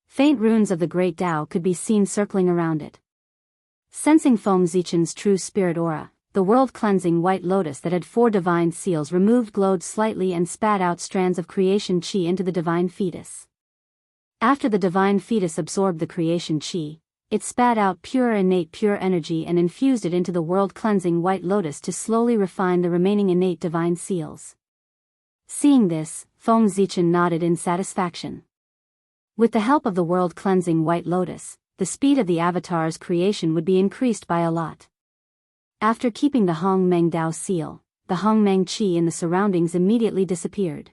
A: Faint runes of the great Tao could be seen circling around it. Sensing Feng Zichen's true spirit aura, the world-cleansing White Lotus that had 4 divine seals removed glowed slightly and spat out strands of creation qi into the divine fetus. After the divine fetus absorbed the creation qi, it spat out pure innate pure energy and infused it into the world-cleansing White Lotus to slowly refine the remaining innate divine seals. Seeing this, Feng Zichen nodded in satisfaction. With the help of the world-cleansing White Lotus, the speed of the avatar's creation would be increased by a lot. After keeping the Hongmeng Dao seal, the Hongmeng Qi in the surroundings immediately disappeared.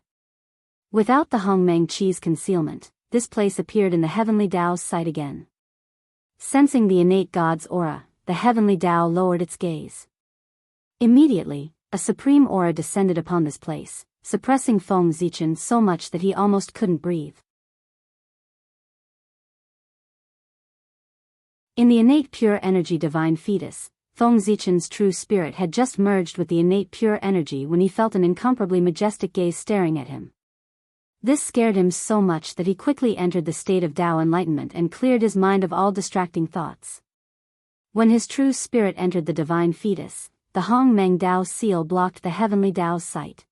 A: Without the Hongmeng Qi's concealment, this place appeared in the heavenly Dao's sight again. Sensing the innate God's aura, the heavenly Dao lowered its gaze. Immediately, a supreme aura descended upon this place, suppressing Feng Zichen so much that he almost couldn't breathe. In the innate pure energy divine fetus, Feng Zichen's true spirit had just merged with the innate pure energy when he felt an incomparably majestic gaze staring at him. This scared him so much that he quickly entered the state of Dao enlightenment and cleared his mind of all distracting thoughts. When his true spirit entered the divine fetus, the Hongmeng Dao seal blocked the heavenly Dao's sight.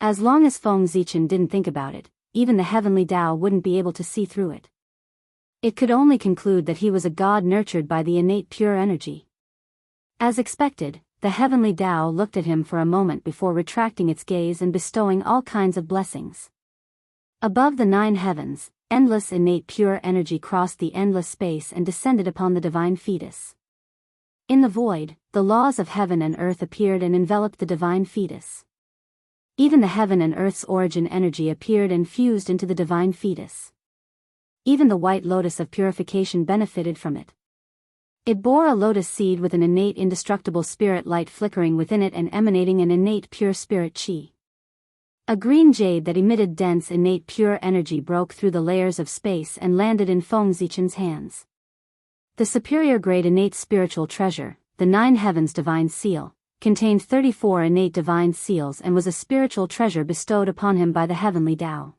A: As long as Feng Zichen didn't think about it, even the heavenly Dao wouldn't be able to see through it. It could only conclude that he was a god nurtured by the innate pure energy. As expected, the heavenly Dao looked at him for a moment before retracting its gaze and bestowing all kinds of blessings. Above the 9 heavens, endless innate pure energy crossed the endless space and descended upon the divine fetus. In the void, the laws of heaven and earth appeared and enveloped the divine fetus. Even the heaven and earth's origin energy appeared and fused into the divine fetus. Even the White Lotus of Purification benefited from it. It bore a lotus seed with an innate indestructible spirit light flickering within it and emanating an innate pure spirit qi. A green jade that emitted dense innate pure energy broke through the layers of space and landed in Feng Zichen's hands. The superior grade innate spiritual treasure, the 9 heavens divine seal, contained 34 innate divine seals and was a spiritual treasure bestowed upon him by the heavenly Dao.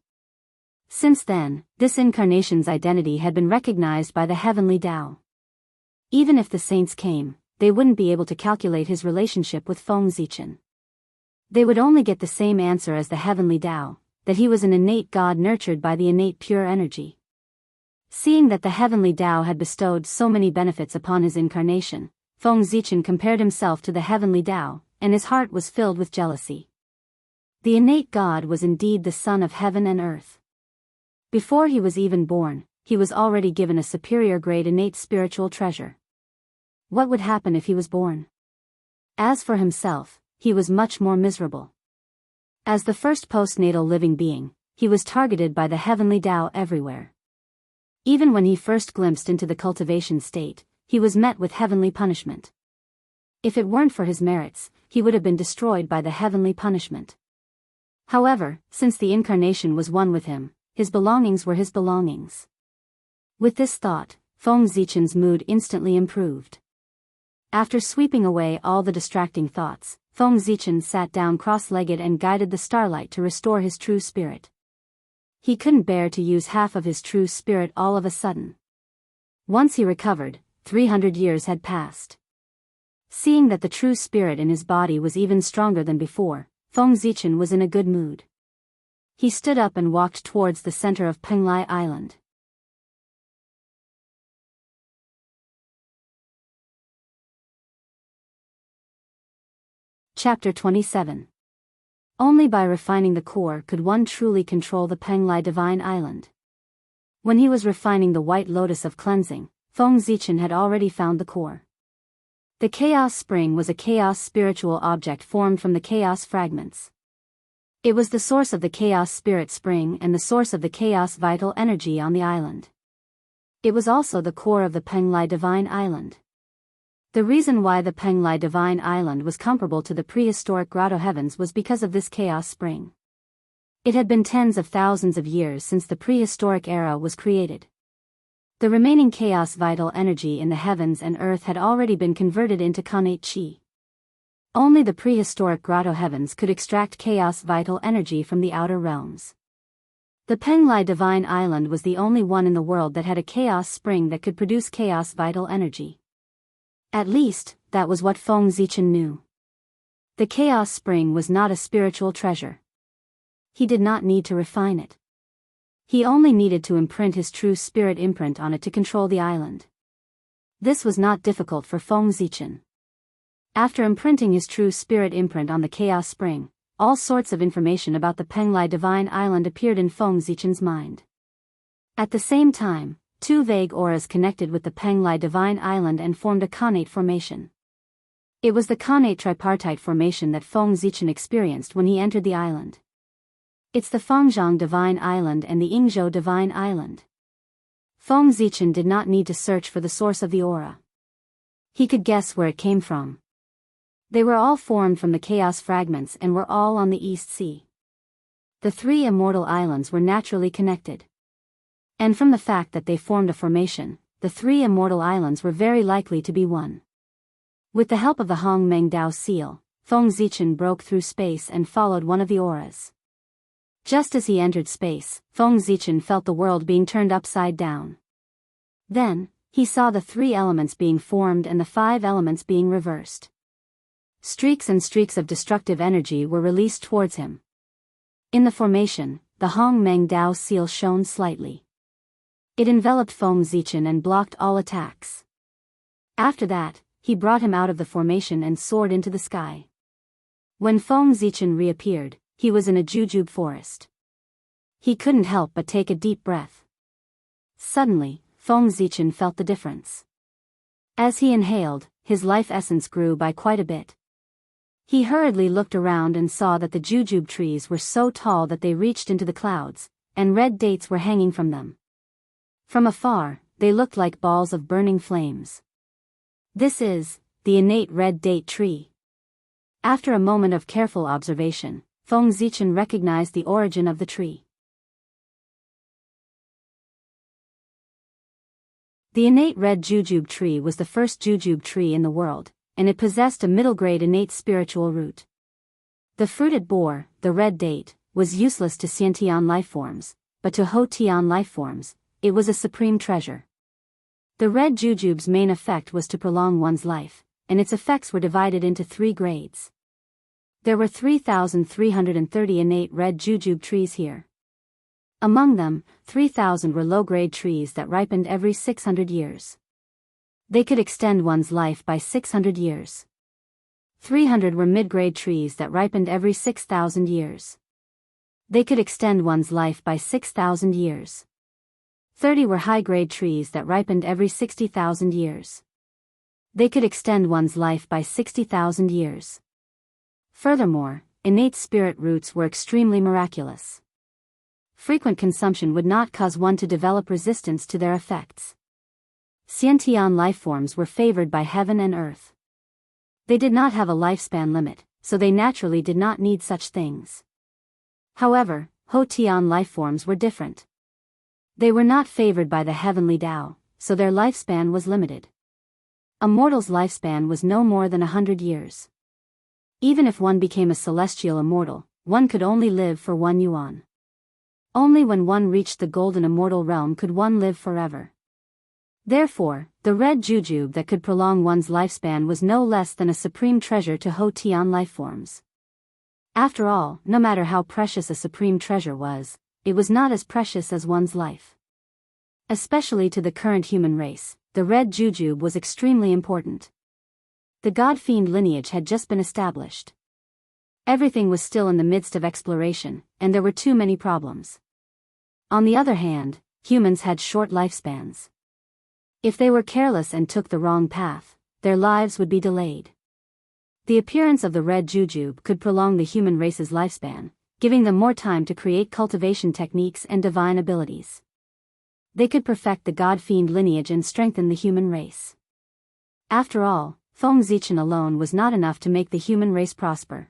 A: Since then, this incarnation's identity had been recognized by the heavenly Dao. Even if the saints came, they wouldn't be able to calculate his relationship with Feng Zichen. They would only get the same answer as the heavenly Dao, that he was an innate god nurtured by the innate pure energy. Seeing that the heavenly Dao had bestowed so many benefits upon his incarnation, Feng Zichen compared himself to the heavenly Dao, and his heart was filled with jealousy. The innate God was indeed the Son of heaven and earth. Before he was even born, he was already given a superior grade innate spiritual treasure. What would happen if he was born? As for himself, he was much more miserable. As the first postnatal living being, he was targeted by the heavenly Tao everywhere. Even when he first glimpsed into the cultivation state, he was met with heavenly punishment. If it weren't for his merits, he would have been destroyed by the heavenly punishment. However, since the incarnation was one with him, his belongings were his belongings. With this thought, Feng Zichen's mood instantly improved. After sweeping away all the distracting thoughts, Feng Zichen sat down cross-legged and guided the starlight to restore his true spirit. He couldn't bear to use half of his true spirit all of a sudden. Once he recovered, 300 years had passed. Seeing that the true spirit in his body was even stronger than before, Feng Zichen was in a good mood. He stood up and walked towards the center of Penglai Island. Chapter 27. Only by refining the core could one truly control the Penglai Divine Island. When he was refining the white lotus of cleansing, Feng Zichen had already found the core. The chaos spring was a chaos spiritual object formed from the chaos fragments. It was the source of the chaos spirit spring and the source of the chaos vital energy on the island. It was also the core of the Penglai Divine Island. The reason why the Penglai Divine Island was comparable to the prehistoric grotto heavens was because of this chaos spring. It had been tens of thousands of years since the prehistoric era was created. The remaining chaos vital energy in the heavens and earth had already been converted into connate chi. Only the prehistoric grotto heavens could extract chaos vital energy from the outer realms. The Penglai Divine Island was the only one in the world that had a chaos spring that could produce chaos vital energy. At least, that was what Feng Zichen knew. The chaos spring was not a spiritual treasure. He did not need to refine it. He only needed to imprint his true spirit imprint on it to control the island. This was not difficult for Feng Zichen. After imprinting his true spirit imprint on the chaos spring, all sorts of information about the Penglai Divine Island appeared in Feng Zichen's mind. At the same time, two vague auras connected with the Penglai Divine Island and formed a connate formation. It was the connate tripartite formation that Feng Zichen experienced when he entered the island. It's the Fengzhang Divine Island and the Yingzhou Divine Island. Feng Zichen did not need to search for the source of the aura. He could guess where it came from. They were all formed from the chaos fragments and were all on the East Sea. The three immortal islands were naturally connected. And from the fact that they formed a formation, the three immortal islands were very likely to be one. With the help of the Hong Meng Dao seal, Feng Zichen broke through space and followed one of the auras. Just as he entered space, Feng Zichen felt the world being turned upside down. Then, he saw the three elements being formed and the five elements being reversed. Streaks and streaks of destructive energy were released towards him. In the formation, the Hong Meng Dao seal shone slightly. It enveloped Feng Zichen and blocked all attacks. After that, he brought him out of the formation and soared into the sky. When Feng Zichen reappeared, he was in a jujube forest. He couldn't help but take a deep breath. Suddenly, Feng Zichen felt the difference. As he inhaled, his life essence grew by quite a bit. He hurriedly looked around and saw that the jujube trees were so tall that they reached into the clouds, and red dates were hanging from them. From afar, they looked like balls of burning flames. This is the innate red date tree. After a moment of careful observation, Feng Zichen recognized the origin of the tree. The innate red jujube tree was the first jujube tree in the world, and it possessed a middle-grade innate spiritual root. The fruit it bore, the red date, was useless to Xiantian lifeforms, but to Ho-Tian lifeforms, it was a supreme treasure. The red jujube's main effect was to prolong one's life, and its effects were divided into 3 grades. There were 3,330 innate red jujube trees here. Among them, 3,000 were low-grade trees that ripened every 600 years. They could extend one's life by 600 years. 300 were mid-grade trees that ripened every 6,000 years. They could extend one's life by 6,000 years. 30 were high-grade trees that ripened every 60,000 years. They could extend one's life by 60,000 years. Furthermore, innate spirit roots were extremely miraculous. Frequent consumption would not cause one to develop resistance to their effects. Xiantian lifeforms were favored by heaven and earth. They did not have a lifespan limit, so they naturally did not need such things. However, Hotian lifeforms were different. They were not favored by the heavenly Tao, so their lifespan was limited. A mortal's lifespan was no more than 100 years. Even if one became a celestial immortal, one could only live for 1 yuan. Only when one reached the golden immortal realm could one live forever. Therefore, the red jujube that could prolong one's lifespan was no less than a supreme treasure to Hotian lifeforms. After all, no matter how precious a supreme treasure was, it was not as precious as one's life. Especially to the current human race, the red jujube was extremely important. The god-fiend lineage had just been established. Everything was still in the midst of exploration, and there were too many problems. On the other hand, humans had short lifespans. If they were careless and took the wrong path, their lives would be delayed. The appearance of the red jujube could prolong the human race's lifespan, giving them more time to create cultivation techniques and divine abilities. They could perfect the god-fiend lineage and strengthen the human race. After all, Feng Zichen alone was not enough to make the human race prosper.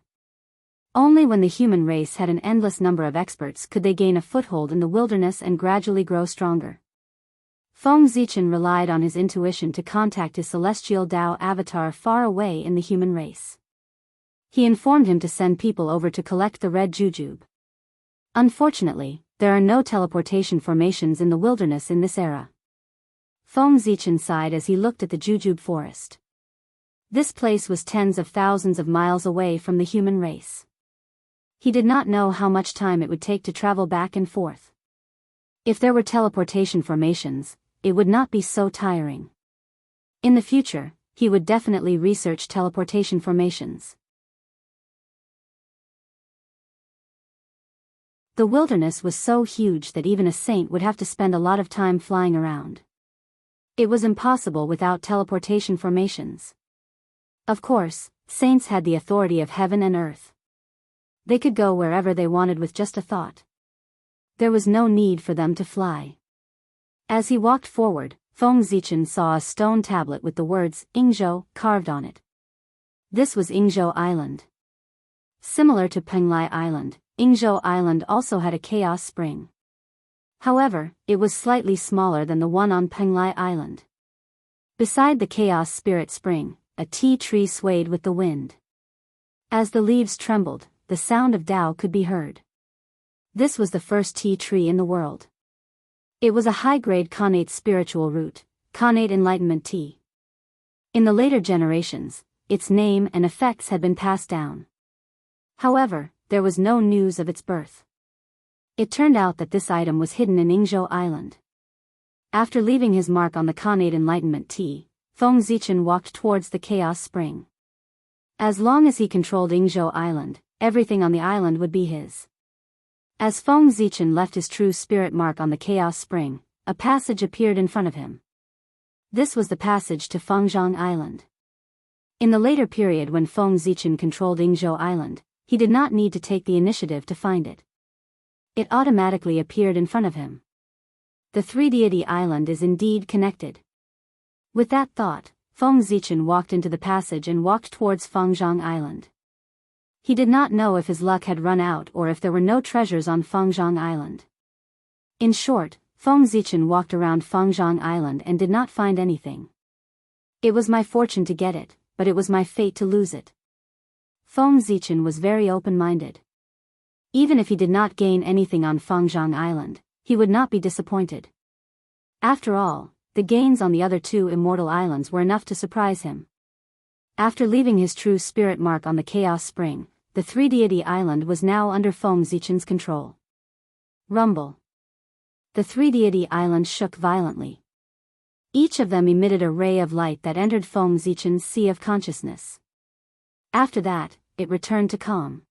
A: Only when the human race had an endless number of experts could they gain a foothold in the wilderness and gradually grow stronger. Feng Zichen relied on his intuition to contact his celestial Tao avatar far away in the human race. He informed him to send people over to collect the red jujube. Unfortunately, there are no teleportation formations in the wilderness in this era. Feng Zichen sighed as he looked at the jujube forest. This place was tens of thousands of miles away from the human race. He did not know how much time it would take to travel back and forth. If there were teleportation formations, it would not be so tiring. In the future, he would definitely research teleportation formations. The wilderness was so huge that even a saint would have to spend a lot of time flying around. It was impossible without teleportation formations. Of course, saints had the authority of heaven and earth. They could go wherever they wanted with just a thought. There was no need for them to fly. As he walked forward, Feng Zichen saw a stone tablet with the words Yingzhou carved on it. This was Yingzhou Island. Similar to Penglai Island, Yingzhou Island also had a chaos spring. However, it was slightly smaller than the one on Penglai Island. Beside the chaos spirit spring, a tea tree swayed with the wind. As the leaves trembled, the sound of Tao could be heard. This was the first tea tree in the world. It was a high-grade connate spiritual root, connate enlightenment tea. In the later generations, its name and effects had been passed down. However, there was no news of its birth. It turned out that this item was hidden in Yingzhou Island. After leaving his mark on the connate enlightenment tea, Feng Zichen walked towards the chaos spring. As long as he controlled Yingzhou Island, everything on the island would be his. As Feng Zichen left his true spirit mark on the chaos spring, a passage appeared in front of him. This was the passage to Fengzhang Island. In the later period when Feng Zichen controlled Yingzhou Island, he did not need to take the initiative to find it. It automatically appeared in front of him. The three-deity island is indeed connected. With that thought, Feng Zichen walked into the passage and walked towards Fengzhang Island. He did not know if his luck had run out or if there were no treasures on Fengzhang Island. In short, Feng Zichen walked around Fengzhang Island and did not find anything. It was my fortune to get it, but it was my fate to lose it. Feng Zichen was very open-minded. Even if he did not gain anything on Fengzhang Island, he would not be disappointed. After all, the gains on the other two immortal islands were enough to surprise him. After leaving his true spirit mark on the Chaos Spring, the three-deity island was now under Feng Zichen's control. Rumble. The three-deity islands shook violently. Each of them emitted a ray of light that entered Feng Zichen's sea of consciousness. After that, it returned to calm.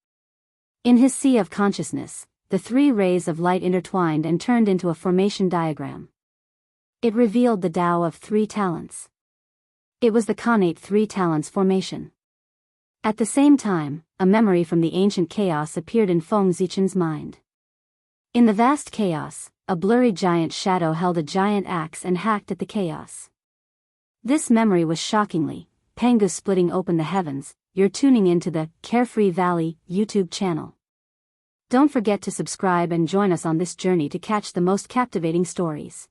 A: In his sea of consciousness, the three rays of light intertwined and turned into a formation diagram. It revealed the Tao of three talents. It was the connate three talents formation. At the same time, a memory from the ancient chaos appeared in Feng Zichen's mind. In the vast chaos, a blurry giant shadow held a giant axe and hacked at the chaos. This memory was shockingly, Pengu splitting open the heavens. You're tuning into the Carefree Valley YouTube channel. Don't forget to subscribe and join us on this journey to catch the most captivating stories.